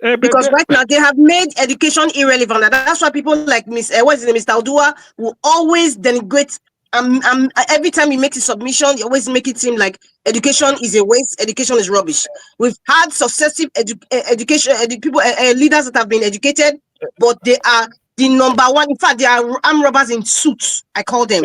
[SPEAKER 18] Because right now they have made education irrelevant. And that's why people like Mr. Odua will always denigrate. Every time he makes a submission, he always make it seem like education is a waste, education is rubbish. We've had successive leaders that have been educated, but they are the number one. In fact, they are armed robbers in suits. I call them.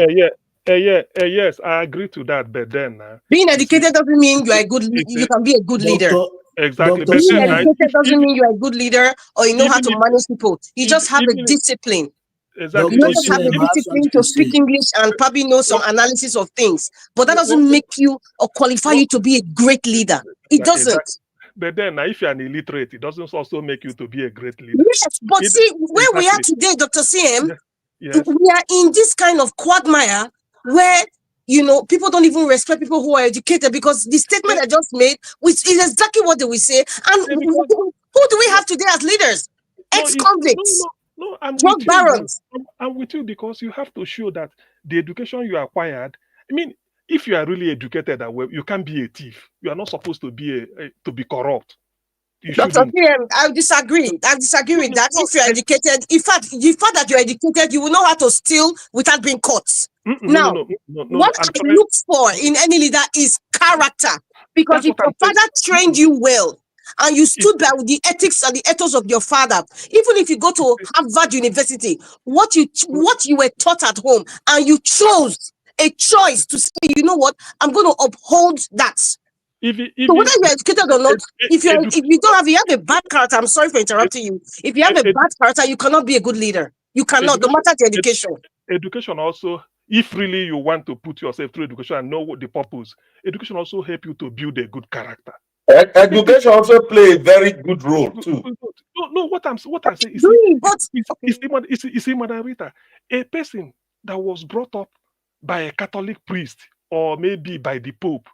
[SPEAKER 12] Yes, I agree to that. But then
[SPEAKER 18] being educated doesn't mean you are a good. You can be a good leader.
[SPEAKER 12] Exactly.
[SPEAKER 18] Being educated doesn't mean you are a good leader or you know how to manage people. You just have a discipline.
[SPEAKER 12] Exactly.
[SPEAKER 18] You just have a discipline to speak English and probably know some analysis of things. But that doesn't make you or qualify you to be a great leader. It doesn't.
[SPEAKER 12] Exactly. But then if you're an illiterate, it doesn't also make you to be a great leader.
[SPEAKER 18] Yes, but see, where we are today, Dr. CM, we are in this kind of quagmire where people don't even respect people who are educated because the statement I just made, which is exactly what they will say. And who do we have today as leaders? Ex-convicts.
[SPEAKER 12] No,
[SPEAKER 18] drug barons.
[SPEAKER 12] I'm with you because you have to show that the education you acquired. I mean, if you are really educated, you can't be a thief. You are not supposed to be to be corrupt. You
[SPEAKER 18] Dr.
[SPEAKER 12] shouldn't.
[SPEAKER 18] PM, I disagree. I disagree with that. If you're educated, in fact, the fact that you're educated, you will know how to steal without being caught. Now, what I look for in any leader is character. Because if your father trained you well, and you stood by with the ethics and the ethos of your father, even if you go to Harvard University, what you were taught at home, and you chose a choice to say, you know what, I'm going to uphold that. So whether you're educated or not, if you have a bad character, I'm sorry for interrupting you. If you have a bad character, you cannot be a good leader. You cannot, no matter the education.
[SPEAKER 12] Education also, if really you want to put yourself through education and know what the purpose, education also help you to build a good character.
[SPEAKER 15] Education also play a very good role too.
[SPEAKER 12] No, what I'm saying is, Madam Rita, a person that was brought up by a Catholic priest or maybe by the Pope,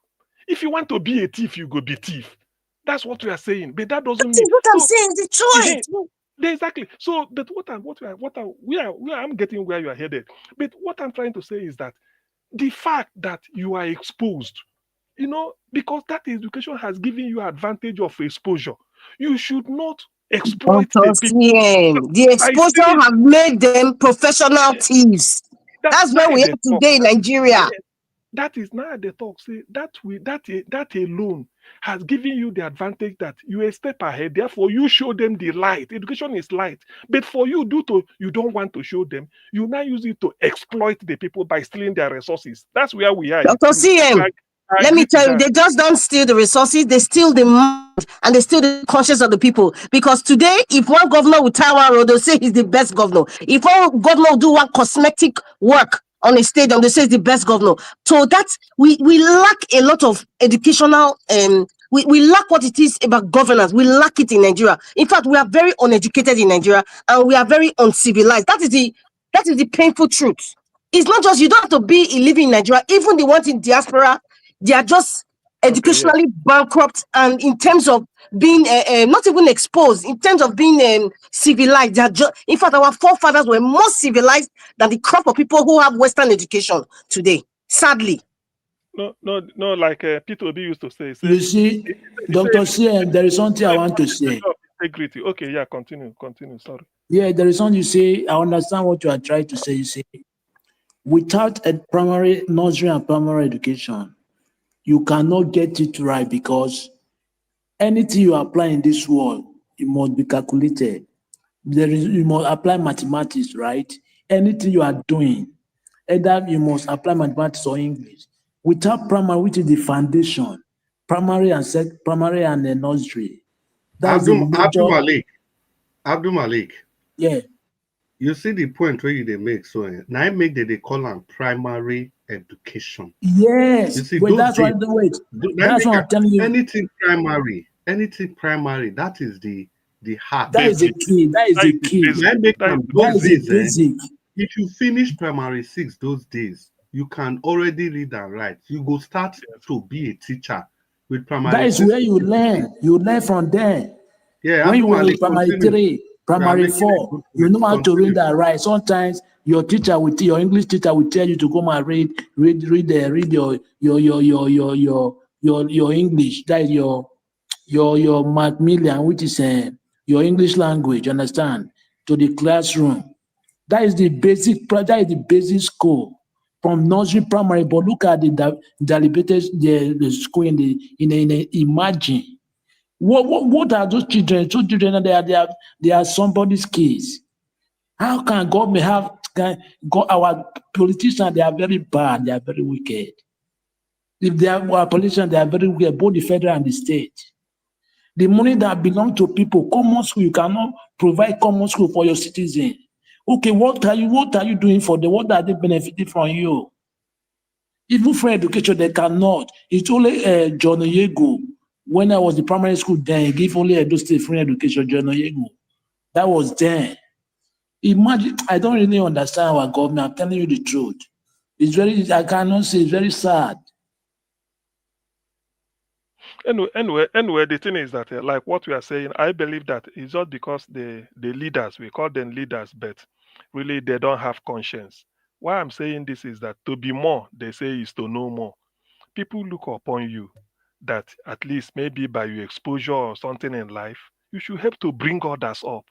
[SPEAKER 12] if you want to be a thief, you go be thief. That's what we are saying. But that doesn't mean
[SPEAKER 18] what I'm saying. The choice.
[SPEAKER 12] Exactly. So, but I'm getting where you are headed. But what I'm trying to say is that the fact that you are exposed, because that education has given you advantage of exposure, you should not exploit the people.
[SPEAKER 18] The exposure have made them professional thieves. That's where we are today in Nigeria.
[SPEAKER 12] That is now the talk. Say that alone has given you the advantage that you a step ahead. Therefore, you show them the light. Education is light. But for you, you don't want to show them. You now use it to exploit the people by stealing their resources. That's where we are.
[SPEAKER 18] Dr. CM, let me tell you, they just don't steal the resources. They steal the mind and they steal the conscience of the people. Because today, if one governor will tie one road, they'll say he's the best governor. If one governor will do one cosmetic work on a stadium, they say he's the best governor. So that's we lack a lot of educational we lack what it is about governance. We lack it in Nigeria. In fact, we are very uneducated in Nigeria and we are very uncivilized. That is the painful truth. It's not just you don't have to be living in Nigeria. Even the ones in diaspora, they are just educationally bankrupt, and in terms of being not even exposed, in terms of being civilized. They are in fact, our forefathers were more civilized than the crop of people who have Western education today. Sadly.
[SPEAKER 12] No, like Peter Obi used to say.
[SPEAKER 16] You see, Dr. CM, there is something I want to say.
[SPEAKER 12] Integrity. Okay, yeah, continue. Sorry.
[SPEAKER 16] Yeah, there is something you say. I understand what you are trying to say. You say, without a primary, nursery and primary education, you cannot get it right, because anything you apply in this world, it must be calculated. You must apply mathematics, right? Anything you are doing, either you must apply mathematics or English. Without primary, which is the foundation, primary and nursery. That's
[SPEAKER 17] Abdul Malik.
[SPEAKER 16] Yeah.
[SPEAKER 17] You see the point where they make, so now I make that they call them primary education.
[SPEAKER 16] Yes, you see, that's why that's what I'm telling you.
[SPEAKER 17] Anything primary, that is the heart.
[SPEAKER 16] That is the key. That is the key.
[SPEAKER 17] That is the basic. If you finish primary 6 those days, you can already read and write. You go start to be a teacher with primary.
[SPEAKER 16] That is where you learn. You learn from there.
[SPEAKER 17] Yeah,
[SPEAKER 16] when you were in primary 3, primary 4, you know how to read and write. Sometimes your English teacher will tell you to go and read your English. That is your Macmillan, which is your English language. You understand? To the classroom. That is the basic school from nursery, primary. But look at the school imagine. What are those children? Those children, they are somebody's kids. How can government our politicians? They are very bad. They are very wicked. If they are our politicians, they are very wicked, both the federal and the state. The money that belongs to people, common school, you cannot provide common school for your citizens. Okay, what are you doing for them? What are they benefiting from you? Even for education, they cannot. It's only John Oyego. When I was the primary school, then he gave only Edo State free education, John Oyego. That was then. Imagine, I don't really understand our government. I'm telling you the truth. I cannot say, it's very sad.
[SPEAKER 12] Anyway, the thing is that, like what we are saying, I believe that it's not because the leaders, we call them leaders, but really they don't have conscience. Why I'm saying this is that to be more, they say, is to know more. People look upon you. that at least maybe by your exposure or something in life, you should help to bring others up.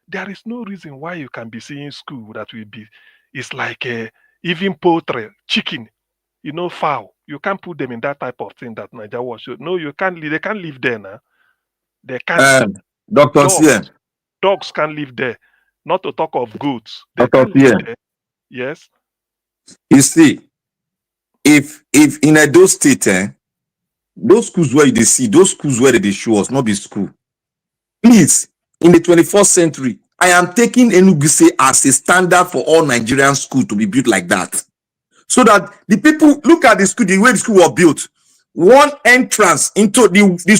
[SPEAKER 12] There is no reason why you can be seeing school that will be, it's like even poultry, chicken, fowl. You can't put them in that type of thing that Nigeria was. No, you can't. They can't live there now. They can't.
[SPEAKER 15] Dr. CM.
[SPEAKER 12] Dogs can't live there. Not to talk of goats. They
[SPEAKER 15] Dr.
[SPEAKER 12] can't live
[SPEAKER 15] CM.
[SPEAKER 12] there. Yes.
[SPEAKER 15] You see, if in Edo State, those schools where they see, those schools where they show us, not be school. Please, in the 21st century, I am taking Enugu as a standard for all Nigerian schools to be built like that. So that the people look at the school, the way the school was built. One entrance into the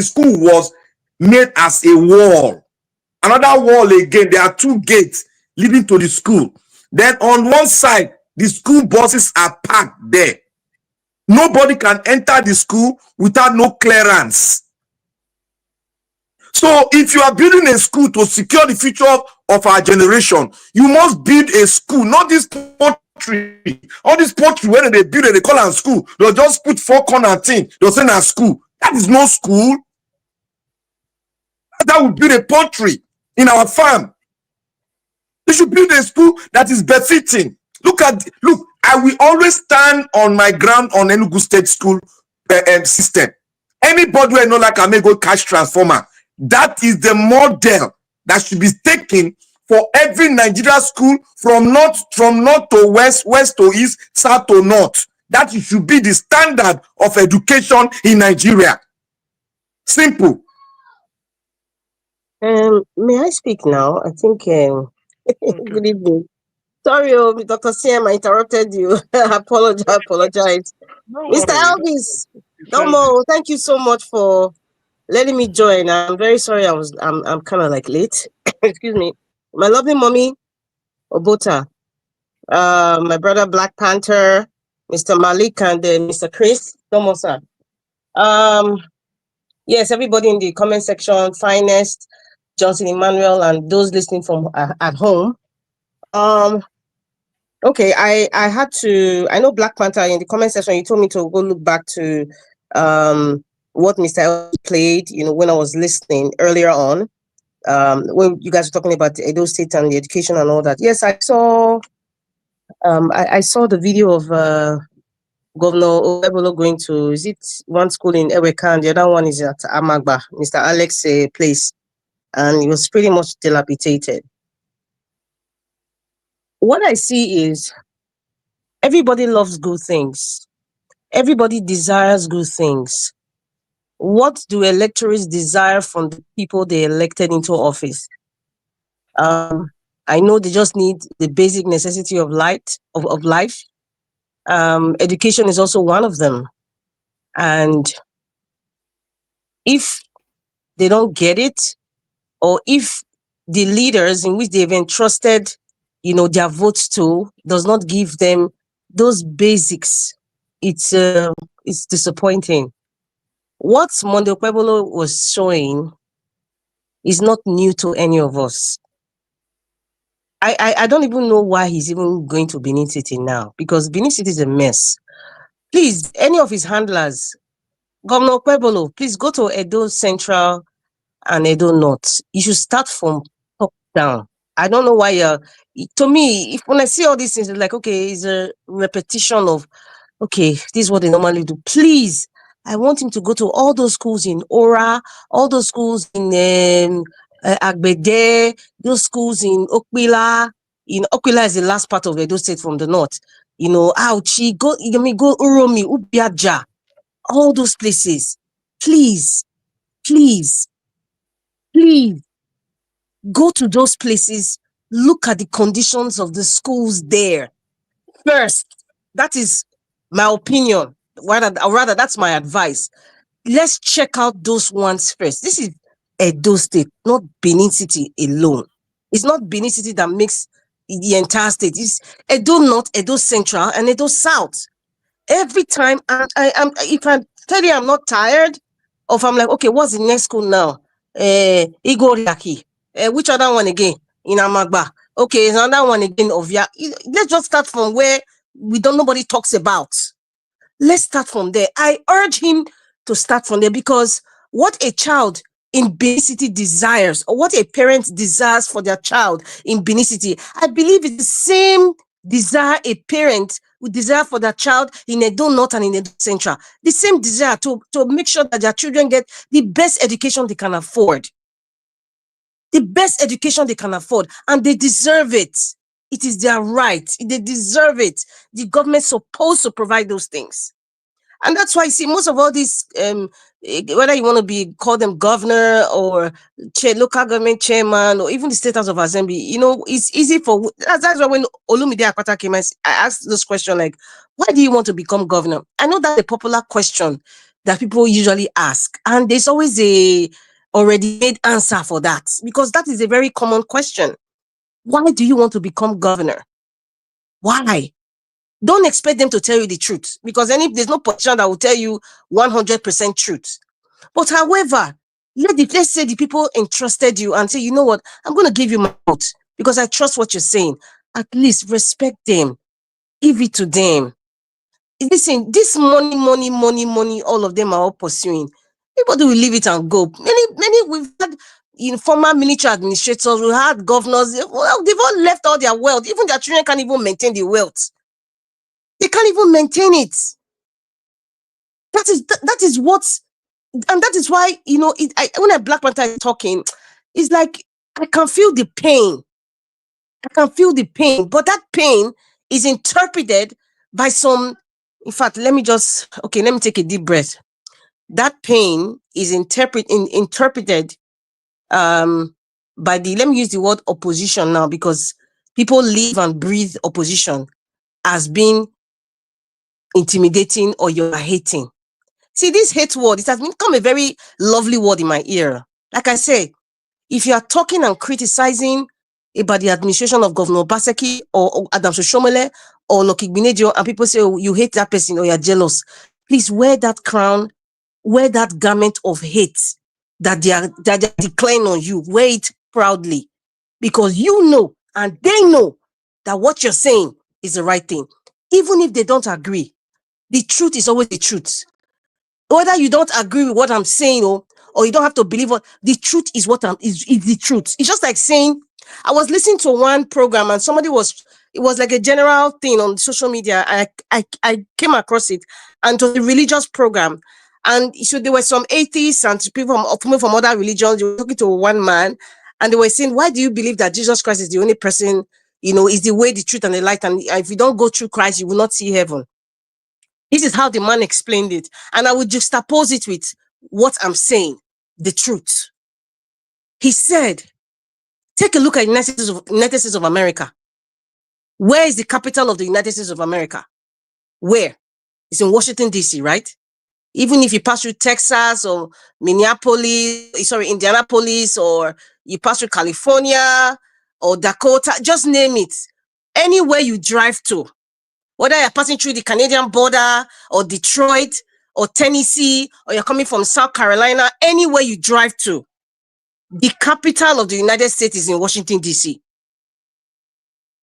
[SPEAKER 15] school was made as a wall. Another wall again, there are two gates leading to the school. Then on one side, the school buses are parked there. Nobody can enter the school without no clearance. So if you are building a school to secure the future of our generation, you must build a school, not this poultry. All this poultry, when they build it, they call it school. They'll just put four corner thing. They'll say a school. That is no school. That would build a poultry in our farm. We should build a school that is befitting. Look, I will always stand on my ground on Enugu State School system. Anybody who know like I may go cash transformer. That is the model that should be taken for every Nigeria school from north to west, west to east, south to north. That should be the standard of education in Nigeria. Simple.
[SPEAKER 18] May I speak now? I think. Good evening. Sorry, Dr. CM, I interrupted you. Apologize. Mr. Elvis, Domo, thank you so much for letting me join. I'm very sorry. I'm kind of like late. Excuse me. My lovely mommy, Obota, my brother Black Panther, Mr. Malik, and Mr. Chris. Domo, sir. Yes, everybody in the comment section, Finest, Johnson Emmanuel, and those listening from at home. Okay, I know Black Panther in the comment section, you told me to go look back to what Mr. L played, when I was listening earlier on, when you guys were talking about the Edo State and the education and all that. Yes, I saw I saw the video of Governor Okpebholo going to, is it one school in Eweka and the other one is at Amagba, Mr. Alex place, and it was pretty much dilapidated. What I see is everybody loves good things. Everybody desires good things. What do electors desire from the people they elected into office? I know they just need the basic necessity of life. Education is also one of them. And if they don't get it, or if the leaders in which they've entrusted, their votes to does not give them those basics, it's disappointing. What Monday Okpebholo was showing is not new to any of us. I don't even know why he's even going to Benin City now, because Benin City is a mess. Please, any of his handlers, Governor Okpebholo, please go to Edo Central and Edo North. You should start from top down. I don't know why to me, when I see all these things, it's like, okay, it's a repetition of, okay, this is what they normally do. Please, I want him to go to all those schools in Ora, all those schools in Agbede, those schools in Okpebholo. Okpebholo is the last part of Edo State from the north. Auchi, go Uromi, Ubiaja, all those places. Please, go to those places. Look at the conditions of the schools there first. That is my opinion. Rather, that's my advice. Let's check out those ones first. This is Edo State, not Benin City alone. It's not Benin City that makes the entire state. It's Edo North, Edo Central, and Edo South. Every time, if I tell you I'm not tired, or if I'm like, okay, what's the next school now? Igoriaki. Which other one again? In Amagba. Okay, another one again of ya. Let's just start from where nobody talks about. Let's start from there. I urge him to start from there, because what a child in Benin City desires, or what a parent desires for their child in Benin City, I believe it's the same desire a parent would desire for their child in Edo North and in Edo Central. The same desire to make sure that their children get the best education they can afford. The best education they can afford, and they deserve it. It is their right. They deserve it. The government's supposed to provide those things. And that's why, see, most of all these, whether you want to be call them governor or local government chairman or even the State House of Assembly, you know, it's easy for, that's why when Olumide Akpata came, I asked this question, like, why do you want to become governor? I know that's a popular question that people usually ask. And there's always a already made answer for that, because that is a very common question. Why do you want to become governor? Why? Don't expect them to tell you the truth, because there's no politician that will tell you 100% truth. But however, let's say the people entrusted you and say, you know what, I'm going to give you my vote because I trust what you're saying. At least respect them. Give it to them. Listen, this money, all of them are all pursuing. Everybody will leave it and go. Many we've had former military administrators, we had governors, well, they've all left all their wealth. Even their children can't even maintain the wealth. They can't even maintain it. That is what, and that is why, you know, when a Black Panther is talking, it's like, I can feel the pain. I can feel the pain, but that pain is interpreted by some, in fact, let me take a deep breath. That pain is interpreted by let me use the word opposition now, because people live and breathe opposition as being intimidating or you're hating. See, this hate word, it has become a very lovely word in my ear. Like I say, if you are talking and criticizing about the administration of Governor Obaseki or Adams Oshomole or Lucky Gbinedio, and people say, oh, you hate that person or you're jealous, please wear that crown, wear that garment of hate that they are declaring on you. Wear it proudly, because you know and they know that what you're saying is the right thing. Even if they don't agree, the truth is always the truth. Whether you don't agree with what I'm saying or you don't have to believe what the truth is, is the truth. It's just like saying, I was listening to one program and it was like a general thing on social media. I came across it, and to the religious program. And so there were some atheists and people from other religions. They were talking to one man and they were saying, why do you believe that Jesus Christ is the only person, you know, is the way, the truth, and the light? And if you don't go through Christ, you will not see heaven. This is how the man explained it. And I would juxtapose it with what I'm saying, the truth. He said, take a look at United States of America. Where is the capital of the United States of America? Where? It's in Washington, D.C., right? Even if you pass through Texas or Indianapolis, or you pass through California or Dakota, just name it. Anywhere you drive to, whether you're passing through the Canadian border or Detroit or Tennessee, or you're coming from South Carolina, anywhere you drive to, the capital of the United States is in Washington, D.C.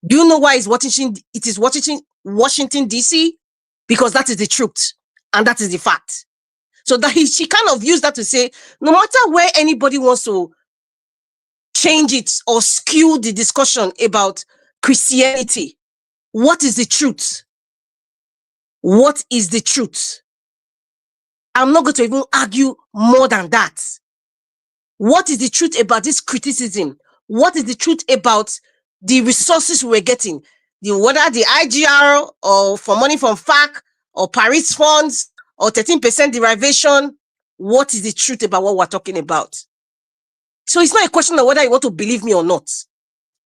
[SPEAKER 18] Do you know why it is Washington, D.C.? Because that is the truth and that is the fact. So that she kind of used that to say, no matter where anybody wants to change it or skew the discussion about Christianity, what is the truth? What is the truth? I'm not going to even argue more than that. What is the truth about this criticism? What is the truth about the resources we're getting? Whether the IGR or for money from FAC or Paris funds or 13% derivation, what is the truth about what we're talking about? So it's not a question of whether you want to believe me or not.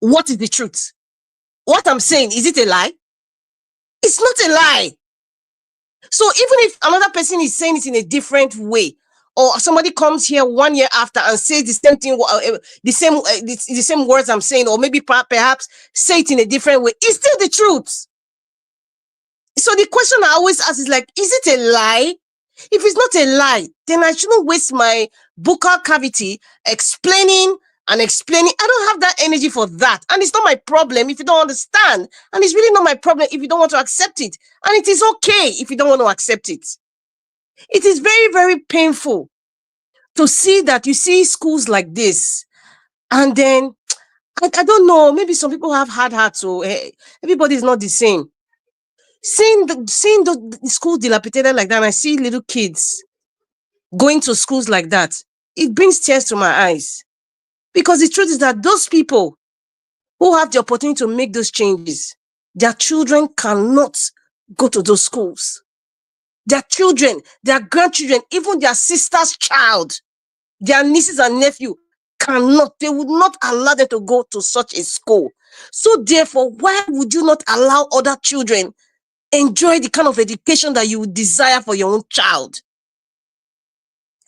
[SPEAKER 18] What is the truth? What I'm saying, is it a lie? It's not a lie. So even if another person is saying it in a different way, or somebody comes here 1 year after and says the same thing, the same words I'm saying, or maybe perhaps say it in a different way, it's still the truth. So the question I always ask is like, is it a lie? If it's not a lie, then I shouldn't waste my buccal cavity explaining. I don't have that energy for that. And it's not my problem if you don't understand. And it's really not my problem if you don't want to accept it. And it is okay if you don't want to accept it. It is very, very painful to see that you see schools like this, and then I don't know, maybe some people have hard hearts, so everybody is not the same. Seeing the school dilapidated like that, and I see little kids going to schools like that, it brings tears to my eyes. Because the truth is that those people who have the opportunity to make those changes, their children cannot go to those schools. Their children, their grandchildren, even their sister's child, their nieces and nephew cannot, they would not allow them to go to such a school. So therefore, why would you not allow other children enjoy the kind of education that you would desire for your own child?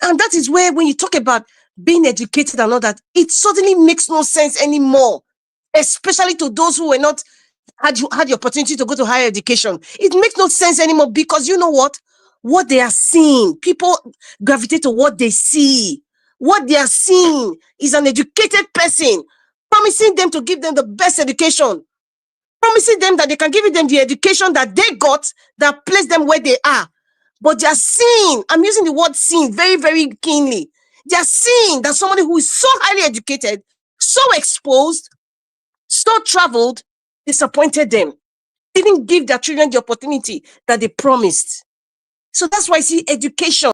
[SPEAKER 18] And that is where, when you talk about being educated and all that, it suddenly makes no sense anymore, especially to those who were not had the opportunity to go to higher education. It makes no sense anymore, because you know what they are seeing, people gravitate to what they see. What they are seeing is an educated person promising them to give them the best education, promising them that they can give them the education that they got that placed them where they are. But they are seeing, I'm using the word seeing very, very keenly. They are seeing that somebody who is so highly educated, so exposed, so traveled, disappointed them, didn't give their children the opportunity that they promised. So that's why I see education,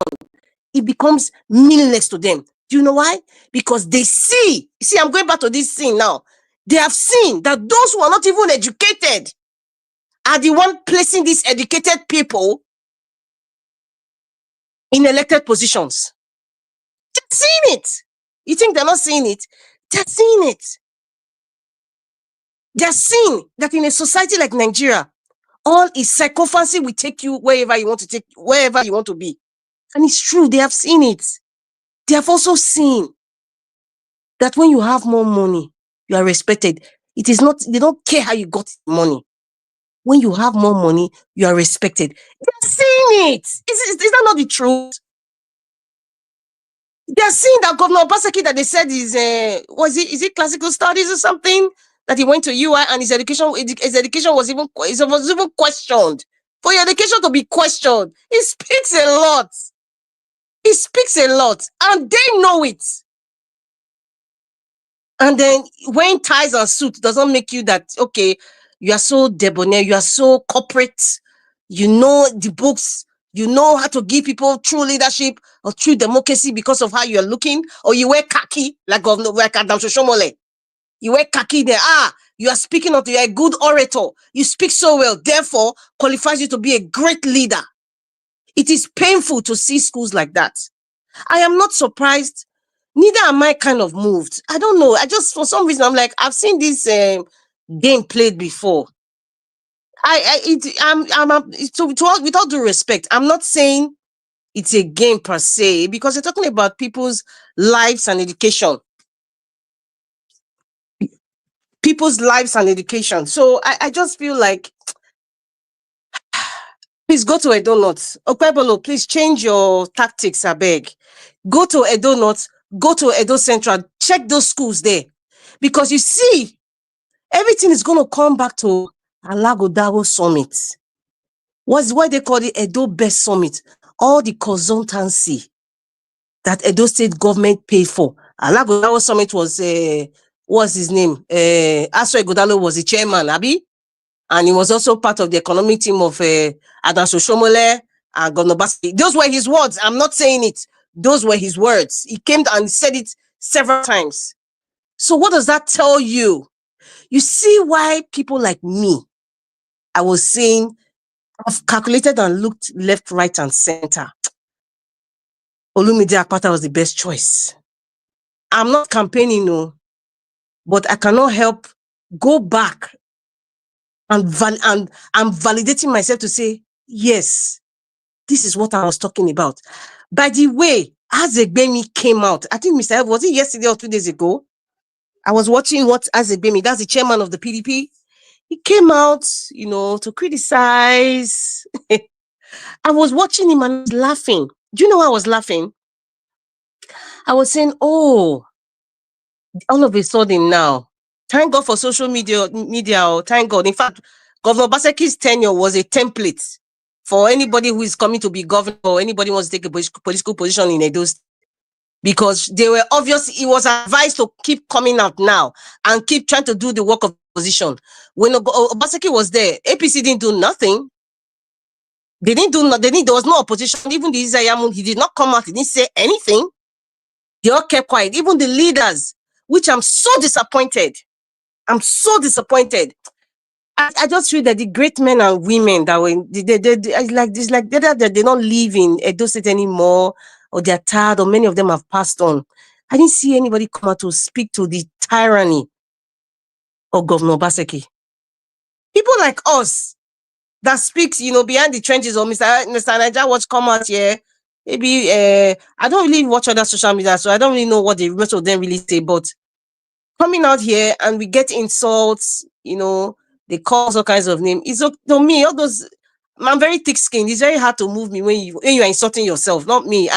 [SPEAKER 18] it becomes meaningless to them. Do you know why? Because they see, I'm going back to this thing now. They have seen that those who are not even educated are the one placing these educated people in elected positions. They're seeing it. You think they're not seeing it? They're seeing it. They're seeing that in a society like Nigeria, all is psychophancy will take you wherever you want to be. And it's true, they have seen it. They have also seen that when you have more money, you are respected. It is not, they don't care how you got money. When you have more money, you are respected. They're seeing it. Is that not the truth? They're seeing that Governor Obasanjo, that they said is it classical studies or something, that he went to UI and his education was even questioned. For your education to be questioned, it speaks a lot. It speaks a lot, and they know it. And then wearing ties and suits doesn't make you that, okay, you are so debonair, you are so corporate, you know the books, you know how to give people true leadership or true democracy because of how you're looking, or you wear khaki like Governor Adam Shoshomole. You wear khaki there. You are speaking of, you're a good orator. You speak so well, therefore qualifies you to be a great leader. It is painful to see schools like that. I am not surprised. Neither am I kind of moved. I don't know. I just, for some reason, I'm like, I've seen this game played before. With all due respect, I'm not saying it's a game per se, because we're talking about people's lives and education. People's lives and education. So I just feel like, please go to Edo North. Okpebholo, please change your tactics, I beg. Go to Edo North, go to Edo Central, check those schools there. Because you see, everything is going to come back to Alagodago Summit. What's why they call it Edo Best Summit? All the consultancy that Edo State government paid for. Alagodago Summit was, what's his name? Aswe Godalo was the chairman, Abi? And he was also part of the economic team of Adam Shoshomole and Governor Basi. Those were his words. I'm not saying it. Those were his words. He came and said it several times. So what does that tell you? You see why people like me, I was saying, I've calculated and looked left, right, and center. Olumide Akpata was the best choice. I'm not campaigning, no, but I cannot help go back and I'm validating myself to say, yes, this is what I was talking about. By the way, Azegbemi came out. I think Mr. F, was it yesterday or 2 days ago? I was watching what Azegbemi, that's the chairman of the PDP. He came out, to criticize. I was watching him and I was laughing. Do you know why I was laughing? I was saying, oh, all of a sudden now, thank God for social media, thank God. In fact, Governor Obasanjo's tenure was a template for anybody who is coming to be governor or anybody wants to take a political position in Edo State. Because they were obvious, it was advised to keep coming out now and keep trying to do the work of opposition. When Obasanjo was there, APC didn't do nothing. They didn't do nothing. There was no opposition. Even the Isayamu, he did not come out. He didn't say anything. They all kept quiet. Even the leaders, which I'm so disappointed. I'm so disappointed. I just feel that the great men and women that were they don't live in Edo State anymore, or they're tired, or many of them have passed on. I didn't see anybody come out to speak to the tyranny of Governor Obasanjo. People like us that speaks, behind the trenches, or Mr. Naija Watch come out here. Maybe I don't really watch other social media, so I don't really know what the rest of them really say. But coming out here and we get insults, they call all kinds of names. It's to me, all those. I'm very thick-skinned. It's very hard to move me when you are insulting yourself, not me.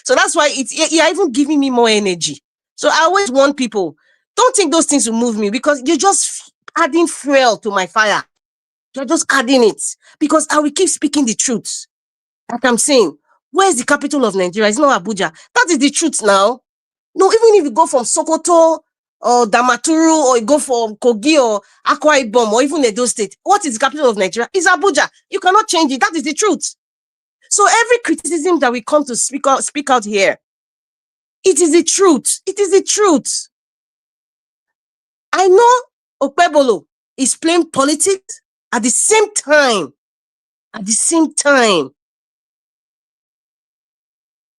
[SPEAKER 18] So that's why you're even giving me more energy. So I always warn people, don't think those things will move me, because you're just adding fuel to my fire. You're just adding it, because I will keep speaking the truth. Like I'm saying, where's the capital of Nigeria? It's not Abuja. That is the truth now. No, even if you go from Sokoto or Damaturu, or you go from Kogi or Akwa Ibom, or even Edo State, what is the capital of Nigeria? It's Abuja. You cannot change it. That is the truth. So every criticism that we come to speak out here, it is the truth. It is the truth. I know Okpebholo is playing politics. At the same time,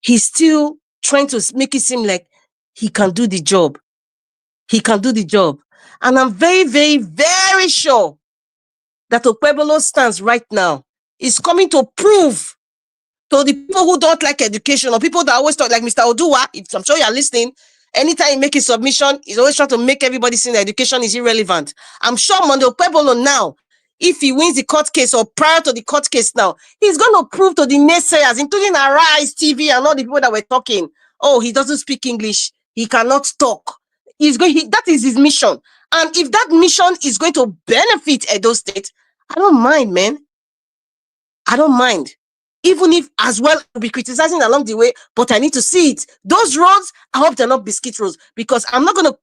[SPEAKER 18] he's still trying to make it seem like he can do the job. He can do the job. And I'm very, very, very sure that Okpebholo's stance right now is coming to prove to the people who don't like education, or people that always talk like Mr. Oduwa, I'm sure you're listening, anytime he makes a submission, he's always trying to make everybody see that education is irrelevant. I'm sure Monday Okpebholo now, if he wins the court case or prior to the court case now, he's going to prove to the naysayers, including Arise TV and all the people that were talking, oh, he doesn't speak English, he cannot talk. That is his mission. And if that mission is going to benefit Edo State, I don't mind, man. I don't mind. Even if as well I'll be criticizing along the way, but I need to see it. Those roads, I hope they're not biscuit roads, because I'm not going to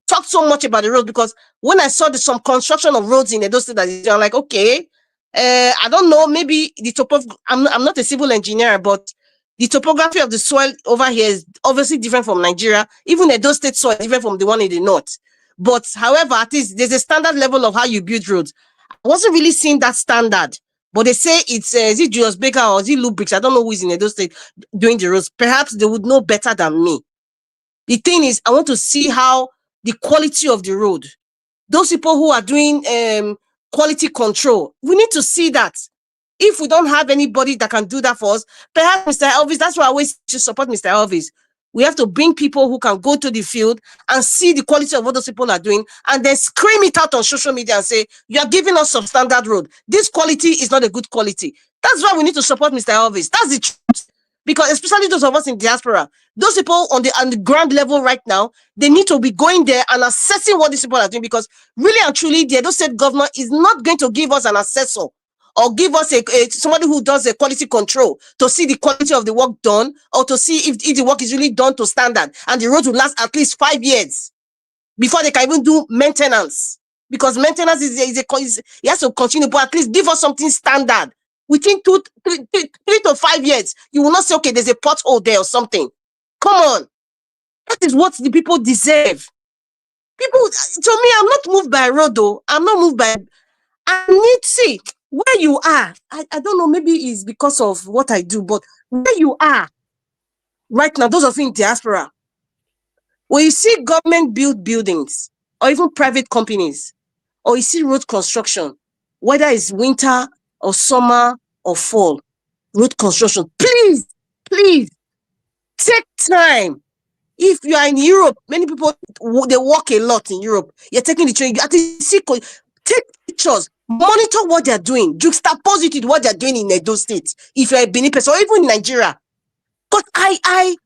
[SPEAKER 18] talk so much about the road, because when I saw some construction of roads in Edo State, I'm like, okay, I don't know, maybe the I'm not a civil engineer, but the topography of the soil over here is obviously different from Nigeria. Even Edo State soil is different from the one in the north. But however, at least there's a standard level of how you build roads. I wasn't really seeing that standard. But they say it's, is it Julius Baker or is it Lou Briggs? I don't know who is in Edo State doing the roads. Perhaps they would know better than me. The thing is, I want to see how the quality of the road, those people who are doing quality control, we need to see that. If we don't have anybody that can do that for us, perhaps Mr. Elvis, that's why I always support Mr. Elvis. We have to bring people who can go to the field and see the quality of what those people are doing, and then scream it out on social media and say, you are giving us substandard road. This quality is not a good quality. That's why we need to support Mr. Elvis. That's the truth. Because especially those of us in diaspora, those people on the ground level right now, they need to be going there and assessing what these people are doing, because really and truly, the Edo State governor is not going to give us an assessor or give us somebody who does a quality control to see the quality of the work done, or to see if the work is really done to standard and the road will last at least 5 years before they can even do maintenance. Because maintenance is he has to continue, but at least give us something standard. Within 3 to 5 years, you will not say, okay, there's a pothole there or something. Come on. That is what the people deserve. People, to me, I'm not moved by road, though. I'm not moved by... I need to see where you are. I don't know, maybe it's because of what I do, but where you are right now, those of you in diaspora, when you see government build buildings, or even private companies, or you see road construction, whether it's winter or summer or fall, road construction, please take time. If you are in Europe, many people, they walk a lot in Europe. You're taking the train, you have to see, take pictures, monitor what they're doing, juxtapose it with what they're doing in Edo State, if you're a Benin person, or even in Nigeria. But I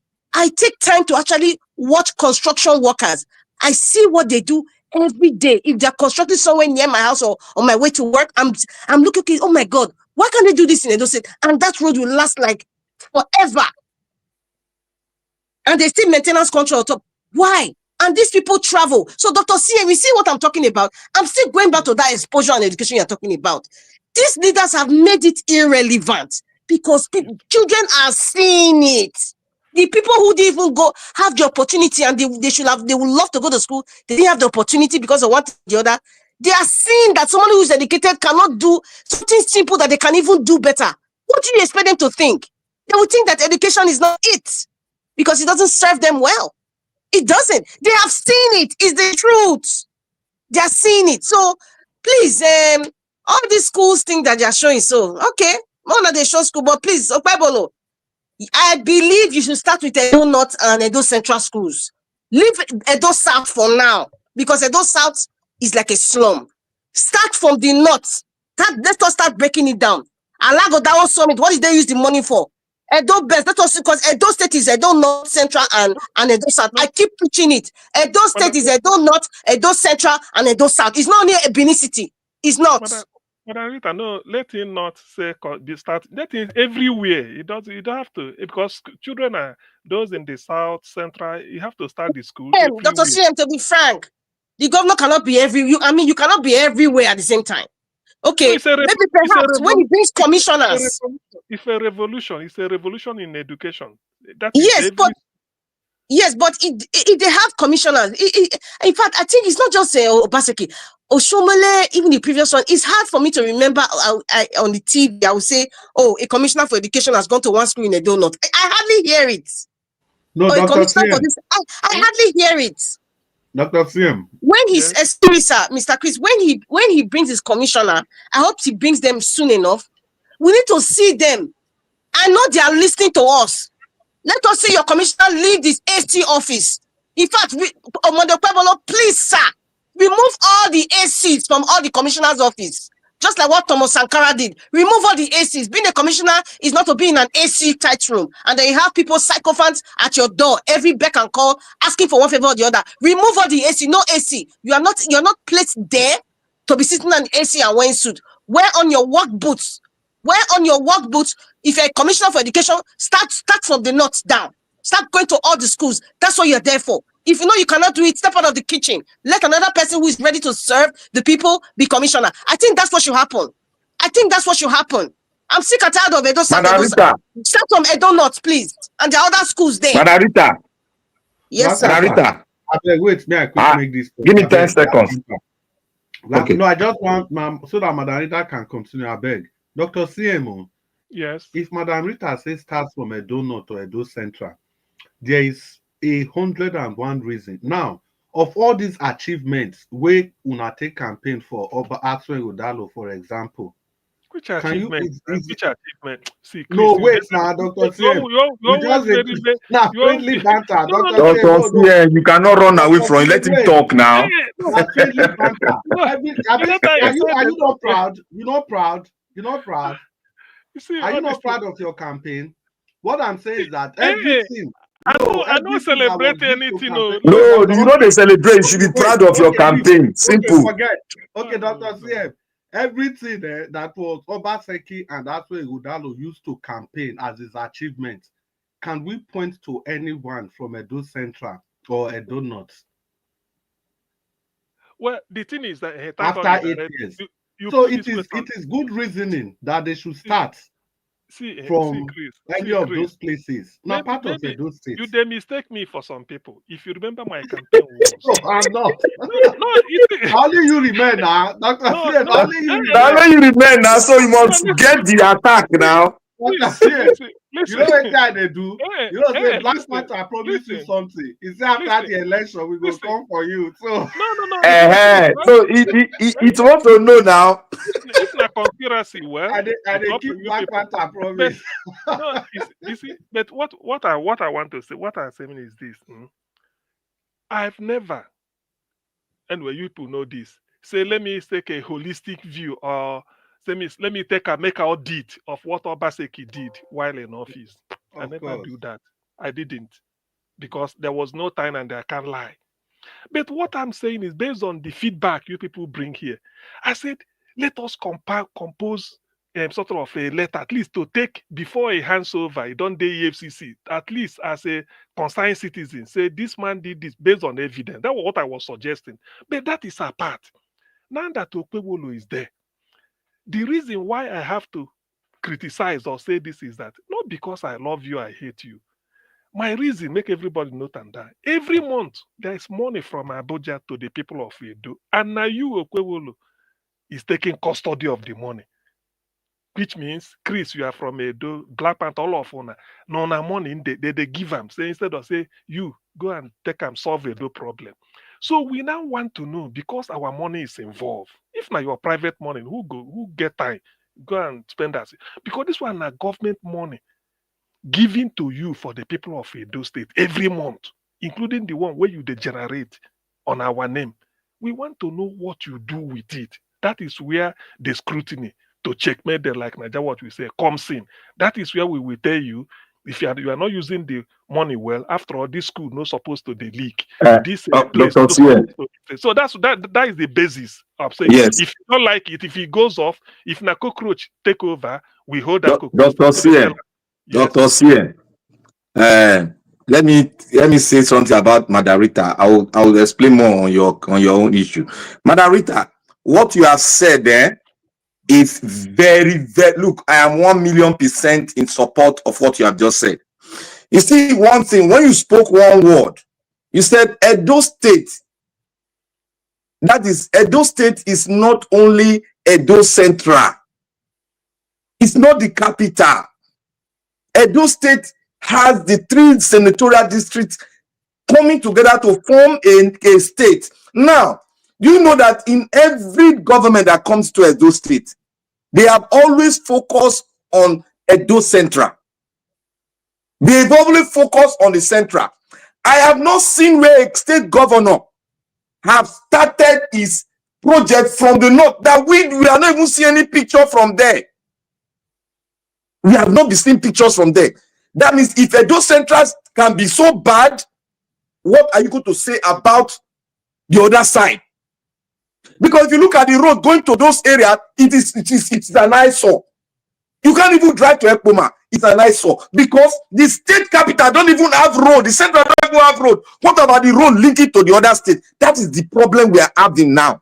[SPEAKER 18] take time to actually watch construction workers. I see what they do every day. If they're constructing somewhere near my house or on my way to work, I'm looking, okay, oh my God, Why can't they do this in Edo State? And that road will last like forever. And they still maintenance control on top. Why? And these people travel. So Dr. CM, you see what I'm talking about? I'm still going back to that exposure and education you're talking about. These leaders have made it irrelevant because children are seeing it. The people who didn't even go have the opportunity and they would love to go to school. They didn't have the opportunity because of one or the other. They are seeing that someone who is educated cannot do something simple that they can even do better. What do you expect them to think? They will think that education is not it because it doesn't serve them well. It doesn't. They have seen it. It's the truth. They are seeing it. So please, all these schools think that they are showing. So okay, one of the show school, but please, Okpebholo, I believe you should start with Edo North and Edo Central schools. Leave Edo South for now because Edo South is like a slum. Start from the north. Let us start breaking it down. Alagodawo Summit, what did they use the money for? Edo Best, let us, because Edo State is Edo North, Central, and Edo South. I keep preaching it. Edo State is Edo North, Edo Central, and Edo South. It's not only a Benin City. It's not.
[SPEAKER 12] Madam Rita, no, let him not say start. Let him everywhere. You don't have to, because children are those in the South, Central. You have to start the school.
[SPEAKER 18] Dr. CM, to be frank, the governor cannot be you cannot be everywhere at the same time. Okay,
[SPEAKER 12] so
[SPEAKER 18] maybe perhaps when he brings commissioners.
[SPEAKER 12] It's a revolution. It's a revolution in education.
[SPEAKER 18] Yes, but if they have commissioners, in fact, I think it's not just Obaseki. Oshomole, even the previous one, it's hard for me to remember on the TV. I would say, oh, a commissioner for education has gone to one school in Edo North. I hardly hear it.
[SPEAKER 17] No,
[SPEAKER 18] or
[SPEAKER 17] Dr.
[SPEAKER 18] a commissioner
[SPEAKER 17] CM.
[SPEAKER 18] for this. I hardly hear it.
[SPEAKER 17] Dr. CM.
[SPEAKER 18] When he's Mr. Chris, when he brings his commissioner, I hope he brings them soon enough. We need to see them. I know they are listening to us. Let us see your commissioner leave this AC office. In fact, Okpebholo, please, sir, remove all the ACs from all the commissioner's office. Just like what Thomas Sankara did. Remove all the ACs. Being a commissioner is not to be in an AC tight room. And then you have people, sycophants at your door, every beck and call, asking for one favor or the other. Remove all the AC. No AC. You're not placed there to be sitting on AC and wearing suit. Wear on your work boots. Wear on your work boots. If you're a commissioner for education, start from the north down. Start going to all the schools. That's what you're there for. If you know you cannot do it, step out of the kitchen. Let another person who is ready to serve the people be commissioner. I think that's what should happen. I'm sick and tired of Edo State. Start from Edo North, please. And the other schools there.
[SPEAKER 15] Madarita.
[SPEAKER 18] Yes, sir.
[SPEAKER 15] Madarita.
[SPEAKER 17] Wait, may I quickly make this?
[SPEAKER 15] Give me 10 seconds.
[SPEAKER 17] Okay. No, I just want so that Madam Rita can continue. I beg. Dr. CMO.
[SPEAKER 12] Yes.
[SPEAKER 17] If Madam Rita says starts from Edo North to Edo Central, there is 101 reason. Now, of all these achievements, where una take campaign for Okpebholo, for example.
[SPEAKER 12] Which achievement? Which achievement? See, Chris,
[SPEAKER 17] no, wait now, Dr. CM. Friendly banter.
[SPEAKER 15] Dr. CM, you cannot run away from it. Let him talk now.
[SPEAKER 17] Friendly banter. Are you not proud? You're not proud? You're not proud? Are you not proud of your campaign? What I'm saying is that everything.
[SPEAKER 12] I don't celebrate anything.
[SPEAKER 15] No, you know they celebrate. You should be proud of your campaign. Simple.
[SPEAKER 17] Forget. Okay, Dr. CM. Everything that was Obaseki and Okpebholo used to campaign as his achievement, can we point to anyone from Edo Central or Edo North?
[SPEAKER 12] Well, the thing is that
[SPEAKER 17] after 8 years. So it is good reasoning that they should start from any of those places. Not part of Edo State.
[SPEAKER 12] You they mistake me for some people. If you remember my campaign was...
[SPEAKER 17] No, I'm not. Only you remain now. Dr. CM, only
[SPEAKER 15] you remain now, so you must get the attack now.
[SPEAKER 17] You know what guy they do? You know, say last month I promised you something. It's after the election we will come for you. So
[SPEAKER 12] no.
[SPEAKER 15] So it wants to know now.
[SPEAKER 12] It's not conspiracy. Well,
[SPEAKER 17] I keep Black Panther promise.
[SPEAKER 12] No, you see, but what I want to say, what I'm saying is this. I've never, anyway, you people know this. Say, let me take a holistic view, or let me take a make audit of what Obaseki did while in office. I never do that. I didn't, because there was no time and I can't lie. But what I'm saying is based on the feedback you people bring here. I said, let us compose sort of a letter, at least to take before he hands over, he don't do EFCC, at least as a concerned citizen, say this man did this based on evidence. That was what I was suggesting. But that is apart. Now that Okpebholo is there, the reason why I have to criticize or say this is that not because I love you, I hate you. My reason, make everybody note and that every month there is money from Abuja to the people of Edo, and now you, Okpebholo, is taking custody of the money. Which means, Chris, you are from Edo, Black Panther, all of Ona. No, money, they give them. Say, instead of say, you go and take and solve Edo problem. So we now want to know, because our money is involved. If not your private money, who get time? Go and spend that. Because this one is government money given to you for the people of Edo State every month, including the one where you degenerate on our name. We want to know what you do with it. That is where the scrutiny to checkmate them, like Naija, what we say, comes in. That is where we will tell you, if you are not using the money well, after all, this school not supposed to leak. This place not supposed to. So that is the basis of saying,
[SPEAKER 15] yes.
[SPEAKER 12] If you don't like it, if it goes off, if na cockroach take over, we hold that
[SPEAKER 15] cockroach. Dr. Sien, let me say something about Madarita. I will explain more on your own issue. Madarita, what you have said there is very, very, look, I am 1,000,000% in support of what you have just said. You see, one thing, when you spoke one word, you said Edo State. That is, Edo State is not only Edo Central. It's not the capital. Edo State has the 3 senatorial districts coming together to form a state. Now, you know that in every government that comes to Edo State, they have always focused on Edo Central. They've always focused on the Central. I have not seen where a state governor have started his project from the north, that we are not even seeing any picture from there. We have not been seeing pictures from there. That means if Edo Central can be so bad, what are you going to say about the other side? Because if you look at the road going to those areas, it's an eyesore. You can't even drive to Ekpoma. It's an eyesore because the state capital don't even have road. The central don't even have road. What about the road linking to the other state? That is the problem we are having now.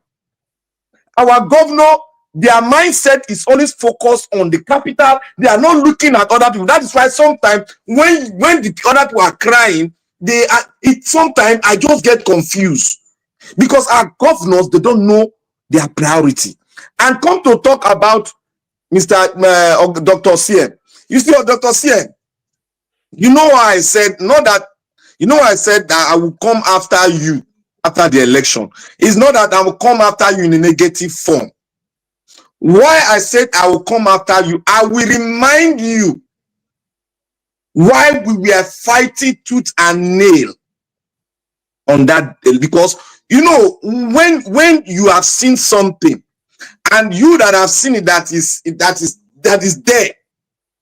[SPEAKER 15] Our governor, their mindset is always focused on the capital. They are not looking at other people. That is why sometimes when the other people are crying, sometimes I just get confused. Because our governors, they don't know their priority. And come to talk about Dr. Sien. You see, Dr. Sien, you know why I said, that I will come after you after the election. It's not that I will come after you in a negative form. Why I said I will come after you, I will remind you why we were fighting tooth and nail on that, because you know, when you have seen something, and you that have seen it, that is there,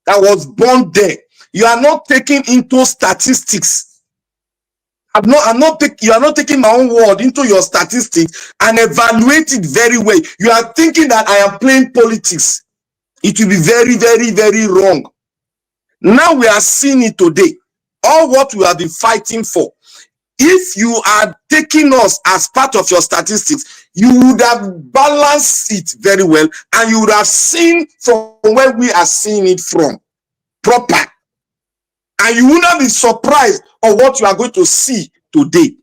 [SPEAKER 15] that was born there, you are not taking into statistics. You are not taking my own word into your statistics and evaluate it very well. You are thinking that I am playing politics. It will be very, very, very wrong. Now we are seeing it today. All what we have been fighting for. If you are taking us as part of your statistics, you would have balanced it very well, and you would have seen from where we are seeing it from, proper. And you would not be surprised of what you are going to see today.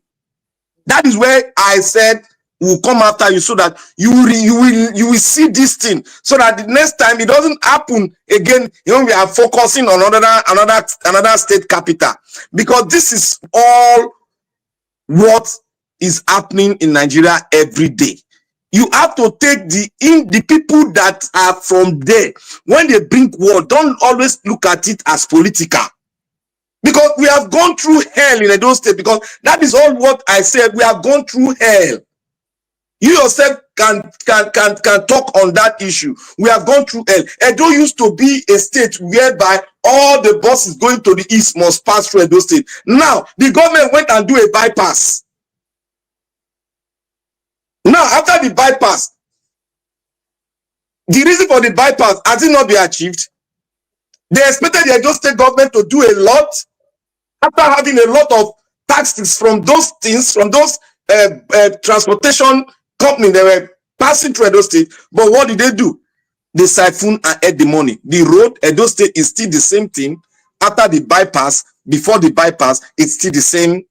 [SPEAKER 15] That is where I said we'll come after you, so that you will see this thing, so that the next time it doesn't happen again. You know, we are focusing on another state capital, because this is all what is happening in Nigeria every day. You have to take the people that are from there. When they bring war, don't always look at it as political. Because we have gone through hell in Edo State, because that is all what I said. We have gone through hell. You yourself can talk on that issue. We have gone through hell. Edo used to be a state whereby all the buses going to the east must pass through Edo State. Now, the government went and do a bypass. Now, after the bypass, The reason for the bypass has it not been achieved? They expected the Edo State government to do a lot after having a lot of taxes from those things, from those transportation companies that were passing through Edo State. But what did they do? They siphon and ate the money. The road, Edo State, is still the same thing. After the bypass, before the bypass, it's still the same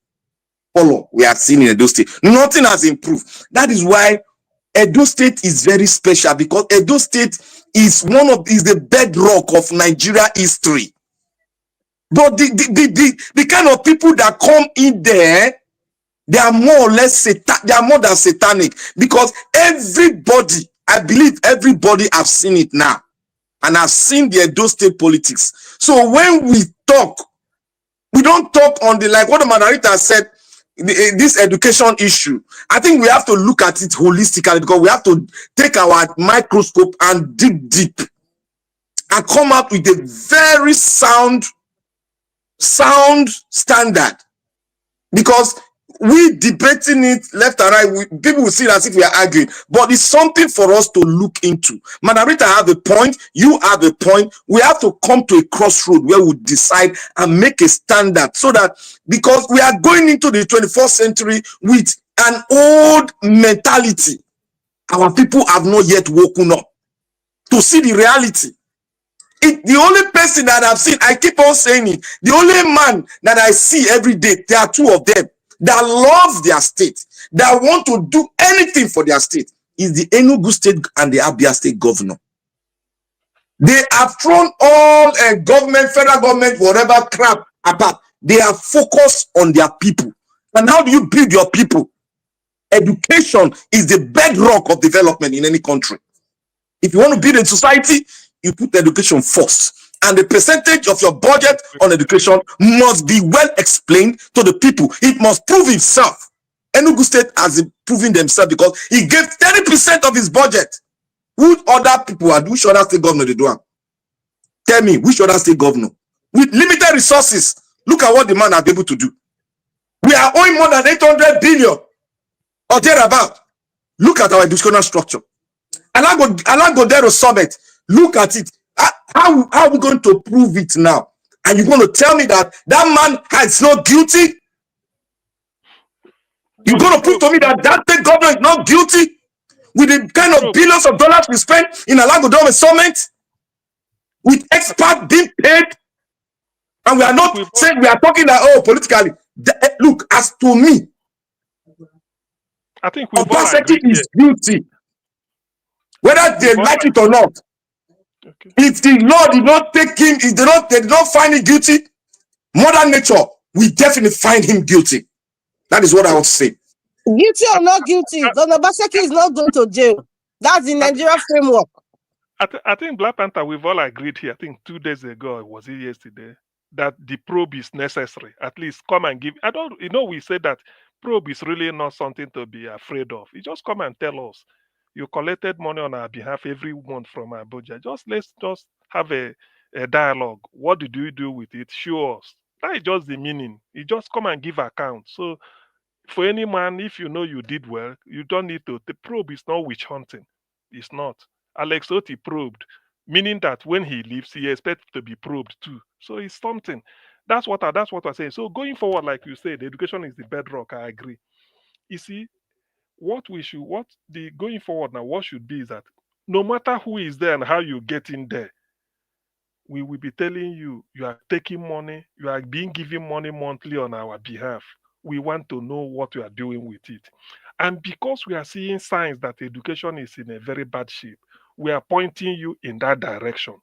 [SPEAKER 15] color we have seen in Edo State. Nothing has improved. That is why Edo State is very special, because Edo State is the bedrock of Nigeria history. But the kind of people that come in there, they are more or less they are more than satanic, because everybody, I believe everybody have seen it now, and have seen the Edo State politics. So when we talk, we don't talk on the, like what the Manarita said, this education issue. I think we have to look at it holistically, because we have to take our microscope and dig deep and come up with a very sound standard. Because we debating it left and right, people will see it as if we are arguing, but it's something for us to look into. Manarita have a point, you have a point. We have to come to a crossroad where we decide and make a standard, so that, because we are going into the 21st century with an old mentality, our people have not yet woken up to see the reality. The only person that I've seen, I keep on saying it, the only man that I see every day, there are two of them, that love their state, that want to do anything for their state, is the Enugu State and the Abia State governor. They have thrown all government, federal government, whatever crap apart. They are focused on their people. And how do you build your people? Education is the bedrock of development in any country. If you want to build a society, you put education first. And the percentage of your budget on education must be well explained to the people. It must prove itself. Enugu State has proven themselves, because he gave 30% of his budget. Which other people are, which other state governor they do have? Tell me, which other state governor? With limited resources, look at what the man has been able to do. We are owing more than 800 billion or thereabout. Look at our educational structure. Alagodero Summit, look at it. How are we going to prove it now? And you're going to tell me that that man is not guilty? You're going to prove to me that that state governor is not guilty with the kind of billions of dollars we spent in Alagodero Summit, with experts being paid? And we are not saying, we are talking that, oh, politically. Look, as to me,
[SPEAKER 12] I think
[SPEAKER 15] Obasanjo is guilty, whether they like it or not. Okay. If the law did not take him, if they did not find him guilty, Mother Nature will definitely find him guilty. That is what I want to say.
[SPEAKER 18] Guilty or not guilty, Don Obasanjo is not going to jail. That's the Nigeria framework.
[SPEAKER 12] I think Black Panther, we've all agreed here, I think 2 days ago, was it yesterday, that the probe is necessary. At least come and give. We said that probe is really not something to be afraid of. You just come and tell us. You collected money on our behalf every month from Abuja. Let's just have a dialogue. What did you do with it? Show us. That is just the meaning. You just come and give account. So for any man, if you know you did well, you don't need to. The probe is not witch hunting. It's not. Alex Oti probed, meaning that when he leaves, he expects to be probed too. So it's something. That's what I'm saying. So going forward, like you said, education is the bedrock. I agree. You see, going forward now, what should be is that no matter who is there and how you get in there, we will be telling you, you are taking money, you are being given money monthly on our behalf. We want to know what you are doing with it. And because we are seeing signs that education is in a very bad shape, we are pointing you in that direction.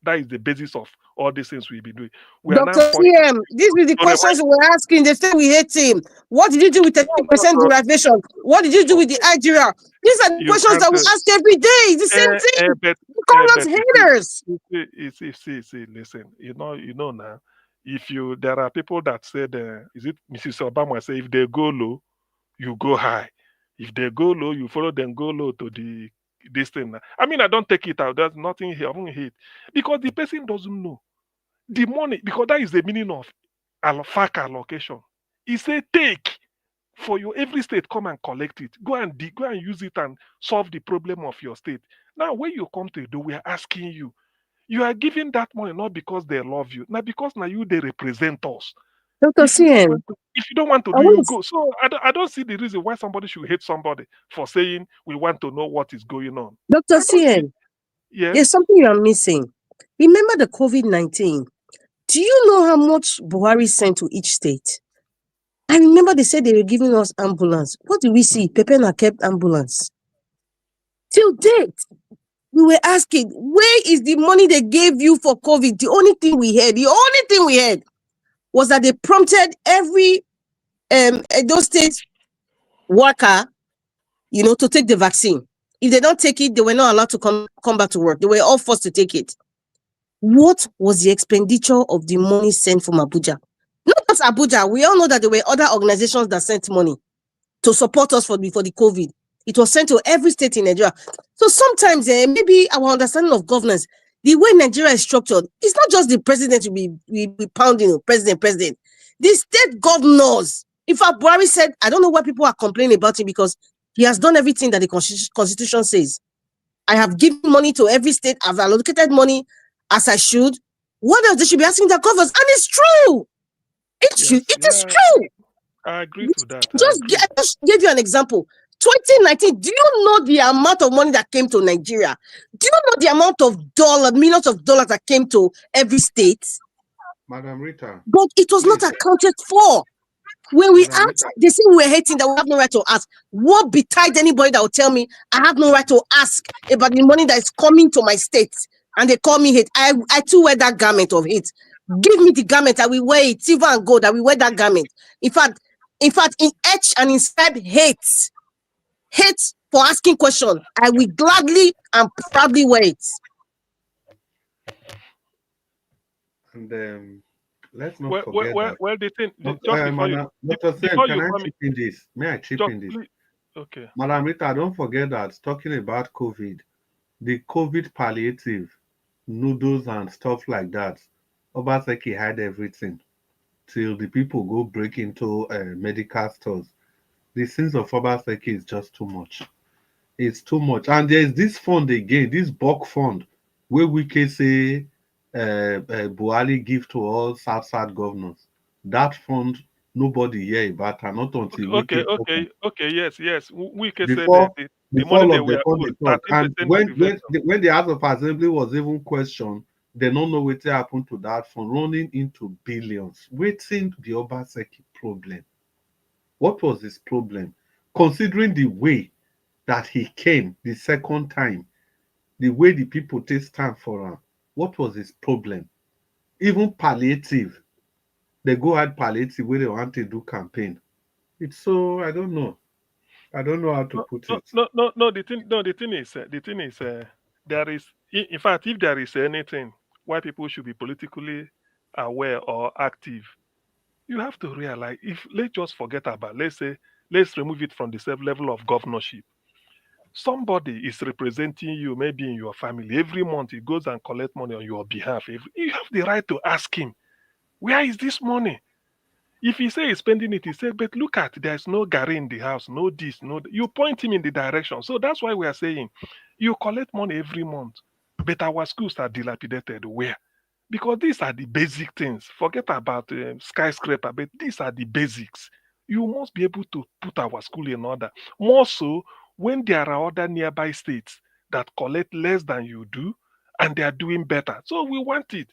[SPEAKER 12] That is the basis of all these things we've been doing.
[SPEAKER 18] Dr. CM, these are the questions we're asking. They say we hate him. What did you do with 30% derivation? What did you do with the Nigeria? These are the questions that we ask every day. It's the same thing. You call us haters.
[SPEAKER 12] Listen, you know now, there are people that said, is it Mrs. Obama say, if they go low, you go high. If they go low, you follow them go low to this thing. I mean, I don't take it out. There's nothing here. I won't hate. Because the person doesn't know. The money, because that is the meaning of FAC allocation. He said, take for your every state, come and collect it. Go and use it and solve the problem of your state. Now, when you come to Edo, we are asking you. You are giving that money not because they love you, not because now you they represent us.
[SPEAKER 18] Dr. CN,
[SPEAKER 12] If you don't want to
[SPEAKER 18] I
[SPEAKER 12] do, you
[SPEAKER 18] want
[SPEAKER 12] go. So I don't see the reason why somebody should hate somebody for saying we want to know what is going on.
[SPEAKER 18] Dr. CN,
[SPEAKER 12] Yes.
[SPEAKER 18] there's something you are missing. Remember the COVID-19. Do you know how much Buhari sent to each state? I remember they said they were giving us ambulance. What do we see? Pepena kept ambulance. Till date, we were asking, where is the money they gave you for COVID? The only thing we heard was that they prompted every Edo State worker, to take the vaccine. If they don't take it, they were not allowed to come back to work. They were all forced to take it. What was the expenditure of the money sent from Abuja? Not just Abuja. We all know that there were other organizations that sent money to support us for the COVID. It was sent to every state in Nigeria. So sometimes maybe our understanding of governance, the way Nigeria is structured, it's not just the president we pounding, president. The state governors. In fact, Buhari said, I don't know why people are complaining about him, because he has done everything that the constitution says. I have given money to every state. I've allocated money as I should. What else they should be asking their governors? And it's true. It is true.
[SPEAKER 12] I agree to that.
[SPEAKER 18] I just gave you an example. 2019, do you know the amount of money that came to Nigeria? Do you know the amount of millions of dollars that came to every state?
[SPEAKER 17] Madam Rita.
[SPEAKER 18] But it was not accounted for. When we asked, they say we're hating that we have no right to ask. What betide anybody that will tell me I have no right to ask about the money that is coming to my state? And they call me hate. I too wear that garment of hate. Give me the garment, I will wear it, silver and gold, I will wear that garment. In fact, in etch and inscribe hate for asking questions, I will gladly and proudly wear it.
[SPEAKER 17] And let's not forget that.
[SPEAKER 12] Well, the thing, just
[SPEAKER 17] before can I chip in this? May I chip in this?
[SPEAKER 12] Please. Okay.
[SPEAKER 17] Madam Rita, don't forget that talking about COVID, the COVID palliative, noodles and stuff like that, Obaseki had everything till the people go break into medical stores. The sins of Obaseki is just too much. It's too much. And there's this fund again, this bulk fund, where we can say Buhari give to all South governors. That fund, nobody hear about her, not until
[SPEAKER 12] okay, yes. We can say
[SPEAKER 17] before
[SPEAKER 12] the
[SPEAKER 17] all
[SPEAKER 12] money
[SPEAKER 17] of the fund they talk. And when the House of Assembly was even questioned, they don't know what happened to that fund, running into billions. Waiting the Obaseki problem. What was his problem? Considering the way that he came the second time, the way the people take stand for him, what was his problem? Even palliative, they go at palliative where they want to do campaign. It's so I don't know how to put it.
[SPEAKER 12] No. The thing is, there is, in fact, if there is anything why people should be politically aware or active, you have to realize, let's just forget about, let's remove it from the same level of governorship. Somebody is representing you, maybe in your family. Every month he goes and collects money on your behalf. You have the right to ask him, where is this money? If he say he's spending it, he say, but look at, there's no Gary in the house, no this, no that. You point him in the direction. So that's why we are saying, you collect money every month, but our schools are dilapidated. Where? Because these are the basic things. Forget about skyscraper, but these are the basics. You must be able to put our school in order. More so when there are other nearby states that collect less than you do, and they are doing better. So we want it.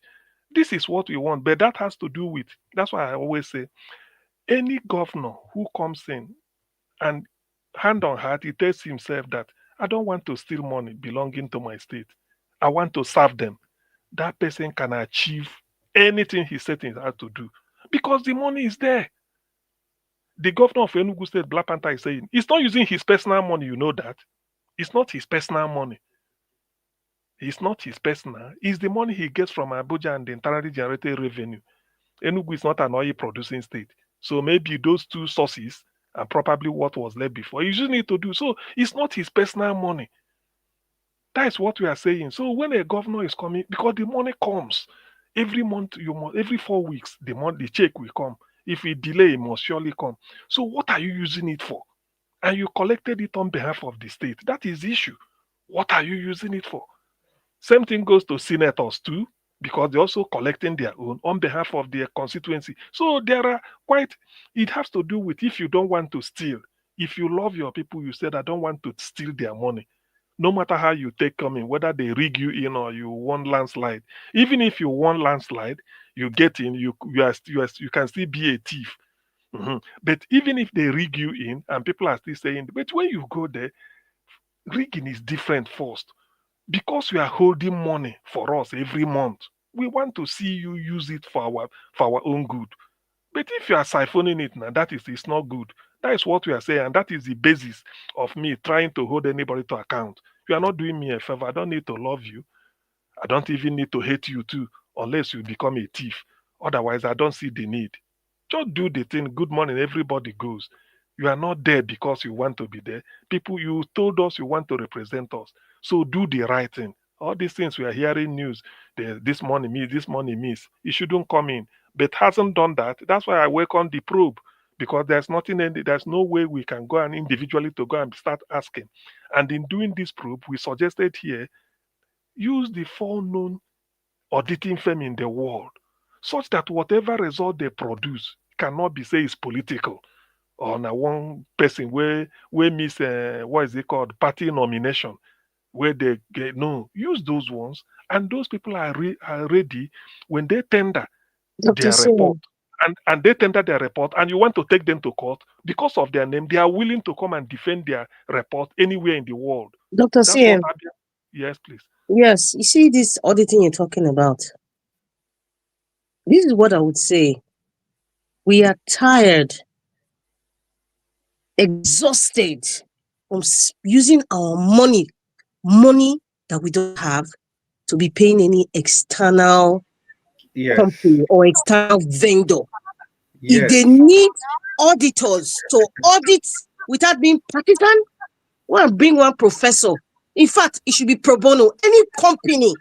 [SPEAKER 12] This is what we want, but that has to do with, that's why I always say, any governor who comes in and hand on heart, he tells himself that I don't want to steal money belonging to my state. I want to serve them. That person can achieve anything he set his heart to do because the money is there. The governor of Enugu State, Black Panther, is saying he's not using his personal money. You know that. It's not his personal money. It's not his personal. It's the money he gets from Abuja and the internally generated revenue. Enugu is not an oil producing state. So maybe those two sources are probably what was left before. You just need to do. So it's not his personal money. That is what we are saying. So when a governor is coming, because the money comes every month, every 4 weeks, the check will come. If it delay, it must surely come. So what are you using it for? And you collected it on behalf of the state. That is the issue. What are you using it for? Same thing goes to senators too, because they're also collecting their own on behalf of their constituency. So there are quite, it has to do with if you don't want to steal. If you love your people, you said, I don't want to steal their money. No matter how you take coming, whether they rig you in or you won landslide. Even if you won landslide, you get in, you can still be a thief. But even if they rig you in, and people are still saying, but when you go there, rigging is different first. Because you are holding money for us every month, we want to see you use it for our own good. But if you are siphoning it now, that is it's not good. That is what we are saying, and that is the basis of me trying to hold anybody to account. You are not doing me a favor. I don't need to love you. I don't even need to hate you too, unless you become a thief. Otherwise, I don't see the need. Just do the thing. Good morning, everybody goes. You are not there because you want to be there. People, you told us you want to represent us. So do the right thing. All these things we are hearing news, this money miss, this money miss. It shouldn't come in. But hasn't done that. That's why I work on the probe. Because there's no way we can go and individually to go and start asking. And in doing this probe, we suggested here, use the four known auditing firm in the world, such that whatever result they produce cannot be say is political or na one person where miss what is it called party nomination where they get no use those ones, and those people are ready when they tender
[SPEAKER 18] Dr.
[SPEAKER 12] their report.
[SPEAKER 18] Sim,
[SPEAKER 12] And they tender their report, and you want to take them to court because of their name, they are willing to come and defend their report anywhere in the world.
[SPEAKER 18] Dr.
[SPEAKER 12] That's what
[SPEAKER 18] Sim,
[SPEAKER 12] happened. Yes, please.
[SPEAKER 18] yes, you see this auditing you're talking about. This is what I would say. We are tired, exhausted from using our money that we don't have, to be paying any external company or external vendor. If they need auditors to audit without being partisan, well, bring one professor. In fact, it should be pro bono. Any company,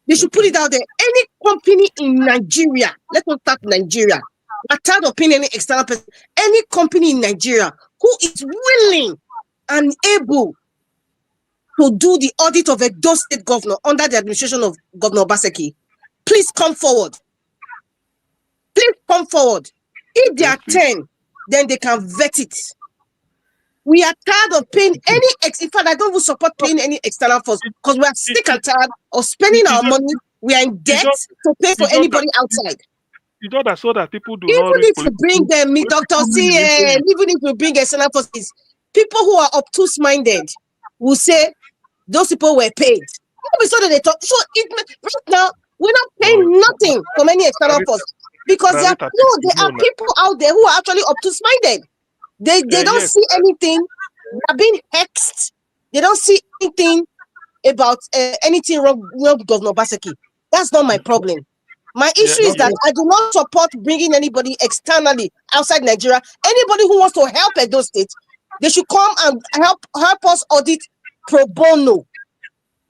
[SPEAKER 18] they should put it out there. Any company in Nigeria, let's not start Nigeria. I'm tired of paying any external person. Any company in Nigeria who is willing and able to do the audit of a Edo State governor under the administration of Governor Obaseki, please come forward. Please come forward. If they are 10, then they can vet it. We are tired of paying any in fact, I don't even support paying any external force because we are sick and tired of spending our money. We are in debt to pay for anybody outside.
[SPEAKER 12] You know that so that people do
[SPEAKER 18] even
[SPEAKER 12] not
[SPEAKER 18] if you bring them, Dr. CN, even if you bring external forces, people who are obtuse minded will say those people were paid. So that they talk. So right now we're not paying nothing from any external force because there are people out there who are actually obtuse minded. They don't see anything. They are being hexed. They don't see anything about anything wrong with Governor Obaseki. That's not my problem. My issue is that I do not support bringing anybody externally outside Nigeria. Anybody who wants to help Edo State, they should come and help us audit pro bono.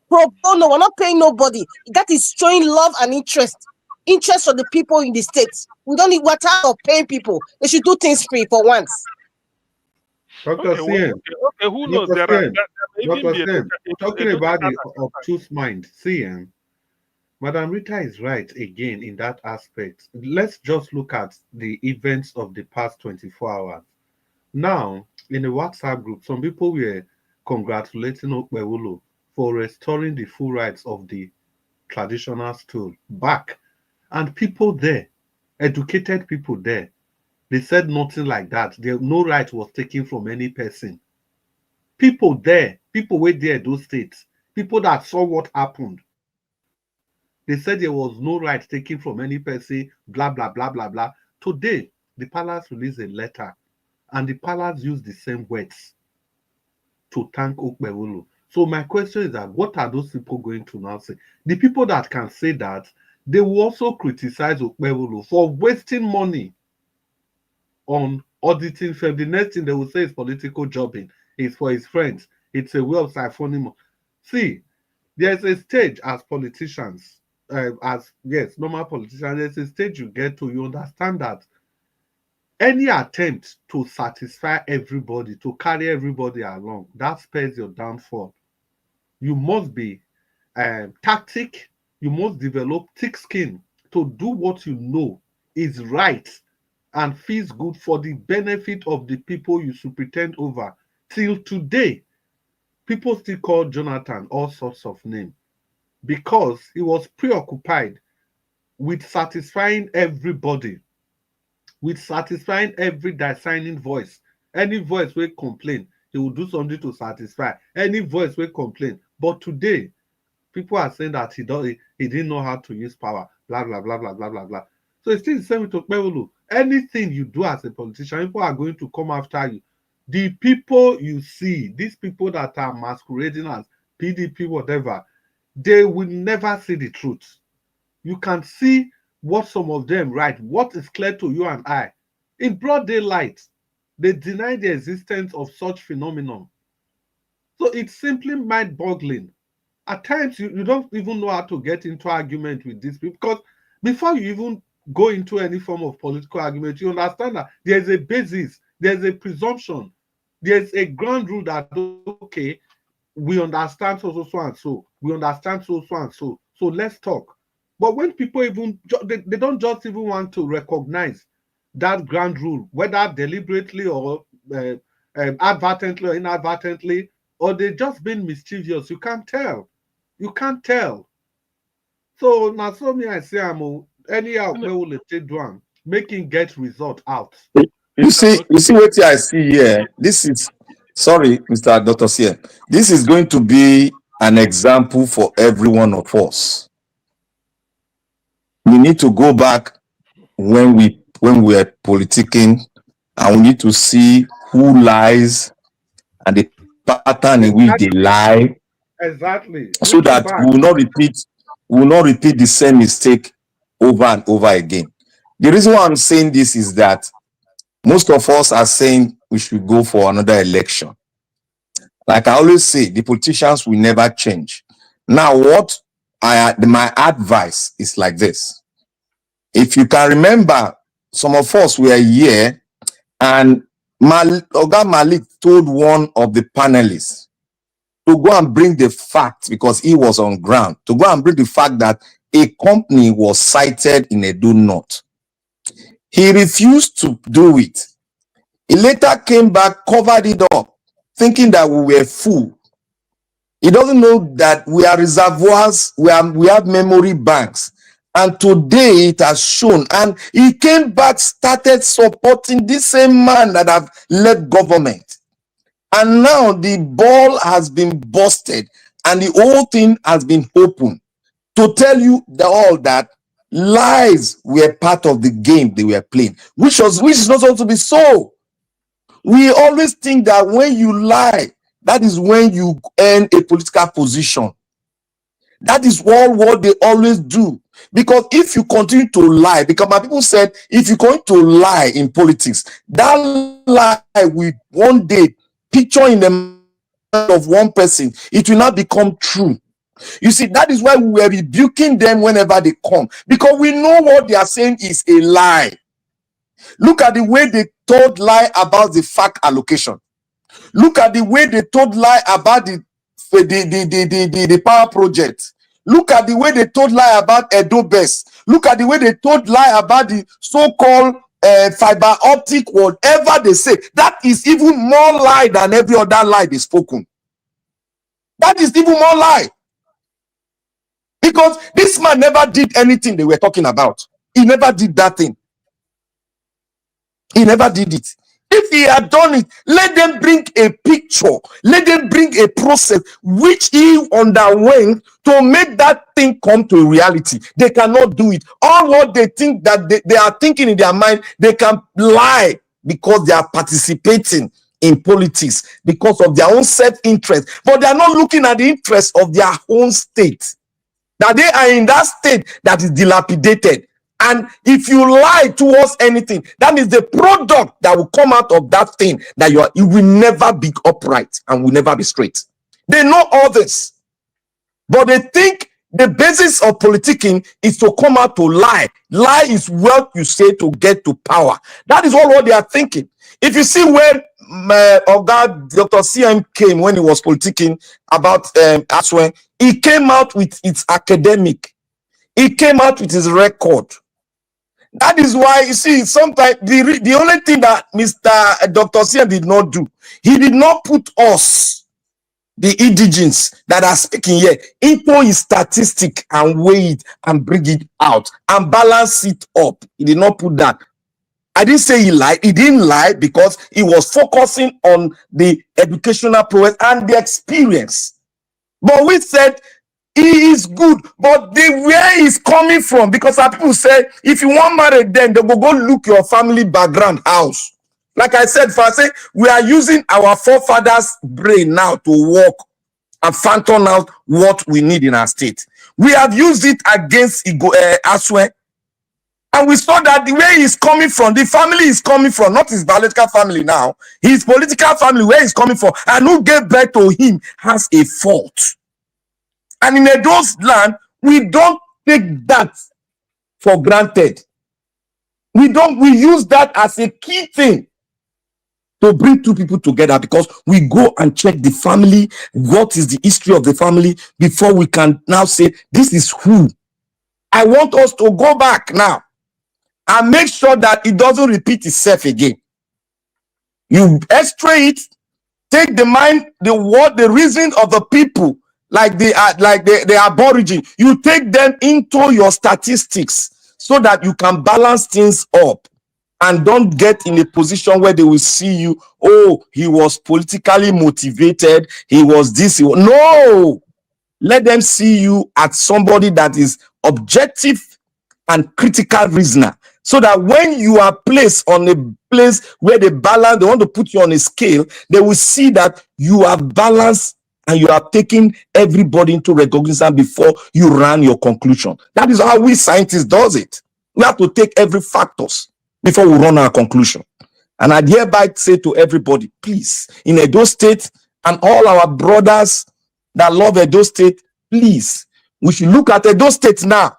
[SPEAKER 18] Pro bono, we're not paying nobody. That is showing love and interest for the people in the states. We don't need what type of paying people. They should do things free for once.
[SPEAKER 17] Dr. Sien,
[SPEAKER 12] who knows?
[SPEAKER 17] Dr. Sien, talking about the obtuse mind, Sien, Madam Rita is right again in that aspect. Let's just look at the events of the past 24 hours. Now, in the WhatsApp group, some people were congratulating Okpebholo for restoring the full rights of the traditional stool back. And people there, educated people there, they said nothing like that. No right was taken from any person. People there, people were there, those states, people that saw what happened, they said there was no right taken from any person, blah, blah, blah, blah, blah. Today, the palace released a letter, and the palace used the same words to thank Okpebholo. So my question is that what are those people going to now say? The people that can say that, they will also criticize Okpebholo for wasting money on auditing firm. The next thing they will say is political jobbing. It's for his friends. It's a way of siphoning. See, there's a stage as politicians, normal politicians, there's a stage you get to, you understand that any attempt to satisfy everybody, to carry everybody along, that spells your downfall. You must be tactic. You must develop thick skin to do what you know is right and feels good for the benefit of the people you superintend over. Till today, people still call Jonathan all sorts of names because he was preoccupied with satisfying everybody, with satisfying every discerning voice. Any voice will complain, he will do something to satisfy. Any voice will complain. But today, people are saying that he didn't know how to use power, blah, blah, blah, blah, blah, blah, blah. So it's still the same with Okpebholo. Anything you do as a politician, people are going to come after you. The people you see, these people that are masquerading as PDP, whatever, they will never see the truth. You can see what some of them write, what is clear to you and I. In broad daylight, they deny the existence of such phenomenon. So it's simply mind-boggling. At times, you don't even know how to get into argument with these people, because before you even go into any form of political argument, you understand that there's a basis, there's a presumption, there's a ground rule that, okay, we understand so and so, we understand so and so, so let's talk. But when people even, they don't just even want to recognize that ground rule, whether deliberately or advertently or inadvertently, or they just being mischievous, you can't tell. You can't tell. So now, so me I say I'm anyhow will take one, making get result out.
[SPEAKER 15] You see what I see here. This is sorry, Mr. Dr. Sien. This is going to be an example for every one of us. We need to go back when we were politicking, and we need to see who lies and the pattern in which they lie.
[SPEAKER 17] Exactly.
[SPEAKER 15] So that we will not repeat the same mistake over and over again. The reason why I'm saying this is that most of us are saying we should go for another election. Like I always say, the politicians will never change. Now, my advice is like this. If you can remember, some of us were here, and Oga Malik told one of the panelists to go and bring the fact, because he was on ground, to go and bring the fact that a company was cited in Edo North. He refused to do it. He later came back, covered it up, thinking that we were fool. He doesn't know that we are reservoirs, we have memory banks. And today it has shown. And he came back, started supporting this same man that have led government. And now the ball has been busted and the whole thing has been opened to tell you all that lies were part of the game they were playing, which is not supposed to be so. We always think that when you lie, that is when you earn a political position. That is all what they always do. Because if you continue to lie, because my people said, if you're going to lie in politics, that lie will one day picture in the mind of one person, it will not become true. You see, that is why we were rebuking them whenever they come, because we know what they are saying is a lie. Look at the way they told lie about the FAC allocation. Look at the way they told lie about the power project. Look at the way they told lie about Edo Best. Look at the way they told lie about the so-called fiber optic, whatever they say. That is even more lie than every other lie they spoken. That is even more lie. Because this man never did anything they were talking about. He never did that thing. He never did it. If he had done it, let them bring a picture, let them bring a process which he underwent to make that thing come to reality. They cannot do it. All what they think that they are thinking in their mind, they can lie because they are participating in politics because of their own self-interest. But they are not looking at the interest of their own state. That they are in that state that is dilapidated. And if you lie towards anything, that means the product that will come out of that thing that it will never be upright and will never be straight. They know all this, but they think the basis of politicking is to come out to lie. Lie is what you say to get to power. That is all what they are thinking. If you see where Oga Dr. CM came when he was politicking about Aswen, he came out with its academic. He came out with his record. That is why, you see, sometimes the only thing that Mr. Dr. CM did not do, he did not put us, the indigens that are speaking here, into his statistic and weigh it and bring it out and balance it up. He did not put that. I didn't say he lied. He didn't lie because he was focusing on the educational progress and the experience. But we said he is good, but the where he's coming from, because some people say if you want married, then they will go look your family background house. Like I said, for I say we are using our forefathers' brain now to work and phantom out what we need in our state. We have used it against Aswe. And we saw that the way he's coming from, the family is coming from, not his biological family now, his political family, where he's coming from, and who gave birth to him has a fault. And in Edo's land, we don't take that for granted. We use that as a key thing to bring two people together, because we go and check the family, what is the history of the family, before we can now say, this is who. I want us to go back now and make sure that it doesn't repeat itself again. You x-ray it, take the mind, the word, the reason of the people, like the Aborigine. You take them into your statistics so that you can balance things up and don't get in a position where they will see you, oh, he was politically motivated, he was this, no! Let them see you as somebody that is objective and critical reasoner. So that when you are placed on a place where they balance, they want to put you on a scale, they will see that you are balanced and you are taking everybody into recognition before you run your conclusion. That is how we scientists does it. We have to take every factors before we run our conclusion. And I hereby say to everybody, please, in Edo State and all our brothers that love Edo State, please, we should look at Edo State now.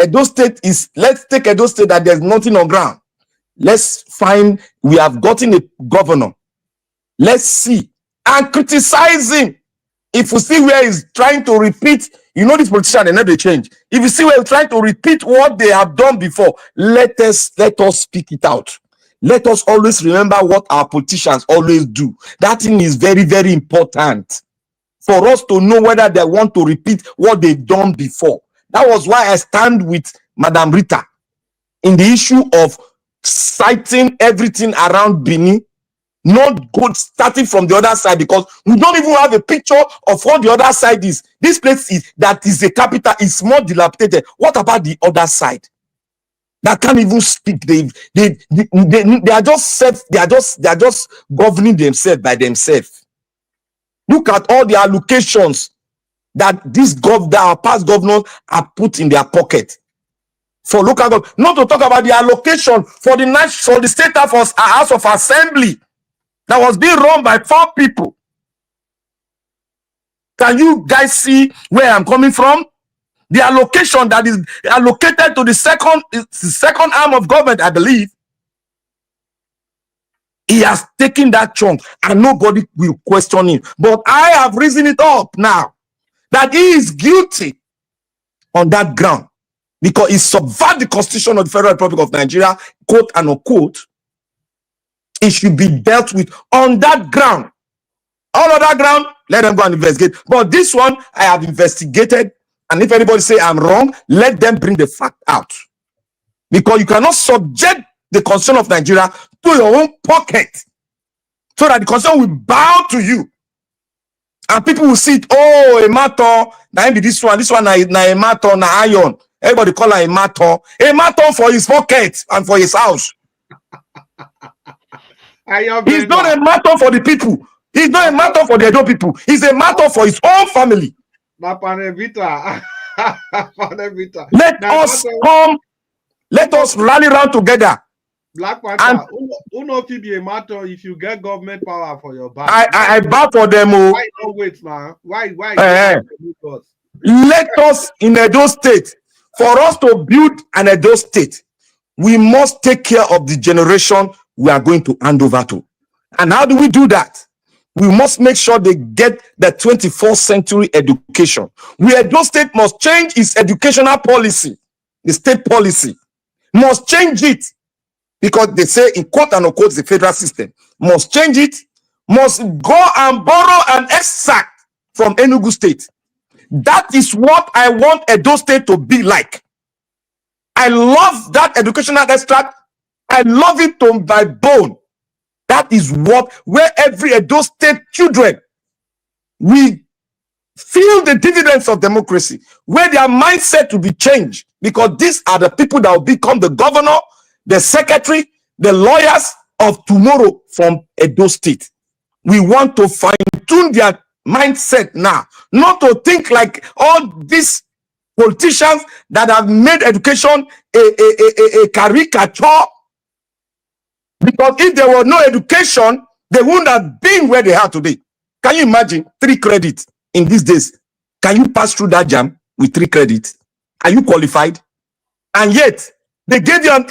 [SPEAKER 15] Edo State is, let's take Edo State that there's nothing on ground. Let's find, we have gotten a governor. Let's see and criticize him. If we see where he's trying to repeat, you know, this politician, they never change. If you see where he's trying to repeat what they have done before, let us speak it out. Let us always remember what our politicians always do. That thing is very, very important for us to know whether they want to repeat what they've done before. That was why I stand with Madam Rita in the issue of citing everything around Bini, not good starting from the other side, because we don't even have a picture of what the other side is. This place is that is the capital, is more dilapidated. What about the other side? That can't even speak. They are just they are just governing themselves by themselves. Look at all the allocations that our past governors are put in their pocket for local government. Not to talk about the allocation for the state House of Assembly that was being run by 4 people. Can you guys see where I'm coming from? The allocation that is allocated to the second arm of government, I believe, he has taken that chunk and nobody will question him. But I have risen it up now that he is guilty on that ground because he subverted the Constitution of the Federal Republic of Nigeria, quote and unquote. It should be dealt with on that ground. All of that ground, let them go and investigate. But this one, I have investigated. And if anybody say I'm wrong, let them bring the fact out. Because you cannot subject the Constitution of Nigeria to your own pocket so that the Constitution will bow to you. And people will see it, oh, a matter, now be this one na a matter, na iron. Everybody call her a matter for his pocket and for his house. It's not a matter for the people. It's not a matter for the Edo people. It's a matter for his own family. Let us rally around together.
[SPEAKER 17] Black Panther, who know to be a matter if you get government power for your back?
[SPEAKER 15] I bow for them.
[SPEAKER 17] Why don't wait, man? Why?
[SPEAKER 15] Let us in Edo State, for us to build an Edo State, we must take care of the generation we are going to hand over to. And how do we do that? We must make sure they get the 21st century education. Edo State must change its educational policy. The state policy must change it, because they say, in quote and unquote, the federal system must change it, must go and borrow an extract from Enugu State. That is what I want Edo State to be like. I love that educational extract. I love it to my bone. That is what, where every Edo State children, we feel the dividends of democracy, where their mindset will be changed, because these are the people that will become the governor, the secretary, the lawyers of tomorrow from Edo State. We want to fine-tune their mindset now, not to think like all these politicians that have made education a caricature. Because if there were no education, they wouldn't have been where they are today. Can you imagine 3 credits in these days? Can you pass through that jam with 3 credits? Are you qualified? And yet, they gave you an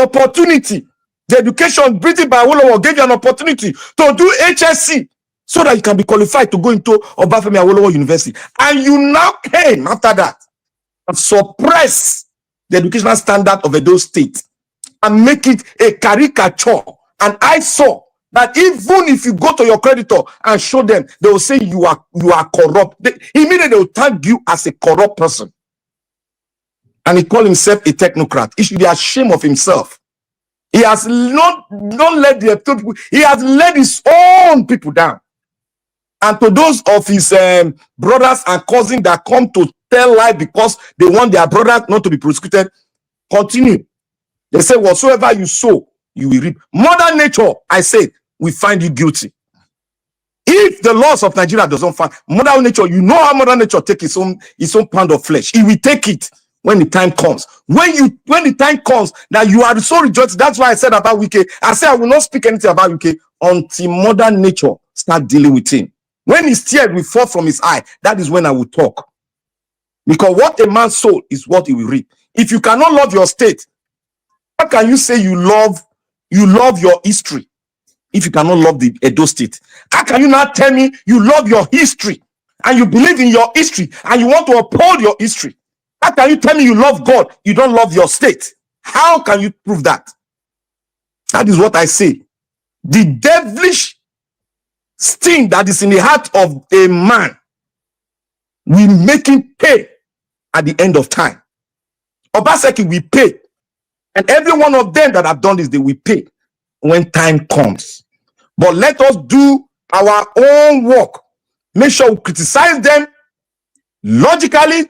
[SPEAKER 15] opportunity. The education British by Awolowo gave you an opportunity to do HSC so that you can be qualified to go into Obafemi Awolowo University. And you now came after that and suppress the educational standard of Edo State and make it a caricature. And I saw that even if you go to your creditor and show them, they will say you are corrupt. Immediately they will tag you as a corrupt person. And he called himself a technocrat. He should be ashamed of himself. He has not let the people, he has let his own people down. And to those of his brothers and cousins that come to tell lie because they want their brothers not to be prosecuted, continue. They say, whatsoever you sow, you will reap. Mother Nature, I say, we find you guilty. If the laws of Nigeria doesn't find Mother Nature, you know how Mother Nature take its own pound of flesh. He will take it when the time comes. When the time comes that you are so rejoiced, that's why I said about Wike. I said I will not speak anything about Wike until Mother Nature start dealing with him. When his tears will fall from his eye, that is when I will talk. Because what a man sow is what he will reap. If you cannot love your state, how can you say you love your history if you cannot love the Edo State? How can you not tell me you love your history and you believe in your history and you want to uphold your history? How can you tell me you love God, you don't love your state? How can you prove that? That is what I say. The devilish sting that is in the heart of a man will make him pay at the end of time. Obaseki will pay. And every one of them that have done this, they will pay when time comes. But let us do our own work. Make sure we criticize them logically,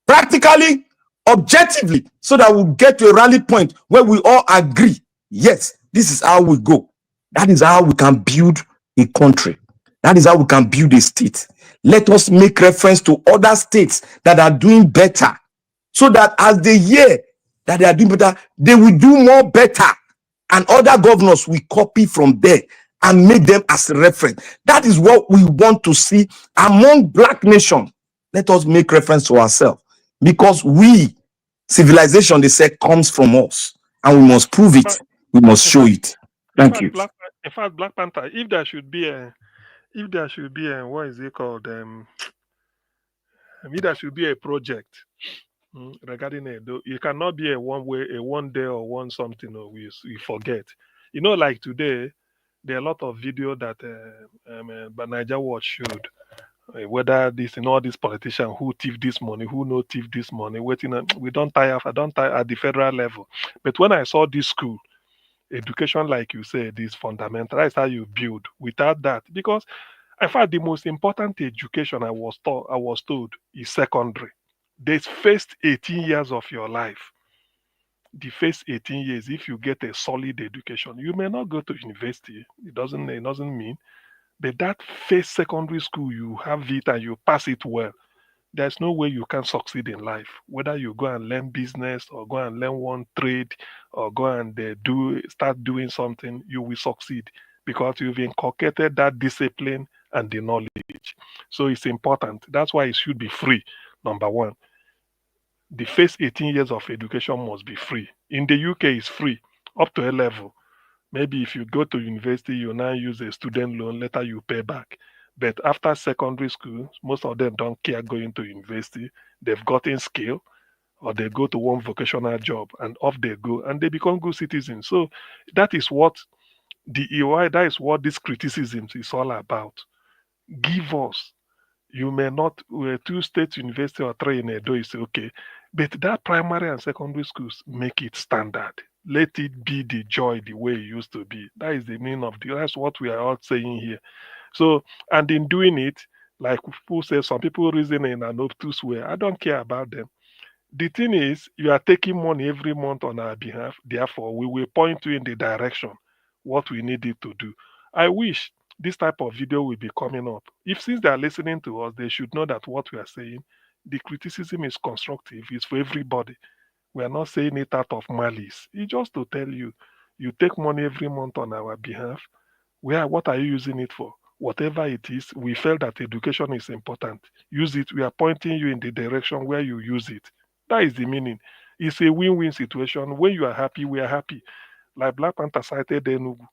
[SPEAKER 15] practically, objectively, so that we'll get to a rally point where we all agree, yes, this is how we go. That is how we can build a country. That is how we can build a state. Let us make reference to other states that are doing better, so that as they hear that they are doing better, they will do more better. And other governors will copy from there and make them as a reference. That is what we want to see among black nations. Let us make reference to ourselves. Because we, civilization, they say, comes from us. And we must prove it. We must show it. Thank you.
[SPEAKER 12] In fact, Black Panther, if there should be what is it called? If there should be a project regarding it, it cannot be a one day or one something, or we forget. You know, like today, there are a lot of video that Niger Watch showed. Whether this and all these politicians who thief this money, who no thief this money, waiting, we don't tire. I don't tire at the federal level. But when I saw this school, education, like you said, is fundamental. That's how you build. Without that, because I thought the most important education I was told is secondary. The first 18 years of your life, the first 18 years, if you get a solid education, you may not go to university. It doesn't mean, but that first secondary school, you have it and you pass it well. There's no way you can succeed in life. Whether you go and learn business or go and learn one trade or go and start doing something, you will succeed because you've inculcated that discipline and the knowledge. So it's important. That's why it should be free, number one. The first 18 years of education must be free. In the UK, it's free up to a level. Maybe if you go to university, you now use a student loan, later you pay back. But after secondary school, most of them don't care going to university. They've gotten skill, or they go to one vocational job and off they go and they become good citizens. So that is what that is what this criticism is all about. Give us. You may not, 2 state university or 3 in Edo is okay, but that primary and secondary schools make it standard. Let it be the joy the way it used to be. That is the meaning of that's what we are all saying here. So, and in doing it, like people say, some people reason in an obtuse way. I don't care about them. The thing is, you are taking money every month on our behalf. Therefore, we will point you in the direction what we needed to do. I wish this type of video will be coming up. If since they are listening to us, they should know that what we are saying, the criticism is constructive. It's for everybody. We are not saying it out of malice. It's just to tell you, you take money every month on our behalf. What are you using it for? Whatever it is, we felt that education is important. Use it. We are pointing you in the direction where you use it. That is the meaning. It's a win-win situation. When you are happy, we are happy. Like Black Panther cited Enugu.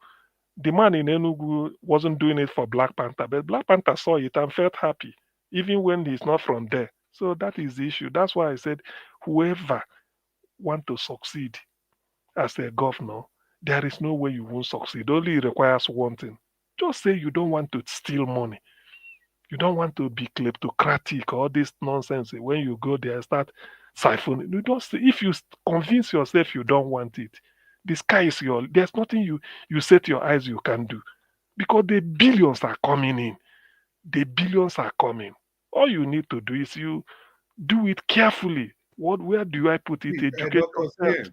[SPEAKER 12] The man in Enugu wasn't doing it for Black Panther, but Black Panther saw it and felt happy, even when he's not from there. So that is the issue. That's why I said, whoever want to succeed as a governor, there is no way you won't succeed. Only it requires one thing. Just say you don't want to steal money. You don't want to be kleptocratic or this nonsense. When you go there, start siphoning. You don't say, if you convince yourself you don't want it, the sky is your. There's nothing you set your eyes you can do, because the billions are coming in. The billions are coming. All you need to do is you do it carefully. Where do I put it? Educate yourself.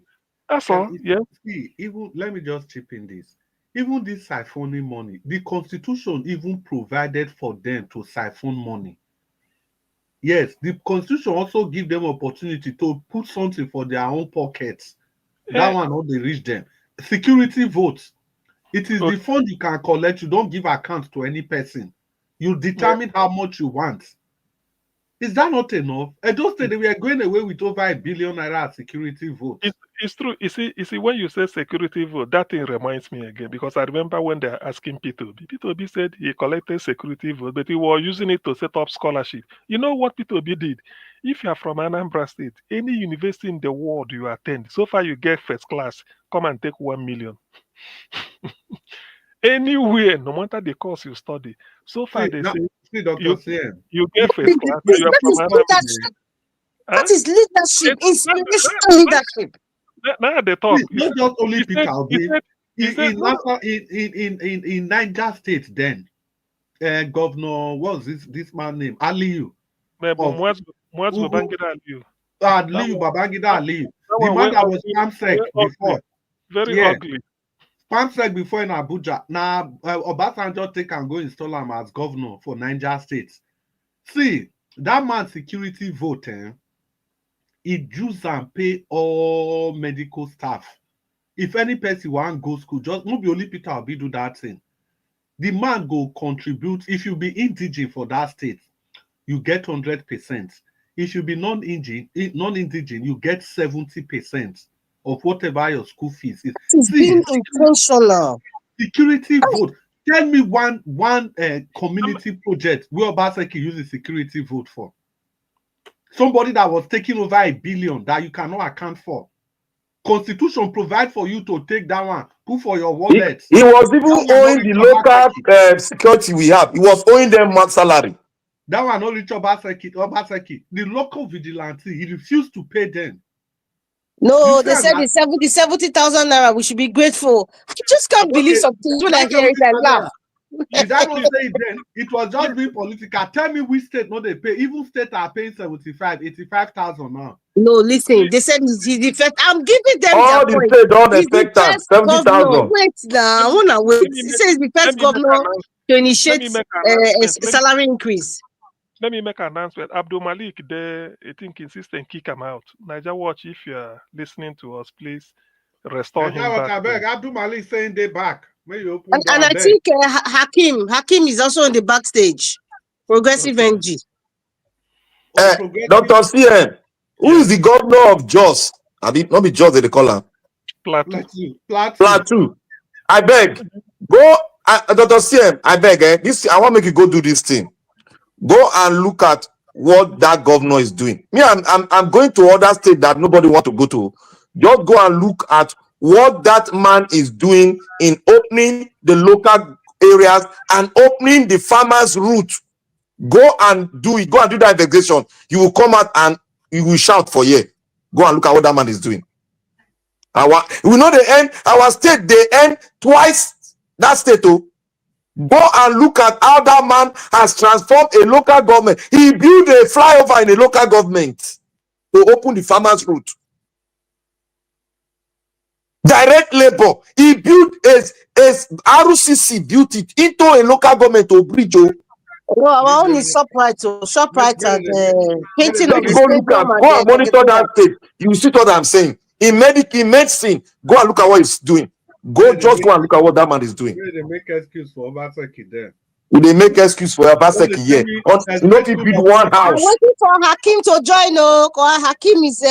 [SPEAKER 12] That's all. Yeah.
[SPEAKER 17] See, even let me just chip in this. Even this siphoning money, the Constitution even provided for them to siphon money. Yes, the Constitution also give them opportunity to put something for their own pockets. That one, how they reach them. Security votes. It is the fund you can collect. You don't give account to any person. You determine how much you want. Is that not enough? Edo State, we are going away with over $1 billion naira security votes.
[SPEAKER 12] It's true. You see, when you say security vote, that thing reminds me again, because I remember when they are asking P2B. P2B said he collected security vote, but he was using it to set up scholarship. You know what P2B did? If you are from Anambra State, any university in the world you attend, so far you get first class, come and take 1 million. Anywhere, no matter the course you study, so far they say you get first class.
[SPEAKER 18] That is leadership, inspirational leadership.
[SPEAKER 12] Now they talk.
[SPEAKER 17] Not just only Peter Obi. In Niger State, then Governor, what was this man name? Aliyu.
[SPEAKER 12] Babangida Aliyu.
[SPEAKER 17] Babangida Aliyu. The man that was PAMSEC before.
[SPEAKER 12] Very ugly.
[SPEAKER 17] PAMSEC before in Abuja. Now Obasanjo take and go install him as governor for Niger State. See, that man security vote, it use and pay all medical staff. If any person want go school, just not be only Peter Obi do that thing. The man go contribute. If you be indigent for that state, you get 100%. If you be non-indigent, you get 70% of whatever your school fees is.
[SPEAKER 18] It's being intentional.
[SPEAKER 17] Security vote. Tell me one community project where Obaseki uses security vote for. Somebody that was taking over $1 billion that you cannot account for. Constitution provide for you to take that one, put for your wallet.
[SPEAKER 15] He was even owing the local security we have. He was owing them month salary.
[SPEAKER 17] That one only Obaseki. The local vigilante, he refused to pay them.
[SPEAKER 18] No, they said it's 70,000 naira. We should be grateful. I just can't believe something when I hear it and laugh.
[SPEAKER 17] Did I not say it then? It was just being political. Tell me which state not they pay. Even states are paying 85,000 now.
[SPEAKER 18] No, listen. They said he's the first. I'm giving them
[SPEAKER 15] all the state don't expect that 70,000.
[SPEAKER 18] Wait now, I wanna wait. He says the first governor to initiate a salary increase.
[SPEAKER 12] Let me make an announcement. Abdul Malik, I think, insist and kick him out. Niger Watch, if you are listening to us, please restore him back.
[SPEAKER 17] Abdul Malik saying they back.
[SPEAKER 18] And I think Hakim is also on the backstage. Progressive NG.
[SPEAKER 15] Dr. CN, who is the governor of Jos? Not be Jos, they call him.
[SPEAKER 12] Plateau.
[SPEAKER 15] Plateau. I beg, go, Dr. CM, I beg, this, I want to make you go do this thing. Go and look at what that governor is doing. Me, I'm going to other states that nobody want to go to. Just go and look at what that man is doing in opening the local areas and opening the farmers' route. Go and do it. Go and do that investigation. You will come out and you will shout for you. Go and look at what that man is doing. We know they end our state. They end twice. That state, oh. Go and look at how that man has transformed a local government. He built a flyover in a local government to open the farmers' route. Direct labor. He built as RCC built it into a local government to bridge.
[SPEAKER 18] Well, our own is ShopRite and painting of the
[SPEAKER 15] Go look at, go and monitor that state. You see what I'm saying. In medicine, go and look at what he's doing. Go just go and look at what that man is doing.
[SPEAKER 17] They make excuse for Obaseki there.
[SPEAKER 15] They make excuse for Obaseki here. You know, he build one house.
[SPEAKER 18] I'm waiting for Hakim to join. No, Hakim is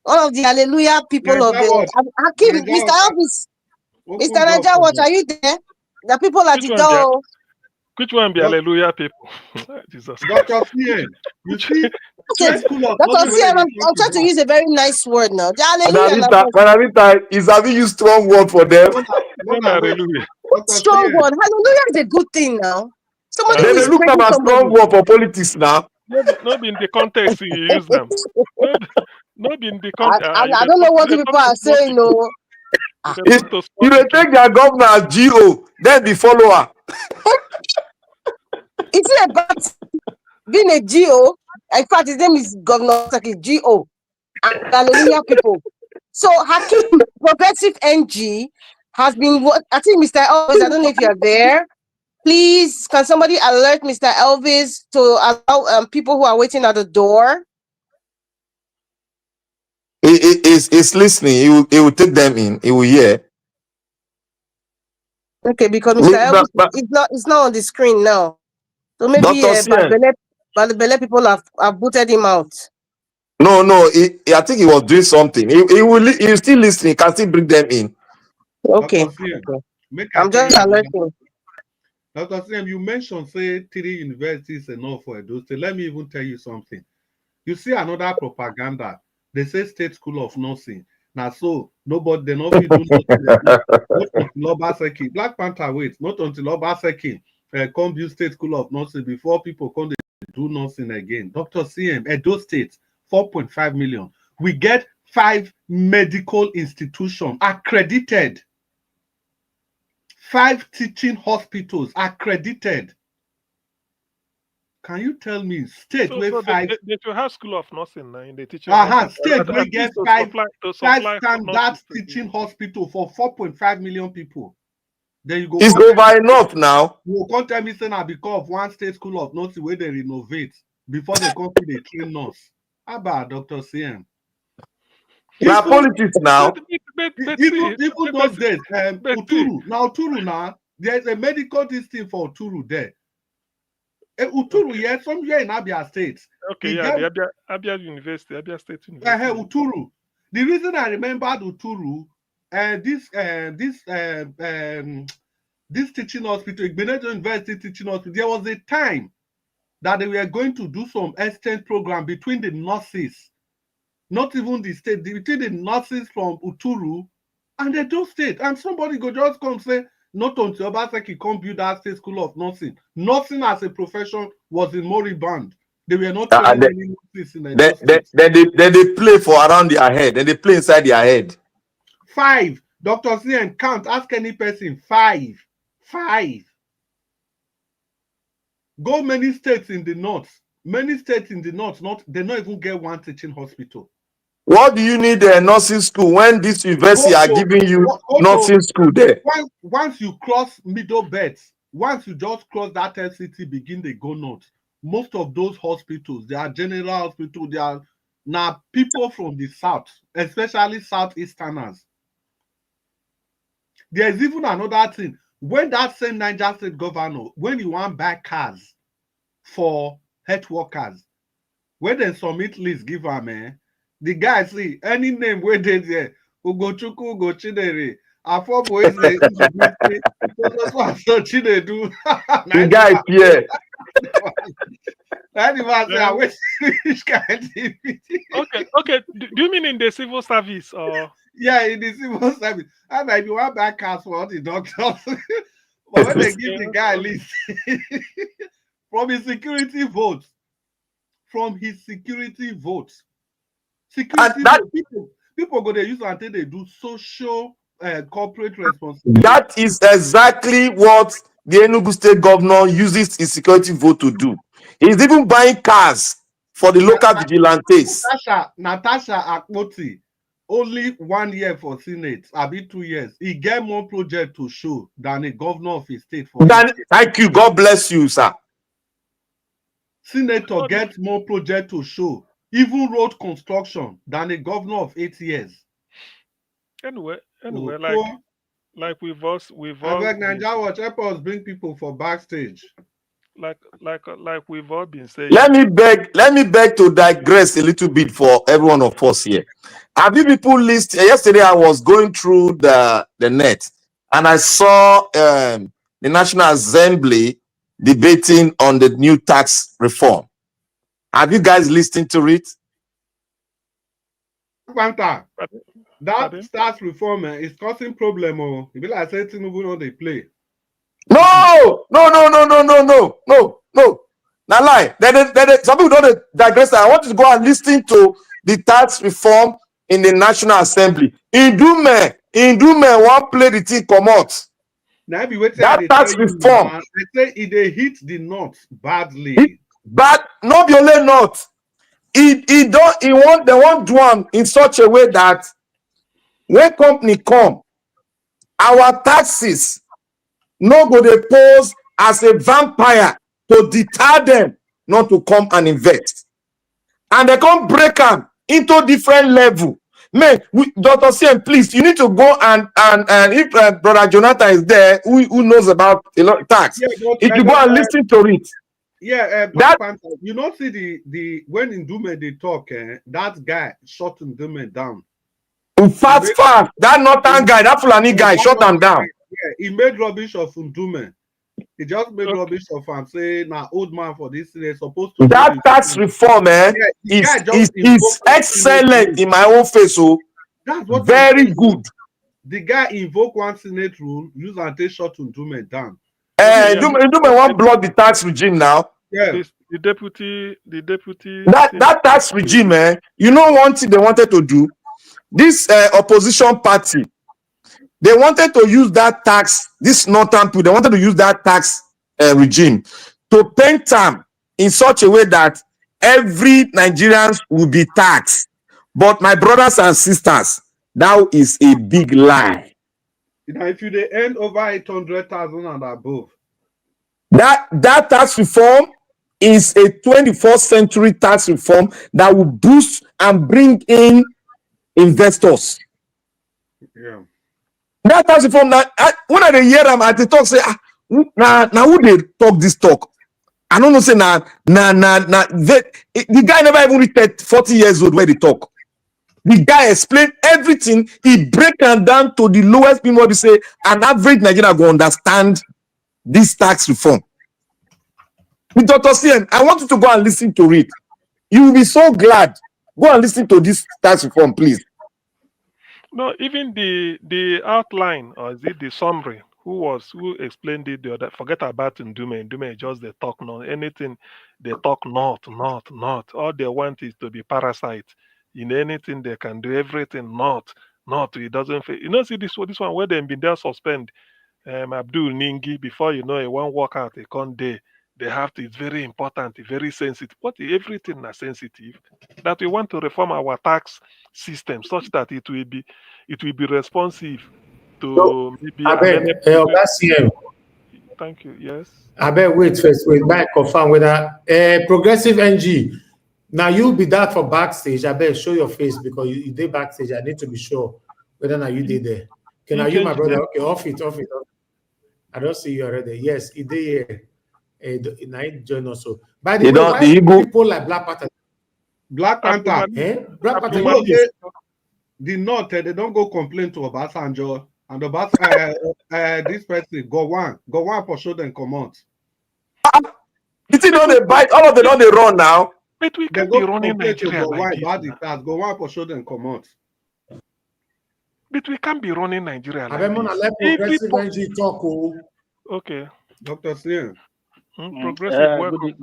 [SPEAKER 18] one of the hallelujah people of the Hakim. Mr. Elvis, Mr. Naija, what are you there? The people at the door.
[SPEAKER 12] Which one be hallelujah people? Jesus.
[SPEAKER 17] Dr. CN, you see,
[SPEAKER 18] Dr. CN, I'm trying to use a very nice word now.
[SPEAKER 15] Hallelujah is having used strong word for them.
[SPEAKER 12] Hallelujah.
[SPEAKER 18] Strong word. Hallelujah is a good thing now. Somebody
[SPEAKER 15] they look at a strong word for politics now.
[SPEAKER 12] Not in the context you use them. Not in the context.
[SPEAKER 18] I don't know what people are saying. No.
[SPEAKER 15] You may take their governor as GO, then the follower.
[SPEAKER 18] Is it about being a GO? In fact, his name is Governor GO. And hallelujah people. So Hakim Progressive NG has been, I think Mr. Elvis, I don't know if you're there. Please, can somebody alert Mr. Elvis to allow people who are waiting at the door?
[SPEAKER 15] He's listening. He will take them in. He will hear.
[SPEAKER 18] Okay, because Mr. Elvis is not on the screen now. So maybe Bele people have booted him out.
[SPEAKER 15] No, I think he was doing something. He's still listening. He can still bring them in.
[SPEAKER 18] Okay. I'm just alerting.
[SPEAKER 17] Dr. CM, you mentioned, say, 3 universities enough for Edo State. Let me even tell you something. You see another propaganda. They say State School of Nursing. Now, so nobody, they not do nothing. Black Panther wait, not until Obaseki come build State School of Nursing before people come do nursing again. Dr. CM, Edo State, 4.5 million. We get 5 medical institutions accredited. 5 teaching hospitals accredited. Can you tell me state where 5?
[SPEAKER 12] They should have School of Nursing now in the teaching.
[SPEAKER 17] State we get 5 standard teaching hospital for 4.5 million people. Then you go.
[SPEAKER 15] It's over enough now.
[SPEAKER 17] You can't tell me say now because of one state school of nursing where they renovate before they come to the train nurse. How about Dr. CM?
[SPEAKER 15] Now politics now.
[SPEAKER 17] Even those days, Uturu now, there's a medical district for Uturu there. Uturu, yeah, somewhere in Abia State.
[SPEAKER 12] Okay, the Abia University, Abia State University.
[SPEAKER 17] Uturu. The reason I remembered Uturu, this teaching hospital, Igbenedion University teaching hospital, there was a time that they were going to do some exchange program between the nurses, not even the state, between the nurses from Uturu and Edo State. And somebody go just come say, not until Obaseki come build that State School of Nursing. Nursing as a profession was in moribund. They were not training nurses in Edo State.
[SPEAKER 15] Then they play for around their head. Then they play inside their head.
[SPEAKER 17] 5. Dr. CN, count, ask any person. 5. Go many states in the north. Many states in the north, they don't even get one teaching hospital.
[SPEAKER 15] What do you need a nursing school when this university are giving you nursing school there?
[SPEAKER 17] Once you cross middle belts, once you just cross that FCT, begin they go north. Most of those hospitals, they are general hospitals. They are now people from the south, especially southeasterners. There's even another thing. When that same Niger State governor, when you want buy cars for health workers, when they submit list, give them, the guy see any name where they there, Ugochukwu, Ugochidere, Our four boys, they do. That's what searching they do.
[SPEAKER 15] The guy here.
[SPEAKER 17] Anyone say, I wish which kind
[SPEAKER 12] Okay. Do you mean in the civil service or?
[SPEAKER 17] Yeah, in the civil service. And if you want back cast for the doctors, but when they give the guy a list from his security votes, security votes, people go they use until they do social corporate responsibility.
[SPEAKER 15] That is exactly what the Enugu State governor uses his security vote to do. He's even buying cars for the local vigilantes.
[SPEAKER 17] Natasha Akpoti, only 1 year for Senate, Abi 2 years. He get more project to show than a governor of his state.
[SPEAKER 15] Thank you. God bless you, sir.
[SPEAKER 17] Senator gets more project to show, even road construction, than a governor of 8 years.
[SPEAKER 12] Anyway, like we've all
[SPEAKER 17] Nigeria Watch, help us bring people for backstage.
[SPEAKER 12] Like we've all been saying.
[SPEAKER 15] Let me beg to digress a little bit for every one of us here. Have you people listened? Yesterday I was going through the net and I saw the National Assembly debating on the new tax reform. Have you guys listened to it?
[SPEAKER 17] That tax reform is causing problem. Oh, it be like saying Tinubu on they play.
[SPEAKER 15] No. Now lie. Some people don't digress. I want you to go and listen to the tax reform in the National Assembly. In Dume, one play the thing come out.
[SPEAKER 17] Now if
[SPEAKER 15] that tax reform,
[SPEAKER 17] they say they hit the knot badly.
[SPEAKER 15] But not the only knot. They want do one in such a way that when company come, our taxes no go they pose as a vampire to deter them not to come and invest. And they come break them into different level. Man, Dr. CM, please, you need to go and if Brother Jonathan is there, who knows about a lot of tax, if you go and listen to it.
[SPEAKER 17] Yeah, you know, see the when in Dume they talk, that guy shot Dume down.
[SPEAKER 15] Fast, that northern guy, that Fulani guy, shot him down.
[SPEAKER 17] Yeah, he made rubbish of Ndume. He just made rubbish of him, say, "Now, old man for this, they're supposed to."
[SPEAKER 15] That tax reform, is excellent in my own face. So
[SPEAKER 17] that's what
[SPEAKER 15] very good.
[SPEAKER 17] The guy invoked one Senate rule, use and take shot Ndume down.
[SPEAKER 15] Ndume want block the tax regime now.
[SPEAKER 17] Yeah,
[SPEAKER 12] the deputy.
[SPEAKER 15] That tax regime, you know one thing they wanted to do. This opposition party, they wanted to use that tax, this northern people, they wanted to use that tax regime to paint them in such a way that every Nigerian will be taxed. But my brothers and sisters, that is a big lie.
[SPEAKER 17] You know, if you they earn over 800,000 and above,
[SPEAKER 15] that tax reform is a 21st century tax reform that will boost and bring in investors.
[SPEAKER 17] Yeah.
[SPEAKER 15] That tax reform, when I hear them at the talk, say, now who they talk this talk? I don't know, say, the guy never even reached 40 years old where they talk. The guy explained everything. He break them down to the lowest people. What we say, an average Nigerian will understand this tax reform. With Dr. CN, I want you to go and listen to it. You will be so glad. Go and listen to this tax reform, please.
[SPEAKER 12] No, even the outline, or is it the summary? Who explained it the other? Forget about Ndume. Ndume just they talk not anything. They talk not. All they want is to be parasite in anything they can do. Everything not. It doesn't. You know, see this one where they've been there suspend Abdul Ningi before you know it won't work out. They can't day. They have to. It's very important. Very sensitive. Everything is sensitive. That we want to reform our tax system such that it will be responsive to maybe. Thank you. Yes.
[SPEAKER 9] I bet wait first. Wait, might confirm whether progressive NG. Now you'll be that for backstage. I bet show your face because you did backstage. I need to be sure whether now you did there. Okay, now you my brother. Okay, off it. I don't see you already. Yes, he did here. Now he join also. By the way, why people like Black Panther?
[SPEAKER 17] Black Panther.
[SPEAKER 9] Black Panther.
[SPEAKER 17] The North, they don't go complain to Obasanjo. And about this person, go one for show them comment.
[SPEAKER 15] You see, don't they bite? All of them don't they run now.
[SPEAKER 12] But we can't be running Nigeria like this.
[SPEAKER 17] Go one for show them comment.
[SPEAKER 12] But we can't be running Nigeria like
[SPEAKER 19] this.
[SPEAKER 12] Okay.
[SPEAKER 17] Dr. Slim.
[SPEAKER 12] Progressive,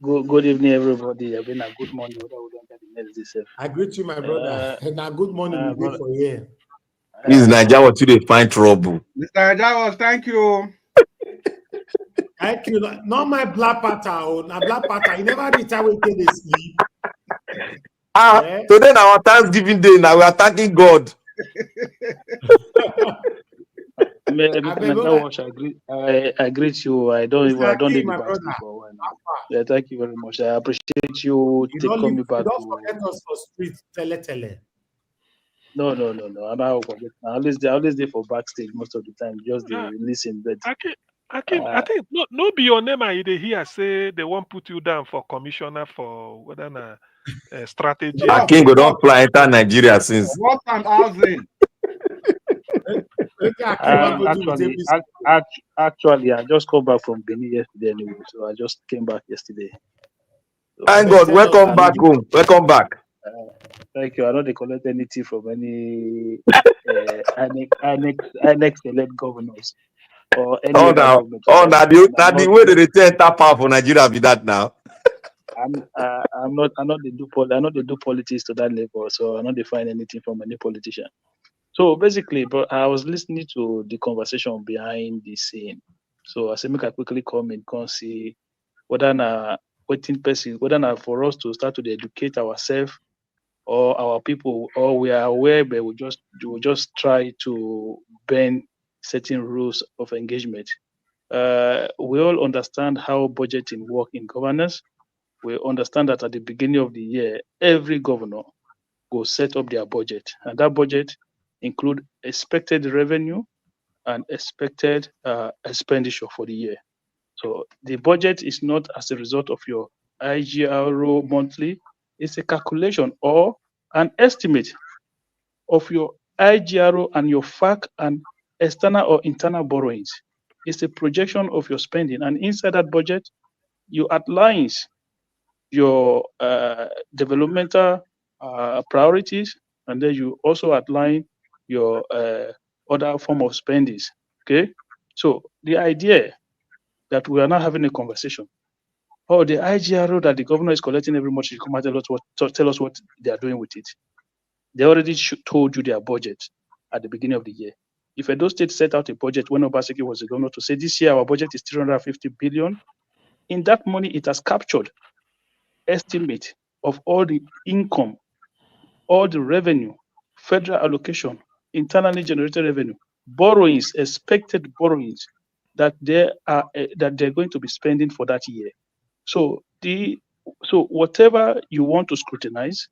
[SPEAKER 20] good evening, everybody. I've been a good morning.
[SPEAKER 19] I greet you, my brother. And a good morning for you.
[SPEAKER 15] This is Nigeria what they find trouble.
[SPEAKER 17] Mr. Nigeria, thank you.
[SPEAKER 19] Thank you. Not my black pattern. Not black pattern. You never retire when they sleep.
[SPEAKER 15] Today our Thanksgiving day. Now we are thanking God.
[SPEAKER 20] I greet you. I don't need the for one. Yeah, thank you very much. I appreciate you taking me back.
[SPEAKER 19] Don't forget us for street tele.
[SPEAKER 20] No. I'm always there for backstage most of the time. Just listen. But
[SPEAKER 12] I think no be your name. I hear say they won't put you down for commissioner for whether strategy.
[SPEAKER 15] Akin go don't fly enter Nigeria since.
[SPEAKER 17] What time housing?
[SPEAKER 20] Actually, I just come back from Benin yesterday anyway, so I just came back yesterday. So,
[SPEAKER 15] thank God, welcome back home. Welcome back.
[SPEAKER 20] Thank you. I don't collect anything from any annex elect governors or any government.
[SPEAKER 15] The way they return tap power for Nigeria be that now.
[SPEAKER 20] I'm not they do politics to that level, so I'm not define anything from any politician. So basically, but I was listening to the conversation behind the scene. So I said, make I quickly come and see whether for us to start to educate ourselves or our people, or we are aware, but we just try to bend certain rules of engagement. We all understand how budgeting works in governance. We understand that at the beginning of the year, every governor will set up their budget, and that budget include expected revenue and expected expenditure for the year. So the budget is not as a result of your IGRO monthly, it's a calculation or an estimate of your IGRO and your FAC and external or internal borrowings. It's a projection of your spending, and inside that budget, you outlines your developmental priorities, and then you also outline your other form of spendings. Okay, so the idea that we are now having a conversation, the IGRO that the governor is collecting every month should come and tell us what they are doing with it. They already told you their budget at the beginning of the year. If Edo State set out a budget when Obasanjo was the governor to say this year our budget is 350 billion, in that money it has captured estimate of all the income, all the revenue, federal allocation, internally generated revenue, borrowings, expected borrowings that they're going to be spending for that year. So whatever you want to scrutinize,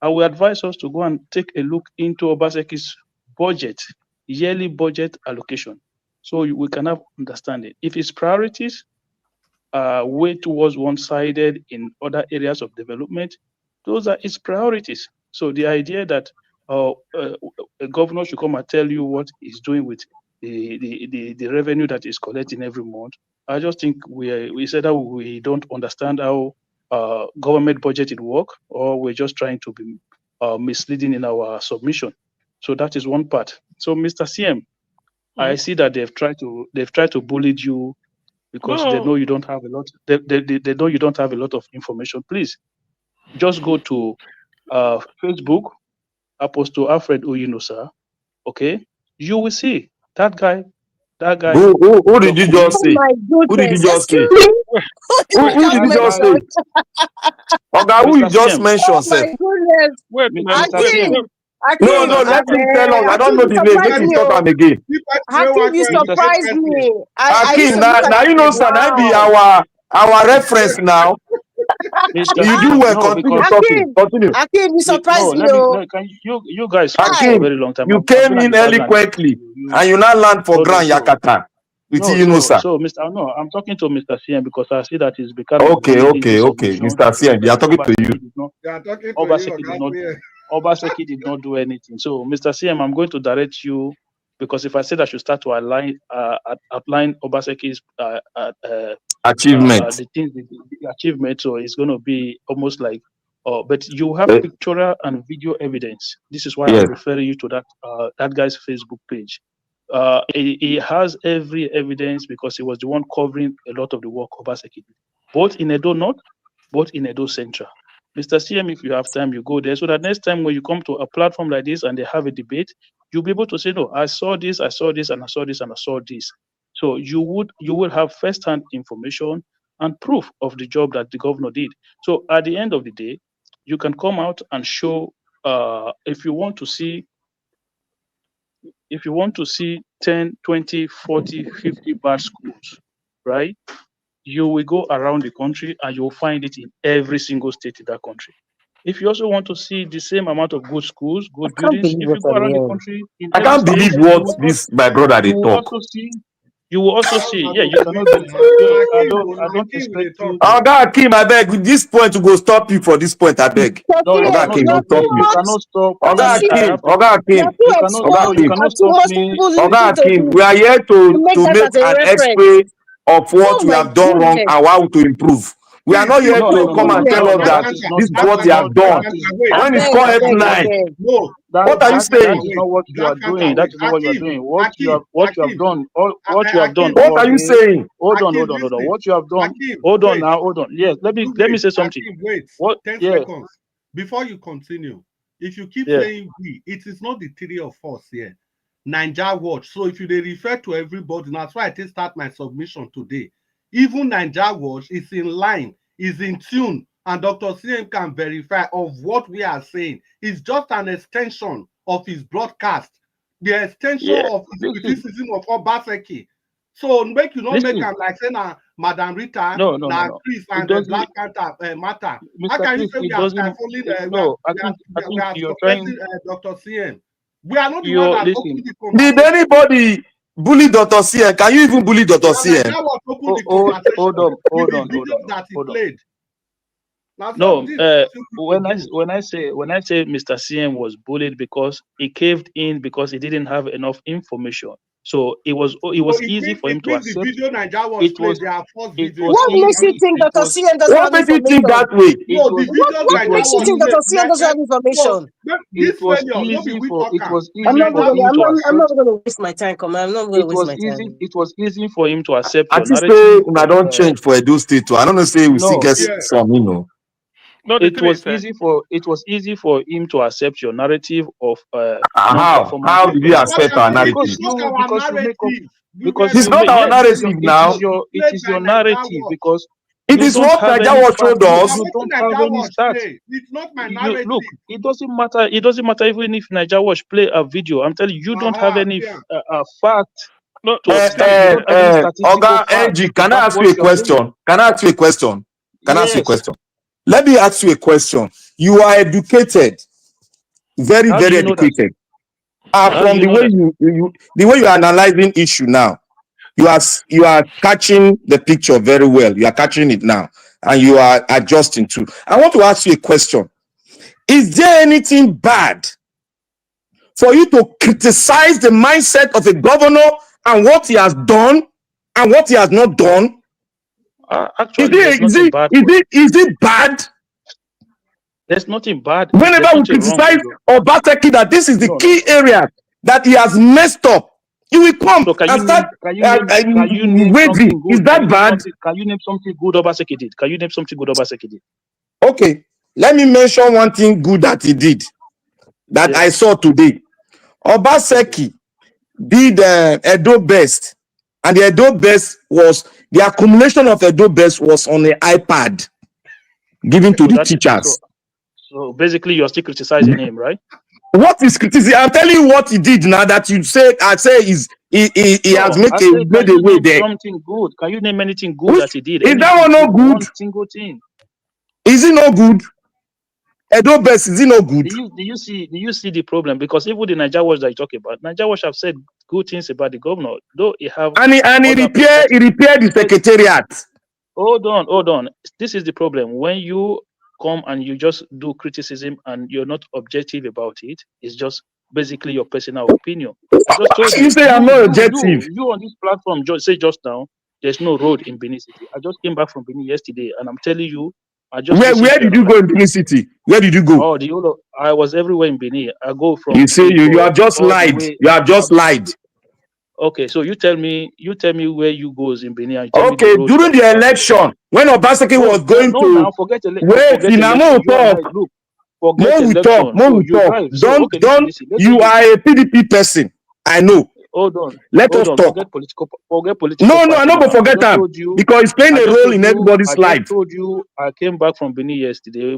[SPEAKER 20] I will advise us to go and take a look into Obasanjo's budget, yearly budget allocation, so we can have understanding. If his priorities are way towards one-sided in other areas of development, those are his priorities. So the idea that a governor should come and tell you what he's doing with the revenue that he's collecting every month, I just think we said that we don't understand how government budgeting work, or we're just trying to be misleading in our submission. So that is one part. So Mr. CM, I see that they've tried to bully you because they know you don't have a lot. They know you don't have a lot of information. Please, just go to Facebook, Apostle Alfred Oyinosa. Okay, you will see that guy.
[SPEAKER 15] Who did you just say? Who did you just say? Who did you just say? Okay, who you just mentioned, sir?
[SPEAKER 18] Oh my goodness.
[SPEAKER 15] No, let him tell us. I don't know the name. Let him talk again.
[SPEAKER 18] Hakim, you surprised me.
[SPEAKER 15] Hakim, now you know, sir, that be our reference now. You do well. Continue talking. Continue.
[SPEAKER 18] Hakim, you surprised me.
[SPEAKER 20] You guys
[SPEAKER 15] Hakim,
[SPEAKER 20] a very long time.
[SPEAKER 15] You came in eloquently, and you now land for Grand Yakata.
[SPEAKER 20] So, Mr. No, I'm talking to Mr. CM because I see that he's becoming.
[SPEAKER 15] Okay, Mr. CM, they are talking to you.
[SPEAKER 20] Obaseki did not do anything. So, Mr. CM, I'm going to direct you Because if I said I should start to outline Obaseki's
[SPEAKER 15] achievement.
[SPEAKER 20] the things, the achievement, so it's going to be almost like, but you have pictorial and video evidence. This is why I'm referring you to that guy's Facebook page. He has every evidence because he was the one covering a lot of the work Obaseki did, both in Edo North, both in Edo Central. Mr. CM, if you have time, you go there, so that next time when you come to a platform like this and they have a debate, you'll be able to say, no, I saw this, and I saw this, and I saw this. So you would have first-hand information and proof of the job that the governor did. So at the end of the day, you can come out and show, if you want to see 10, 20, 40, 50 bad schools, right? You will go around the country and you'll find it in every single state in that country. If you also want to see the same amount of good schools, good buildings, if you go around the country, in
[SPEAKER 15] I can't believe what this my brother they talk.
[SPEAKER 20] You will also see, yeah, you cannot do I don't expect you.
[SPEAKER 15] Oga Akim, I beg, with this point to go stop you for this point, I beg. Oga Akim,
[SPEAKER 20] you cannot stop.
[SPEAKER 15] Oga Akim,
[SPEAKER 20] you cannot stop me.
[SPEAKER 15] Oga Akim, we are here to make an x-ray of what we have done wrong and how to improve. We are not here to come and tell us that this is what you have done. When it's called F9, what are you saying?
[SPEAKER 20] That is not what you are doing. That is not what you are doing. What you have done.
[SPEAKER 15] What are you saying?
[SPEAKER 20] Hold on. What you have done. Hold on. Yes, let me say something.
[SPEAKER 17] Wait. 10 seconds before you continue. If you keep saying we, it is not the three of us here. Naija Watch. So if you refer to everybody, that's why I did start my submission today. Even Naija Watch is in line, is in tune, and Dr. CM can verify of what we are saying. It's just an extension of his broadcast, the extension of his criticism of Obaseki. So make you not make him like saying Madam Rita, Chris, and the Black Panther matter. How can you say we are stifling? I think you're trying, Dr. CM. We are not the one that opened the conversation.
[SPEAKER 15] Did anybody bully Dr. CM? Can you even bully Dr. CM?
[SPEAKER 20] Hold on. No, when I say Mr. CM was bullied because he caved in because he didn't have enough information. So it was easy for him to accept.
[SPEAKER 17] The video Naija was played.
[SPEAKER 18] What makes you think Dr. CM doesn't have information?
[SPEAKER 15] What makes you think that way?
[SPEAKER 18] What makes you think Dr. CM doesn't have information?
[SPEAKER 20] It was easy for
[SPEAKER 18] I'm not going to waste my time. I'm not going to waste my time.
[SPEAKER 20] It was easy for him to accept.
[SPEAKER 15] I just say I don't change for Edo State too. I don't know say we still get some, you know.
[SPEAKER 20] It was easy for him to accept your narrative of
[SPEAKER 15] how did he accept our narrative?
[SPEAKER 20] Because
[SPEAKER 15] it's not our narrative now.
[SPEAKER 20] It is your narrative because
[SPEAKER 15] it is what Naija showed us.
[SPEAKER 20] You don't have any stats.
[SPEAKER 17] It's not my narrative.
[SPEAKER 20] Look, it doesn't matter. It doesn't matter even if Naija Watch play a video. I'm telling you, you don't have any fact.
[SPEAKER 15] Oga NG, can I ask you a question? Can I ask you a question? Let me ask you a question. You are educated, very educated. From the way you are analyzing issue now, you are catching the picture very well. You are catching it now, and you are adjusting to. I want to ask you a question. Is there anything bad for you to criticize the mindset of a governor and what he has done and what he has not done?
[SPEAKER 20] Actually,
[SPEAKER 15] is it bad?
[SPEAKER 20] There's nothing bad.
[SPEAKER 15] Whenever we criticize Obaseki that this is the key area that he has messed up, you will come and start waving. Is that bad?
[SPEAKER 20] Can you name something good Obaseki did?
[SPEAKER 15] Okay, let me mention one thing good that he did that I saw today. Obaseki did Edo Best, and the Edo Best was the accumulation of Edo Best was on the iPad given to the teachers.
[SPEAKER 20] So basically, you're still criticizing him, right?
[SPEAKER 15] What is criticism? I'm telling you what he did now. That you say, I say he has made a way there.
[SPEAKER 20] Something good. Can you name anything good that he did?
[SPEAKER 15] Is that one not good?
[SPEAKER 20] One single thing.
[SPEAKER 15] Is it not good? Edo Best, is it not good?
[SPEAKER 20] Do you see the problem? Because even the Naija Watch that you talk about, Naija Watch have said good things about the governor, though he have
[SPEAKER 15] he repaired the secretariat.
[SPEAKER 20] Hold on. This is the problem. When you come and you just do criticism and you're not objective about it, it's just basically your personal opinion. I just told
[SPEAKER 15] you say I'm not objective.
[SPEAKER 20] You on this platform just now, there's no road in Benin City. I just came back from Benin yesterday, and I'm telling you, I just
[SPEAKER 15] Where did you go in Benin City? Where did you go?
[SPEAKER 20] Oh, the whole I was everywhere in Benin. I go from.
[SPEAKER 15] You say you have just lied. You have just lied.
[SPEAKER 20] Okay, so you tell me where you goes in Benin. And
[SPEAKER 15] Okay, during the election, when Obasanjo was going to
[SPEAKER 20] now forget the
[SPEAKER 15] wait, in no talk.
[SPEAKER 20] Forget election.
[SPEAKER 15] More we talk. Don't. You are a PDP person. I know.
[SPEAKER 20] Hold on.
[SPEAKER 15] Let us talk.
[SPEAKER 20] Forget political.
[SPEAKER 15] No, I'm not going to forget that because it's playing a role in everybody's life.
[SPEAKER 20] I told you I came back from Benin yesterday. A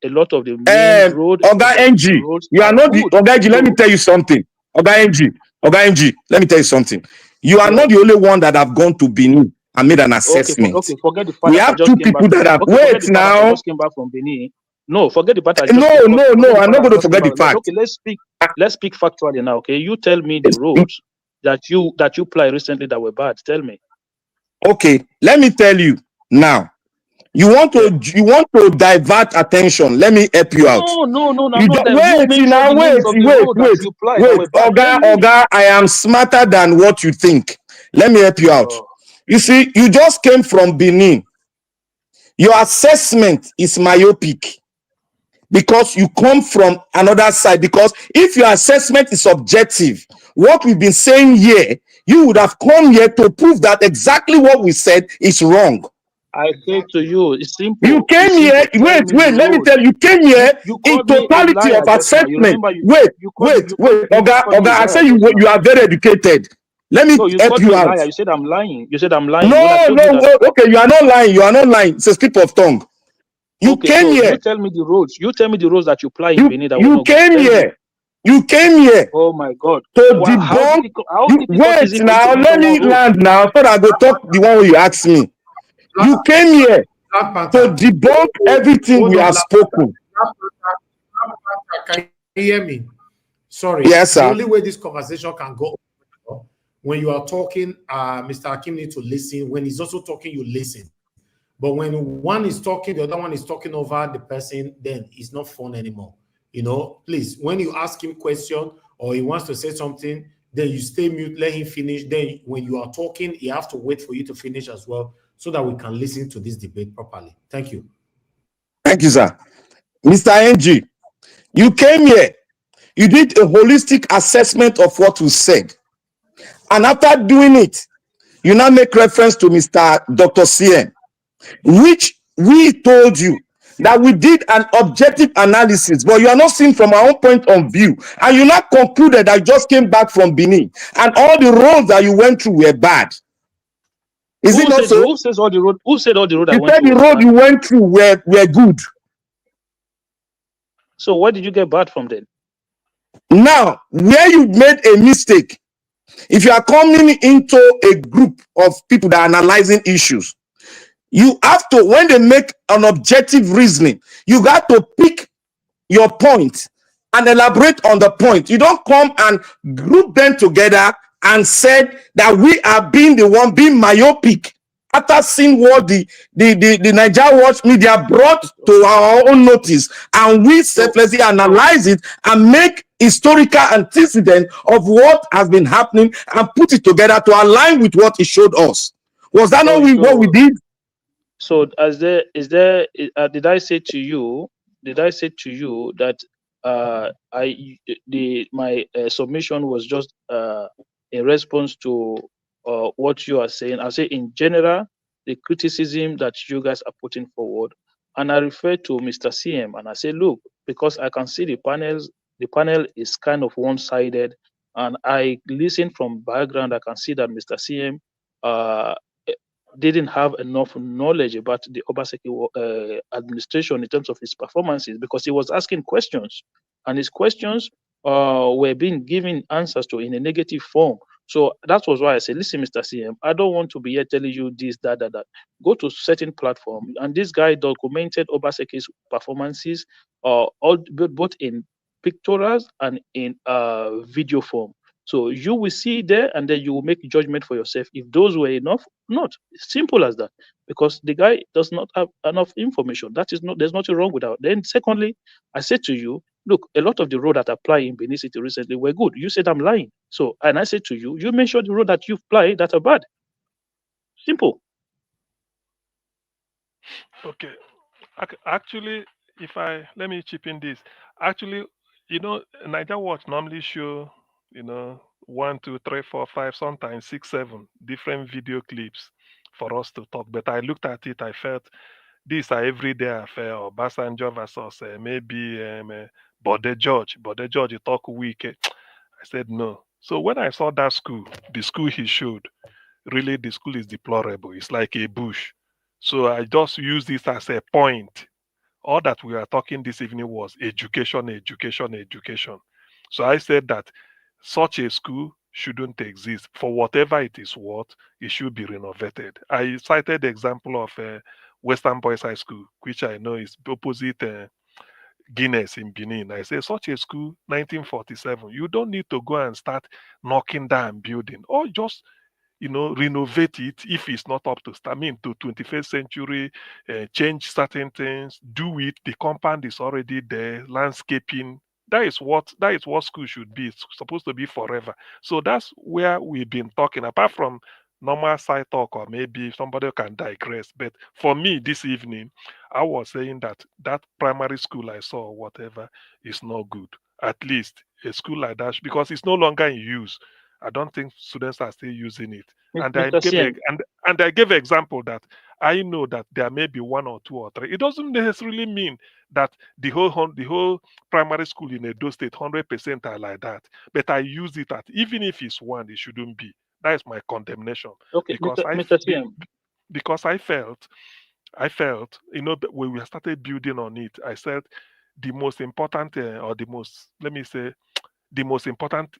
[SPEAKER 20] lot of the main roads.
[SPEAKER 15] Oga NG, you are not the Oga NG. Let me tell you something. Oga NG, let me tell you something. You are not the only one that have gone to Benin and made an assessment.
[SPEAKER 20] Okay, forget the fact
[SPEAKER 15] we have two people that have. Wait now.
[SPEAKER 20] I just came back from Benin. No, forget the part.
[SPEAKER 15] No, I'm not going to forget the fact.
[SPEAKER 20] Okay, let's speak factually now. Okay, you tell me the roads that you applied recently that were bad. Tell me.
[SPEAKER 15] Okay, let me tell you now. You want to divert attention. Let me help you out.
[SPEAKER 20] No.
[SPEAKER 15] Wait. Oga, I am smarter than what you think. Let me help you out. You see, you just came from Benin. Your assessment is myopic because you come from another side. Because if your assessment is objective, what we've been saying here, you would have come here to prove that exactly what we said is wrong.
[SPEAKER 20] I say to you, it's simple.
[SPEAKER 15] You came here. Wait. Let me tell you. You came here in totality of assessment. Wait. Oga, I say you are very educated. Let me help you out.
[SPEAKER 20] You said I'm lying.
[SPEAKER 15] No. Okay, you are not lying. It's a slip of tongue. You came here.
[SPEAKER 20] You tell me the roads. That you apply in Benin.
[SPEAKER 15] You came here.
[SPEAKER 20] Oh my God.
[SPEAKER 15] To debunk. Wait now. Let me land now so that I go talk the one you asked me. You came here to debunk everything we have spoken.
[SPEAKER 19] Can you hear me? Sorry.
[SPEAKER 15] Yes, sir.
[SPEAKER 19] The only way this conversation can go, when you are talking, Mr. Hakim needs to listen. When he's also talking, you listen. But when one is talking, the other one is talking over the person, then it's not fun anymore. Please, when you ask him a question or he wants to say something, then you stay mute, let him finish. Then when you are talking, he has to wait for you to finish as well, so that we can listen to this debate properly. Thank you.
[SPEAKER 15] Thank you, sir. Mr. NG, you came here. You did a holistic assessment of what we said. And after doing it, you now make reference to Mr. Dr. CM, which we told you that we did an objective analysis, but you are not seeing from our own point of view. And you now concluded that you just came back from Benin and all the roads that you went through were bad. Is it not so?
[SPEAKER 20] Who says all the road? Who said all the road?
[SPEAKER 15] You said the road you went through were good.
[SPEAKER 20] So where did you get bad from then?
[SPEAKER 15] Now, where you made a mistake, if you are coming into a group of people that are analyzing issues, you have to, when they make an objective reasoning, you got to pick your point and elaborate on the point. You don't come and group them together and said that we are being the one being myopic after seeing what the Nigeria Watch media brought to our own notice, and we selflessly analyze it and make historical antecedent of what has been happening and put it together to align with what it showed us. Was that not what we did?
[SPEAKER 20] So did I say to you that my submission was just in response to what you are saying? I say in general, the criticism that you guys are putting forward, and I refer to Mr. CM, and I say, look, because I can see the panel is kind of one-sided, and I listen from background, I can see that Mr. CM didn't have enough knowledge about the Obasanjo administration in terms of his performances, because he was asking questions, and his questions were being given answers to in a negative form. So that was why I said, listen, Mr. CM, I don't want to be here telling you this, that. Go to certain platform, and this guy documented Obasanjo's performances, both in pictorials and in video form. So you will see there, and then you will make a judgment for yourself if those were enough. Not simple as that, because the guy does not have enough information. That is not. There's nothing wrong with that. Then secondly, I said to you, look, a lot of the road that applied in Benin City recently were good. You said I'm lying. So, and I said to you, you mentioned the road that you applied that are bad. Simple.
[SPEAKER 12] Okay. Actually, if let me chip in this. Actually, Niger Watch normally show, 1, 2, 3, 4, 5, sometimes 6, 7 different video clips for us to talk. But I looked at it, I felt these are everyday affair. Obasanjo versus maybe Bode George. Bode George, you talk weak. I said no. So when I saw that school, the school he showed, really the school is deplorable. It's like a bush. So I just use this as a point. All that we are talking this evening was education, education, education. So I said that such a school shouldn't exist. For whatever it is worth, it should be renovated. I cited the example of Western Boys High School, which I know is opposite Guinness in Benin. I say such a school, 1947. You don't need to go and start knocking down building, or just renovate it if it's not up to to 21st century, change certain things, do it. The compound is already there, landscaping. That is what school should be. It's supposed to be forever. So that's where we've been talking. Apart from normal side talk, or maybe somebody can digress. But for me this evening, I was saying that primary school I saw, whatever, is not good. At least a school like that, because it's no longer in use. I don't think students are still using it. And I gave an example that I know that there may be 1 or 2 or 3. It doesn't necessarily mean that the whole primary school in Edo State 100% are like that. But I use it at, even if it's 1, it shouldn't be. That is my condemnation.
[SPEAKER 20] Okay,
[SPEAKER 12] Because I felt, when we started building on it, I said the most important, or the most, let me say, the most important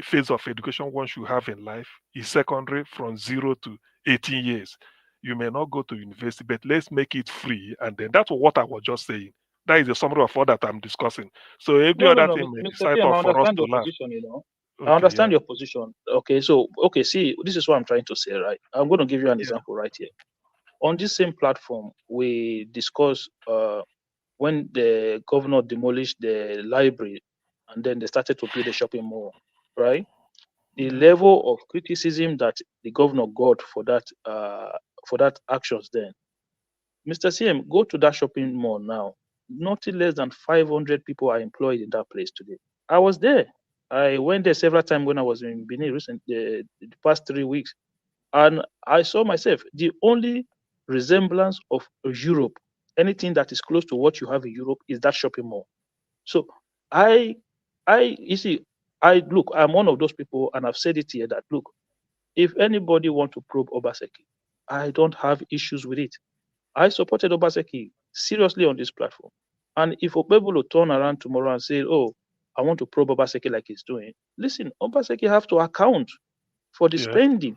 [SPEAKER 12] phase of education one should have in life is secondary, from 0 to 18 years. You may not go to university, but let's make it free. And then that's what I was just saying. That is the summary of all that I'm discussing. So every other thing may decide for us to learn.
[SPEAKER 20] I understand your position. Okay, so see, this is what I'm trying to say, right? I'm going to give you an example right here. On this same platform, we discussed when the governor demolished the library, and then they started to build a shopping mall, right? The level of criticism that the governor got for that actions then. Mr. CM, go to that shopping mall now. Nothing less than 500 people are employed in that place today. I was there. I went there several times when I was in Benin the past 3 weeks. And I saw myself, the only resemblance of Europe, anything that is close to what you have in Europe, is that shopping mall. So you see, look, I'm one of those people, and I've said it here, that look, if anybody want to probe Obaseki, I don't have issues with it. I supported Obaseki seriously on this platform. And if Okpebholo turn around tomorrow and say, oh, I want to probe Obaseki like he's doing, listen, Obaseki have to account for the spending.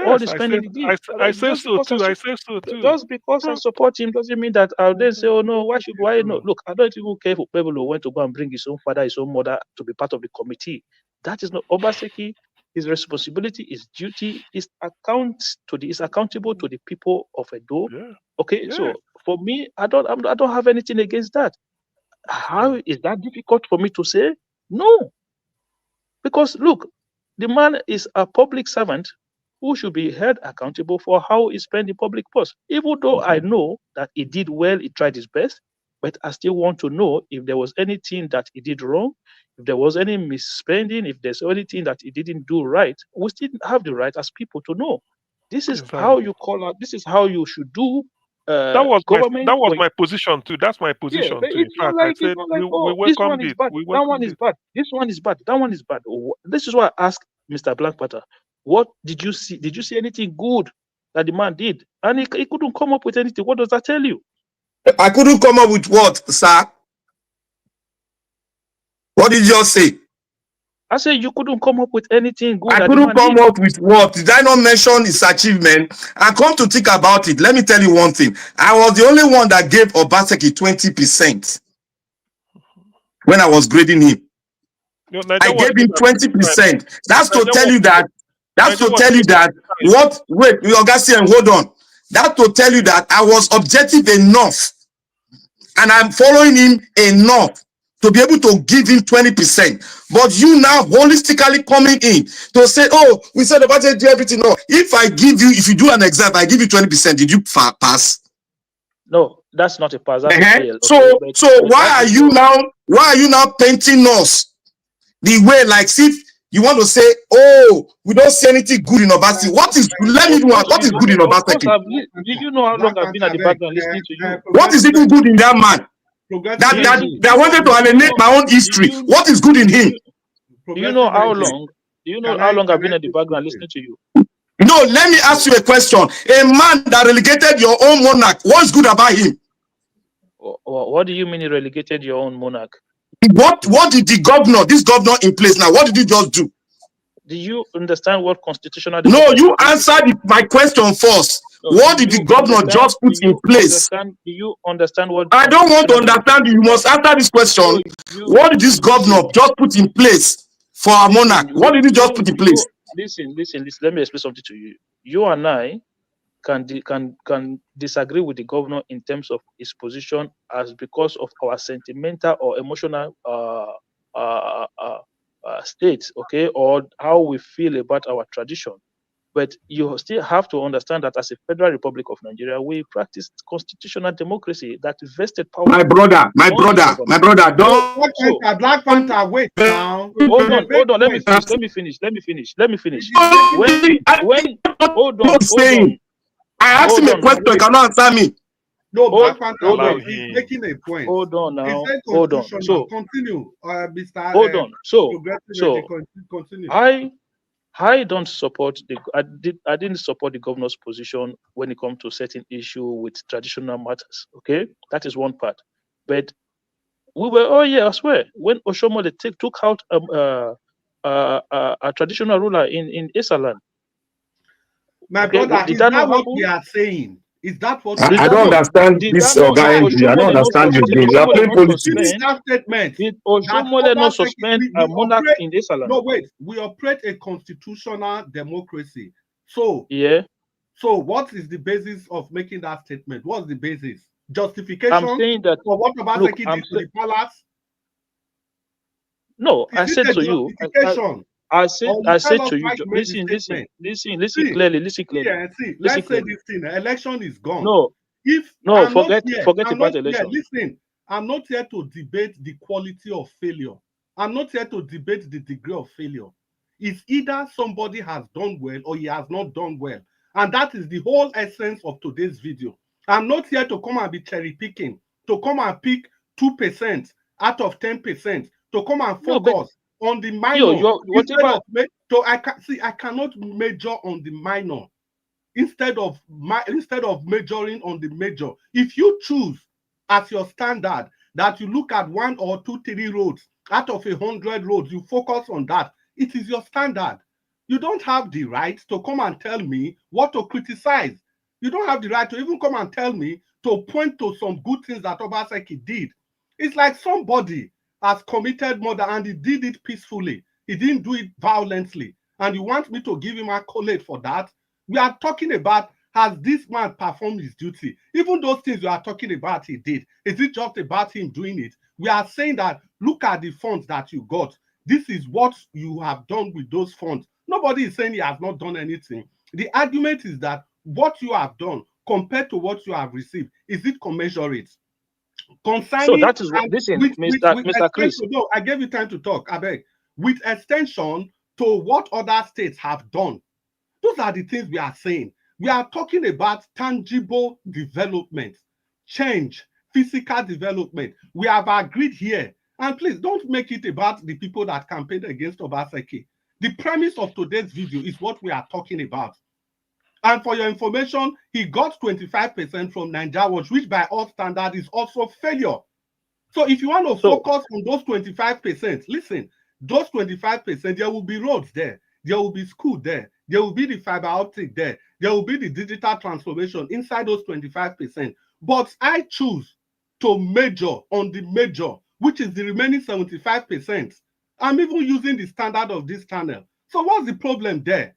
[SPEAKER 20] All the spending he did.
[SPEAKER 12] I say so too.
[SPEAKER 20] Just because I support him doesn't mean that I'll then say, oh no, why not? Look, I don't even care if Okpebholo went to go and bring his own father, his own mother to be part of the committee. That is not Obaseki. His responsibility, his duty is accountable to the people of Edo.
[SPEAKER 12] Yeah.
[SPEAKER 20] Okay, so for me, I don't have anything against that. How is that difficult for me to say? No, because look, the man is a public servant who should be held accountable for how he spent the public purse. Even though I know that he did well, he tried his best, but I still want to know if there was anything that he did wrong, if there was any misspending, if there's anything that he didn't do right. We still have the right as people to know. This is how you call out. This is how you should do.
[SPEAKER 12] That was my position too. That's my position too.
[SPEAKER 20] It's not like, I said, we welcome it. That one is bad. This one is bad. That one is bad. This is why I asked Mr. Blackwater, what did you see? Did you see anything good that the man did? And he couldn't come up with anything. What does that tell you?
[SPEAKER 15] I couldn't come up with what, sir? What did you just say?
[SPEAKER 20] I said you couldn't come up with anything good.
[SPEAKER 15] I couldn't come up with what? Did I not mention his achievement? I come to think about it. Let me tell you one thing. I was the only one that gave Obaseki 20% when I was grading him. I gave him 20%. That's to tell you that. That's to tell you that. What? Wait, Augustine, hold on. That's to tell you that I was objective enough, and I'm following him enough to be able to give him 20%. But you now holistically coming in to say, "Oh, we said the budget do everything." No, if I give you, if you do an exam, I give you 20%. Did you pass?
[SPEAKER 20] No, that's not a pass. That's a fail.
[SPEAKER 15] So,
[SPEAKER 20] Okay,
[SPEAKER 15] so why are you now? Why are you now painting us the way like if you want to say, "Oh, we don't see anything good in Obaseki"? What is? Let me know what is good in Obaseki.
[SPEAKER 20] Do you know how long I've been at the background listening to you?
[SPEAKER 15] What is even good in that man? That wanted to alienate my own history. What is good in him?
[SPEAKER 20] Do you know how long? Do you know how long I've been at the background listening to you?
[SPEAKER 15] No, let me ask you a question. A man that relegated your own monarch, what's good about him?
[SPEAKER 20] What do you mean he relegated your own monarch?
[SPEAKER 15] What did the governor, this governor in place now, what did he just do?
[SPEAKER 20] Do you understand what constitutional?
[SPEAKER 15] No, you answered my question first. No, what did the governor just put in place?
[SPEAKER 20] Do you understand what?
[SPEAKER 15] I don't want to understand you. You must answer this question. What did this governor just put in place for our monarch? What did he just put in place?
[SPEAKER 20] Listen. Let me explain something to you. You and I can disagree with the governor in terms of his position as because of our sentimental or emotional state, okay, or how we feel about our tradition. But you still have to understand that as a Federal Republic of Nigeria, we practice constitutional democracy that vested power.
[SPEAKER 15] My brother, don't.
[SPEAKER 19] Black Panther, wait now.
[SPEAKER 20] Hold on. Let me finish. Hold on.
[SPEAKER 15] I asked him a question. You cannot answer me.
[SPEAKER 19] No, Black Panther, he's making a point.
[SPEAKER 20] Hold on now. Hold on. So
[SPEAKER 19] continue, Mr.
[SPEAKER 20] Hold on. So
[SPEAKER 19] continue.
[SPEAKER 20] I don't support I didn't support the governor's position when it comes to certain issue with traditional matters. Okay, that is one part. But we were I swear when Oshomole took out a traditional ruler in Esaland.
[SPEAKER 19] My brother, is that what we are saying? Is that what
[SPEAKER 15] I don't understand this organization? I don't understand you. You are playing politics.
[SPEAKER 20] Did Oshomole not suspend a monarch in Esaland?
[SPEAKER 19] No, wait. We operate a constitutional democracy. So
[SPEAKER 20] yeah.
[SPEAKER 19] So what is the basis of making that statement? What's the basis? Justification?
[SPEAKER 20] I'm saying that
[SPEAKER 19] for what Obaseki did to the palace?
[SPEAKER 20] No, I said to you. I said to you, listen clearly.
[SPEAKER 19] Yeah, see, let's say this thing, election is gone.
[SPEAKER 20] Forget about election.
[SPEAKER 19] Listen, I'm not here to debate the quality of failure. I'm not here to debate the degree of failure. It's either somebody has done well or he has not done well. And that is the whole essence of today's video. I'm not here to come and be cherry picking, to come and pick 2% out of 10%, to come and focus on the minor. I cannot major on the minor instead of majoring on the major. If you choose as your standard that you look at 1 or 2, 3 roads out of 100 roads, you focus on that. It is your standard. You don't have the right to come and tell me what to criticize. You don't have the right to even come and tell me to point to some good things that Obaseki did. It's like somebody has committed murder and he did it peacefully. He didn't do it violently. And you want me to give him accolade for that? We are talking about, has this man performed his duty? Even those things you are talking about he did. Is it just about him doing it? We are saying that, look at the funds that you got. This is what you have done with those funds. Nobody is saying he has not done anything. The argument is that what you have done compared to what you have received, is it commensurate?
[SPEAKER 20] So that is what this is, Mr. Chris.
[SPEAKER 19] No, I gave you time to talk. I beg. With extension to what other states have done. Those are the things we are saying. We are talking about tangible development, change, physical development. We have agreed here. And please don't make it about the people that campaigned against Obaseki. The premise of today's video is what we are talking about. And for your information, he got 25% from Nigeria Watch, which by all standards is also failure. So if you want to focus on those 25%, listen, those 25%, there will be roads there. There will be school there. There will be the fiber optic there. There will be the digital transformation inside those 25%. But I choose to major on the major, which is the remaining 75%.
[SPEAKER 17] I'm even using the standard of this channel. So what's the problem there?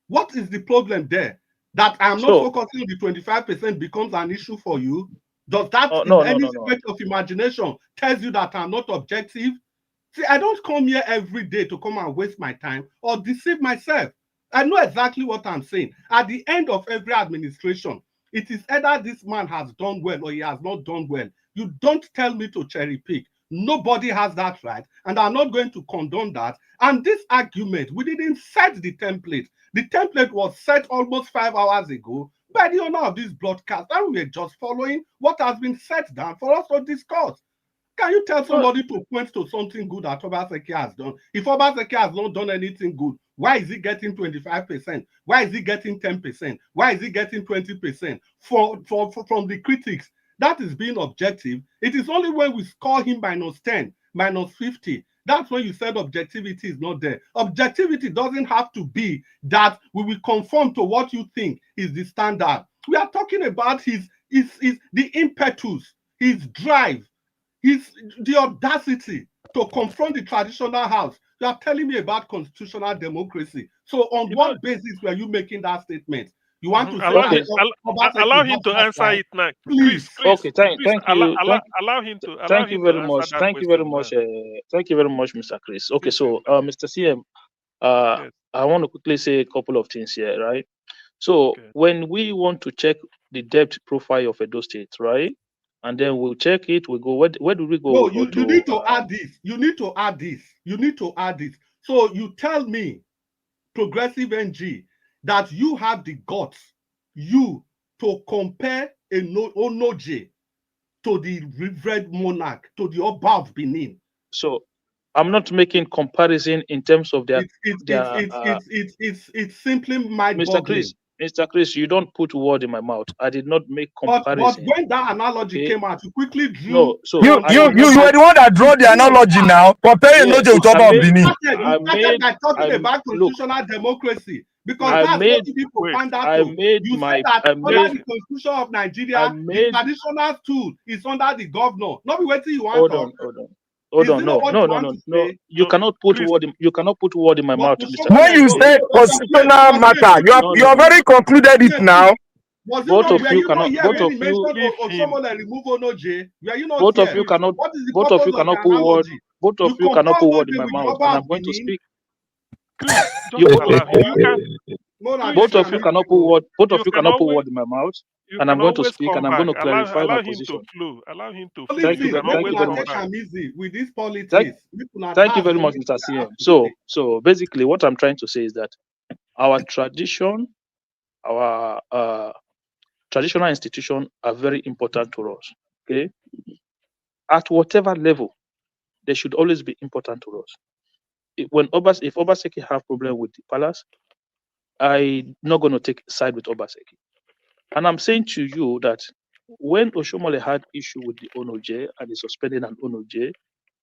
[SPEAKER 17] What is the problem there? That I'm not focusing on the 25% becomes an issue for you? Does that in any stretch of imagination tells you that I'm not objective? See, I don't come here every day to come and waste my time or deceive myself. I know exactly what I'm saying. At the end of every administration, it is either this man has done well or he has not done well. You don't tell me to cherry pick. Nobody has that right, and I'm not going to condone that. And this argument, we didn't set the template. The template was set almost 5 hours ago by the owner of this broadcast, and we're just following what has been set down for us to discuss. Can you tell somebody to point to something good that Obaseki has done? If Obaseki has not done anything good, why is he getting 25%? Why is he getting 10%? Why is he getting 20% from the critics? That is being objective. It is only when we score him -10, -50. That's when you said objectivity is not there. Objectivity doesn't have to be that we will conform to what you think is the standard. We are talking about the impetus, his drive, the audacity to confront the traditional house. You are telling me about constitutional democracy. So on what basis were you making that statement? You want to say
[SPEAKER 12] allow him to answer it now,
[SPEAKER 17] please.
[SPEAKER 20] Okay, thank you.
[SPEAKER 12] Allow him to.
[SPEAKER 20] Thank you very much. Thank you very much. Thank you very much, Mr. Chris. Okay, so Mr. CM, I want to quickly say a couple of things here, right? So when we want to check the debt profile of Edo State, right, and then we'll check it, we go. Where do we go?
[SPEAKER 17] No, you need to add this. You need to add this. You need to add this. So you tell me, Progressive NG, that you have the guts, to compare a Onoje to the revered monarch, to the Oba of Benin.
[SPEAKER 20] So I'm not making comparison in terms of their.
[SPEAKER 17] It's simply mind-boggling.
[SPEAKER 20] Mr. Chris, you don't put word in my mouth. I did not make comparison.
[SPEAKER 17] But when that analogy came out, you quickly drew.
[SPEAKER 20] No, so
[SPEAKER 15] you were the one that drew the analogy now. Comparing Onoje with Oba of Benin.
[SPEAKER 17] You started by talking about constitutional democracy. Because that's what people find out. You said that under the Constitution of Nigeria, the traditional tool is under the governor. Not be waiting you want.
[SPEAKER 20] Hold on. No. You cannot put word in my mouth, Mr.
[SPEAKER 15] When you say constitutional matter, you are very concluded it now.
[SPEAKER 20] Both of you cannot put word in my mouth, and I'm going to speak. Both of you cannot put word in my mouth, and I'm going to speak, and I'm going to clarify my position.
[SPEAKER 12] Allow him to.
[SPEAKER 20] Thank you very much.
[SPEAKER 17] With this politics.
[SPEAKER 20] Thank you very much, Mr. CM. So basically, what I'm trying to say is that our tradition, our traditional institutions are very important to us. Okay, at whatever level, they should always be important to us. If Obaseki have problem with the palace, I'm not going to take side with Obaseki. And I'm saying to you that when Oshomole had issue with the Onoje and he suspended an Onoje,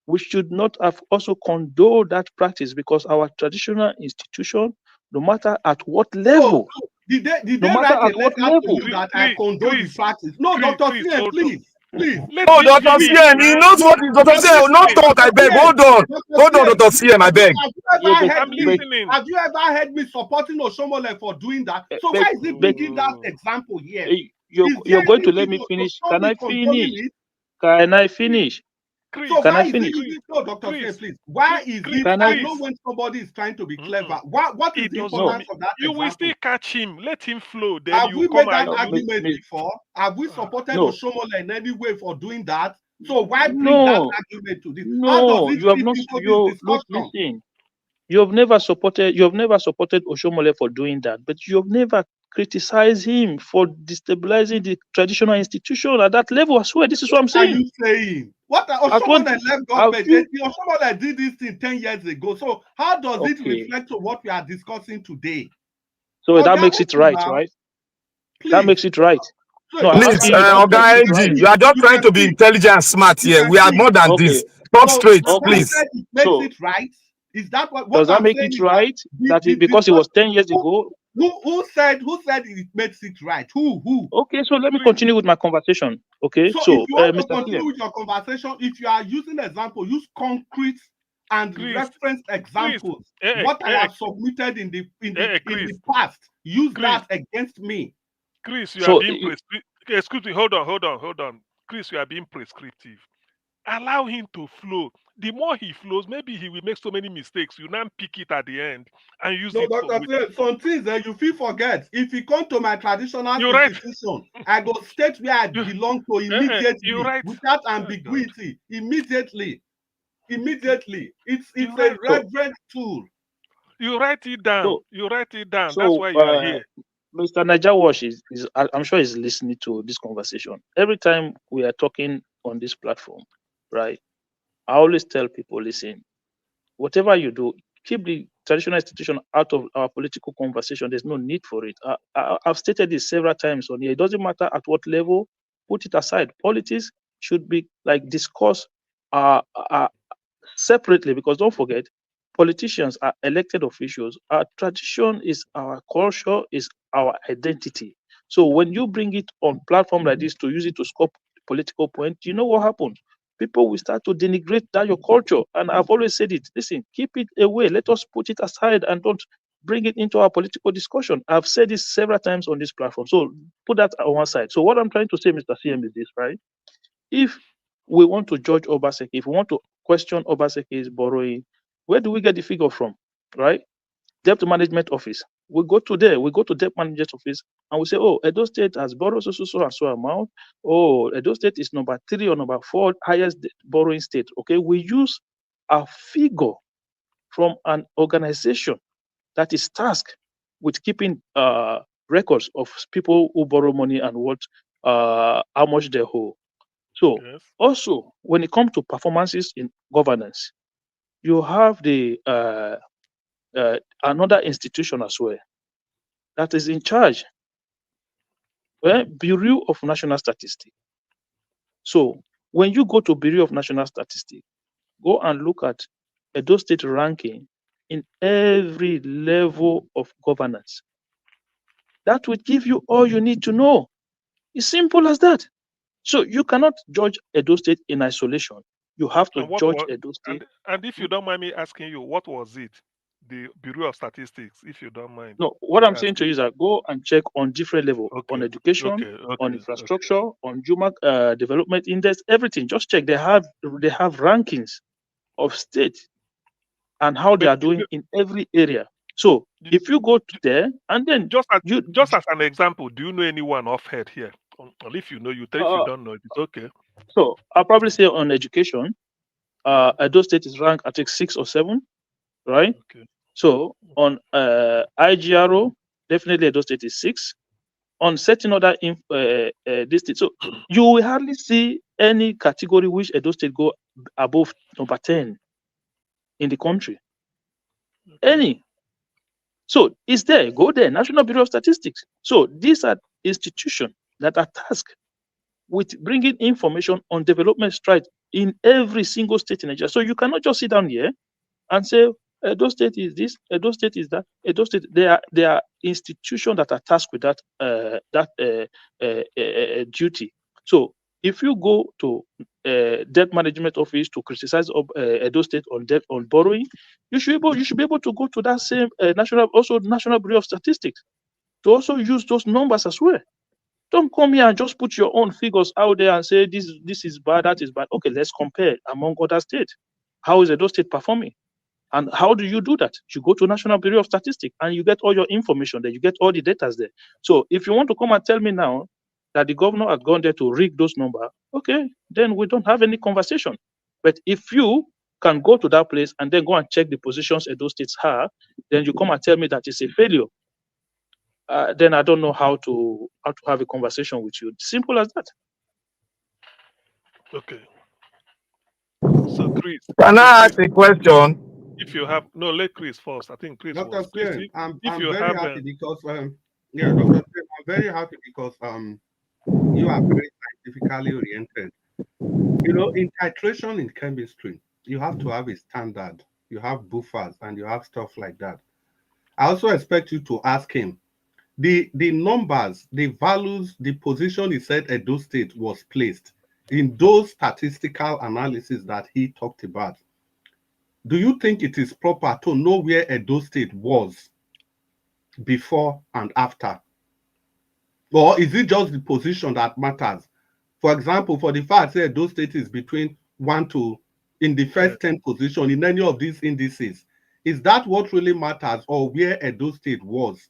[SPEAKER 20] we should not have also condoned that practice, because our traditional institution, no matter at what level,
[SPEAKER 17] did they write a letter to you that I condone the practice? No, Dr. CM, please.
[SPEAKER 15] Oh, Dr. CM, he knows what Dr. CM will not talk, I beg. Hold on, Dr. CM, I beg.
[SPEAKER 17] Have you ever heard me supporting Oshomole for doing that? So why is he bringing that example here?
[SPEAKER 20] You're going to let me finish. Can I finish? Can I finish?
[SPEAKER 17] So can I finish? No, Dr. CM, please. Why is it? I know when somebody is trying to be clever. What is the importance of that?
[SPEAKER 12] You will still catch him. Let him flow. Then
[SPEAKER 17] have we made that argument before? Have we supported Oshomole in any way for doing that? So why bring that argument to this?
[SPEAKER 20] No, you have not. Listen. You have never supported Oshomole for doing that, but you have never criticized him for destabilizing the traditional institution at that level. I swear, this is what I'm saying.
[SPEAKER 17] What are you saying? What Oshomole left government? Oshomole did this thing 10 years ago. So how does it reflect to what we are discussing today?
[SPEAKER 20] So that makes it right, right? Please. That makes it right.
[SPEAKER 15] No, please, Oga NG, you are just trying to be intelligent and smart here. We are more than this. Talk straight, please.
[SPEAKER 17] It makes it right. Is that what
[SPEAKER 20] does that make it right? Because it was 10 years ago.
[SPEAKER 17] Who said it makes it right? Who?
[SPEAKER 20] Okay, so let me continue with my conversation. Okay,
[SPEAKER 17] so if you want to continue with your conversation, if you are using example, use concrete and reference examples. What I have submitted in the past, use that against me.
[SPEAKER 12] Chris, you are being excuse me, hold on. Chris, you are being prescriptive. Allow him to flow. The more he flows, maybe he will make so many mistakes. You now pick it at the end and use it.
[SPEAKER 17] Dr. Some things that you feel forget. If you come to my traditional institution, I go state where I belong to immediately, without ambiguity. Immediately. It's a reverent tool.
[SPEAKER 12] You write it down. That's why you are here.
[SPEAKER 20] Mr. Najawash I'm sure he's listening to this conversation. Every time we are talking on this platform, right? I always tell people, listen, whatever you do, keep the traditional institution out of our political conversation. There's no need for it. I've stated this several times on here. It doesn't matter at what level, put it aside. Politics should be discussed separately, because don't forget, politicians are elected officials. Our tradition is our culture, is our identity. So when you bring it on platform like this to use it to score political point, you know what happens? People will start to denigrate that your culture. And I've always said it. Listen, keep it away. Let us put it aside and don't bring it into our political discussion. I've said this several times on this platform. So put that on one side. So what I'm trying to say, Mr. CM, is this, right? If we want to judge Obaseki, if we want to question Obaseki's borrowing, where do we get the figure from, right? Debt Management Office. We go to Debt Management Office, and we say, oh, Edo State has borrowed so amount. Oh, Edo State is number 3 or number 4 highest borrowing state. Okay, we use a figure from an organization that is tasked with keeping records of people who borrow money and how much they owe. So also, when it comes to performances in governance, you have the another institution as well that is in charge, Bureau of National Statistics. So when you go to Bureau of National Statistics, go and look at Edo State ranking in every level of governance. That will give you all you need to know. It's simple as that. So you cannot judge Edo State in isolation. You have to judge Edo State.
[SPEAKER 12] And if you don't mind me asking you, what was it? The Bureau of Statistics, if you don't mind.
[SPEAKER 20] No, what I'm saying to you is that go and check on different levels, on education, on infrastructure, on human development index, everything. Just check. They have rankings of state and how they are doing in every area. So if you go to there and then
[SPEAKER 12] just as an example, do you know anyone off head here? Or if you know, you tell. If you don't know, it's okay.
[SPEAKER 20] So I'll probably say on education, Edo State is ranked, I think 6 or 7, right?
[SPEAKER 12] Okay.
[SPEAKER 20] So on IGRO, definitely Edo State is 6. On certain other districts, so you will hardly see any category which Edo State go above number 10 in the country. Any. So it's there. Go there. National Bureau of Statistics. So these are institutions that are tasked with bringing information on development strides in every single state in Nigeria. So you cannot just sit down here and say, Edo State is this, Edo State is that. Edo State, they are institutions that are tasked with that duty. So if you go to Debt Management Office to criticize Edo State on debt on borrowing, you should be able to go to that same National Bureau of Statistics to also use those numbers as well. Don't come here and just put your own figures out there and say this is bad, that is bad. Okay, let's compare among other states. How is Edo State performing? And how do you do that? You go to National Bureau of Statistics and you get all your information there. You get all the data there. So if you want to come and tell me now that the governor has gone there to rig those numbers, okay, then we don't have any conversation. But if you can go to that place and then go and check the positions Edo States have, then you come and tell me that it's a failure. Then I don't know how to have a conversation with you. Simple as that.
[SPEAKER 12] Okay. So Chris,
[SPEAKER 15] can I ask a question?
[SPEAKER 12] If you have let Chris first. I think Chris
[SPEAKER 17] Dr.
[SPEAKER 12] was. Chris,
[SPEAKER 17] I'm very happy because Dr. I'm very happy because you are very scientifically oriented. You know, in titration in chemistry, you have to have a standard. You have buffers and you have stuff like that. I also expect you to ask him the numbers, the values, the position he said Edo State was placed in those statistical analysis that he talked about. do you think it is proper to know where Edo State was before and after? Or is it just the position that matters? For example, for the fact that Edo State is between 1 to in the first 10 position in any of these indices, is that what really matters, or where Edo State was?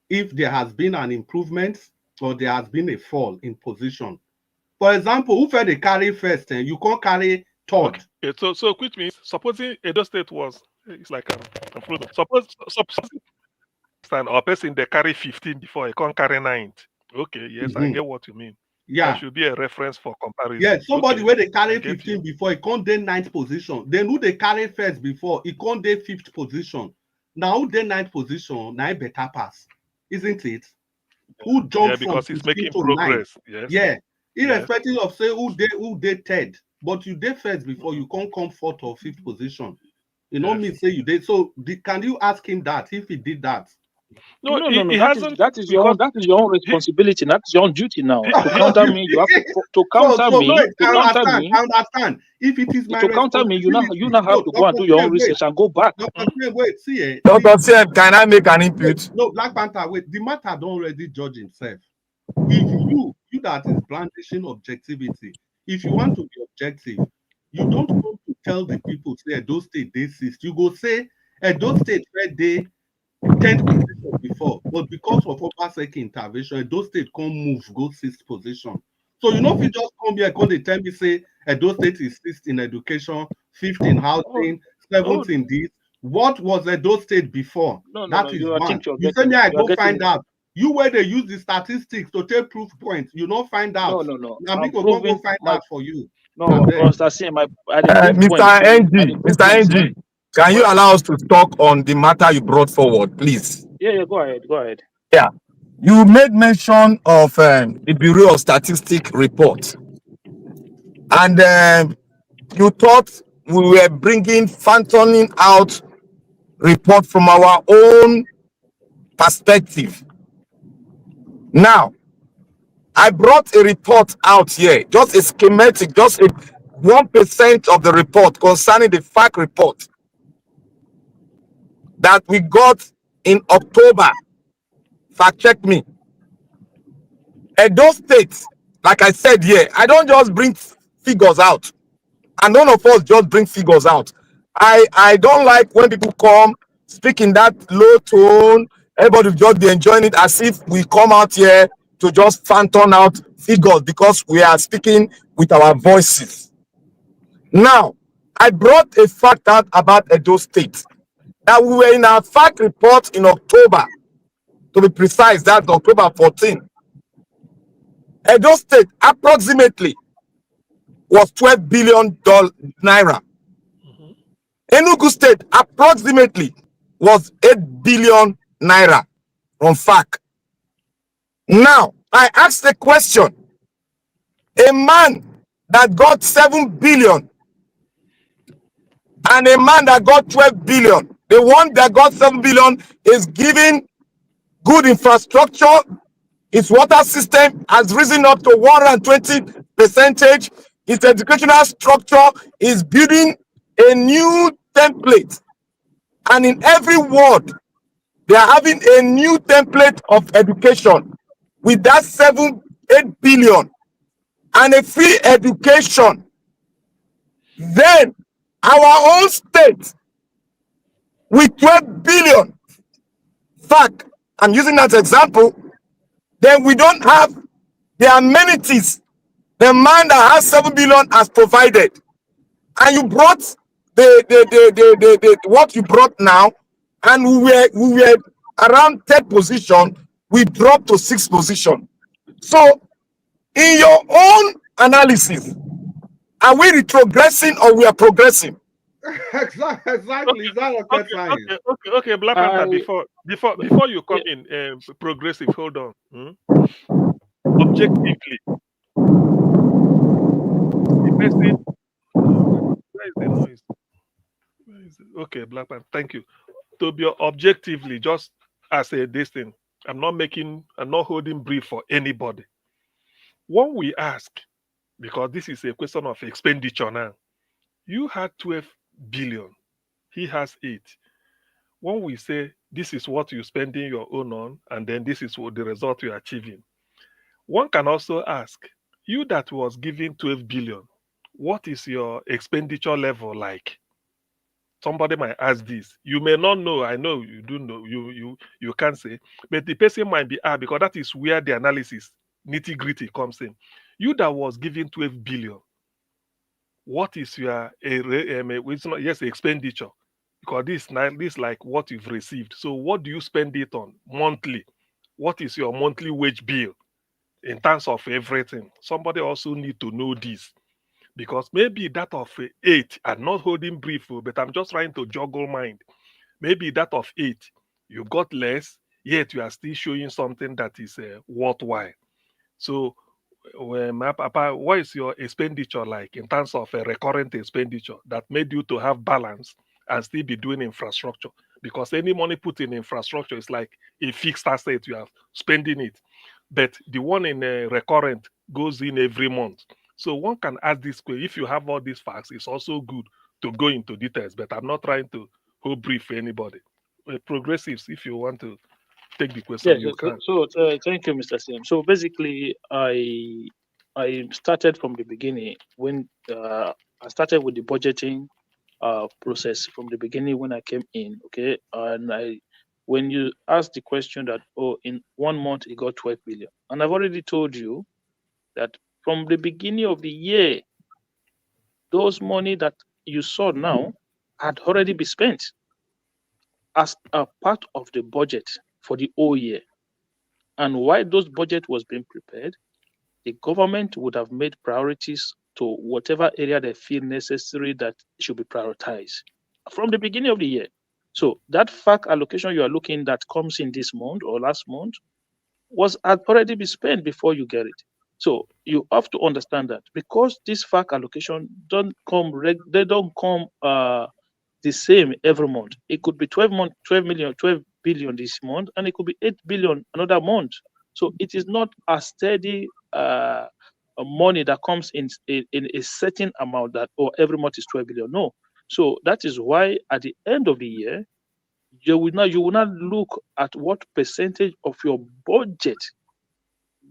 [SPEAKER 17] If there has been an improvement or there has been a fall in position. For example, who they carry first and you can't carry third?
[SPEAKER 12] Okay. So which means supposing Edo State was, it's like suppose or person they carry 15 before he can't carry 9. Okay, yes, I get what you mean.
[SPEAKER 17] Yeah.
[SPEAKER 12] There should be a reference for comparison.
[SPEAKER 17] Yeah, somebody where they carry
[SPEAKER 12] I get
[SPEAKER 17] 15 before, he can't do 9th position. Then who they carry first before, he can't do 5th position. Now who they 9th position, now better pass, isn't it? Who jumped from 15 to 9?
[SPEAKER 12] Yes.
[SPEAKER 17] Yeah, irrespective of say who they third, but you did first before, you can't come 4th or 5th position. You know me say you did. So can you ask him that if he did that?
[SPEAKER 12] No,
[SPEAKER 20] No.
[SPEAKER 12] He hasn't.
[SPEAKER 20] That is your own responsibility. That's your own duty now. To counter me, you have to counter me.
[SPEAKER 17] I understand. If it is my
[SPEAKER 20] to counter me, you now have to go and do your own research and go back.
[SPEAKER 17] Wait, see,
[SPEAKER 15] Dr. Sef, can I make an input?
[SPEAKER 17] No, Black Panther, wait. The matter don't already judge himself. If you that is brandishing objectivity, if you want to be objective, you don't want to tell the people say Edo State they 6th. You go say Edo State where they 10th position before, but because of Obaseki intervention, Edo State can't move, go 6th position. So you know if you just come here, come they tell me say Edo State is 6th in education, 5th in housing, 7th in this. What was Edo State before? That is one. You say me I go find out. You where they use the statistics to take proof points, you don't find out.
[SPEAKER 20] No.
[SPEAKER 17] Now people go find out for you.
[SPEAKER 20] No, Mr.
[SPEAKER 15] NG, can you allow us to talk on the matter you brought forward, please?
[SPEAKER 20] Yeah, go ahead.
[SPEAKER 15] Yeah. You made mention of the Bureau of Statistics report. And you thought we were fantoning out report from our own perspective. Now, I brought a report out here, just a schematic, just 1% of the report concerning the fact report that we got in October. Fact check me. Edo State, like I said here, I don't just bring figures out. And none of us just bring figures out. I don't like when people come, speak in that low tone, everybody just be enjoying it as if we come out here to just phantom out figures because we are speaking with our voices. Now, I brought a fact out about Edo State. That we were in our fact report in October, to be precise, that's October 14. Edo State approximately was 12 billion naira. Enugu State approximately was 8 billion naira from FAC. Now, I asked the question, a man that got 7 billion and a man that got 12 billion, the one that got 7 billion is giving good infrastructure. Its water system has risen up to 120%. Its educational structure is building a new template. And in every ward, they are having a new template of education with that 8 billion and a free education. Then our own state with 12 billion. Fact, I'm using that example. Then we don't have the amenities the man that has 7 billion has provided. And you brought the what you brought now, and we were around 3rd position, we dropped to 6th position. So in your own analysis, are we retrogressing or we are progressing?
[SPEAKER 17] Exactly. Is that rocket science?
[SPEAKER 12] Okay. Black Panther, before you come in, progressive. Hold on. Objectively, the person. Where is the noise? Okay, Black Panther. Thank you. To be objectively, just as a distance, I'm not holding brief for anybody. When we ask, because this is a question of expenditure now, you had 12 billion He has 8. When we say this is what you're spending your own on, and then this is what the result you're achieving, one can also ask, you that was given 12 billion, what is your expenditure level like? Somebody might ask this. You may not know. I know you do know. You can't say, but the person might be because that is where the analysis nitty gritty comes in. You that was given 12 billion, what is your it's not yes expenditure, because this like what you've received. So what do you spend it on monthly? What is your monthly wage bill in terms of everything? Somebody also need to know this. Because maybe that of 8, I'm not holding brief, but I'm just trying to juggle mind. Maybe that of 8, you got less, yet you are still showing something that is worthwhile. So, Papa, what is your expenditure like in terms of a recurrent expenditure that made you to have balance and still be doing infrastructure? Because any money put in infrastructure is like a fixed asset, you are spending it. But the one in recurrent goes in every month. So one can ask this question. If you have all these facts, it's also good to go into details, but I'm not trying to hold brief for anybody. Progressives, if you want to take the question,
[SPEAKER 20] Yes.
[SPEAKER 12] you can.
[SPEAKER 20] So thank you, Mr. CM. So basically, I started from the beginning when I started with the budgeting process from the beginning when I came in. Okay, and when you asked the question that in 1 month it got 12 billion, and I've already told you that from the beginning of the year, those money that you saw now had already been spent as a part of the budget for the whole year. And while those budget was being prepared, the government would have made priorities to whatever area they feel necessary that should be prioritized from the beginning of the year. So that FAC allocation you are looking that comes in this month or last month had already been spent before you get it. So you have to understand that because this FAC allocation don't come the same every month. It could be 12 billion this month, and it could be 8 billion another month. So it is not a steady money that comes in a certain amount that every month is 12 billion. No. So that is why at the end of the year, you will not look at what percentage of your budget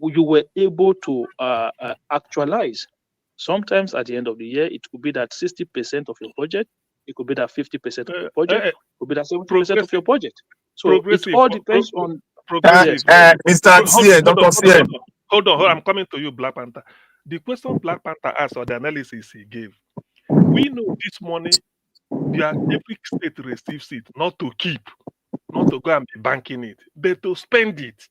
[SPEAKER 20] you were able to actualize. Sometimes at the end of the year, it could be that 60% of your budget, it could be that 50% of your budget, it could be that 70% of your budget. So it all depends on
[SPEAKER 12] progressive.
[SPEAKER 15] Mr. CM, Dr. CM.
[SPEAKER 12] Hold on, I'm coming to you, Black Panther. The question Black Panther asked or the analysis he gave, we know this money, every state receives it, not to keep, not to go and be banking it, but to spend it.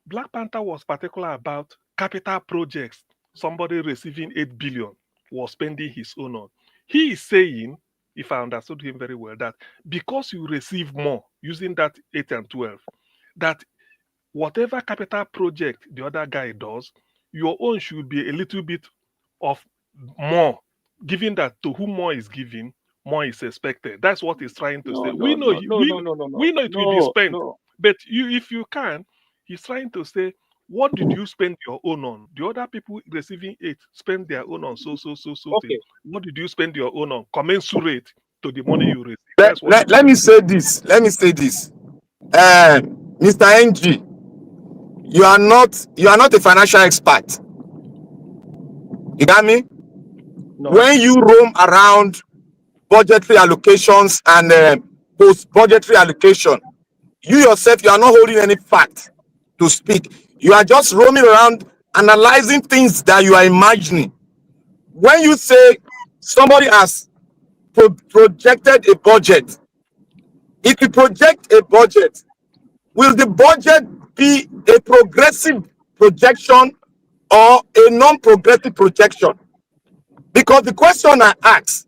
[SPEAKER 12] Black Panther was particular about capital projects. Somebody receiving 8 billion was spending his own on. He is saying, if I understood him very well, that because you receive more using that 8 and 12, that whatever capital project the other guy does, your own should be a little bit of more, given that to whom more is given, more is expected. That's what he's trying to say. We know it will be spent, but if you can, he's trying to say, what did you spend your own on? The other people receiving 8 spend their own on so thing. What did you spend your own on? Commensurate to the money you receive.
[SPEAKER 15] Let me say this. Mr. NG, you are not a financial expert. You got me? No. When you roam around budgetary allocations and post-budgetary allocation, you yourself, you are not holding any fact to speak. You are just roaming around analyzing things that you are imagining. When you say somebody has projected a budget, if you project a budget, will the budget be a progressive projection or a non-progressive projection? Because the question I ask,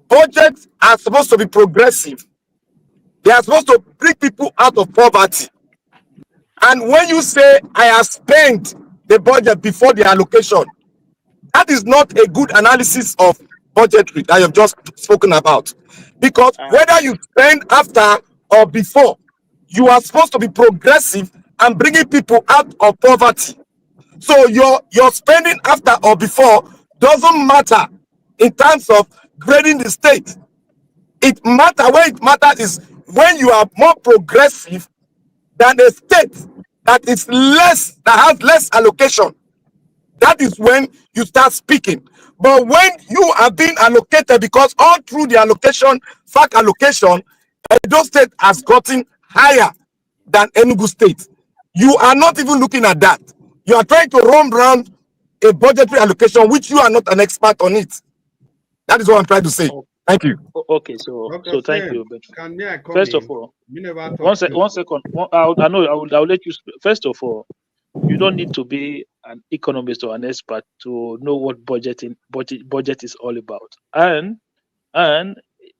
[SPEAKER 15] budgets are supposed to be progressive. They are supposed to bring people out of poverty. And when you say, I have spent the budget before the allocation, that is not a good analysis of budgetary that you've just spoken about. Because whether you spend after or before, you are supposed to be progressive and bringing people out of poverty. So your spending after or before doesn't matter in terms of grading the state.
[SPEAKER 21] It matters when it matters is when you are more progressive than a state that is less, that has less allocation. That is when you start speaking. But when you are being allocated, because all through the allocation, fact allocation, Edo State has gotten higher than Enugu State. You are not even looking at that. You are trying to roam around a budgetary allocation, which you are not an expert on it. That is what I'm trying to say. Thank you.
[SPEAKER 20] Okay, so thank you. But
[SPEAKER 17] Can me I come
[SPEAKER 20] first
[SPEAKER 17] in?
[SPEAKER 20] of all,
[SPEAKER 17] Me never talk
[SPEAKER 20] one
[SPEAKER 17] to-
[SPEAKER 20] second. I know I'll let you. First of all, you don't need to be an economist or an expert to know what budget is all about. And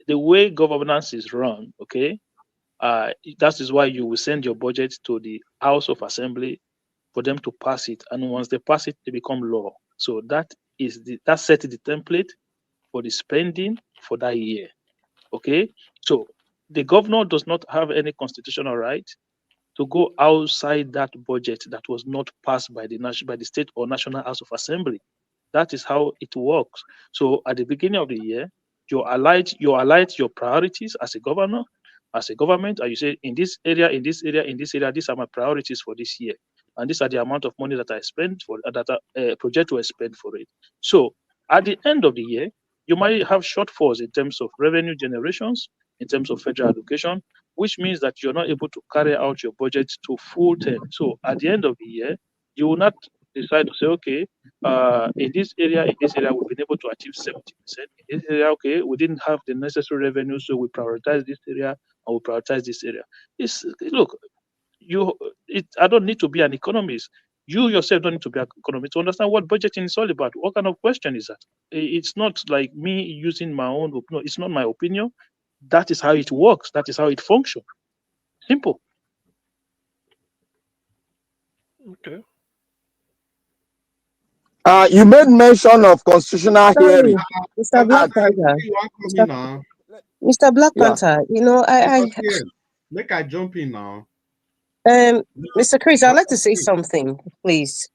[SPEAKER 20] the way governance is run, okay, that is why you will send your budget to the House of Assembly for them to pass it. And once they pass it, they become law. So that sets the template for the spending for that year. Okay, so the governor does not have any constitutional right to go outside that budget that was not passed by the state or national House of Assembly. That is how it works. So at the beginning of the year, you highlight your priorities as a governor, as a government, and you say, in this area, these are my priorities for this year, and these are the amount of money that I spend for that project will spend for it. So at the end of the year, you might have shortfalls in terms of revenue generations, in terms of federal allocation, which means that you're not able to carry out your budget to full term. So at the end of the year, you will not decide to say, okay, in this area, we've been able to achieve 70%. In this area, okay, we didn't have the necessary revenue, so we prioritize this area and we prioritize this area. Look, I don't need to be an economist. You yourself don't need to be an economist to understand what budgeting is all about. What kind of question is that? It's not like me using my own. No, it's not my opinion. That is how it works. That is how it functions. Simple.
[SPEAKER 12] Okay.
[SPEAKER 13] You made mention of constitutional hearing.
[SPEAKER 18] Mr. Black Panther. Mr. Black Panther, you know,
[SPEAKER 17] Make I jump in now.
[SPEAKER 18] Mr. Chris, I'd like to say something, please.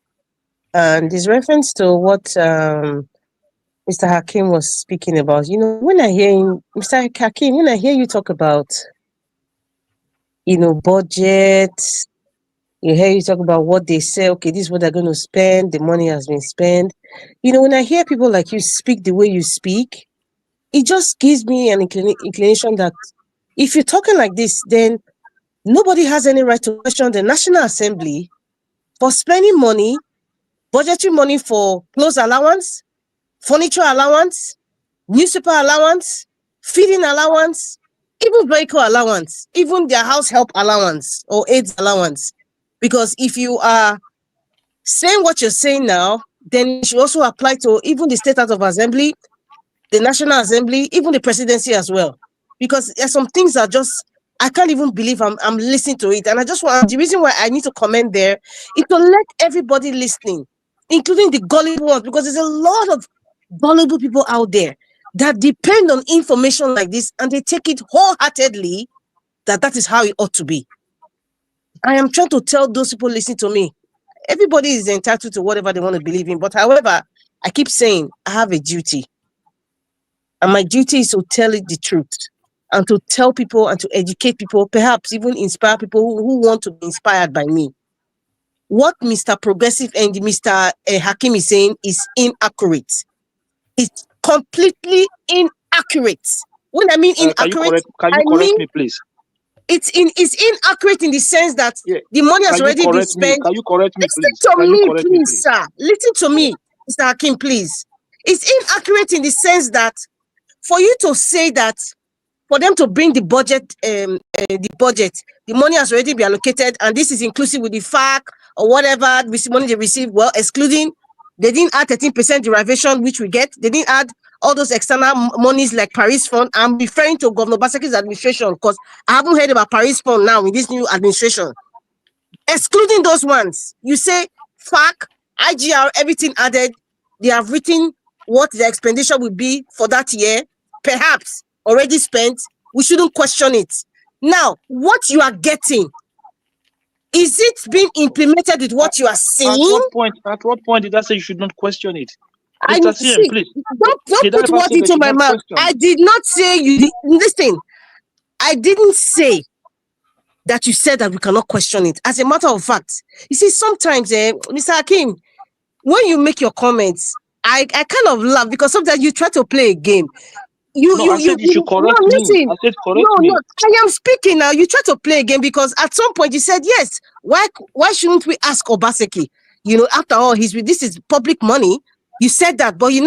[SPEAKER 18] And this reference to what Mr. Hakim was speaking about. You know, when I hear him, Mr. Hakim, when I hear you talk about, you know, budget, you hear you talk about what they say, okay, this is what they're going to spend, the money has been spent. You know, when I hear people like you speak the way you speak, it just gives me an inclination that if you're talking like this, then nobody has any right to question the National Assembly for spending money, budgetary money for clothes allowance, furniture allowance, newspaper allowance, feeding allowance, even vehicle allowance, even their house help allowance or aids allowance. Because if you are saying what you're saying now, then it should also apply to even the State House of Assembly, the National Assembly, even the presidency as well. Because there's some things that just, I can't even believe I'm listening to it. And I just want, the reason why I need to comment there is to let everybody listening, including the gullible ones, because there's a lot of gullible people out there that depend on information like this and they take it wholeheartedly that is how it ought to be. I am trying to tell those people listening to me, everybody is entitled to whatever they want to believe in. But however, I keep saying I have a duty. And my duty is to tell it the truth and to tell people and to educate people, perhaps even inspire people who want to be inspired by me. What Mr. Progressive and Mr. Hakim is saying is inaccurate. It's completely inaccurate. When I mean inaccurate,
[SPEAKER 20] can you correct me, please?
[SPEAKER 18] It's inaccurate in the sense that the money has already been spent.
[SPEAKER 20] Can you correct me, please?
[SPEAKER 18] Listen to me, please, sir. Listen to me, Mr. Hakim, please. It's inaccurate in the sense that for you to say that for them to bring the budget, the money has already been allocated, and this is inclusive with the FAC or whatever money they receive, well, excluding, they didn't add 13% derivation, which we get. They didn't add all those external monies like Paris Fund. I'm referring to Governor Obasanjo's administration because I haven't heard about Paris Fund now in this new administration. Excluding those ones, you say FAC, IGR, everything added, they have written what the expenditure will be for that year, perhaps already spent. We shouldn't question it. Now, what you are getting, is it being implemented with what you are saying?
[SPEAKER 20] At what point did I say you should not question it?
[SPEAKER 18] I
[SPEAKER 20] Mr. CM,
[SPEAKER 18] see.
[SPEAKER 20] please.
[SPEAKER 18] Don't
[SPEAKER 20] Did I
[SPEAKER 18] put
[SPEAKER 20] ever
[SPEAKER 18] words
[SPEAKER 20] say they
[SPEAKER 18] into
[SPEAKER 20] should
[SPEAKER 18] my
[SPEAKER 20] not
[SPEAKER 18] mouth.
[SPEAKER 20] question?
[SPEAKER 18] I did not say you did. Listen, I didn't say that you said that we cannot question it. As a matter of fact, you see, sometimes, Mr. Hakim, when you make your comments, I kind of laugh because sometimes you try to play a game.
[SPEAKER 20] I said you should correct
[SPEAKER 18] no,
[SPEAKER 20] me.
[SPEAKER 18] listen.
[SPEAKER 20] I said correct me.
[SPEAKER 18] No, I am speaking now. You try to play a game because at some point you said, yes, why shouldn't we ask Obaseki? You know, after all, this is public money. You said that, but you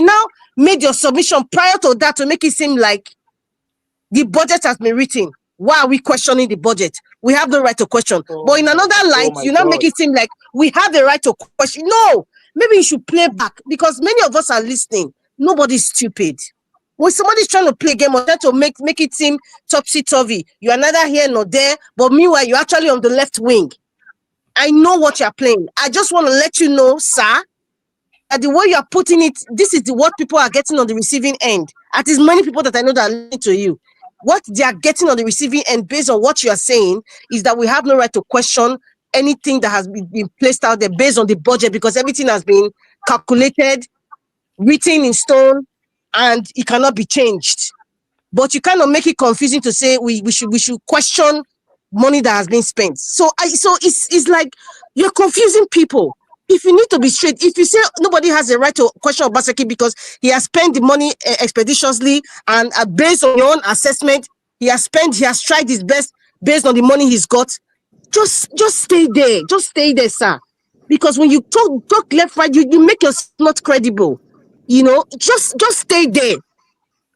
[SPEAKER 18] now made your submission prior to that to make it seem like the budget has been written. Why are we questioning the budget? We have no right to question. But in another light, you now make it seem like we have the right to question. No, maybe you should play back because many of us are listening. Nobody's stupid. When somebody's trying to play a game or trying to make it seem topsy-turvy, you are neither here nor there, but meanwhile, you're actually on the left wing. I know what you're playing. I just want to let you know, sir, that the way you're putting it, this is what people are getting on the receiving end. At least many people that I know that are listening to you. What they are getting on the receiving end based on what you are saying is that we have no right to question anything that has been placed out there based on the budget because everything has been calculated, written in stone, and it cannot be changed. But you kind of make it confusing to say we should question money that has been spent. So it's like you're confusing people. If you need to be straight, if you say nobody has a right to question Obaseki because he has spent the money expeditiously and based on your own assessment, he has tried his best based on the money he's got. Just stay there. Just stay there, sir. Because when you talk left, right, you make yourself not credible. You know, just stay there.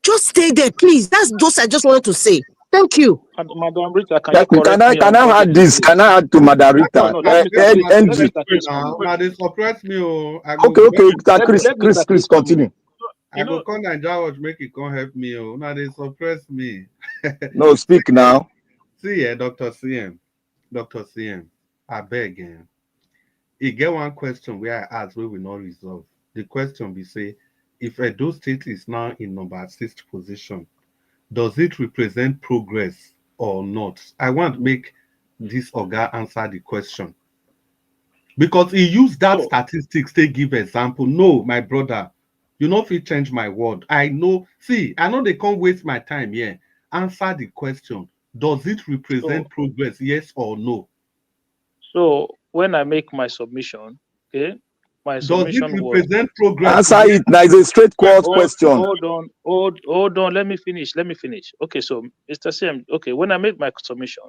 [SPEAKER 18] Just stay there, please. That's those I just wanted to say. Thank you.
[SPEAKER 20] Madam Rita, can you correct me?
[SPEAKER 15] Can I add this? Can I add to Madam Rita?
[SPEAKER 17] Now they suppress me.
[SPEAKER 15] Okay. Chris, continue.
[SPEAKER 17] I go come and George make it come help me. Now they suppress me.
[SPEAKER 15] No, speak now.
[SPEAKER 17] See, Dr. CM, I beg him. He get one question where I ask we will not resolve. The question we say, if Edo State is now in number 6th position, does it represent progress or not? I want to make this Oga answer the question. Because he used that statistics to give example. No, my brother, you know if you change my word. I know they can't waste my time here. Answer the question. Does it represent progress, yes or no?
[SPEAKER 20] So when I make my submission, okay, my submission
[SPEAKER 17] does it represent progress?
[SPEAKER 15] Answer it. Now it's a straightforward question.
[SPEAKER 20] Hold on. Let me finish. Okay, so Mr. CM, okay, when I made my submission,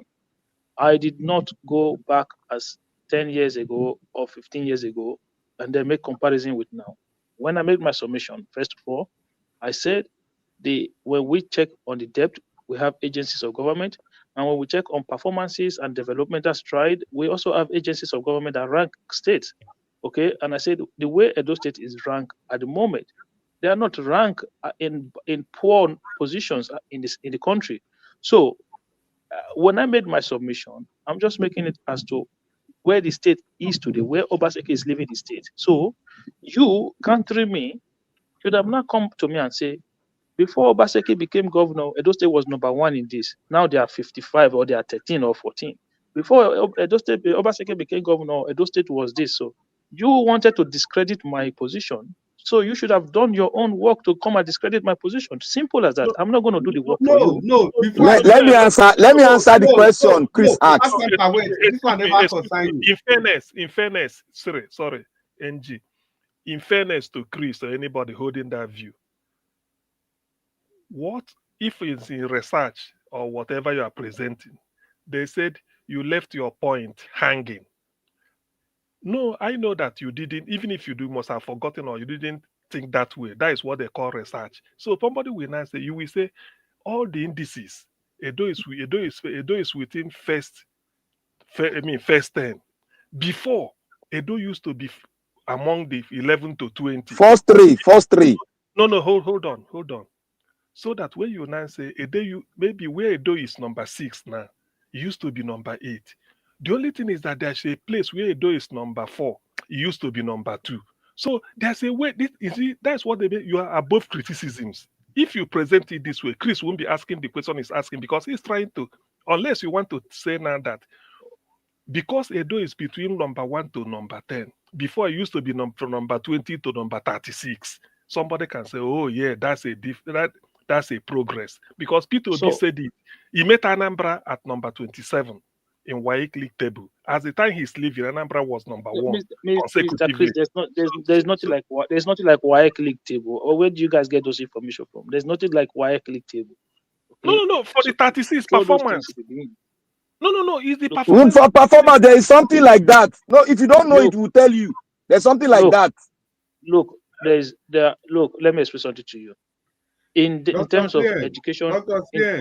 [SPEAKER 20] I did not go back as 10 years ago or 15 years ago and then make comparison with now. When I made my submission, first of all, I said when we check on the debt, we have agencies of government, and when we check on performances and developmental stride, we also have agencies of government that rank states. Okay, and I said the way Edo State is ranked at the moment, they are not ranked in poor positions in the country. So when I made my submission, I'm just making it as to where the state is today, where Obaseki is leaving the state. So you, country me, should have not come to me and say, before Obaseki became governor, Edo State was number 1 in this. Now they are 55 or they are 13 or 14. Before Obaseki became governor, Edo State was this. So you wanted to discredit my position. So you should have done your own work to come and discredit my position. Simple as that. I'm not going to do the work for you.
[SPEAKER 17] No.
[SPEAKER 15] Let me answer the question Chris asked.
[SPEAKER 17] This one never concern you.
[SPEAKER 12] In fairness, sorry, NG. In fairness to Chris or anybody holding that view, what if it's in research or whatever you are presenting, they said you left your point hanging? No, I know that you didn't, even if you must have forgotten or you didn't think that way. That is what they call research. So somebody will now say, you will say, all the indices, Edo is within first 10. Before, Edo used to be among the 11 to 20.
[SPEAKER 15] First three.
[SPEAKER 12] No, hold on. So that when you now say Edo, maybe where Edo is number 6 now, it used to be number 8. The only thing is that there's a place where Edo is number 4. It used to be number 2. So there's a way. That's what they mean. You are above criticisms. If you present it this way, Chris won't be asking the question he's asking because he's trying to. Unless you want to say now that because Edo is between number 1 to number 10. Before it used to be from number 20 to number 36. Somebody can say, "Oh yeah, that's a progress," because Peter Obi said it. He met Anambra at number 27 in WAEC league table. As the time he's leaving, Anambra was number 1
[SPEAKER 20] Mr. Chris, there's nothing like WAEC league table. Or where do you guys get those information from? There's nothing like WAEC league table. Okay?
[SPEAKER 12] No. For the 36 performance. No. It's the
[SPEAKER 21] performance. For performance, there is something like that. No, if you don't know, it will tell you. There's something like that.
[SPEAKER 20] Look, let me explain something to you. In terms of education,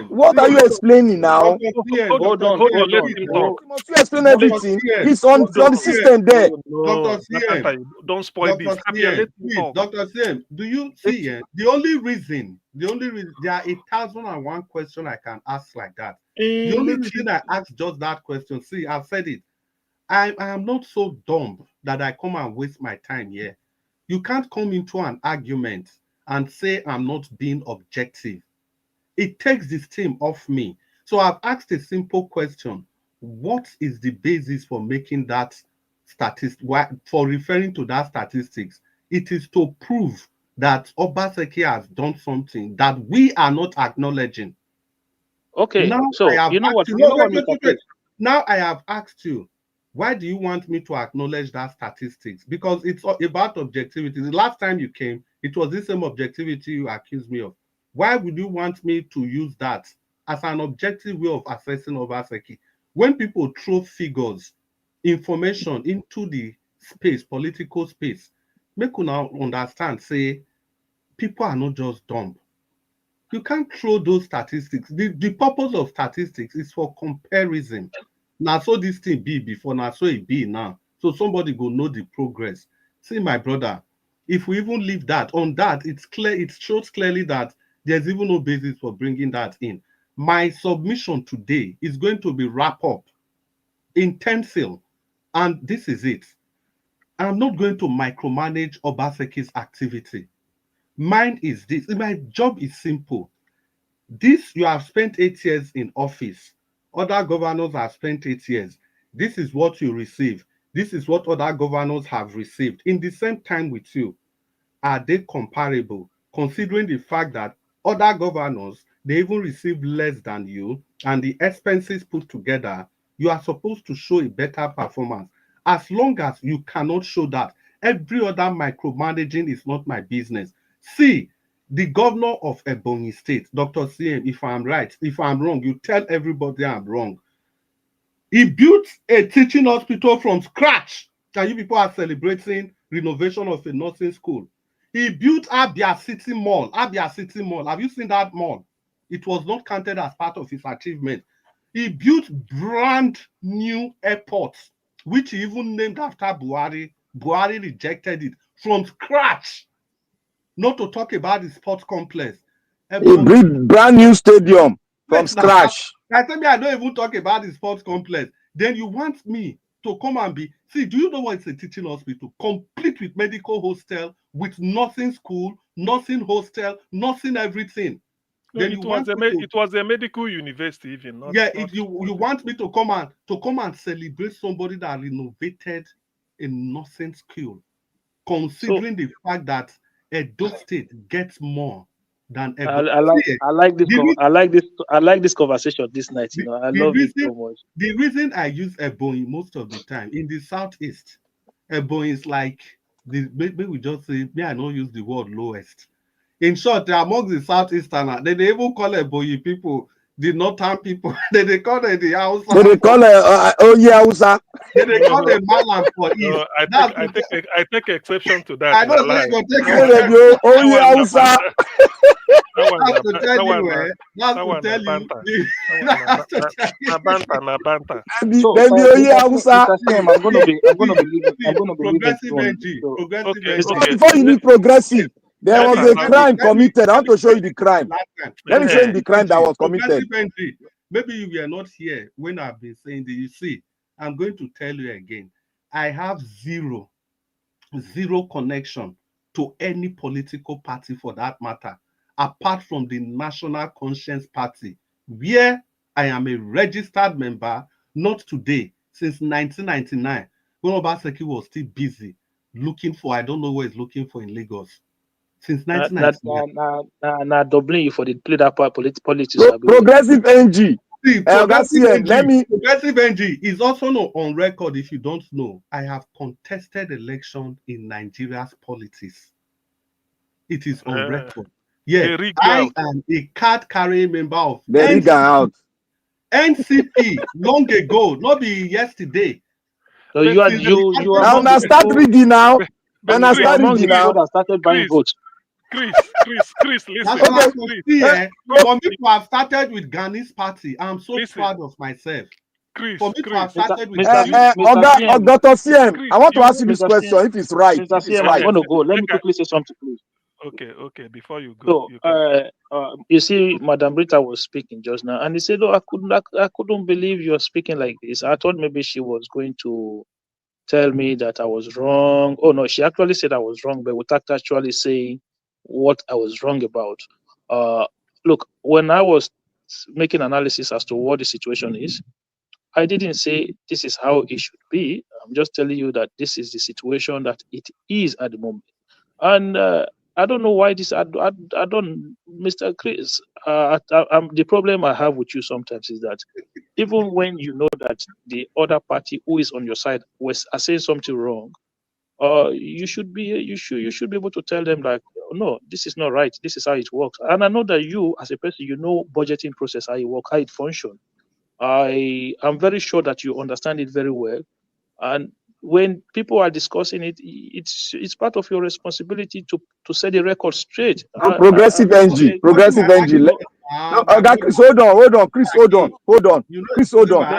[SPEAKER 21] what are you explaining now?
[SPEAKER 20] Hold on.
[SPEAKER 21] Must you explain everything? He's on the system there.
[SPEAKER 17] Dr. CM,
[SPEAKER 12] don't spoil this.
[SPEAKER 17] Dr. CM, do you see the only reason there are 1,001 questions I can ask like that. The only reason I ask just that question, see, I've said it. I am not so dumb that I come and waste my time here. You can't come into an argument and say I'm not being objective. It takes this team off me. So I've asked a simple question. What is the basis for making that statistic, for referring to that statistics? It is to prove that Obaseki has done something that we are not acknowledging.
[SPEAKER 20] Okay,
[SPEAKER 17] now
[SPEAKER 20] so you know what?
[SPEAKER 17] Now I have asked you, why do you want me to acknowledge that statistics? Because it's about objectivity. The last time you came, it was the same objectivity you accused me of. Why would you want me to use that as an objective way of assessing Obaseki? When people throw figures, information into the space, political space, make you now understand, say, people are not just dumb. You can't throw those statistics. The purpose of statistics is for comparison. Now, so this thing be before, now so it be now. So somebody go know the progress. See, my brother, if we even leave that on that, it's clear, it shows clearly that there's even no basis for bringing that in. My submission today is going to be wrap up in pencil, and this is it. I'm not going to micromanage Obaseki's activity. Mine is this. My job is simple. This, you have spent 8 years in office. Other governors have spent 8 years. This is what you receive. This is what other governors have received in the same time with you. Are they comparable, considering the fact that other governors, they even receive less than you, and the expenses put together, you are supposed to show a better performance. As long as you cannot show that, every other micromanaging is not my business. See, the governor of Ebonyi State, Dr. CM, if I'm right, if I'm wrong, you tell everybody I'm wrong. He built a teaching hospital from scratch, and you people are celebrating renovation of a nursing school. He built Abia City Mall. Abia City Mall. Have you seen that mall? It was not counted as part of his achievement. He built brand new airports, which he even named after Buhari. Buhari rejected it from scratch. Not to talk about the sports complex.
[SPEAKER 21] A brand new stadium from scratch.
[SPEAKER 17] I don't even talk about the sports complex. Then you want me to come and be, see, do you know what it's a teaching hospital? Complete with medical hostel, with nursing school, nursing hostel, nursing everything.
[SPEAKER 12] No, then it was a medical university even.
[SPEAKER 17] You want me to come and celebrate somebody that renovated a nursing school, considering the fact that Edo State gets more than
[SPEAKER 20] I like this conversation this night. You know, I love it so much.
[SPEAKER 17] The reason I use Ebonyi most of the time in the southeast, Ebonyi is like maybe we just say, I don't use the word lowest. In short, among the southeasterners, they even call Ebonyi people the northern people. they call it the Hausa.
[SPEAKER 21] They call it Hausa.
[SPEAKER 17] They call it Malam for East.
[SPEAKER 12] I take exception to that.
[SPEAKER 17] I know they're going to take exception.
[SPEAKER 21] Hausa.
[SPEAKER 17] That's to tell you.
[SPEAKER 21] Before you be progressive, there was a crime committed. I want to show you the crime. Let me show you the crime that was committed.
[SPEAKER 17] Maybe you were not here when I've been saying that. You see, I'm going to tell you again. I have zero connection to any political party for that matter, apart from the National Conscience Party, where I am a registered member, not today, since 1999, when Obasanjo was still busy looking for, I don't know where he's looking for in Lagos. Since 1999.
[SPEAKER 20] Nah, doubling you for the play that part politics.
[SPEAKER 15] Progressive NG.
[SPEAKER 17] See, Progressive NG is also not on record. If you don't know, I have contested election in Nigeria's politics. It is on record. Yeah, I am a card-carrying member of NCP long ago, not be yesterday.
[SPEAKER 20] So you are
[SPEAKER 15] now start reading now. And I start reading now.
[SPEAKER 20] That started buying votes.
[SPEAKER 12] Chris, listen.
[SPEAKER 17] That's what I can see, For me to have started with Ghani's party, I'm so proud of myself. For me to have started with
[SPEAKER 15] Dr. CM, I want to ask you this question if it's right.
[SPEAKER 20] Mr. CM, I want to go. Let me quickly say something, please.
[SPEAKER 12] Okay. Before you go,
[SPEAKER 20] you see, Madam Rita was speaking just now, and he said, "Oh, I couldn't believe you're speaking like this." I thought maybe she was going to tell me that I was wrong. Oh no, she actually said I was wrong, but without actually saying what I was wrong about. Look, when I was making analysis as to what the situation is, I didn't say this is how it should be. I'm just telling you that this is the situation that it is at the moment. And I don't know why this. I don't, Mr. Chris. The problem I have with you sometimes is that even when you know that the other party who is on your side was saying something wrong, you should be able to tell them like, no, this is not right. This is how it works. And I know that you, as a person, you know budgeting process, how it works, how it functions. I am very sure that you understand it very well. And when people are discussing it, it's part of your responsibility to set the record straight.
[SPEAKER 15] Progressive NG. Chris, hold on. Chris, hold on.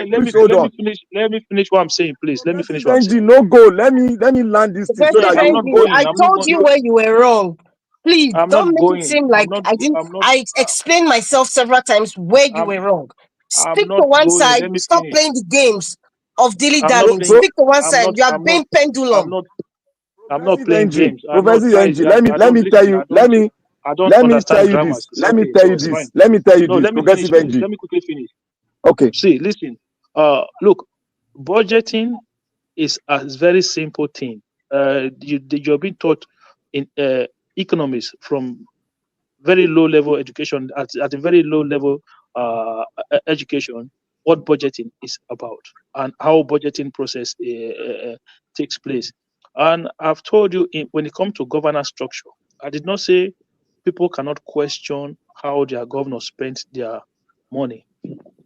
[SPEAKER 20] Let me finish what I'm saying, please. Let me finish what I'm saying.
[SPEAKER 15] No go. Let me land this thing so that
[SPEAKER 18] I'm not going. I told you where you were wrong. Please don't make it seem like I didn't. I explained myself several times where you were wrong. Speak to one side. Stop playing the games of dilly-dallying. Speak to one side. You are being pendulum.
[SPEAKER 20] I'm not playing games.
[SPEAKER 15] Professor NG, let me tell you this. Let me tell you this. Progressive NG.
[SPEAKER 20] Let me quickly finish.
[SPEAKER 15] Okay.
[SPEAKER 20] See, listen. Look, budgeting is a very simple thing. You're being taught in economics from very low level education at a very low level education what budgeting is about and how budgeting process takes place. And I've told you when it comes to governance structure, I did not say people cannot question how their governor spent their money.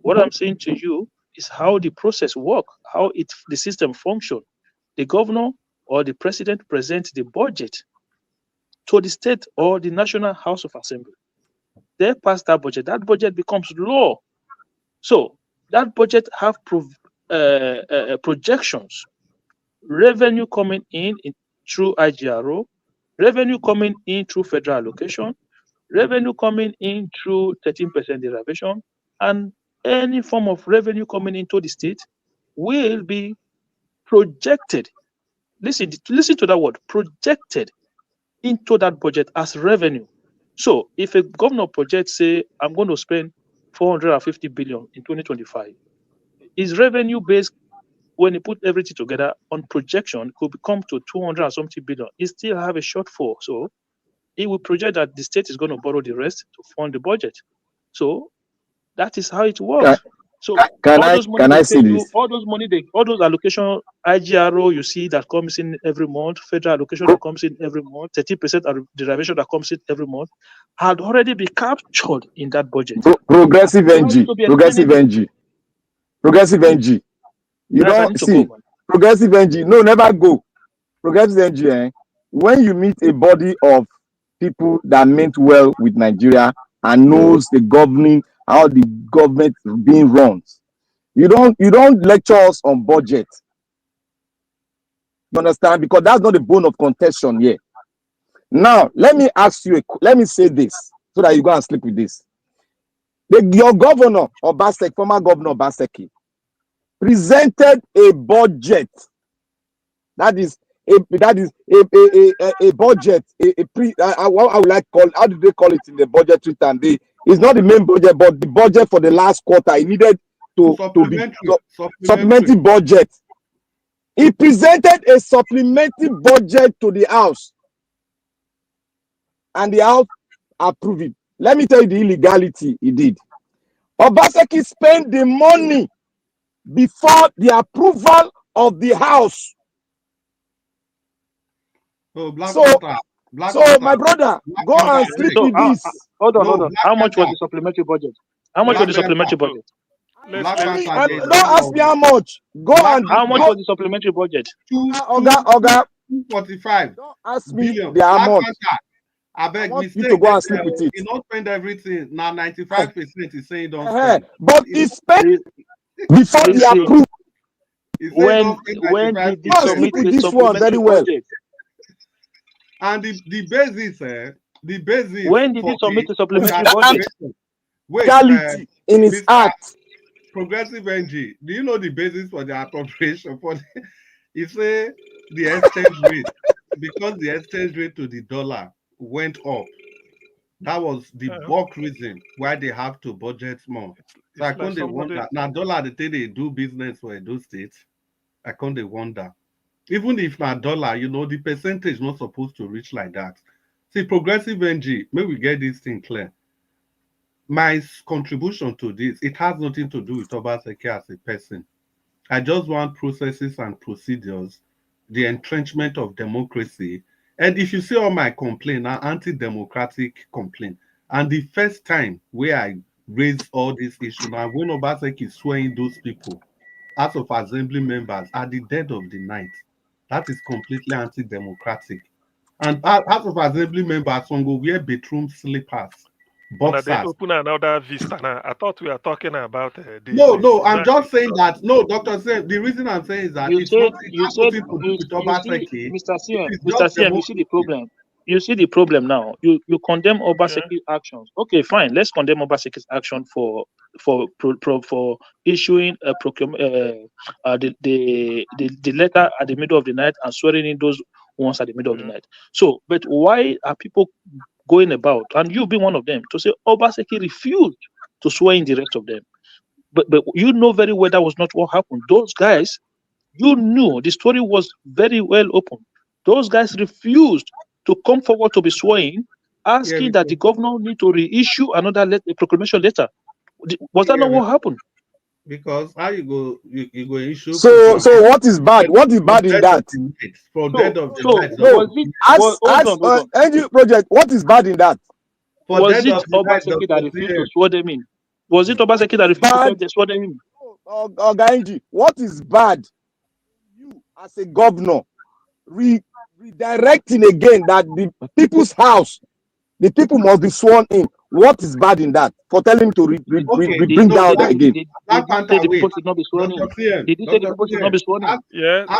[SPEAKER 20] What I'm saying to you is how the process works, how the system functions. The governor or the president presents the budget to the state or the National House of Assembly. They pass that budget becomes law. So that budget have projections, revenue coming in through IGRO, revenue coming in through federal allocation, revenue coming in through 13% derivation, and any form of revenue coming into the state will be projected. Listen to that word, projected into that budget as revenue. So if a governor projects, say, I'm going to spend 450 billion in 2025, his revenue base, when he put everything together on projection, could become to 200 and something billion. He still have a shortfall. So he will project that the state is going to borrow the rest to fund the budget. So that is how it works. So all those allocation, IGRO, you see that comes in every month, federal allocation that comes in every month, 30% derivation that comes in every month, had already been captured in that budget.
[SPEAKER 15] Progressive NG. You don't see Progressive NG. No, never go. Progressive NG. When you meet a body of people that meant well with Nigeria and knows the governing, how the government is being run, you don't lecture us on budget. You understand? Because that's not the bone of contention here. Now, let me ask you, let me say this so that you go and sleep with this. Your governor, Obaseki, former governor Obaseki, presented a budget that is a budget, how would I call, how do they call it in the budgetary time? It's not the main budget, but the budget for the last quarter. He needed
[SPEAKER 21] supplementary budget. He presented a supplementary budget to the House, and the House approved it. Let me tell you the illegality he did. Obaseki spent the money before the approval of the House.
[SPEAKER 17] Oh,
[SPEAKER 21] so my brother, go and sleep with this.
[SPEAKER 20] Hold on. How much was the supplementary budget? How much was the supplementary budget?
[SPEAKER 21] Don't ask me how much. Go and
[SPEAKER 20] how much was the supplementary budget?
[SPEAKER 21] Oga,
[SPEAKER 17] 245.
[SPEAKER 21] Don't ask me
[SPEAKER 17] billion.
[SPEAKER 21] the amount.
[SPEAKER 17] I beg
[SPEAKER 21] want
[SPEAKER 17] mistake.
[SPEAKER 21] you to go and sleep with it.
[SPEAKER 17] He not spend everything. Now 95% is saying don't
[SPEAKER 21] spend.
[SPEAKER 17] spend.
[SPEAKER 21] But he spent before the approval.
[SPEAKER 20] When did he submit the supplementary budget?
[SPEAKER 17] And the basis, the basis.
[SPEAKER 20] When did he submit the supplementary budget?
[SPEAKER 21] Wait, in his act.
[SPEAKER 17] Progressive NG. Do you know the basis for the appropriation for the, he say the exchange rate, because the exchange rate to the dollar went up. That was the bulk reason why they have to budget more. So I can't wonder. Now dollar the thing they do business for Edo State. I can't wonder. Even if not dollar, you know, the percentage not supposed to reach like that. See, progressive NG, maybe we get this thing clear. My contribution to this, it has nothing to do with Obaseki as a person. I just want processes and procedures, the entrenchment of democracy. And if you see all my complaint, are anti-democratic complaint. And the first time where I raised all these issues, now when Obaseki is swearing those people, House of Assembly members at the dead of the night, that is completely anti-democratic. And House of Assembly members will go wear bedroom slippers.
[SPEAKER 12] They open another vista now. I thought we were talking about
[SPEAKER 17] No, I'm just saying that. No, Dr. Sam, the reason I'm saying is that
[SPEAKER 20] Mr. CM, you see the problem. You see the problem now. You condemn Obaseki's actions. Okay, fine. Let's condemn Obaseki's action for issuing a procurement, the letter at the middle of the night and swearing in those ones at the middle of the night. So, but why are people going about, and you being one of them, to say Obaseki refused to swear in the rest of them? But you know very well that was not what happened. Those guys, you knew the story was very well open. Those guys refused to come forward to be sworn, asking that the governor need to reissue another proclamation letter. Was that not what happened?
[SPEAKER 17] Because how you go issue.
[SPEAKER 21] So what is bad? What is bad in that?
[SPEAKER 17] For dead of the
[SPEAKER 21] night. NG project, what is bad in that?
[SPEAKER 20] Was it Obaseki that refused to swear them in? Was it Obaseki that refused to swear them in?
[SPEAKER 21] NG, what is bad? You as a governor redirecting again that the people's house, the people must be sworn in. What is bad in that? For telling him to bring down again.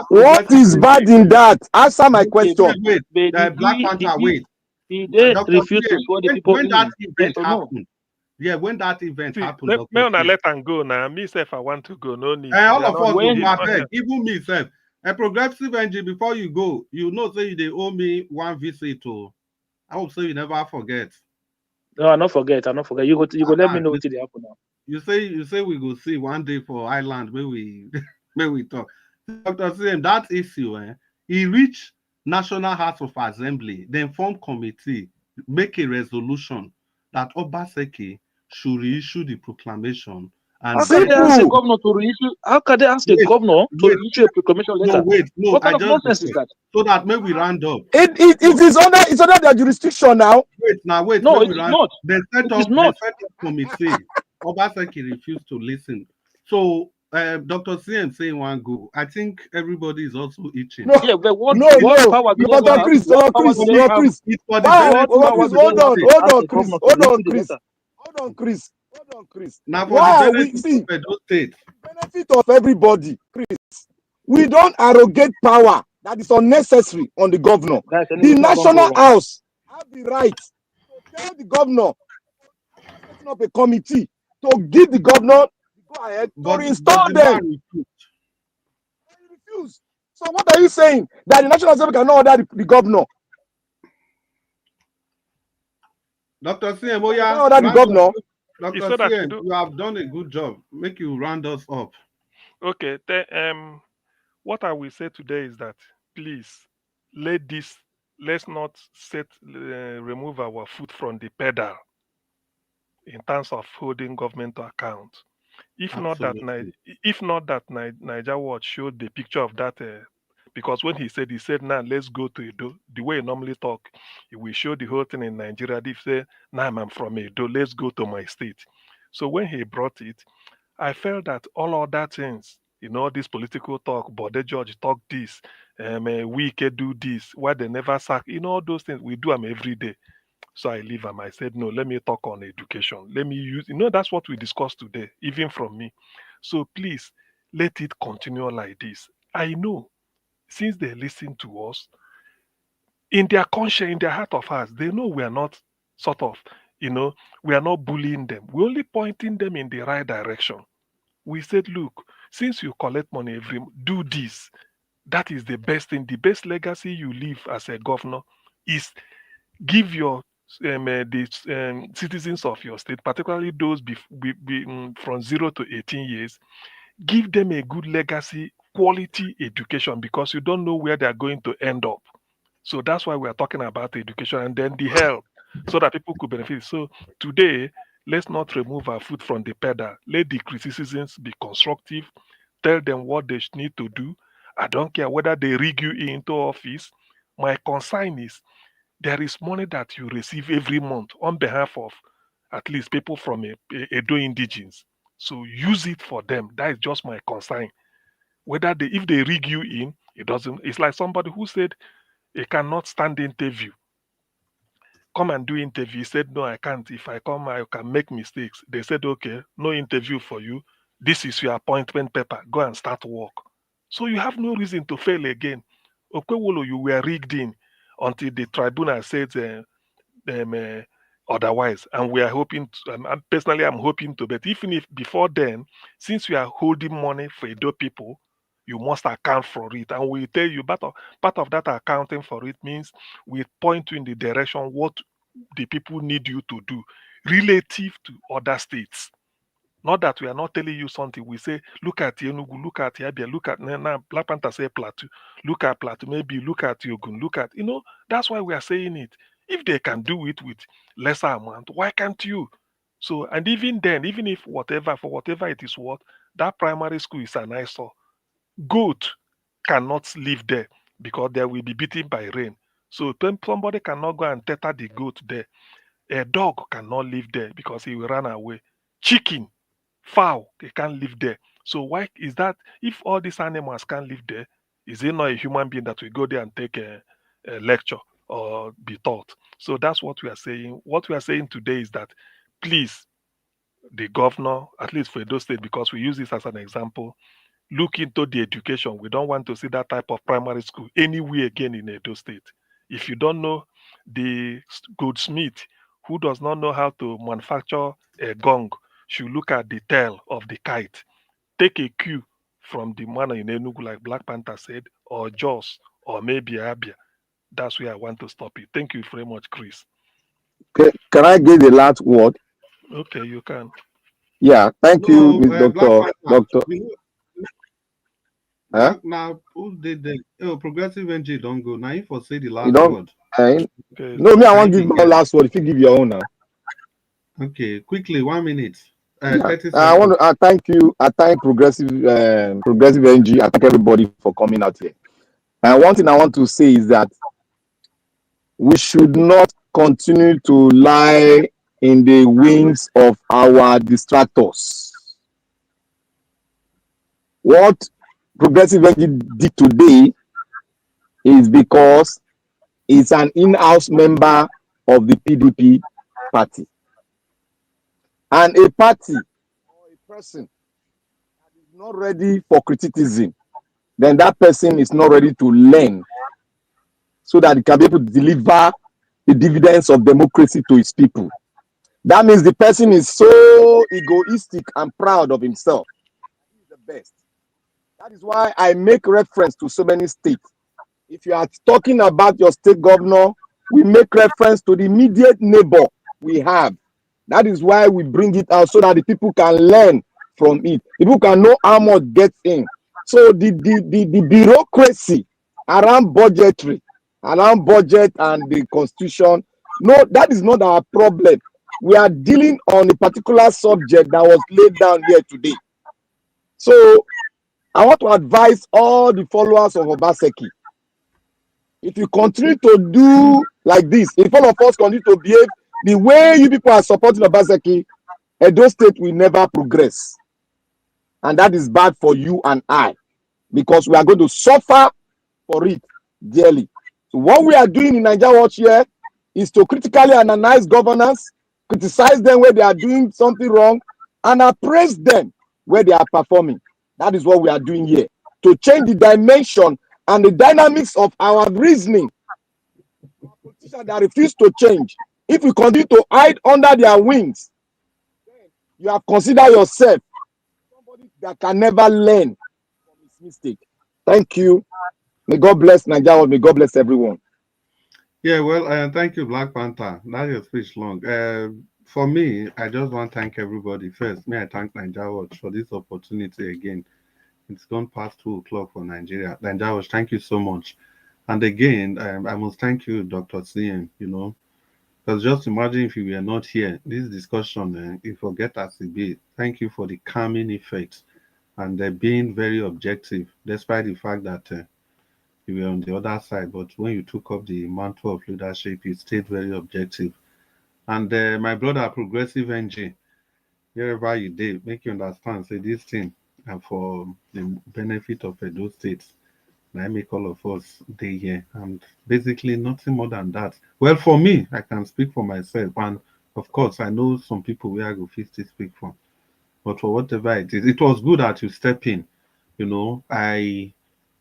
[SPEAKER 21] What is bad in that? Answer my question.
[SPEAKER 17] Black Panther, wait.
[SPEAKER 20] He refused to swear the people in.
[SPEAKER 17] When that event happened. Yeah, when that event happened.
[SPEAKER 12] Let them go now. Me, if I want to go, no need.
[SPEAKER 17] All of us go, even me, self. A progressive NG, before you go, you know, say they owe me one visit to. I hope so you never forget.
[SPEAKER 20] No, I not forget. You go let me know what they happen now.
[SPEAKER 17] You say we go see one day for Ireland where we talk. Dr. CM, that issue, he reached National House of Assembly, then form committee, make a resolution that Obaseki should reissue the proclamation. And
[SPEAKER 20] how can they ask the governor to reissue? How can they ask the governor to reissue a proclamation letter?
[SPEAKER 17] No,
[SPEAKER 20] what kind of nonsense is that?
[SPEAKER 17] So that maybe we round up.
[SPEAKER 21] It is under their jurisdiction now.
[SPEAKER 17] Wait.
[SPEAKER 20] No, it is not.
[SPEAKER 17] They set up a committee. Obaseki refused to listen. So Dr. CM saying one go. I think everybody is also itching.
[SPEAKER 20] No, yeah, but what power do
[SPEAKER 21] Dr. Chris. Hold on, Chris.
[SPEAKER 17] Now for the
[SPEAKER 21] benefit of everybody, Chris, we don't arrogate power that is unnecessary on the governor. The National House have the right to tell the governor, setting up a committee to give the governor go ahead to install them. Refuse. So what are you saying? That the National Assembly cannot order the governor?
[SPEAKER 17] Dr. CM,
[SPEAKER 21] order the governor.
[SPEAKER 12] He
[SPEAKER 17] Dr.
[SPEAKER 12] said I should
[SPEAKER 17] Sien,
[SPEAKER 12] do.
[SPEAKER 17] you have done a good job. Make you round us up.
[SPEAKER 12] Okay. What I will say today is that please let's not remove our foot from the pedal in terms of holding government to account. If not that,
[SPEAKER 17] Absolutely.
[SPEAKER 12] Niger Watch showed the picture of that. Because when he said, now let's go to Edo. The way he normally talk, he will show the whole thing in Nigeria. If say, now I'm from Edo, let's go to my state. So when he brought it, I felt that all other things, this political talk, Bode George talk this, we can do this, why they never sack, all those things, we do them every day. So I leave him. I said, no, let me talk on education. Let me use, that's what we discussed today, even from me. So please, let it continue like this. I know, since they listen to us, in their conscience, in their heart of hearts, they know we are not sort of, we are not bullying them. We're only pointing them in the right direction. We said, look, since you collect money do this. That is the best thing. The best legacy you leave as a governor is give your the citizens of your state, particularly those from 0 to 18 years, give them a good legacy, quality education, because you don't know where they're going to end up. So that's why we are talking about education, and then the health, so that people could benefit. So today, let's not remove our foot from the pedal. Let the criticisms be constructive. Tell them what they need to do. I don't care whether they rig you into office. My concern is there is money that you receive every month on behalf of at least people from Edo indigenes. So use it for them. That is just my concern. Whether if they rig you in, it doesn't. It's like somebody who said he cannot stand the interview. Come and do interview. He said, no, I can't. If I come, I can make mistakes. They said, okay, no interview for you. This is your appointment paper. Go and start work. So you have no reason to fail again. Okpebholo, you were rigged in until the tribunal said otherwise. And we are hoping, personally, I'm hoping to, but even if before then, since we are holding money for Edo people, you must account for it. And we tell you part of that accounting for it means we point you in the direction what the people need you to do relative to other states. Not that we are not telling you something. We say, look at Enugu, look at Yabia, look at now Black Panther say Plateau, look at Plateau, maybe look at Yogun, look at, that's why we are saying it. If they can do it with lesser amount, why can't you? So, and even then, even if for whatever it is worth, that primary school is an eyesore. Goat cannot live there because they will be beaten by rain. So somebody cannot go and tether the goat there. A dog cannot live there because he will run away. Chicken, fowl, they can't live there. So why is that? If all these animals can't live there, is it not a human being that will go there and take a lecture or be taught? So that's what we are saying. What we are saying today is that please, the governor, at least for Edo State, because we use this as an example, look into the education. We don't want to see that type of primary school anywhere again in Edo State. If you don't know the goldsmith who does not know how to manufacture a gong, should look at the tail of the kite. Take a cue from the man in Enugu, like Black Panther said, or Jos, or maybe Abia. That's where I want to stop it. Thank you very much, Chris.
[SPEAKER 15] Can I give the last word?
[SPEAKER 12] Okay, you can.
[SPEAKER 15] Yeah, thank you, Doctor.
[SPEAKER 17] Now, who did the progressive NG don't go? Now, if I say the last
[SPEAKER 15] You don't,
[SPEAKER 17] word.
[SPEAKER 15] Okay. No, me, I want to give my last word. If you give your own now.
[SPEAKER 17] Okay, quickly, 1 minute.
[SPEAKER 15] Yeah.
[SPEAKER 17] 30 seconds.
[SPEAKER 15] I want to thank you. I thank progressive NG. I thank everybody for coming out here. And one thing I want to say is that we should not continue to lie in the wings of our distractors. What progressive NG did today is because it's an in-house member of the PDP party. And a party or a person that is not ready for criticism, then that person is not ready to learn so that it can be able to deliver the dividends of democracy to its people. That means the person is so egoistic and proud of himself. He's the best. That is why I make reference to so many states. If you are talking about your state governor, we make reference to the immediate neighbor we have.
[SPEAKER 13] That is why we bring it out so that the people can learn from it. People can know how much gets in. So the bureaucracy around budgetary, around budget and the constitution, no, that is not our problem. We are dealing on a particular subject that was laid down here today. So I want to advise all the followers of Obaseki. If you continue to do like this, if all of us continue to behave the way you people are supporting Obaseki, Edo State will never progress. And that is bad for you and I, because we are going to suffer for it dearly. So what we are doing in Nigeria Watch here is to critically analyze governance, criticize them where they are doing something wrong, and appraise them where they are performing. That is what we are doing here, to change the dimension and the dynamics of our reasoning. Politicians that refuse to change, if we continue to hide under their wings, you have considered yourself somebody that can never learn from his mistake. Thank you. May God bless Nigeria. May God bless everyone.
[SPEAKER 17] Yeah, well, thank you, Black Panther. That your speech long. For me, I just want to thank everybody. First, may I thank Nigeria Watch for this opportunity again. It's gone past 2 o'clock for Nigeria. Nigeria Watch, thank you so much. And again, I must thank you, Dr. CM, because just imagine if you were not here, this discussion, you forget as it be. Thank you for the calming effect and being very objective, despite the fact that you were on the other side. But when you took up the mantle of leadership, you stayed very objective. And my brother, Progressive NG, wherever you did, make you understand, say this thing and for the benefit of Edo State. I make all of us day here, and basically nothing more than that. Well, for me, I can speak for myself, and of course, I know some people where I go 50 speak from. But for whatever it is, it was good that you step in. I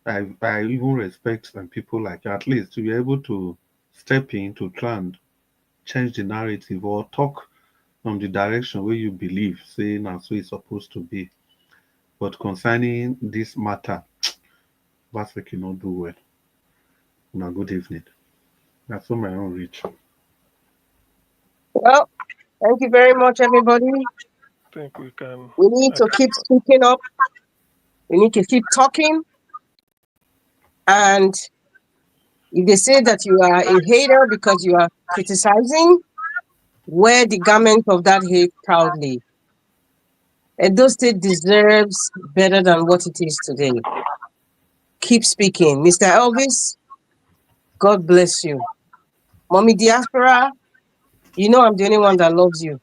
[SPEAKER 17] even respect some people like you, at least to be able to step in to try and change the narrative or talk from the direction where you believe, saying that's so it's supposed to be. But concerning this matter, Vasek cannot do well. Now, good evening. That's all my own reach.
[SPEAKER 18] Well, thank you very much, everybody.
[SPEAKER 12] I think we can.
[SPEAKER 18] We need to keep speaking up. We need to keep talking. And if they say that you are a hater because you are criticizing, wear the garment of that hate proudly. Edo State deserves better than what it is today. Keep speaking. Mr. Elvis, God bless you. Mommy Diaspora, you know I'm the only one that loves you.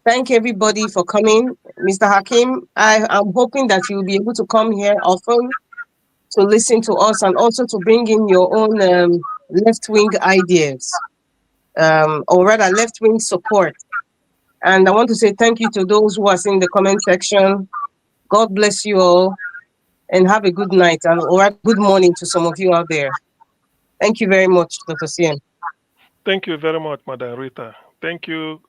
[SPEAKER 18] Thank everybody for coming. Mr. Hakim, I'm hoping that you will be able to come here often to listen to us and also to bring in your own left-wing ideas, or rather left-wing support. And I want to say thank you to those who are in the comment section. God bless you all and have a good night or good morning to some of you out there. Thank you very much, Dr. CM.
[SPEAKER 12] Thank you very much, Madam Rita. Thank you,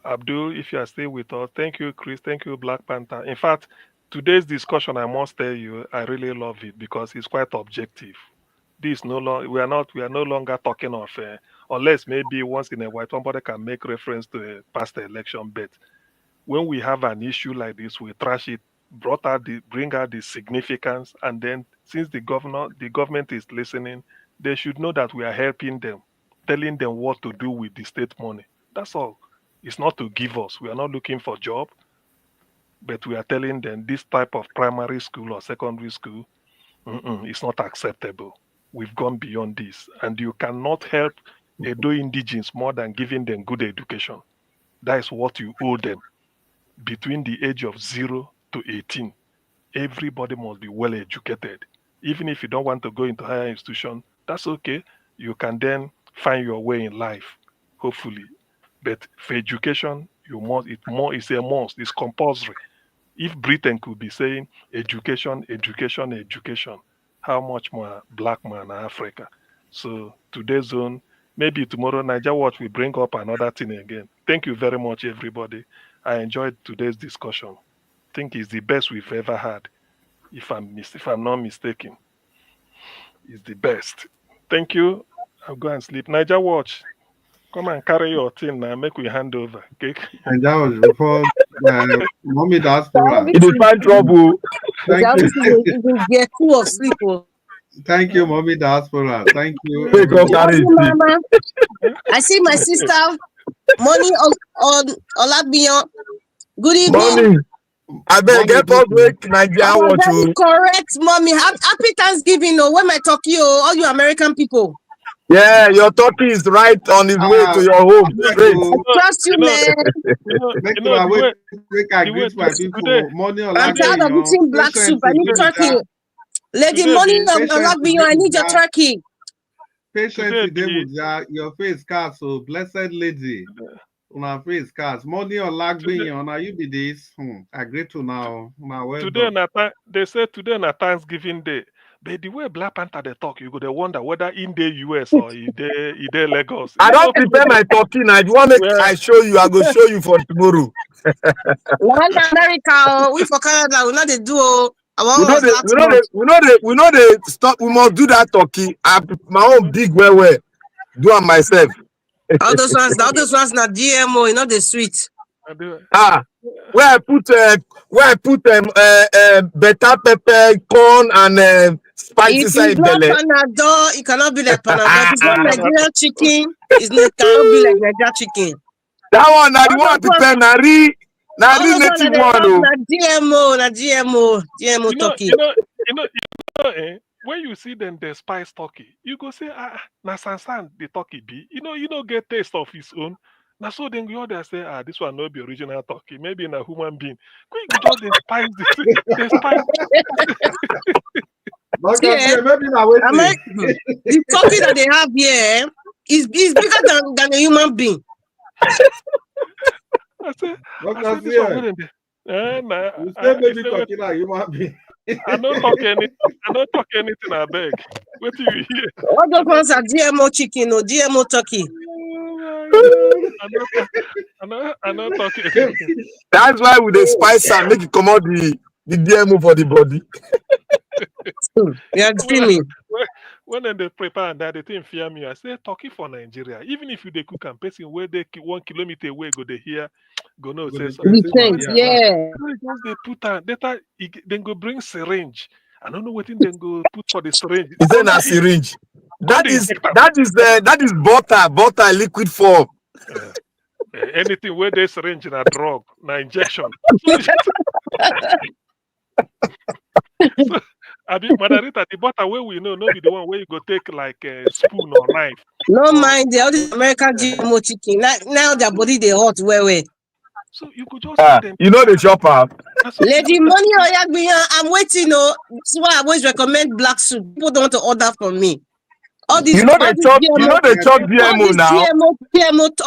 [SPEAKER 12] Abdul, if you are still with us. Thank you, Chris. Thank you, Black Panther. In fact, today's discussion, I must tell you, I really love it because it's quite objective. This we are no longer talking of unless maybe once in a while somebody can make reference to a past election, but when we have an issue like this, we trash it, bring out the significance, and then since the government is listening, they should know that we are helping them, telling them what to do with the state money. That's all. It's not to give us. We are not looking for job, but we are telling them this type of primary school or secondary school is not acceptable. We've gone beyond this, and you cannot help Edo indigenes more than giving them good education. That is what you owe them. Between the age of 0 to 18, everybody must be well educated. Even if you don't want to go into higher institution, that's okay. You can then find your way in life, hopefully. But for education, it's a must. It's compulsory. If Britain could be saying education, education, education, how much more black man in Africa? So today's zone, maybe tomorrow Nigeria Watch will bring up another thing again. Thank you very much, everybody. I enjoyed today's discussion. I think it's the best we've ever had. If I'm not mistaken, it's the best. Thank you. I'll go and sleep. Nigeria Watch. Come and carry your thing now. Make we hand over. Okay.
[SPEAKER 17] And that was before mommy diaspora.
[SPEAKER 13] It is find trouble.
[SPEAKER 17] Thank you.
[SPEAKER 18] You will get full of sleep.
[SPEAKER 17] Thank you, mommy diaspora. Thank you.
[SPEAKER 18] Mama. I see my sister, Money on Olabion. Good evening.
[SPEAKER 21] Morning. I beg get us wake Nigeria watch you.
[SPEAKER 18] Correct, mommy. Happy Thanksgiving. Oh, where my turkey? Oh, all you American people.
[SPEAKER 21] Yeah, your turkey is right on his way to your home. Straight.
[SPEAKER 18] I trust you, man. I'm tired of eating black soup. I need turkey. Lady Money on Olabion, I need your turkey.
[SPEAKER 17] Patience, your face cast, so blessed lady. On our face cast. Money on Olabion, now you be this. I agree to now.
[SPEAKER 12] Today, they say today na Thanksgiving Day. But the way Black Panther they talk, you go wonder whether in the US or in the Lagos.
[SPEAKER 21] I don't prepare my turkey now. If you want me, I show you. I go show you for tomorrow.
[SPEAKER 18] One America, we for Canada, we know they do.
[SPEAKER 21] We know they stop. We must do that turkey. I my own big well. Do it myself.
[SPEAKER 18] all those ones not GMO, you know the sweet.
[SPEAKER 21] Where I put better pepper, corn, and spices
[SPEAKER 18] in Panadol, it cannot be like Panadol. It's not Nigerian chicken. It cannot be like Nigerian chicken.
[SPEAKER 21] That one, now the one prepare native one.
[SPEAKER 18] GMO turkey.
[SPEAKER 12] You know, when you see them, they spice turkey, you go say, na sansan the turkey be. You know, get taste of his own. Now, so then you order say, this one not be original turkey, maybe in a human being. Quick, just the spice, the spice.
[SPEAKER 18] The turkey that they have here is bigger than a human being.
[SPEAKER 12] I say this one wouldn't be.
[SPEAKER 17] You say maybe turkey like human being.
[SPEAKER 12] I don't talk anything. I beg. What do you hear?
[SPEAKER 18] All those ones are GMO chicken or GMO turkey.
[SPEAKER 12] I'm not talking.
[SPEAKER 21] That's why we dey spice and make it come out the GMO for the body.
[SPEAKER 18] Yeah,
[SPEAKER 12] when they prepare that, they think fear me. I say turkey for Nigeria. Even if you they cook and person where they 1 kilometer away go they hear go no say
[SPEAKER 18] yeah.
[SPEAKER 12] They put then go bring syringe. I don't know what thing then go put for the syringe.
[SPEAKER 21] Is that a syringe? That is butter liquid form.
[SPEAKER 12] Anything where they syringe in a drug, na injection. So, I mean, Margarita, the butter where we know, be the one where you go take like a spoon or knife.
[SPEAKER 18] No mind, all this American GMO chicken. Now their body they hot where.
[SPEAKER 12] So you could just
[SPEAKER 21] you know the chopper.
[SPEAKER 18] Lady Money Oyagbiyan, I'm waiting. That's why I always recommend black soup. People don't want to order from me. All these,
[SPEAKER 21] they chop GMO now.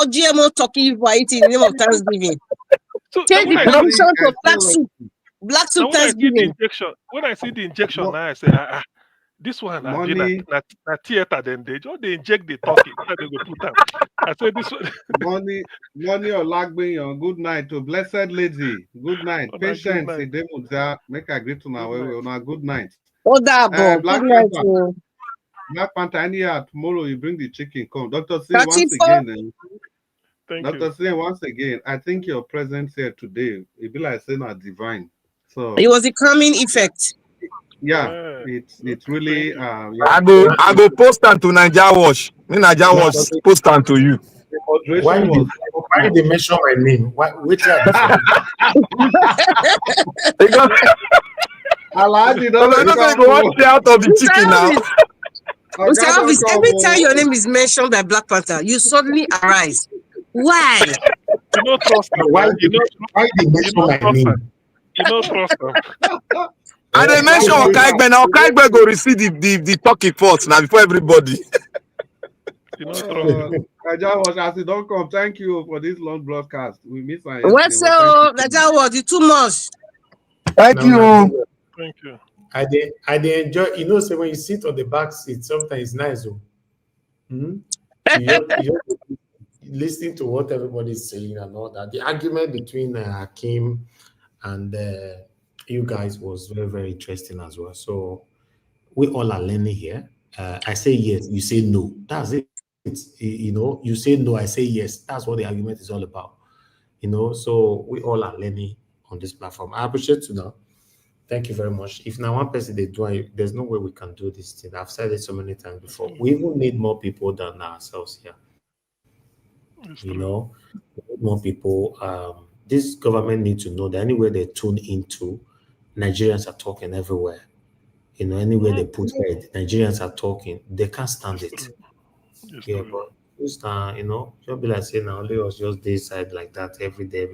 [SPEAKER 18] GMO turkey you are eating in the name of Thanksgiving.
[SPEAKER 12] So
[SPEAKER 18] change the position to black soup. Black soup Thanksgiving.
[SPEAKER 12] When I see the injection now, I say, this one has been a theater. Then they inject the turkey. They go put them. I said this one.
[SPEAKER 17] Money or Olabion. Good night to blessed lady. Good night. Patience. Make a great to now. Good night.
[SPEAKER 18] Black Panther.
[SPEAKER 17] Black Panther. Anyhow, tomorrow you bring the chicken. Come, Dr. C. Once again. Dr. C. Once again. I think your presence here today, it be like saying a divine. So
[SPEAKER 18] it was a calming effect.
[SPEAKER 17] Yeah, it's really.
[SPEAKER 21] I go post on to Naija Wash. Naija Wash post on to you.
[SPEAKER 19] Why did they mention my name? Which
[SPEAKER 21] because I don't go watch out of the chicken now.
[SPEAKER 18] Every time your name is mentioned by Black Panther, you suddenly arise. Why?
[SPEAKER 12] You don't trust them.
[SPEAKER 19] Why did they mention my name?
[SPEAKER 12] You don't trust them.
[SPEAKER 21] And they mention Okpebholo. Now Okpebholo go receive the turkey first now before everybody.
[SPEAKER 17] As you don't come, thank you for this long broadcast. We miss my.
[SPEAKER 18] Well, so Naija was it too much?
[SPEAKER 21] Thank you.
[SPEAKER 12] Thank you.
[SPEAKER 19] I enjoy. You know, so when you sit on the back seat, sometimes it's nice. You listening to what everybody's saying and all that. The argument between Hakeem and you guys was very, very interesting as well. So we all are learning here. I say yes, you say no. That's it. you know, you say no, I say yes. That's what the argument is all about. You know, so we all are learning on this platform. I appreciate you now. Thank you very much. If now one person they do it, there's no way we can do this thing. I've said it so many times before. We even need more people than ourselves here. You know, more people. This government needs to know that anywhere they tune into, Nigerians are talking everywhere. You know, anywhere they put head, Nigerians are talking. They can't stand it. Yeah, but just you know, just be like saying now only us just day side like that every day.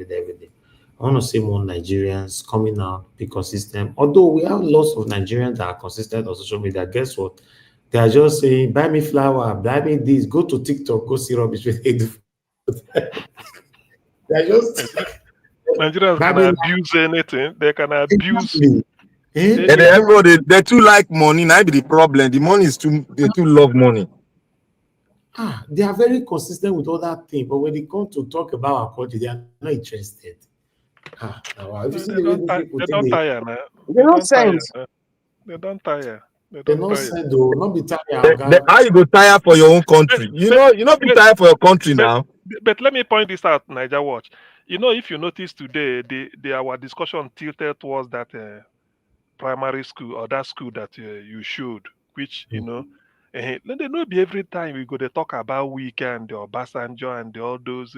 [SPEAKER 19] I want to see more Nigerians coming out, be consistent. Although we have lots of Nigerians that are consistent on social media, guess what? They are just saying, buy me flour, buy me this, go to TikTok, go see rubbish with Edo. They're just
[SPEAKER 12] Nigerians can abuse anything. They can abuse.
[SPEAKER 21] And everybody they too like money. Now be the problem. The money is they too love money.
[SPEAKER 19] They are very consistent with other things, but when they come to talk about our country, they are not interested.
[SPEAKER 12] They don't tire now.
[SPEAKER 21] They don't sense.
[SPEAKER 12] They don't tire.
[SPEAKER 19] They don't say though, not be tired.
[SPEAKER 21] How you go tire for your own country? You know, be tired for your country now.
[SPEAKER 12] But let me point this out, Niger Watch. You know, if you notice today, our discussion tilted towards that primary school or that school that you showed, which you know, they know be every time we go to talk about weekend or Obasanjo and all those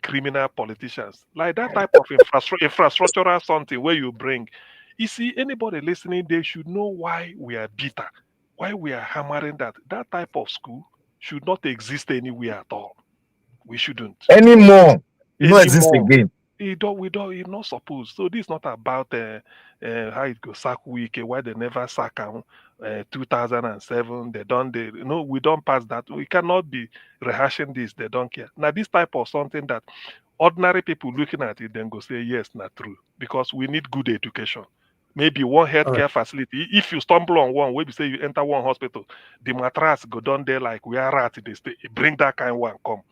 [SPEAKER 12] criminal politicians, like that type of infrastructural something where you bring. You see, anybody listening, they should know why we are bitter, why we are hammering that type of school should not exist anywhere at all. We shouldn't
[SPEAKER 21] anymore. It not exist again.
[SPEAKER 12] It's not supposed. So this is not about how it go sack week, why they never sack 2007. We don't pass that. We cannot be rehashing this. They don't care. Now this type of something that ordinary people looking at it then go say yes, not true, because we need good education. Maybe one healthcare facility. If you stumble on one, where you say you enter one hospital, the mattress go down there like we are at they stay. Bring that kind one come.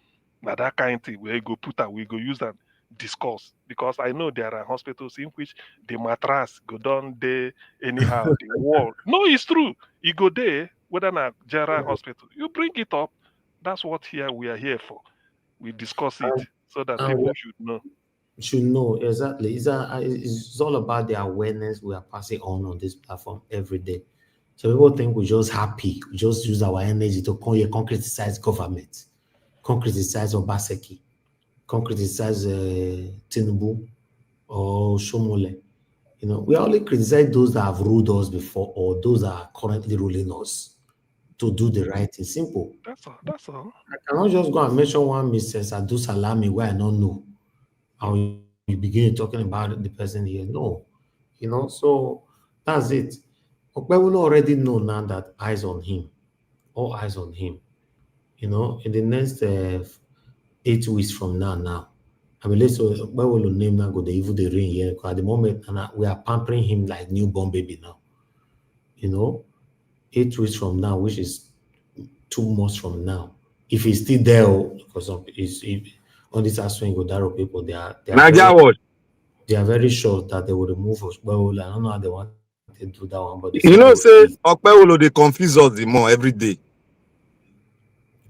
[SPEAKER 12] Now that kind of thing we go put that we go use and discuss, because I know there are hospitals in which the mattress go down there anyhow. The wall. No, it's true. You go there, whether not general hospital, you bring it up. That's what we are here for. We discuss it so that people should know.
[SPEAKER 19] Should know exactly. It's all about the awareness we are passing on this platform every day. So people think we're just happy. We just use our energy to concretize government, concretize Obaseki, concretize Tinubu or Shomole. You know, we only criticize those that have ruled us before or those that are currently ruling us to do the right thing. Simple.
[SPEAKER 12] That's all.
[SPEAKER 19] I cannot just go and mention one Mrs. Adu Salami where I don't know. How you begin talking about the person here. No, you know, so that's it. Okpebholo already know now that eyes on him, all eyes on him. You know, in the next 8 weeks from now, I mean, let's say Okpebholo name now go the evil the rain here. At the moment, we are pampering him like newborn baby now. You know, 8 weeks from now, which is 2 months from now, if he's still there, because of on this swing Godaro people, they are very sure that they will remove Okpebholo. I don't know how they want to do that one, but
[SPEAKER 21] you know, say Okpebholo they confuse us the more every day.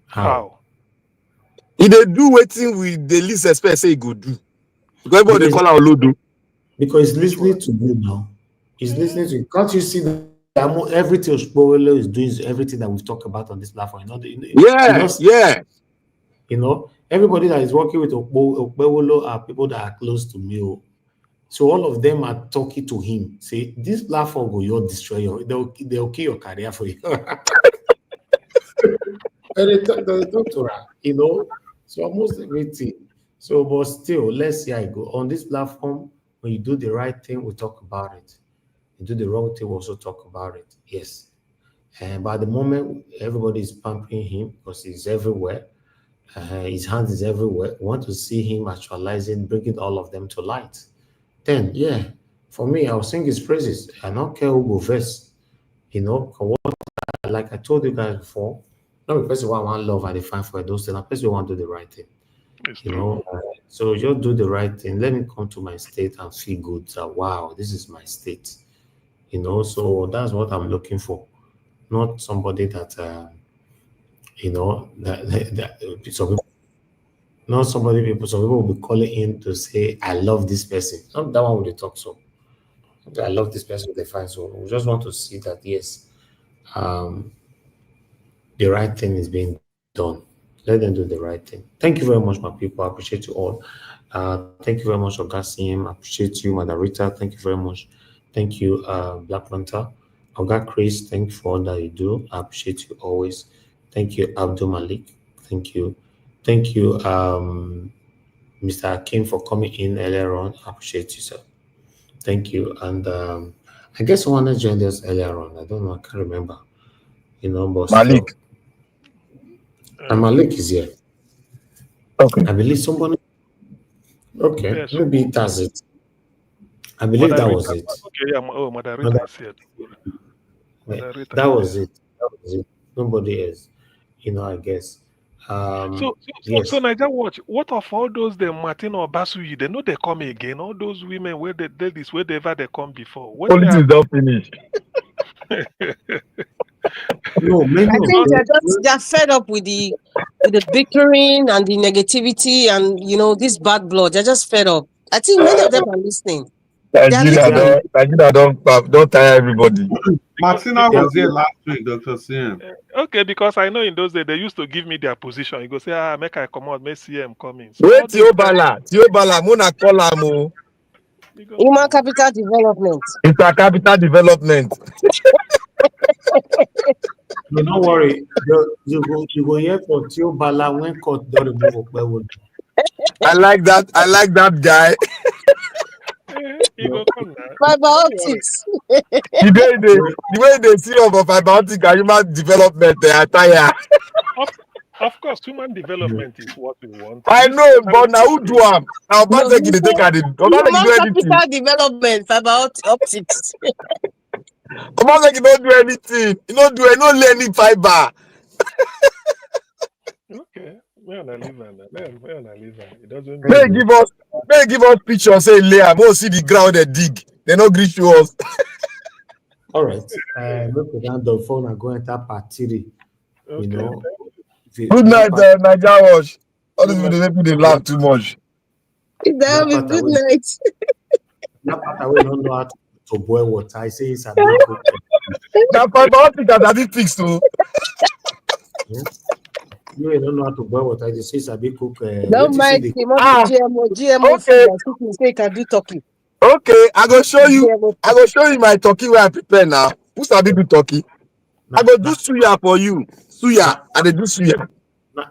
[SPEAKER 12] How?
[SPEAKER 21] If they do waiting with the least expect say he go do. Because everybody call out Olodo.
[SPEAKER 19] Because he's listening to you now. He's listening to you. Can't you see that everything Okpebholo is doing is everything that we've talked about on this platform?
[SPEAKER 21] Yeah.
[SPEAKER 19] You know, everybody that is working with Okpebholo are people that are close to me. So all of them are talking to him. Say, this platform will destroy you. They'll kill your career for you. And they talk to her, you know. So almost everything. So, but still, let's see how it go. On this platform, when you do the right thing, we talk about it. You do the wrong thing, we also talk about it. Yes. And by the moment, everybody is pampering him because he's everywhere. His hand is everywhere. We want to see him actualizing, bringing all of them to light. Then, yeah, for me, I'll sing his praises. I don't care who go first. You know, like I told you guys before, not because you want love and they find for those things, because you want to do the right thing. You know, so just do the right thing. Let me come to my state and feel good. Wow, this is my state. You know, so that's what I'm looking for. Not somebody that You know, some people, not somebody people, some people will be calling in to say, I love this person. Not that one with the talk so. I love this person with the fine. So we just want to see that yes, the right thing is being done. Let them do the right thing. Thank you very much, my people. I appreciate you all. Thank you very much, Ogasim. I appreciate you, Mother Rita. Thank you very much. Thank you, Black Panther. Oga Chris, thank you for all that you do. I appreciate you always. Thank you, Abdul Malik. Thank you. Thank you, Mr. Akim, for coming in earlier on. I appreciate you, sir. Thank you. And I guess someone has joined us earlier on. I don't know. I can't remember. You know, but
[SPEAKER 21] Malik.
[SPEAKER 19] still. And Malik is here.
[SPEAKER 21] Okay.
[SPEAKER 19] I believe somebody. Okay,
[SPEAKER 12] yes,
[SPEAKER 19] maybe that's it. I believe
[SPEAKER 12] Mother
[SPEAKER 19] that
[SPEAKER 12] Rita.
[SPEAKER 19] was it.
[SPEAKER 12] Okay, yeah. Oh, Mother Rita is here. Mother Rita
[SPEAKER 19] That
[SPEAKER 12] is
[SPEAKER 19] was
[SPEAKER 12] here.
[SPEAKER 19] it. That was it. Nobody else. You know, I guess.
[SPEAKER 12] So
[SPEAKER 19] Yes.
[SPEAKER 12] Naija watch. What of all those the Martin or Basuyi? They know they come again. All those women where they did this, where they ever they come before. What they
[SPEAKER 21] Politics don't finish.
[SPEAKER 19] No, many
[SPEAKER 18] I
[SPEAKER 19] of
[SPEAKER 18] think
[SPEAKER 19] them.
[SPEAKER 18] they're fed up with the bickering and the negativity and this bad blood. They're just fed up. I think many of them are listening.
[SPEAKER 21] Nigeria don't tire everybody.
[SPEAKER 17] Martina was here last week, Dr. CM.
[SPEAKER 12] Okay, because I know in those days they used to give me their position. You go say, make I come out, make CM coming. So
[SPEAKER 21] Wait, Tiobala, Muna Kolamo.
[SPEAKER 18] Human capital development.
[SPEAKER 21] It's a capital development.
[SPEAKER 19] No, don't worry. You go here for Tiobala when court don't remove Okpebholo.
[SPEAKER 21] I like that guy.
[SPEAKER 18] Fiber optics.
[SPEAKER 21] The way they see of fiber optic and human development, they are tired.
[SPEAKER 12] Of course, human development is what we want.
[SPEAKER 21] I know, but now who do am? Now Obasanjo dey take at it. Obasanjo do anything.
[SPEAKER 18] Capital development, fiber optics.
[SPEAKER 21] Obasanjo don't do anything. He don't lay any fiber.
[SPEAKER 12] Okay, where I live it doesn't.
[SPEAKER 21] May give us picture say layer. We'll see the ground they dig. They no gree show us.
[SPEAKER 19] All right. Look down the phone and go enter part 3.
[SPEAKER 12] Okay.
[SPEAKER 19] You know.
[SPEAKER 21] Good night, Naija Watch. All these people they laugh too much.
[SPEAKER 18] Good night.
[SPEAKER 19] That part I will not know how to boil water. I say it's a big
[SPEAKER 21] Now fiber optic that I did fix too.
[SPEAKER 19] You don't know how to boil water. You say it's a big cook.
[SPEAKER 18] Don't mind GMO
[SPEAKER 21] okay.
[SPEAKER 18] food. Say can do turkey.
[SPEAKER 21] Okay, I go show you. I go show you my turkey where I prepare now. Who's a big turkey? I go do suya for you. Suya, I dey do suya.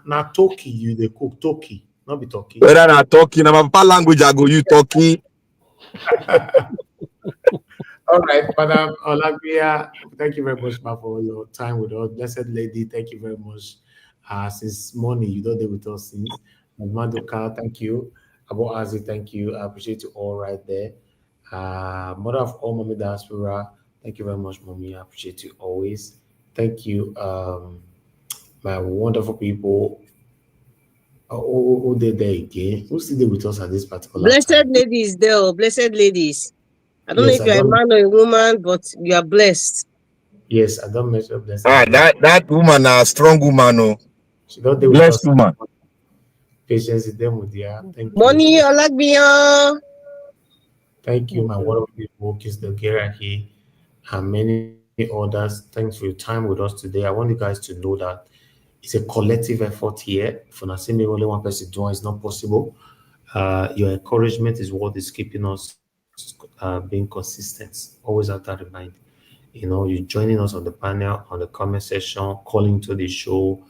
[SPEAKER 19] Na turkey you dey cook turkey, not be turkey.
[SPEAKER 21] Whether na turkey, na my papa language I go use turkey.
[SPEAKER 19] All right, Madam Olabia, thank you very much for your time with us. Blessed lady, thank you very much. Since morning, you don't deal with us since. Maduka, thank you. Abu Azi, thank you. I appreciate you all right there. Mother of all Mommy Diaspora, thank you very much, Mommy. I appreciate you always. Thank you, my wonderful people. Who did there again? Who's still there with us at this particular
[SPEAKER 18] Blessed
[SPEAKER 19] time?
[SPEAKER 18] ladies, there. Blessed ladies. I don't know if you're a man or a woman, but you are blessed.
[SPEAKER 19] Yes, I don't measure blessed.
[SPEAKER 21] That woman a strong woman, oh.
[SPEAKER 19] She don't deal with us.
[SPEAKER 21] Woman.
[SPEAKER 19] Patience is them with their thank
[SPEAKER 18] Money,
[SPEAKER 19] you.
[SPEAKER 18] Olagbia.
[SPEAKER 19] Thank you, my wonderful people, Kiss the Geraki, and many others. Thanks for your time with us today. I want you guys to know that it's a collective effort here. If not see me only one person doing, it's not possible. Your encouragement is what is keeping us being consistent. Always have that in mind. You know, you joining us on the panel, on the comment section, calling to the show,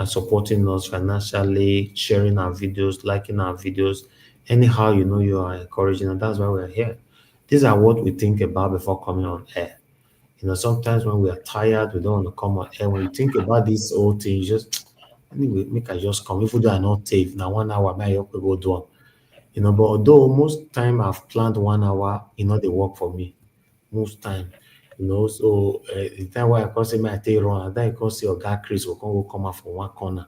[SPEAKER 19] supporting us financially, sharing our videos, liking our videos. Anyhow, you know you are encouraging, and that's why we're here. These are what we think about before coming on air. You know, sometimes when we are tired, we don't want to come on air. When you think about this whole thing, you just anyway, make I just come. If we are not safe, now 1 hour, my help will do on. You know, but although most time I've planned 1 hour, you know, they work for me. Most time. You know, so the time where I can say my take run, and then I can see Decries will come out from one corner.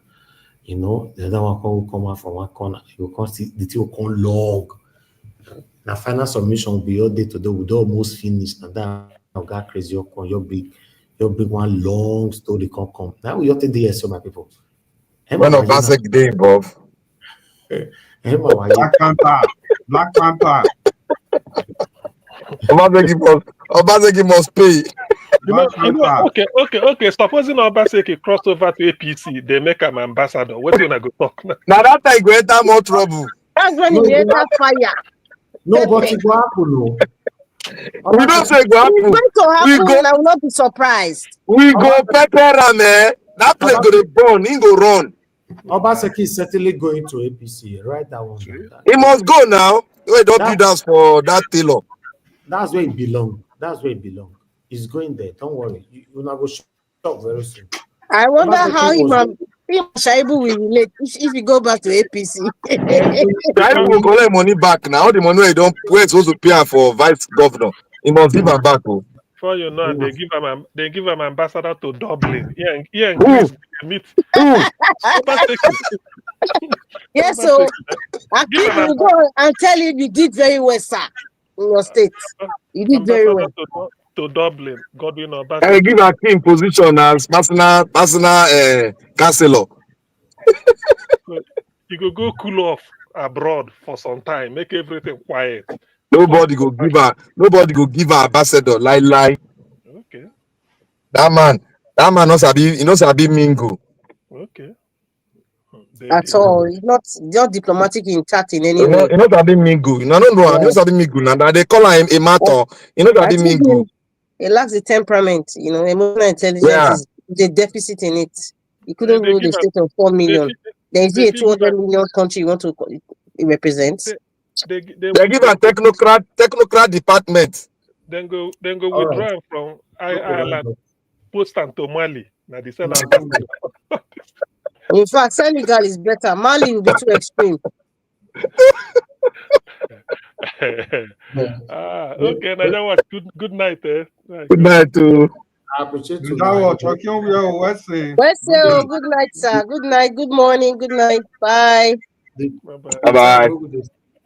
[SPEAKER 19] You know, the other one will come out from one corner. You can see the two will come log. Now, final submission will be all day today. We'll almost finish. And then Decries, your big, You'll bring one long story come. Now we ought to do so, my people.
[SPEAKER 21] When Obaseki dey involved.
[SPEAKER 1] Black Panther.
[SPEAKER 21] Obaseki must pay.
[SPEAKER 12] Okay. Supposing Obaseki cross over to APC, they make him ambassador. What you gonna go talk now?
[SPEAKER 21] Now that time go enter more trouble.
[SPEAKER 11] That's when you enter fire.
[SPEAKER 19] No, but it will happen.
[SPEAKER 21] We don't say go happen.
[SPEAKER 11] It's going to happen, and I will not be surprised.
[SPEAKER 21] We go pepper am, eh? That place go to burn. He go run.
[SPEAKER 19] Obaseki is certainly going to APC. Right, that one.
[SPEAKER 21] He must go now. Wait, don't do that for that tailor.
[SPEAKER 19] That's where he belongs. He's going there. Don't worry. You will not go shock very soon.
[SPEAKER 11] I wonder how Shaibu will relate if he go back to APC.
[SPEAKER 21] Shaibu will collect money back now. All the money he don't where it's supposed to pay for vice governor. He must give him back.
[SPEAKER 12] For you know, they give him ambassador to Dublin. Yeah, meet.
[SPEAKER 11] Yes, so Akim will go and tell him you did very well, sir, in your state. You did very well.
[SPEAKER 12] To Dublin, Godwin Obaseki.
[SPEAKER 21] I give Akim position as personal councillor.
[SPEAKER 12] You could go cool off abroad for some time, make everything quiet.
[SPEAKER 21] Nobody go give her ambassador. Lie.
[SPEAKER 12] Okay.
[SPEAKER 21] That man knows sabi mingle.
[SPEAKER 12] Okay.
[SPEAKER 11] At all, it's not diplomatic in chat in any way.
[SPEAKER 21] You know sabi mingle. You know sabi mingle. Now they call him a matter. You know sabi mingle.
[SPEAKER 11] He lacks the temperament. Emotional intelligence is the deficit in it. He couldn't rule the state of 4 million. There is a 200 million country you want to represent.
[SPEAKER 21] They give a technocrat department.
[SPEAKER 12] Then go withdraw right from Ireland, post and to Mali. Now they send
[SPEAKER 11] In fact, Senegal is better. Mali will be too extreme.
[SPEAKER 12] Okay, now that was good night.
[SPEAKER 21] Good night too.
[SPEAKER 19] I appreciate you.
[SPEAKER 11] Good night, sir. Good night. Good morning. Good night. Bye.
[SPEAKER 21] Bye.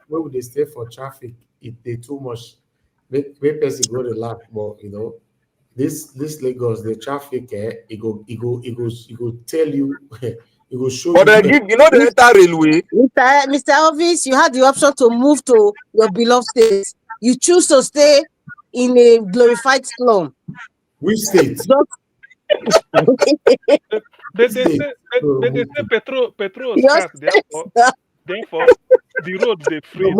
[SPEAKER 19] Where would they stay for traffic if they too much? Make person go to laugh, but this Lagos, the traffic, it go tell you, it will show
[SPEAKER 21] but you. But the enter railway.
[SPEAKER 11] Mr. Elvis, you had the option to move to your beloved state. You choose to stay in a glorified slum.
[SPEAKER 19] Which state?
[SPEAKER 12] They say petrol scarce, therefore the road they free.
[SPEAKER 21] You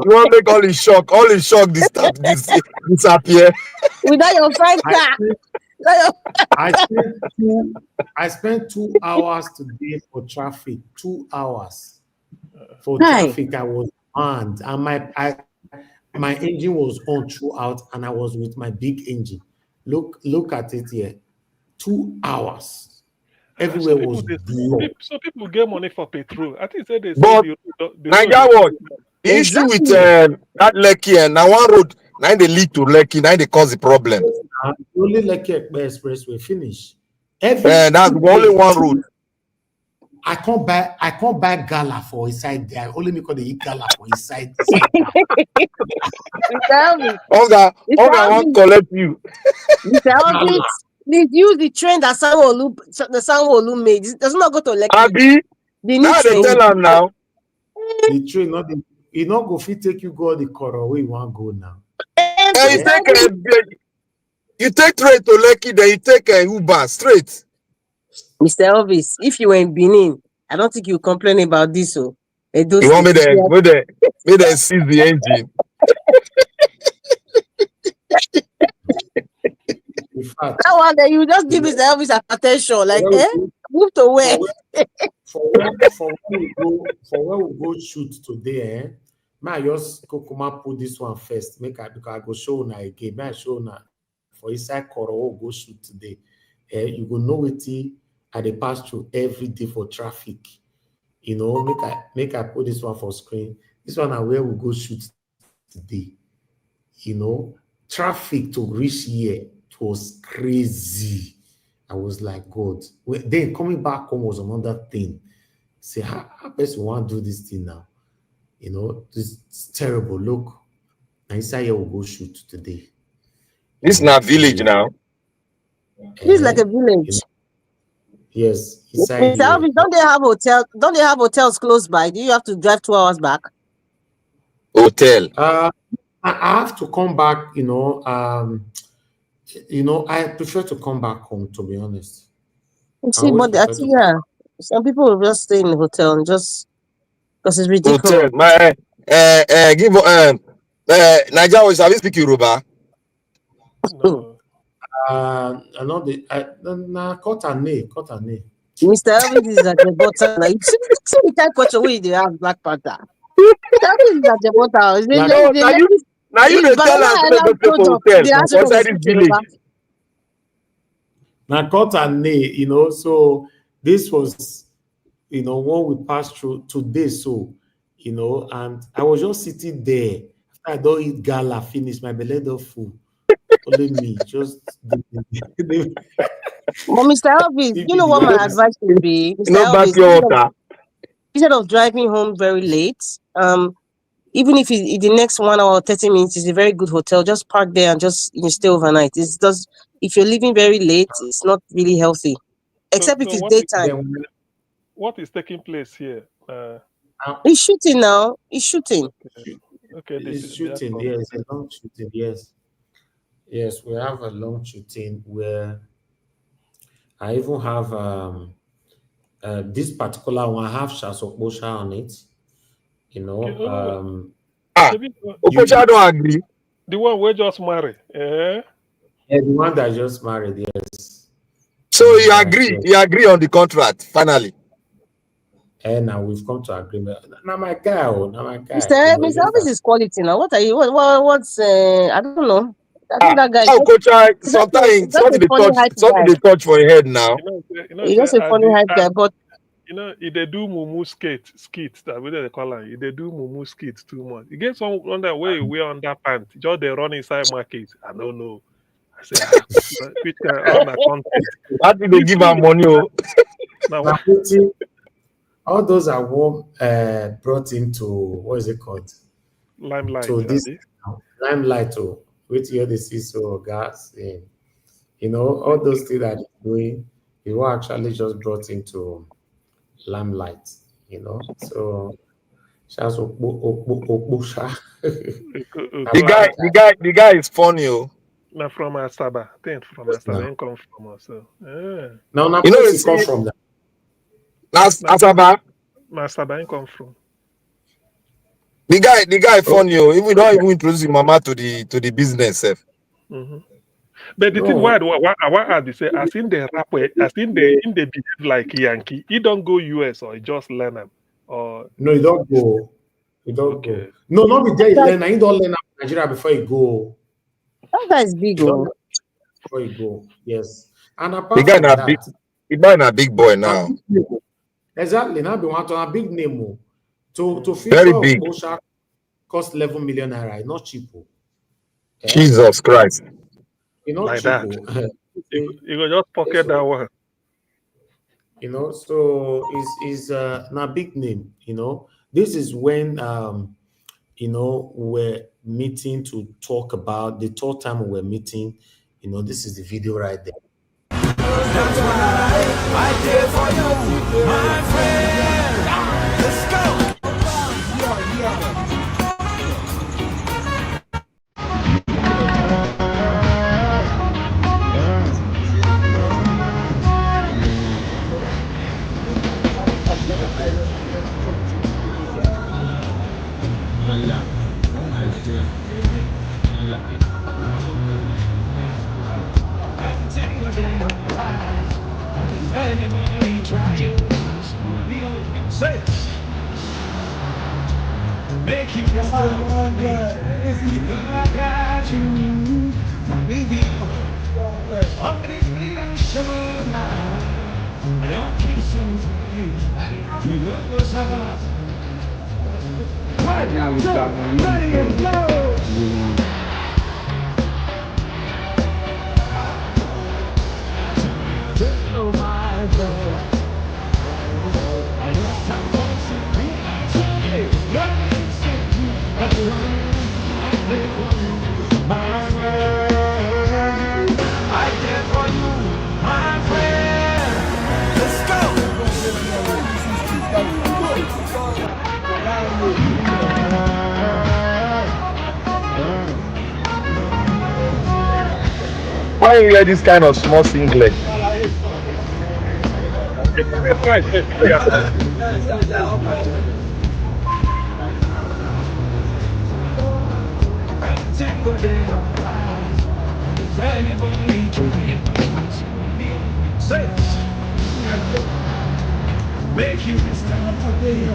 [SPEAKER 21] want make all his shock disappear.
[SPEAKER 11] Without your friend car.
[SPEAKER 19] I spent 2 hours today for traffic. 2 hours for traffic. I was manned, and my engine was on throughout, and I was with my big engine. Look at it here. 2 hours. Everywhere was blocked.
[SPEAKER 12] So people get money for petrol. I think they
[SPEAKER 21] but Niger what? The issue with that Lekki and now one road, now they lead to Lekki, now they cause the problem.
[SPEAKER 19] Only Lekki Expressway finish.
[SPEAKER 21] That's only one road.
[SPEAKER 19] I can't buy gala for inside there. Only because they eat gala for inside.
[SPEAKER 21] Oga won't collect you.
[SPEAKER 11] Please use the train that Sanwo-Olu made. It does not go to Lekki.
[SPEAKER 21] Abi, now they tell them now.
[SPEAKER 19] The train, it not go fit take you go the corner where you want to go now.
[SPEAKER 21] You take train to Lekki, then you take a Uber straight.
[SPEAKER 11] Mr. Elvis, if you were in Benin, I don't think you complain about this. So,
[SPEAKER 21] you want me to seize the engine?
[SPEAKER 11] That one that you just give Mr. Elvis attention, like move to where?
[SPEAKER 19] For where we go shoot today, may I just put this one first, because I go show now again. May I show now for inside Koro go shoot today. You go know it at the pass through every day for traffic. Make I put this one for screen. This one are where we go shoot today. Traffic to reach here. It was crazy. I was like, God. Then coming back home was another thing. Say, how best we want to do this thing now? This is terrible. Look, inside here we'll go shoot today.
[SPEAKER 21] This is not village now.
[SPEAKER 18] This is like a village.
[SPEAKER 19] Yes,
[SPEAKER 18] Mr. Elvis, don't they have hotel? Don't they have hotels close by? Do you have to drive 2 hours back?
[SPEAKER 21] Hotel.
[SPEAKER 19] I have to come back. I prefer to come back home. To be honest.
[SPEAKER 18] See, but actually, yeah, some people will just stay in the hotel and just because it's ridiculous.
[SPEAKER 21] Hotel. My give Nigeria always have you speak Yoruba?
[SPEAKER 12] No.
[SPEAKER 19] I know Kotane.
[SPEAKER 18] Mr. Elvis is at the bottom. Like, see the type of question we have Black Panther. Mr. Elvis is at the bottom.
[SPEAKER 21] Now you dey tell us to go to hotel outside this village.
[SPEAKER 19] Now Kotane, so this was, when we passed through today, so, and I was just sitting there. I don't eat gala, finish my belly don't full. Only me, just.
[SPEAKER 18] Well, Mr. Elvis, you know what my advice would be? Mr. Elvis, instead of driving home very late, even if the next 1 hour or 30 minutes is a very good hotel, just park there and just stay overnight. If you're leaving very late, it's not really healthy, except if it's daytime.
[SPEAKER 12] What is taking place here?
[SPEAKER 18] He's shooting now. He's shooting.
[SPEAKER 12] Okay,
[SPEAKER 19] it's shooting. Yes, a long shooting. Yes, we have a long shooting where I even have this particular one. I have Okpebholo on it.
[SPEAKER 21] Okpebholo don't agree.
[SPEAKER 12] The one we just married.
[SPEAKER 19] Yeah, the one that just married. Yes.
[SPEAKER 21] So you agree? You agree on the contract finally?
[SPEAKER 19] And now we've come to agreement. Now my guy.
[SPEAKER 18] Mr. Elvis is quality now. What are you? What's? I don't know. I think that guy.
[SPEAKER 21] Sometimes something they touch for your head now.
[SPEAKER 18] He's just a funny hype guy, but.
[SPEAKER 12] If they do mumu skits, that way they call it. If they do mumu skits too much, you get some on that way wear on that pant. Just they run inside market. I don't know. I say, which kind of content?
[SPEAKER 21] How do they give her money?
[SPEAKER 12] Now,
[SPEAKER 19] all those are brought into what is it called?
[SPEAKER 12] Limelight.
[SPEAKER 19] To this limelight to which you the CISO gas in. All those things that he's doing, he was actually just brought into limelight. So just
[SPEAKER 21] the guy is funny.
[SPEAKER 12] Now from Asaba, from Asaba, come from us. So,
[SPEAKER 19] no, he come from that.
[SPEAKER 21] Asaba.
[SPEAKER 12] Asaba come from.
[SPEAKER 21] The guy funny. If we don't even introduce him mama to the business.
[SPEAKER 12] Mm-hmm. But the thing why I say, I seen the rap, I seen they behave like Yankee. He don't go US or he just learn them. Or
[SPEAKER 19] no, he don't go. He don't go. No, not the day he learn. He don't learn Nigeria before he go.
[SPEAKER 18] That guy is big,
[SPEAKER 19] before he go. Yes, and apart
[SPEAKER 21] the guy
[SPEAKER 19] from that,
[SPEAKER 21] he a big boy now.
[SPEAKER 19] Exactly. Now we want a big name. To
[SPEAKER 21] very big.
[SPEAKER 19] Cost 11 million naira. Not cheap.
[SPEAKER 21] Jesus Christ.
[SPEAKER 12] Like that. You go just pocket that one.
[SPEAKER 19] So is not big name. This is when we're meeting to talk about the third time we're meeting. This is the video right there.
[SPEAKER 1] That's why I did for you, my friend. Let's go. Say it. Make you wonder if you got you, baby.
[SPEAKER 21] Why you hear this kind of small singlet?
[SPEAKER 1] Make you stop for this.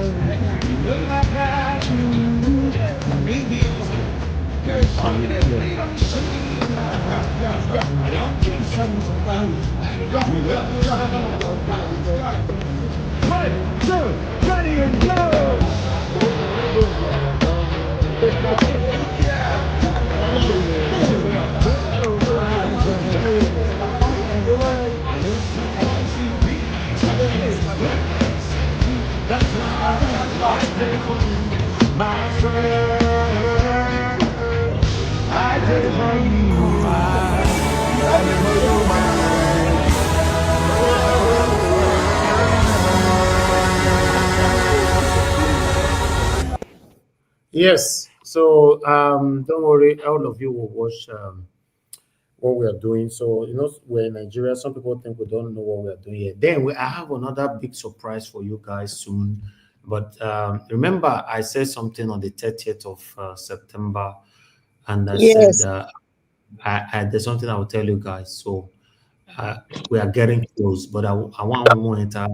[SPEAKER 1] Look like I ready and go. My friend, I did it for you. I did it for you.
[SPEAKER 19] Yes. So don't worry, all of you will watch what we are doing. So we're in Nigeria. Some people think we don't know what we are doing here. Then I have another big surprise for you guys soon. But remember, I said something on the 30th of September, and I said there's something I will tell you guys. So we are getting close, but I want to enter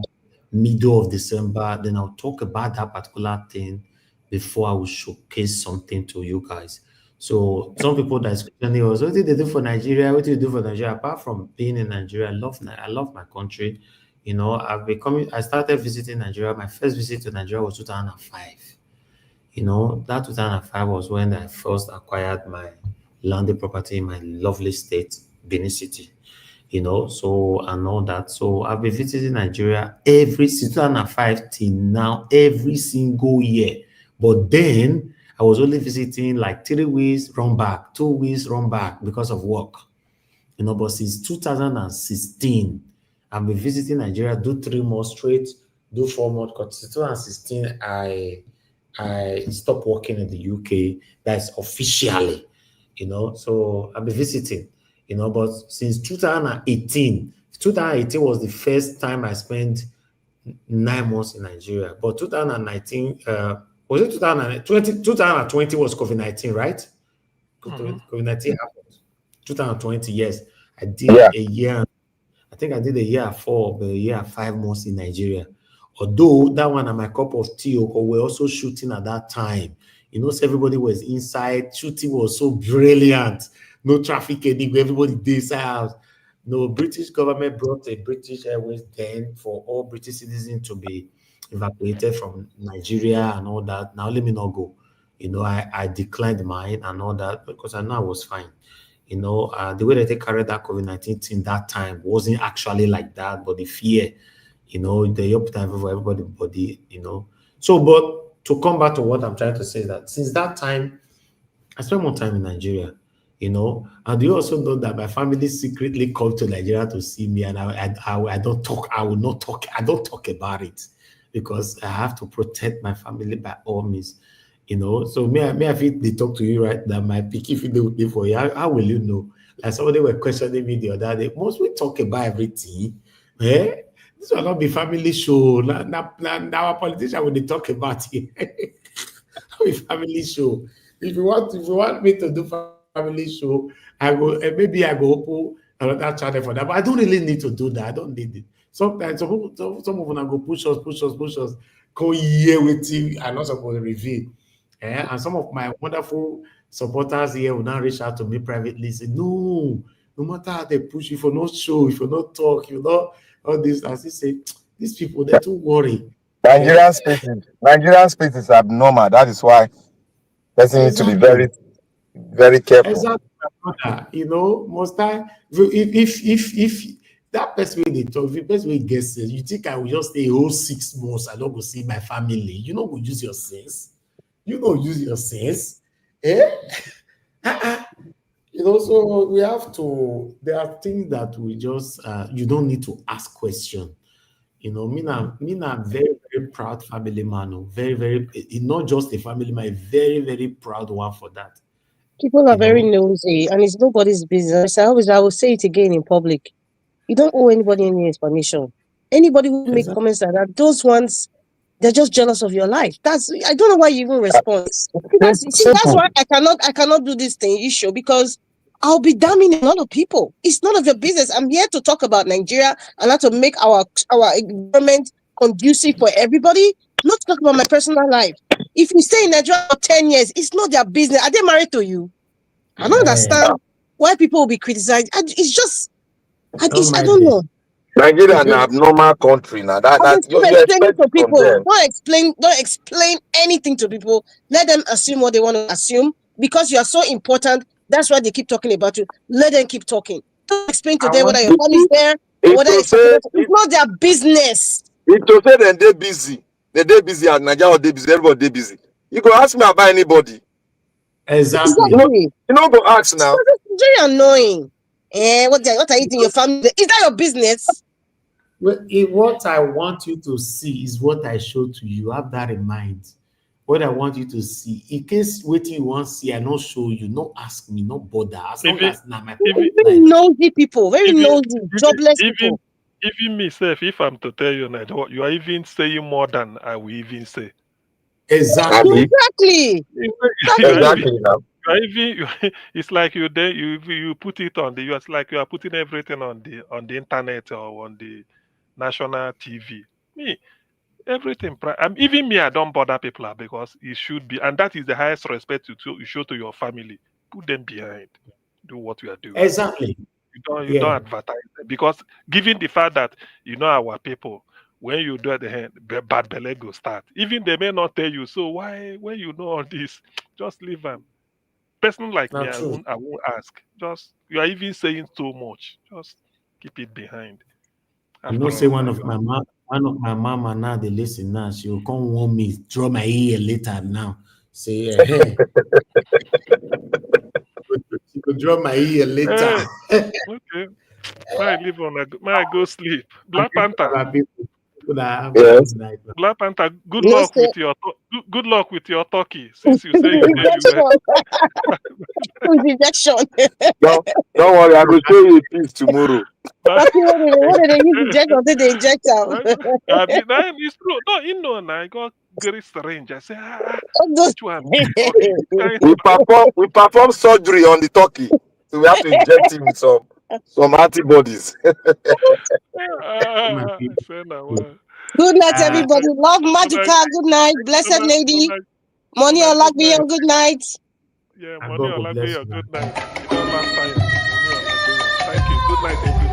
[SPEAKER 19] middle of December. Then I'll talk about that particular thing before I will showcase something to you guys. So some people that's questioning us, what did they do for Nigeria? What did you do for Nigeria? Apart from being in Nigeria, I love my country. I started visiting Nigeria. My first visit to Nigeria was 2005. That 2005 was when I first acquired my landed property in my lovely state, Benin City. So and all that. So I've been visiting Nigeria every 2005 till now, every single year. But then I was only visiting like 3 weeks, run back, 2 weeks, run back because of work. But since 2016, I've been visiting Nigeria, do 3 months straight, do 4 months. Because 2016, I stopped working in the UK. That's officially, So I've been visiting. But since 2018 was the first time I spent 9 months in Nigeria. But 2019, was it 2020? 2020 was COVID-19, right? COVID-19 happened. 2020, yes. I did a year. I think I did a year 4, but a year 5 months in Nigeria. Although that one and my cup of tea, we're also shooting at that time. So everybody was inside. Shooting was so brilliant. No traffic anywhere. Everybody did out. No, British government brought a British Airways then for all British citizens to be evacuated from Nigeria and all that. Now let me not go. I declined mine and all that because I know I was fine. The way that they carried that COVID-19 thing that time wasn't actually like that, but the fear, the up time for everybody, So, but to come back to what I'm trying to say, that since that time, I spent more time in Nigeria, and you also know that my family secretly come to Nigeria to see me, and I don't talk. I will not talk. I don't talk about it because I have to protect my family by all means, So may I feel they talk to you right now? My picky if they would be for you. How will you know? Like somebody were questioning me the other day. Must we talk about everything? This will not be family show. Now our politician when they talk about it. Be family show. If you want me to do family show, I go maybe I go open another channel for that. But I don't really need to do that. I don't need it. Sometimes some of them go push us. Go here with you and not supposed to reveal. And some of my wonderful supporters here will now reach out to me privately. Say, no matter how they push you for no show, if you not talk, all this. As he say, these people they're too worried.
[SPEAKER 21] Nigerian space is abnormal. That is why person needs to be very, very careful.
[SPEAKER 19] Exactly. Most time if that person they talk, if the person will guess it, you think I will just stay whole 6 months, I don't go see my family. You know, go use your sense. Use your sense. So we have to, there are things that we just, you don't need to ask questions. Me na very, very proud family man. Very, very, not just a family man, a very, very proud one for that.
[SPEAKER 18] People are very nosy, and it's nobody's business. I will say it again in public. You don't owe anybody any explanation. Anybody who make comments like that, those ones, they're just jealous of your life. I don't know why you even respond. That's why I cannot do this thing issue, because I'll be damning a lot of people. It's none of your business. I'm here to talk about Nigeria and how to make our environment conducive for everybody, not to talk about my personal life. If you stay in Nigeria for 10 years, it's not their business. Are they married to you? I don't understand why people will be criticized. It's just, I don't know.
[SPEAKER 21] Nigeria is an abnormal country now.
[SPEAKER 18] You're explaining to people. Don't explain anything to people. Let them assume what they want to assume. Because you are so important, that's why they keep talking about you. Let them keep talking. Don't explain to them whether your family is there, or whether it's not their business.
[SPEAKER 21] It to say that they're busy. They're busy at Nigeria, they're busy, everybody busy. You go ask me about anybody.
[SPEAKER 19] Exactly.
[SPEAKER 21] You know, go ask now.
[SPEAKER 18] It's very annoying. What are you eating your family? Is that your business?
[SPEAKER 19] Well, what I want you to see is what I showed to you. Have that in mind. What I want you to see. In case what you want to see, I not show you. Not ask me. Not bother. As long as not my
[SPEAKER 18] very nosy people. Very nosy, jobless people.
[SPEAKER 12] Even myself, if I'm to tell you that you are even saying more than I will even say.
[SPEAKER 19] Exactly.
[SPEAKER 21] Exactly.
[SPEAKER 12] It's like you put it on the. It's like you are putting everything on the internet or on the national TV. Me, everything. Even me, I don't bother people because it should be, and that is the highest respect you show to your family. Put them behind. Do what you are doing.
[SPEAKER 19] Exactly.
[SPEAKER 12] You don't advertise them, because given the fact that our people, when you do the bad belly go start. Even they may not tell you. So why, when you know all this, just leave them. Person like me, I won't ask. Just, you are even saying so much. Just keep it behind.
[SPEAKER 19] You know, say one of my mama now, they listen now. She will come warn me, draw my ear later now. Say, hey. She could draw my ear later.
[SPEAKER 12] Okay. May I go sleep? Black Panther.
[SPEAKER 21] Yes.
[SPEAKER 12] Black Panther, good luck with your turkey. Since you say you
[SPEAKER 18] injection.
[SPEAKER 21] Don't worry, I will show you a piece tomorrow.
[SPEAKER 18] What did they use injection? Did they inject them?
[SPEAKER 12] It's true. No, I got very strange. I say, which one?
[SPEAKER 21] We perform surgery on the turkey, so we have to inject him with some antibodies.
[SPEAKER 18] Good night, everybody. Love Magica. Good night. Blessed lady. Money Olagbiyan. Good night.
[SPEAKER 12] Yeah, Money Olagbiyan. Good night. Thank you. Good night, everybody.